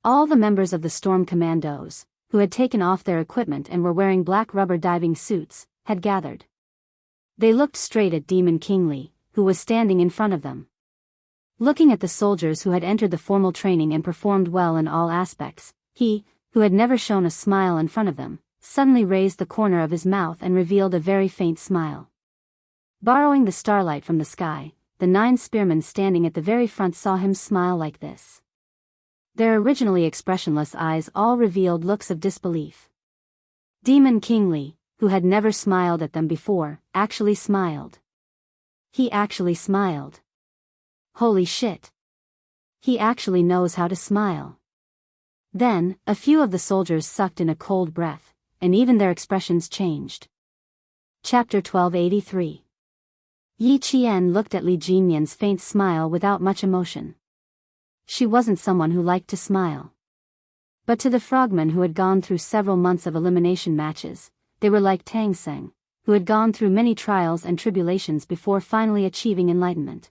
All the members of the Storm Commandos, who had taken off their equipment and were wearing black rubber diving suits, had gathered. They looked straight at Demon King Li, who was standing in front of them. Looking at the soldiers who had entered the formal training and performed well in all aspects, he, who had never shown a smile in front of them, suddenly raised the corner of his mouth and revealed a very faint smile. Borrowing the starlight from the sky, the 9 spearmen standing at the very front saw him smile like this. Their originally expressionless eyes all revealed looks of disbelief. Demon King Li, who had never smiled at them before, actually smiled. He actually smiled. Holy shit. He actually knows how to smile. Then, a few of the soldiers sucked in a cold breath, and even their expressions changed. Chapter 1283. Yi Qian looked at Li Jinyan's faint smile without much emotion. She wasn't someone who liked to smile. But to the frogmen who had gone through several months of elimination matches, they were like Tang Seng, who had gone through many trials and tribulations before finally achieving enlightenment.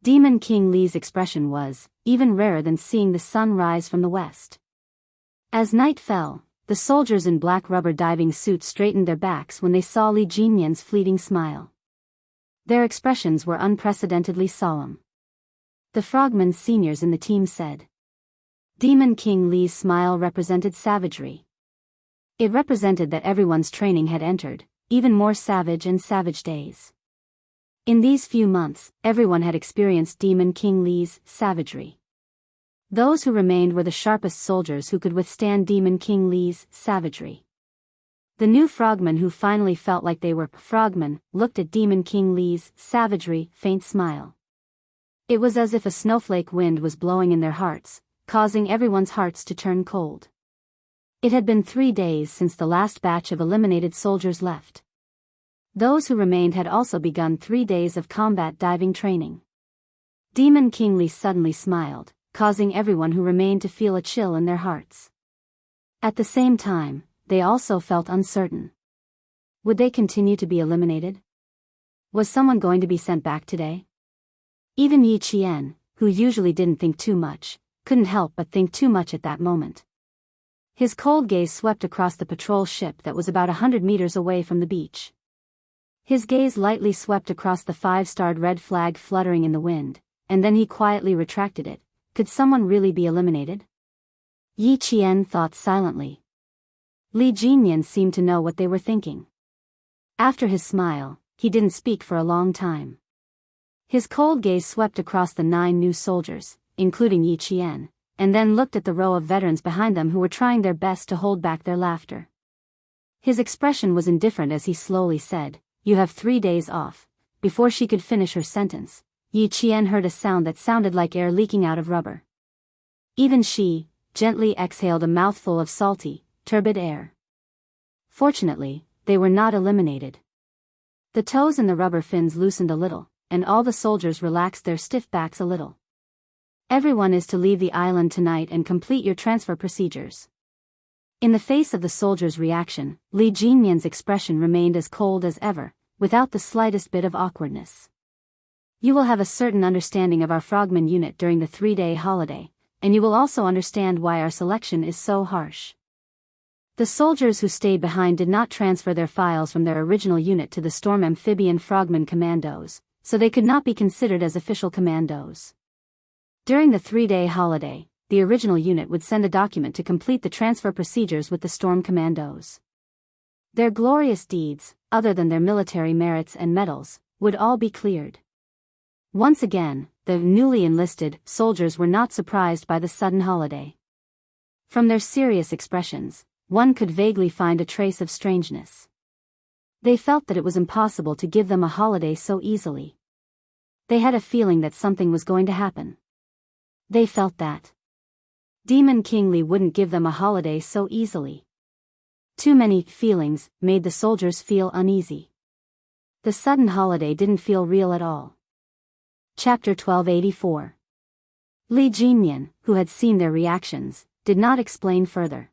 Demon King Li's expression was even rarer than seeing the sun rise from the west. As night fell, the soldiers in black rubber diving suits straightened their backs when they saw Li Jinyan's fleeting smile. Their expressions were unprecedentedly solemn. The frogmen seniors in the team said. Demon King Li's smile represented savagery. It represented that everyone's training had entered even more savage and savage days. In these few months, everyone had experienced Demon King Li's savagery. Those who remained were the sharpest soldiers who could withstand Demon King Li's savagery. The new frogmen who finally felt like they were frogmen looked at Demon King Li's savagery, faint smile. It was as if a snowflake wind was blowing in their hearts, causing everyone's hearts to turn cold. It had been 3 days since the last batch of eliminated soldiers left. Those who remained had also begun 3 days of combat diving training. Demon King Li suddenly smiled, causing everyone who remained to feel a chill in their hearts. At the same time, they also felt uncertain. Would they continue to be eliminated? Was someone going to be sent back today? Even Yi Qian, who usually didn't think too much, couldn't help but think too much at that moment. His cold gaze swept across the patrol ship that was about 100 meters away from the beach. His gaze lightly swept across the 5-starred red flag fluttering in the wind, and then he quietly retracted it. Could someone really be eliminated? Yi Qian thought silently. Li Jinyan seemed to know what they were thinking. After his smile, he didn't speak for a long time. His cold gaze swept across the 9 new soldiers, including Yi Qian, and then looked at the row of veterans behind them who were trying their best to hold back their laughter. His expression was indifferent as he slowly said, "You have 3 days off." Before she could finish her sentence, Yi Qian heard a sound that sounded like air leaking out of rubber. Even she gently exhaled a mouthful of salty, turbid air. Fortunately, they were not eliminated. The toes in the rubber fins loosened a little, and all the soldiers relaxed their stiff backs a little. Everyone is to leave the island tonight and complete your transfer procedures. In the face of the soldiers' reaction, Li Jinyan's expression remained as cold as ever, without the slightest bit of awkwardness. You will have a certain understanding of our frogman unit during the 3-day holiday, and you will also understand why our selection is so harsh. The soldiers who stayed behind did not transfer their files from their original unit to the Storm Amphibian Frogman Commandos, so they could not be considered as official commandos. During the 3-day holiday, the original unit would send a document to complete the transfer procedures with the Storm Commandos. Their glorious deeds, other than their military merits and medals, would all be cleared. Once again, the newly enlisted soldiers were not surprised by the sudden holiday. From their serious expressions, one could vaguely find a trace of strangeness. They felt that it was impossible to give them a holiday so easily. They had a feeling that something was going to happen. They felt that Demon King Li wouldn't give them a holiday so easily. Too many feelings made the soldiers feel uneasy. The sudden holiday didn't feel real at all. Chapter 1284. Li Jinyan, who had seen their reactions, did not explain further.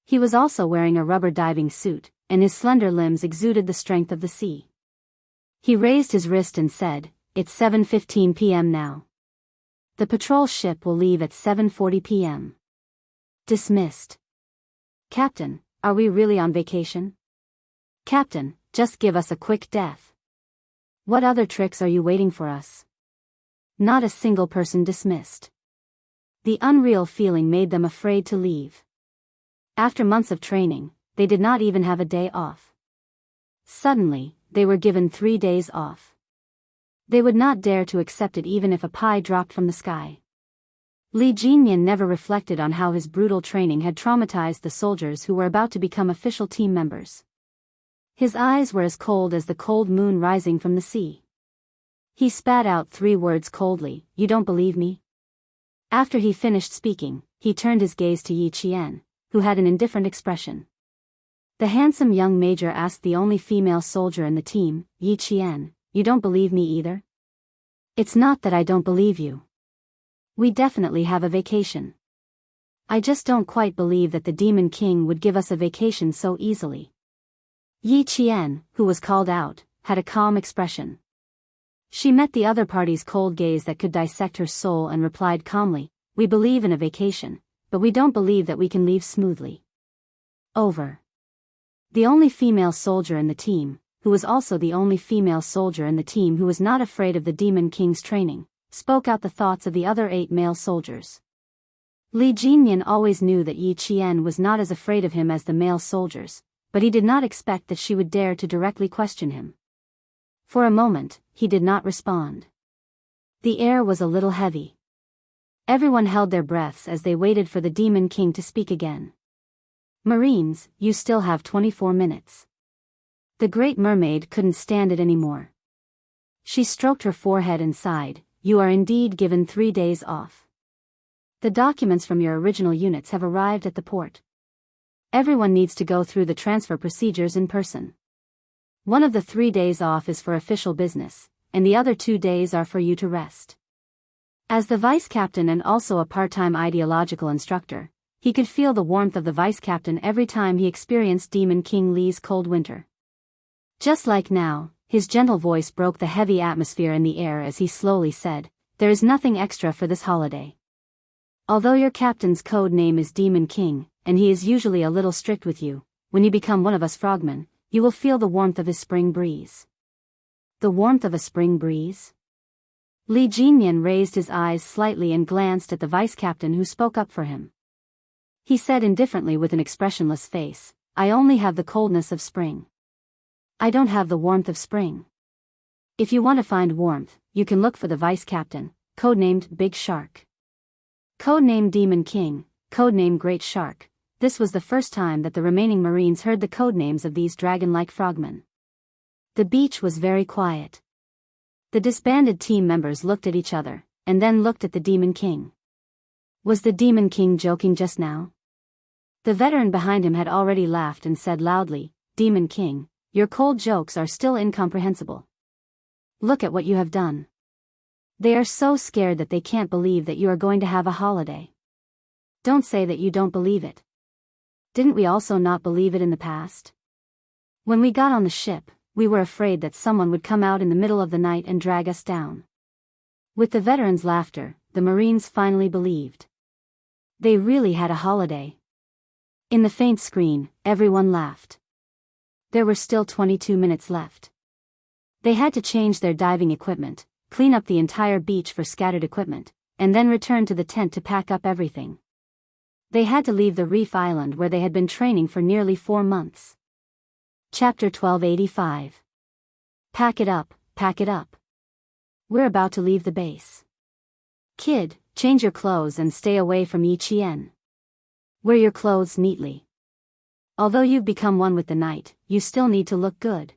He was also wearing a rubber diving suit, and his slender limbs exuded the strength of the sea. He raised his wrist and said, "It's 7:15 p.m. now. The patrol ship will leave at 7:40 p.m. Dismissed." "Captain, are we really on vacation?" "Captain, just give us a quick death. What other tricks are you waiting for us?" Not a single person dismissed. The unreal feeling made them afraid to leave. After months of training, they did not even have a day off. Suddenly, they were given 3 days off. They would not dare to accept it even if a pie dropped from the sky. Li Jinyan never reflected on how his brutal training had traumatized the soldiers who were about to become official team members. His eyes were as cold as the cold moon rising from the sea. He spat out 3 words coldly, "You don't believe me?" After he finished speaking, he turned his gaze to Yi Qian, who had an indifferent expression. The handsome young major asked the only female soldier in the team, "Yi Qian, you don't believe me either?" "It's not that I don't believe you. We definitely have a vacation. I just don't quite believe that the Demon King would give us a vacation so easily." Yi Qian, who was called out, had a calm expression. She met the other party's cold gaze that could dissect her soul and replied calmly, "We believe in a vacation, but we don't believe that we can leave smoothly." Over. The only female soldier in the team, who was also the only female soldier in the team who was not afraid of the Demon King's training, spoke out the thoughts of the other 8 male soldiers. Li Jinyan always knew that Yi Qian was not as afraid of him as the male soldiers, but he did not expect that she would dare to directly question him. For a moment, he did not respond. The air was a little heavy. Everyone held their breaths as they waited for the Demon King to speak again. "Marines, you still have 24 minutes. The Great Mermaid couldn't stand it anymore. She stroked her forehead and sighed, "You are indeed given 3 days off. The documents from your original units have arrived at the port. Everyone needs to go through the transfer procedures in person. One of the 3 days off is for official business, and the other 2 days are for you to rest." As the vice captain and also a part-time ideological instructor, he could feel the warmth of the vice captain every time he experienced Demon King Li's cold winter. Just like now, his gentle voice broke the heavy atmosphere in the air as he slowly said, "There is nothing extra for this holiday. Although your captain's code name is Demon King, and he is usually a little strict with you, when you become one of us frogmen, you will feel the warmth of his spring breeze." The warmth of a spring breeze? Li Jinyan raised his eyes slightly and glanced at the vice captain who spoke up for him. He said indifferently with an expressionless face, "I only have the coldness of spring. I don't have the warmth of spring." If you want to find warmth, you can look for the vice captain, codenamed Big Shark. Codenamed Demon King, codenamed Great Shark. This was the first time that the remaining Marines heard the codenames of these dragon-like frogmen. The beach was very quiet. The disbanded team members looked at each other, and then looked at the Demon King. Was the Demon King joking just now? The veteran behind him had already laughed and said loudly, "Demon King, your cold jokes are still incomprehensible. Look at what you have done. They are so scared that they can't believe that you are going to have a holiday. Don't say that you don't believe it. Didn't we also not believe it in the past? When we got on the ship, we were afraid that someone would come out in the middle of the night and drag us down." With the veterans' laughter, the Marines finally believed. They really had a holiday. In the faint screen, everyone laughed. There were still 22 minutes left. They had to change their diving equipment, clean up the entire beach for scattered equipment, and then return to the tent to pack up everything. They had to leave the reef island where they had been training for nearly 4 months. Chapter 1285. Pack it up, pack it up. We're about to leave the base. Kid, change your clothes and stay away from Yi Qian. Wear your clothes neatly. Although you've become one with the night, you still need to look good.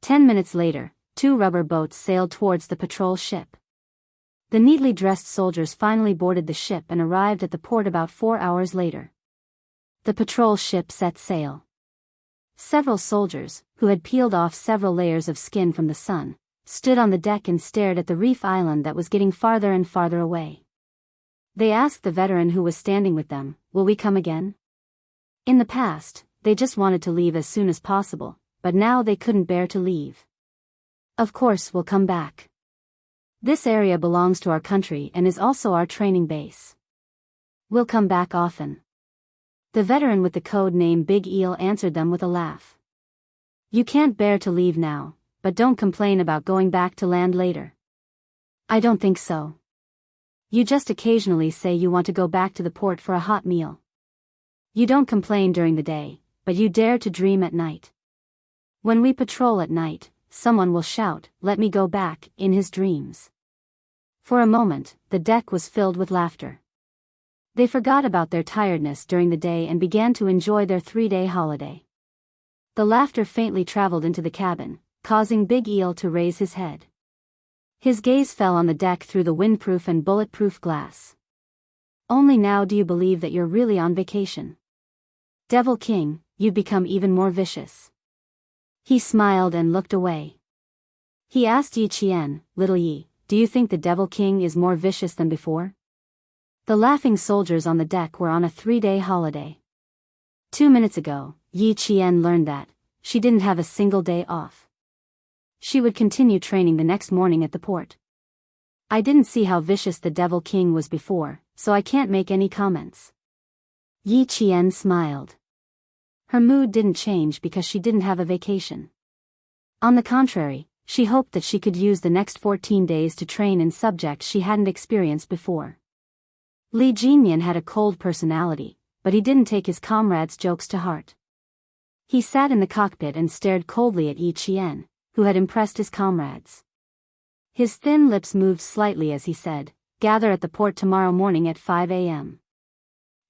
10 minutes later, 2 rubber boats sailed towards the patrol ship. The neatly dressed soldiers finally boarded the ship and arrived at the port about 4 hours later. The patrol ship set sail. Several soldiers, who had peeled off several layers of skin from the sun, stood on the deck and stared at the reef island that was getting farther and farther away. They asked the veteran who was standing with them, "Will we come again?" In the past, they just wanted to leave as soon as possible, but now they couldn't bear to leave. "Of course we'll come back. This area belongs to our country and is also our training base. We'll come back often." The veteran with the code name Big Eel answered them with a laugh. "You can't bear to leave now, but don't complain about going back to land later." "I don't think so. You just occasionally say you want to go back to the port for a hot meal. You don't complain during the day, but you dare to dream at night. When we patrol at night, someone will shout, 'Let me go back,' in his dreams." For a moment, the deck was filled with laughter. They forgot about their tiredness during the day and began to enjoy their 3-day holiday. The laughter faintly traveled into the cabin, causing Big Eel to raise his head. His gaze fell on the deck through the windproof and bulletproof glass. "Only now do you believe that you're really on vacation. Devil King, you've become even more vicious." He smiled and looked away. He asked Yi Qian, "Little Yi, do you think the Devil King is more vicious than before?" The laughing soldiers on the deck were on a 3-day holiday. 2 minutes ago, Yi Qian learned that she didn't have a single day off. She would continue training the next morning at the port. "I didn't see how vicious the Devil King was before, so I can't make any comments." Yi Qian smiled. Her mood didn't change because she didn't have a vacation. On the contrary, she hoped that she could use the next 14 days to train in subjects she hadn't experienced before. Li Jinyan had a cold personality, but he didn't take his comrades' jokes to heart. He sat in the cockpit and stared coldly at Yi Qian, who had impressed his comrades. His thin lips moved slightly as he said, "Gather at the port tomorrow morning at 5 a.m.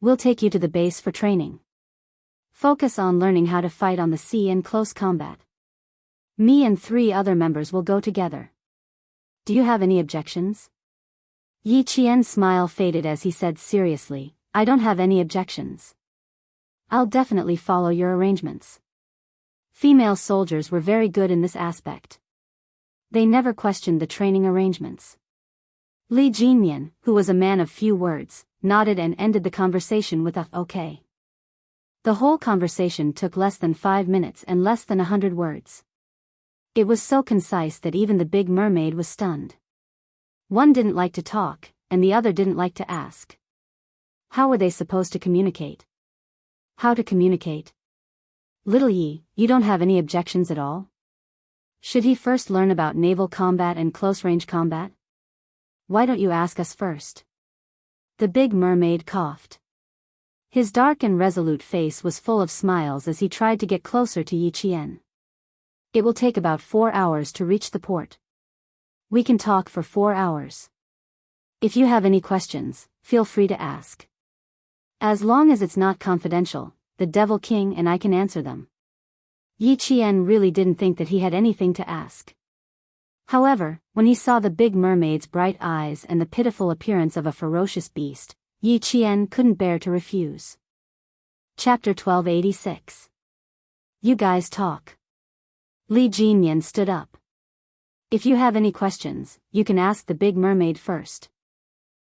We'll take you to the base for training. Focus on learning how to fight on the sea and close combat. Me and 3 other members will go together. Do you have any objections?" Yi Qian's smile faded as he said seriously, "I don't have any objections. I'll definitely follow your arrangements." Female soldiers were very good in this aspect. They never questioned the training arrangements. Li Jinyan, who was a man of few words, nodded and ended the conversation with a "okay." The whole conversation took less than 5 minutes and less than 100 words. It was so concise that even the big mermaid was stunned. One didn't like to talk, and the other didn't like to ask. How were they supposed to communicate? How to communicate? "Little Yi, you don't have any objections at all? Should he first learn about naval combat and close-range combat? Why don't you ask us first?" The big mermaid coughed. His dark and resolute face was full of smiles as he tried to get closer to Yi Qian. "It will take about 4 hours to reach the port. We can talk for 4 hours. If you have any questions, feel free to ask. As long as it's not confidential, the Devil King and I can answer them." Yi Qian really didn't think that he had anything to ask. However, when he saw the big mermaid's bright eyes and the pitiful appearance of a ferocious beast, Yi Qian couldn't bear to refuse. Chapter 1286. You guys talk. Li Jinyan stood up. "If you have any questions, you can ask the big mermaid first.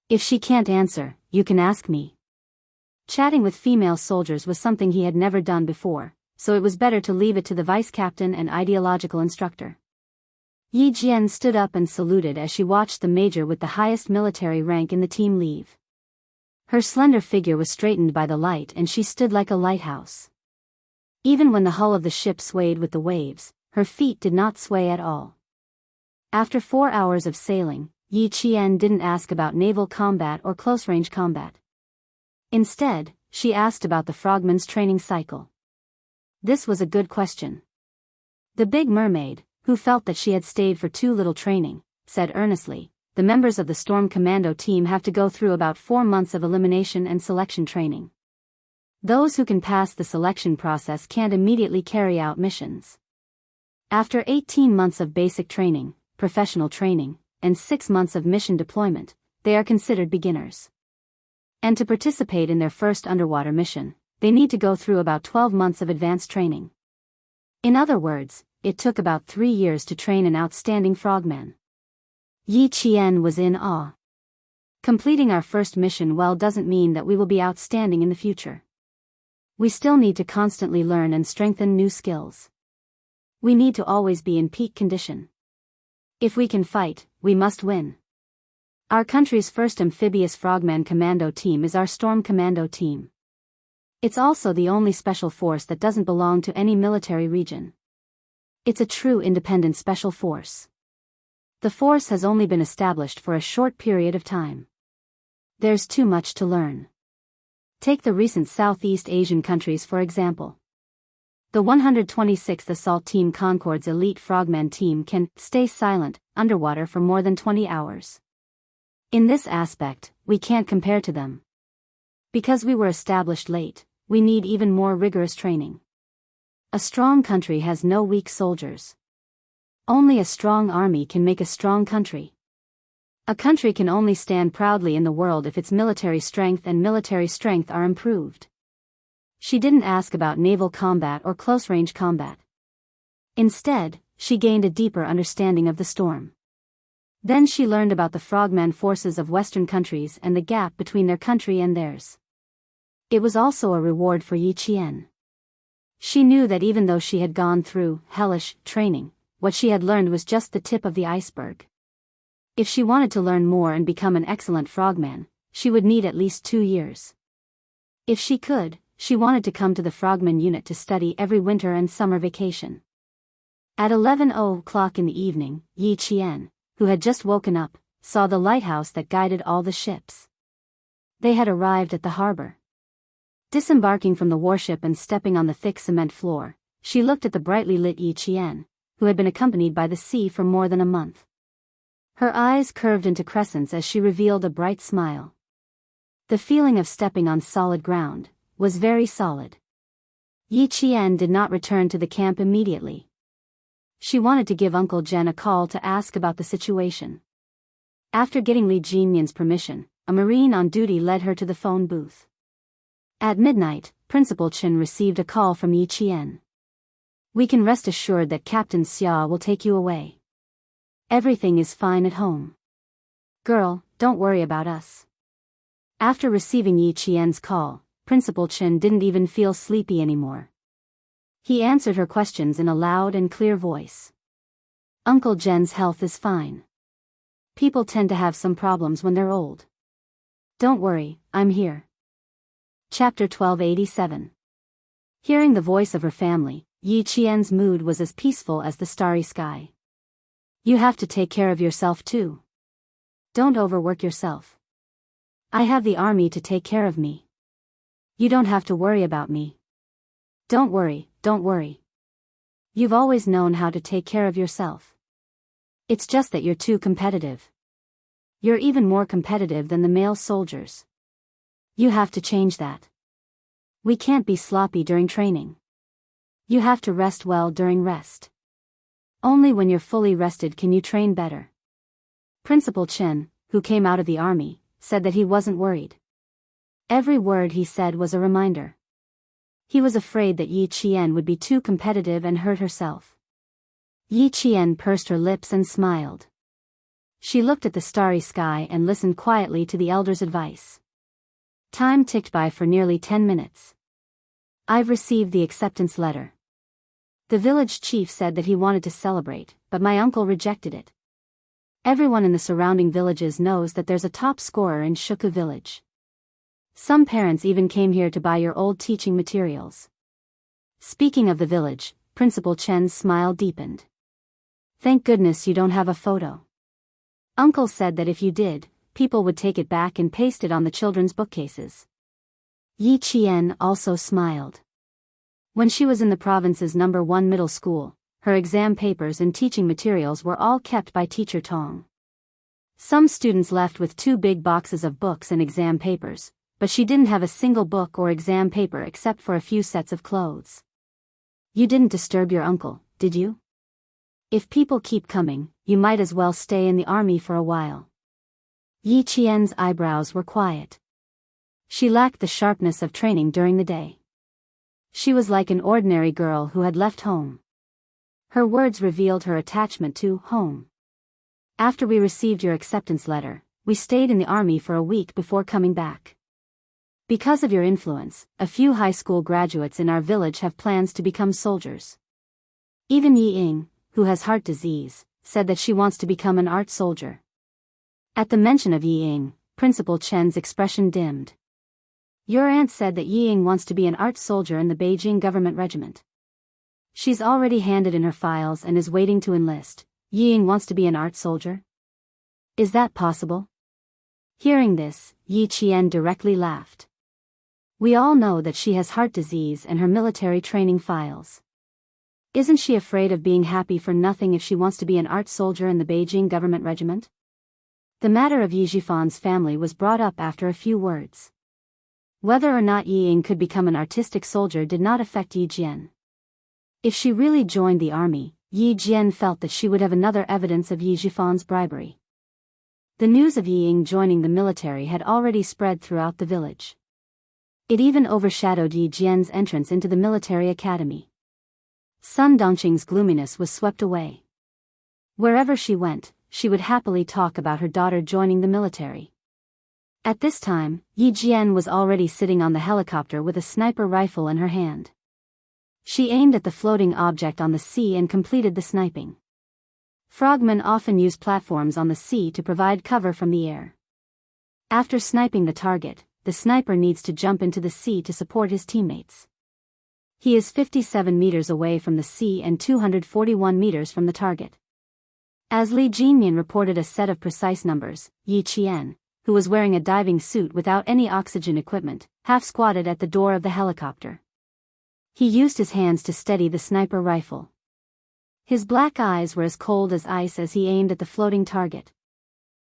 If she can't answer, you can ask me." Chatting with female soldiers was something he had never done before, so it was better to leave it to the vice captain and ideological instructor. Yi Jian stood up and saluted as she watched the major with the highest military rank in the team leave. Her slender figure was straightened by the light and she stood like a lighthouse. Even when the hull of the ship swayed with the waves, her feet did not sway at all. After 4 hours of sailing, Yi Qian didn't ask about naval combat or close-range combat. Instead, she asked about the frogman's training cycle. This was a good question. The big mermaid, who felt that she had stayed for too little training, said earnestly, "The members of the Storm Commando team have to go through about 4 months of elimination and selection training. Those who can pass the selection process can't immediately carry out missions. After 18 months of basic training, professional training, and 6 months of mission deployment, they are considered beginners. And to participate in their first underwater mission, they need to go through about 12 months of advanced training. In other words, it took about 3 years to train an outstanding frogman. Yi Qian was in awe. Completing our first mission well doesn't mean that we will be outstanding in the future. We still need to constantly learn and strengthen new skills. We need to always be in peak condition. If we can fight, we must win. Our country's first amphibious frogman commando team is our Storm Commando team. It's also the only special force that doesn't belong to any military region. It's a true independent special force. The force has only been established for a short period of time. There's too much to learn. Take the recent Southeast Asian countries for example. The 126th Assault Team Concord's elite frogman team can stay silent underwater for more than 20 hours. In this aspect, we can't compare to them. Because we were established late, we need even more rigorous training. A strong country has no weak soldiers. Only a strong army can make a strong country. A country can only stand proudly in the world if its military strength are improved. She didn't ask about naval combat or close-range combat. Instead, she gained a deeper understanding of the storm. Then she learned about the frogman forces of Western countries and the gap between their country and theirs. It was also a reward for Yi Qian. She knew that even though she had gone through hellish training, what she had learned was just the tip of the iceberg. If she wanted to learn more and become an excellent frogman, she would need at least 2 years. If she could, she wanted to come to the frogman unit to study every winter and summer vacation. At 11:00 in the evening, Yi Qian, who had just woken up, saw the lighthouse that guided all the ships. They had arrived at the harbor. Disembarking from the warship and stepping on the thick cement floor, she looked at the brightly lit Yi Qian, who had been accompanied by the sea for more than a month. Her eyes curved into crescents as she revealed a bright smile. The feeling of stepping on solid ground was very solid. Yi Qian did not return to the camp immediately. She wanted to give Uncle Jen a call to ask about the situation. After getting Li Jinyan's permission, a Marine on duty led her to the phone booth. At midnight, Principal Chen received a call from Yi Qian. "We can rest assured that Captain Xia will take you away. Everything is fine at home. Girl, don't worry about us." After receiving Yi Qian's call, Principal Chen didn't even feel sleepy anymore. He answered her questions in a loud and clear voice. "Uncle Jen's health is fine. People tend to have some problems when they're old. Don't worry, I'm here." Chapter 1287. Hearing the voice of her family, Yi Qian's mood was as peaceful as the starry sky. "You have to take care of yourself too. Don't overwork yourself. I have the army to take care of me. You don't have to worry about me. Don't worry, don't worry. You've always known how to take care of yourself. It's just that you're too competitive. You're even more competitive than the male soldiers. You have to change that. We can't be sloppy during training. You have to rest well during rest. Only when you're fully rested can you train better." Principal Chen, who came out of the army, said that he wasn't worried. Every word he said was a reminder. He was afraid that Yi Qian would be too competitive and hurt herself. Yi Qian pursed her lips and smiled. She looked at the starry sky and listened quietly to the elder's advice. Time ticked by for nearly 10 minutes. "I've received the acceptance letter. The village chief said that he wanted to celebrate, but my uncle rejected it. Everyone in the surrounding villages knows that there's a top scorer in Shuku village. Some parents even came here to buy your old teaching materials." Speaking of the village, Principal Chen's smile deepened. "Thank goodness you don't have a photo. Uncle said that if you did, people would take it back and paste it on the children's bookcases." Yi Qian also smiled. When she was in the province's #1 middle school, her exam papers and teaching materials were all kept by Teacher Tong. Some students left with 2 big boxes of books and exam papers, but she didn't have a single book or exam paper except for a few sets of clothes. You didn't disturb your uncle, did you? If people keep coming, you might as well stay in the army for a while. Yi Qian's eyebrows were quiet. She lacked the sharpness of training during the day. She was like an ordinary girl who had left home. Her words revealed her attachment to home. After we received your acceptance letter, we stayed in the army for a week before coming back. Because of your influence, a few high school graduates in our village have plans to become soldiers. Even Yi Ying, who has heart disease, said that she wants to become an art soldier. At the mention of Yi Ying, Principal Chen's expression dimmed. Your aunt said that Yi Ying wants to be an art soldier in the Beijing government regiment. She's already handed in her files and is waiting to enlist. Yi Ying wants to be an art soldier? Is that possible? Hearing this, Yi Qian directly laughed. We all know that she has heart disease and her military training files. Isn't she afraid of being happy for nothing if she wants to be an art soldier in the Beijing government regiment? The matter of Yi Zhifan's family was brought up after a few words. Whether or not Yi Ying could become an artistic soldier did not affect Yi Jian. If she really joined the army, Yi Jian felt that she would have another evidence of Yi Zhifan's bribery. The news of Yi Ying joining the military had already spread throughout the village. It even overshadowed Yi Jian's entrance into the military academy. Sun Dongqing's gloominess was swept away. Wherever she went, she would happily talk about her daughter joining the military. At this time, Yi Jian was already sitting on the helicopter with a sniper rifle in her hand. She aimed at the floating object on the sea and completed the sniping. Frogmen often use platforms on the sea to provide cover from the air. After sniping the target, the sniper needs to jump into the sea to support his teammates. He is 57 meters away from the sea and 241 meters from the target. As Li Jinmian reported a set of precise numbers, Yi Qian, who was wearing a diving suit without any oxygen equipment, half-squatted at the door of the helicopter. He used his hands to steady the sniper rifle. His black eyes were as cold as ice as he aimed at the floating target.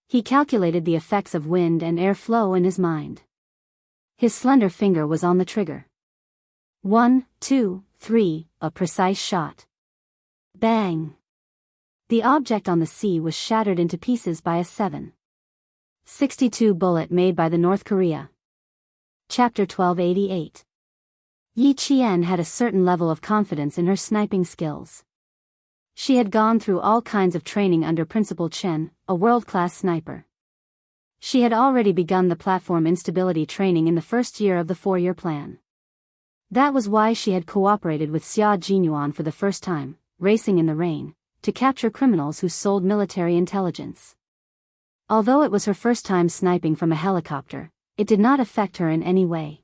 He calculated the effects of wind and air flow in his mind. His slender finger was on the trigger. 1, 2, 3, a precise shot. Bang! The object on the sea was shattered into pieces by a 7.62 bullet made by the North Korea. Chapter 1288. Yi Qian had a certain level of confidence in her sniping skills. She had gone through all kinds of training under Principal Chen, a world-class sniper. She had already begun the platform instability training in the first year of the 4-year plan. That was why she had cooperated with Xia Jinyuan for the first time, racing in the rain, to capture criminals who sold military intelligence. Although it was her first time sniping from a helicopter, it did not affect her in any way.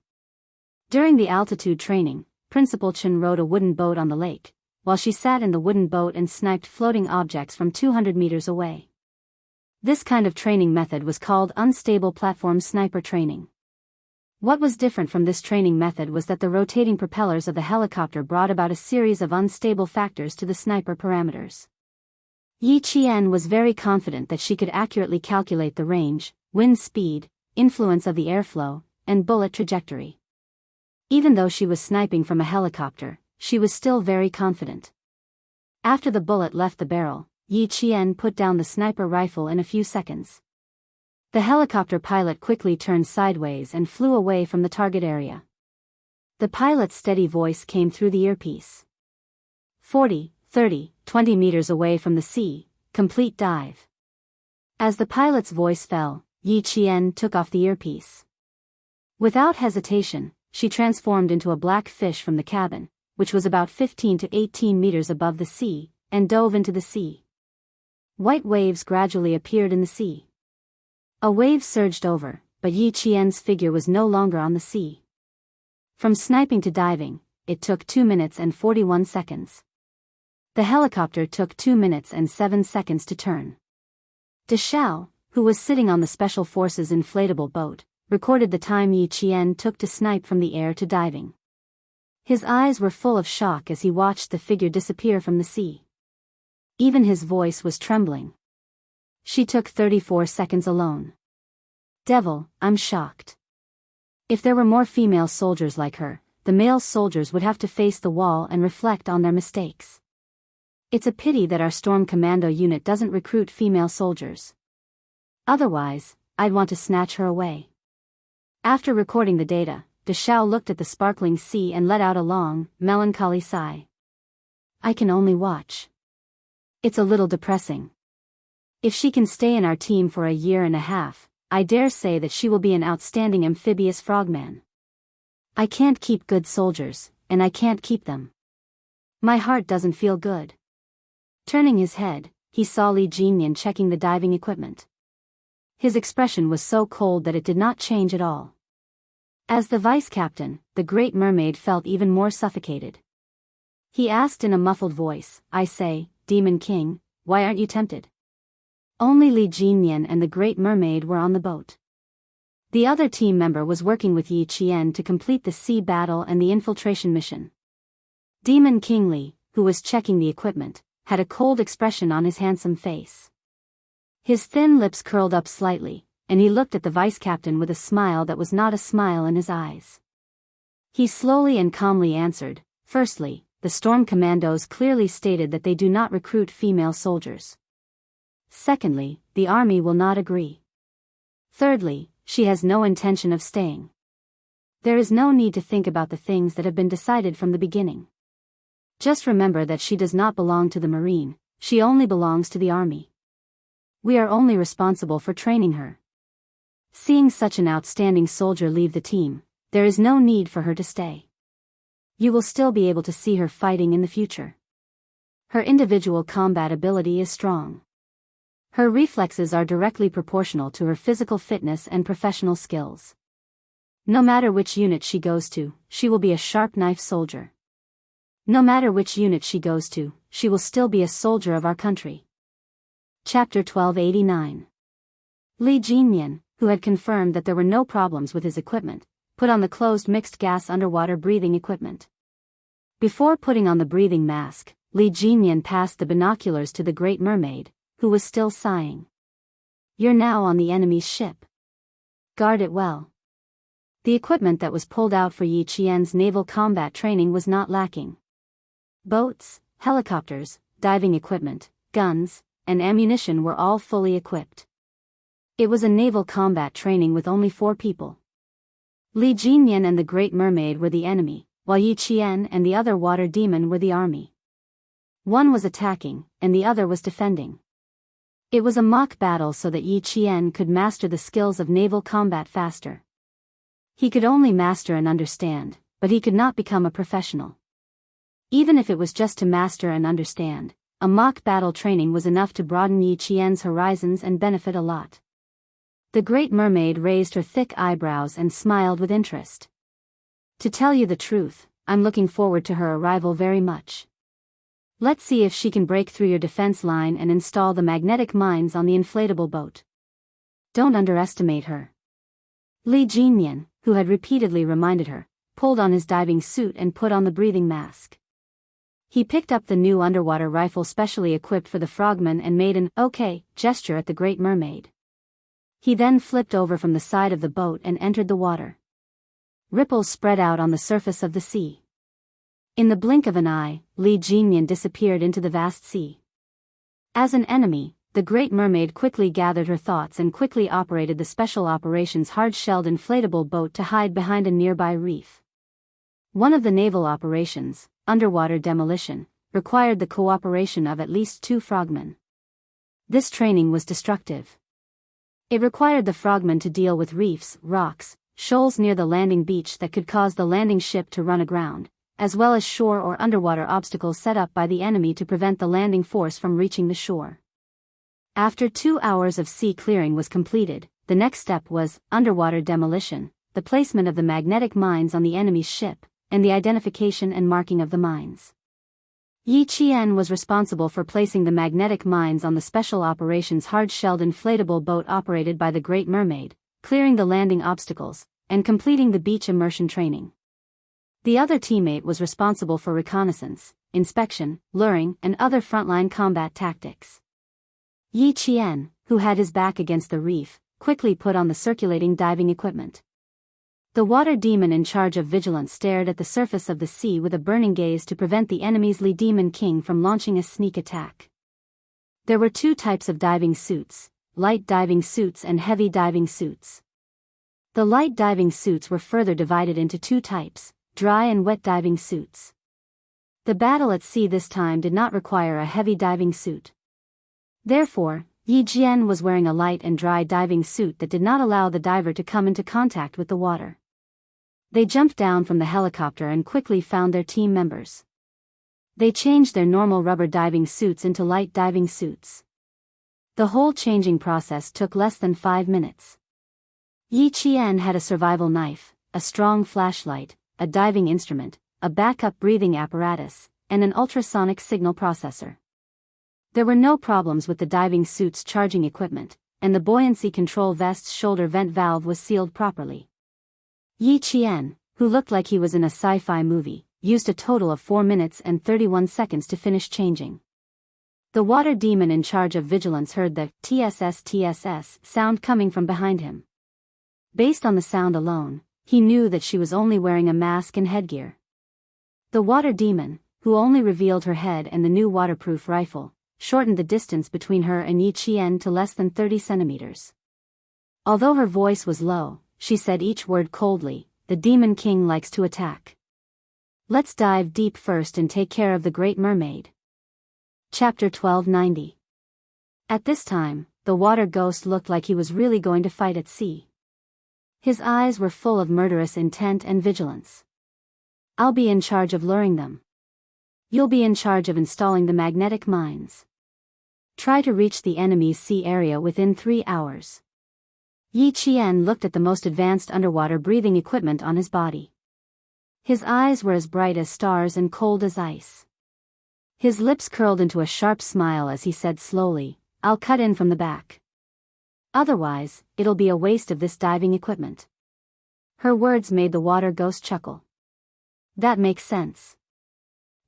During the altitude training, Principal Chen rowed a wooden boat on the lake, while she sat in the wooden boat and sniped floating objects from 200 meters away. This kind of training method was called unstable platform sniper training. What was different from this training method was that the rotating propellers of the helicopter brought about a series of unstable factors to the sniper parameters. Yi Qian was very confident that she could accurately calculate the range, wind speed, influence of the airflow, and bullet trajectory. Even though she was sniping from a helicopter, she was still very confident. After the bullet left the barrel, Yi Qian put down the sniper rifle in a few seconds. The helicopter pilot quickly turned sideways and flew away from the target area. The pilot's steady voice came through the earpiece. 40, 30, 20 meters away from the sea, complete dive. As the pilot's voice fell, Yi Qian took off the earpiece. Without hesitation, she transformed into a black fish from the cabin, which was about 15 to 18 meters above the sea, and dove into the sea. White waves gradually appeared in the sea. A wave surged over, but Yi Qian's figure was no longer on the sea. From sniping to diving, it took 2 minutes and 41 seconds. The helicopter took 2 minutes and 7 seconds to turn. De Xiao, who was sitting on the Special Forces inflatable boat, recorded the time Yi Qian took to snipe from the air to diving. His eyes were full of shock as he watched the figure disappear from the sea. Even his voice was trembling. She took 34 seconds alone. Devil, I'm shocked. If there were more female soldiers like her, the male soldiers would have to face the wall and reflect on their mistakes. It's a pity that our Storm Commando unit doesn't recruit female soldiers. Otherwise, I'd want to snatch her away. After recording the data, Deshao looked at the sparkling sea and let out a long, melancholy sigh. I can only watch. It's a little depressing. If she can stay in our team for a year and a half, I dare say that she will be an outstanding amphibious frogman. I can't keep good soldiers, and I can't keep them. My heart doesn't feel good. Turning his head, he saw Li Jinyan checking the diving equipment. His expression was so cold that it did not change at all. As the vice-captain, the Great Mermaid felt even more suffocated. He asked in a muffled voice, I say, Demon King, why aren't you tempted? Only Li Jinyan and the Great Mermaid were on the boat. The other team member was working with Yi Qian to complete the sea battle and the infiltration mission. Demon King Li, who was checking the equipment, had a cold expression on his handsome face. His thin lips curled up slightly, and he looked at the vice-captain with a smile that was not a smile in his eyes. He slowly and calmly answered, Firstly, the Storm Commandos clearly stated that they do not recruit female soldiers. Secondly, the army will not agree. Thirdly, she has no intention of staying. There is no need to think about the things that have been decided from the beginning. Just remember that she does not belong to the Marine, she only belongs to the army. We are only responsible for training her. Seeing such an outstanding soldier leave the team, there is no need for her to stay. You will still be able to see her fighting in the future. Her individual combat ability is strong. Her reflexes are directly proportional to her physical fitness and professional skills. No matter which unit she goes to, she will be a sharp knife soldier. No matter which unit she goes to, she will still be a soldier of our country. Chapter 1289. Li Jinyan, who had confirmed that there were no problems with his equipment, put on the closed mixed gas underwater breathing equipment. Before putting on the breathing mask, Li Jinyan passed the binoculars to the Great Mermaid, who was still sighing. You're now on the enemy's ship. Guard it well. The equipment that was pulled out for Yi Qian's naval combat training was not lacking. Boats, helicopters, diving equipment, guns, and ammunition were all fully equipped. It was a naval combat training with only 4 people. Li Jinyan and the Great Mermaid were the enemy, while Yi Qian and the other water demon were the army. One was attacking, and the other was defending. It was a mock battle so that Yi Qian could master the skills of naval combat faster. He could only master and understand, but he could not become a professional. Even if it was just to master and understand, a mock battle training was enough to broaden Yi Qian's horizons and benefit a lot. The Great Mermaid raised her thick eyebrows and smiled with interest. To tell you the truth, I'm looking forward to her arrival very much. Let's see if she can break through your defense line and install the magnetic mines on the inflatable boat. Don't underestimate her. Li Jinyan, who had repeatedly reminded her, pulled on his diving suit and put on the breathing mask. He picked up the new underwater rifle specially equipped for the frogmen and made an "okay" gesture at the Great Mermaid. He then flipped over from the side of the boat and entered the water. Ripples spread out on the surface of the sea. In the blink of an eye, Li Jinyan disappeared into the vast sea. As an enemy, the Great Mermaid quickly gathered her thoughts and quickly operated the Special Operations hard-shelled inflatable boat to hide behind a nearby reef. One of the naval operations, underwater demolition, required the cooperation of at least 2 frogmen. This training was destructive. It required the frogmen to deal with reefs, rocks, shoals near the landing beach that could cause the landing ship to run aground, as well as shore or underwater obstacles set up by the enemy to prevent the landing force from reaching the shore. After 2 hours of sea clearing was completed, the next step was underwater demolition, the placement of the magnetic mines on the enemy's ship, and the identification and marking of the mines. Yi Qian was responsible for placing the magnetic mines on the Special Operations hard-shelled inflatable boat operated by the Great Mermaid, clearing the landing obstacles, and completing the beach immersion training. The other teammate was responsible for reconnaissance, inspection, luring, and other frontline combat tactics. Yi Qian, who had his back against the reef, quickly put on the circulating diving equipment. The water demon in charge of vigilance stared at the surface of the sea with a burning gaze to prevent the enemy's Lee Demon King from launching a sneak attack. There were two types of diving suits, light diving suits and heavy diving suits. The light diving suits were further divided into two types, dry and wet diving suits. The battle at sea this time did not require a heavy diving suit. Therefore, Yi Jian was wearing a light and dry diving suit that did not allow the diver to come into contact with the water. They jumped down from the helicopter and quickly found their team members. They changed their normal rubber diving suits into light diving suits. The whole changing process took less than 5 minutes. Yi Qian had a survival knife, a strong flashlight, a diving instrument, a backup breathing apparatus, and an ultrasonic signal processor. There were no problems with the diving suit's charging equipment, and the buoyancy control vest's shoulder vent valve was sealed properly. Yi Qian, who looked like he was in a sci-fi movie, used a total of 4 minutes and 31 seconds to finish changing. The water demon in charge of vigilance heard the TSS sound coming from behind him. Based on the sound alone, he knew that she was only wearing a mask and headgear. The water demon, who only revealed her head and the new waterproof rifle, shortened the distance between her and Yi Qian to less than 30 centimeters. Although her voice was low, she said each word coldly. The Demon King likes to attack. Let's dive deep first and take care of the Great Mermaid. Chapter 1290. At this time, the water ghost looked like he was really going to fight at sea. His eyes were full of murderous intent and vigilance. I'll be in charge of luring them. You'll be in charge of installing the magnetic mines. Try to reach the enemy's sea area within 3 hours. Yi Qian looked at the most advanced underwater breathing equipment on his body. His eyes were as bright as stars and cold as ice. His lips curled into a sharp smile as he said slowly, I'll cut in from the back. Otherwise, it'll be a waste of this diving equipment. Her words made the water ghost chuckle. That makes sense.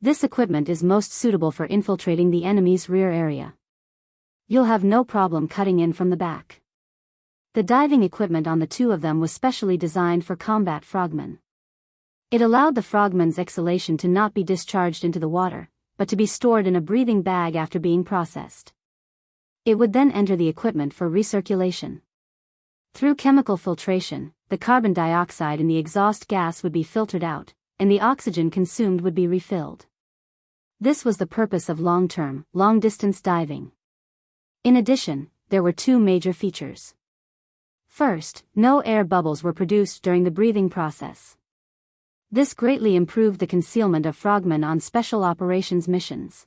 This equipment is most suitable for infiltrating the enemy's rear area. You'll have no problem cutting in from the back. The diving equipment on the two of them was specially designed for combat frogmen. It allowed the frogman's exhalation to not be discharged into the water, but to be stored in a breathing bag after being processed. It would then enter the equipment for recirculation. Through chemical filtration, the carbon dioxide in the exhaust gas would be filtered out, and the oxygen consumed would be refilled. This was the purpose of long-term, long-distance diving. In addition, there were two major features. First, no air bubbles were produced during the breathing process. This greatly improved the concealment of frogmen on special operations missions.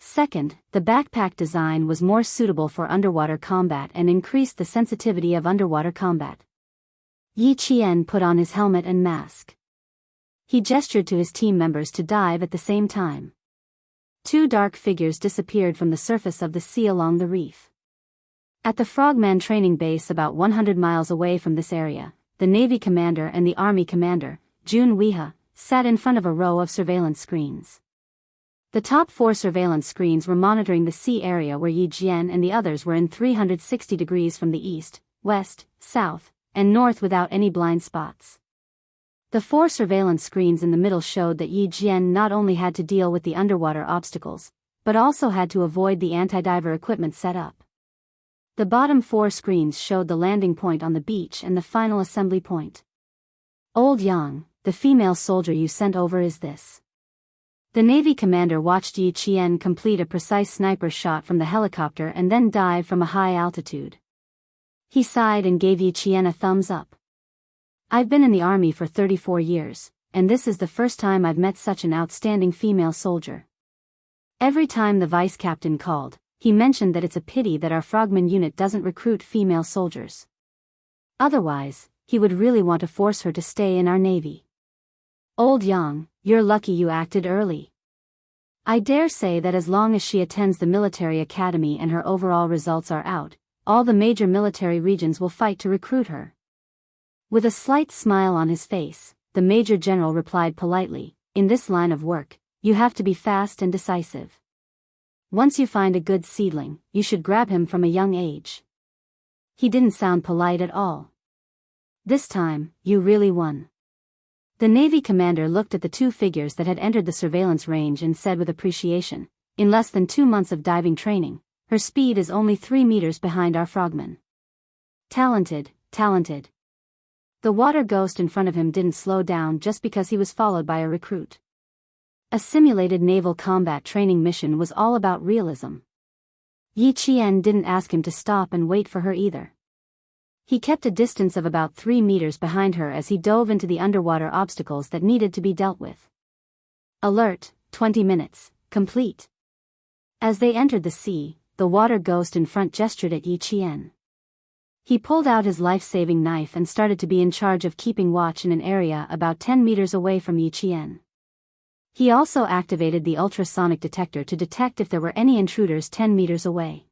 Second, the backpack design was more suitable for underwater combat and increased the sensitivity of underwater combat. Yi Qian put on his helmet and mask. He gestured to his team members to dive at the same time. Two dark figures disappeared from the surface of the sea along the reef. At the Frogman training base about 100 miles away from this area, the Navy commander and the Army commander, Jun Weha, sat in front of a row of surveillance screens. The top 4 surveillance screens were monitoring the sea area where Yi Jian and the others were in 360 degrees from the east, west, south, and north without any blind spots. The 4 surveillance screens in the middle showed that Yi Jian not only had to deal with the underwater obstacles, but also had to avoid the anti-diver equipment set up. The bottom 4 screens showed the landing point on the beach and the final assembly point. Old Yang, the female soldier you sent over is this. The Navy commander watched Yi Qian complete a precise sniper shot from the helicopter and then dive from a high altitude. He sighed and gave Yi Qian a thumbs up. I've been in the army for 34 years, and this is the first time I've met such an outstanding female soldier. Every time the vice captain called, he mentioned that it's a pity that our frogman unit doesn't recruit female soldiers. Otherwise, he would really want to force her to stay in our navy. Old Yang, you're lucky you acted early. I dare say that as long as she attends the military academy and her overall results are out, all the major military regions will fight to recruit her. With a slight smile on his face, the Major General replied politely, in this line of work, you have to be fast and decisive. Once you find a good seedling, you should grab him from a young age. He didn't sound polite at all. This time, you really won. The Navy commander looked at the two figures that had entered the surveillance range and said with appreciation, in less than 2 months of diving training, her speed is only 3 meters behind our frogmen. Talented, talented. The water ghost in front of him didn't slow down just because he was followed by a recruit. A simulated naval combat training mission was all about realism. Yi Qian didn't ask him to stop and wait for her either. He kept a distance of about 3 meters behind her as he dove into the underwater obstacles that needed to be dealt with. Alert, 20 minutes, complete. As they entered the sea, the water ghost in front gestured at Yi Qian. He pulled out his life-saving knife and started to be in charge of keeping watch in an area about 10 meters away from Yi Qian. He also activated the ultrasonic detector to detect if there were any intruders 10 meters away.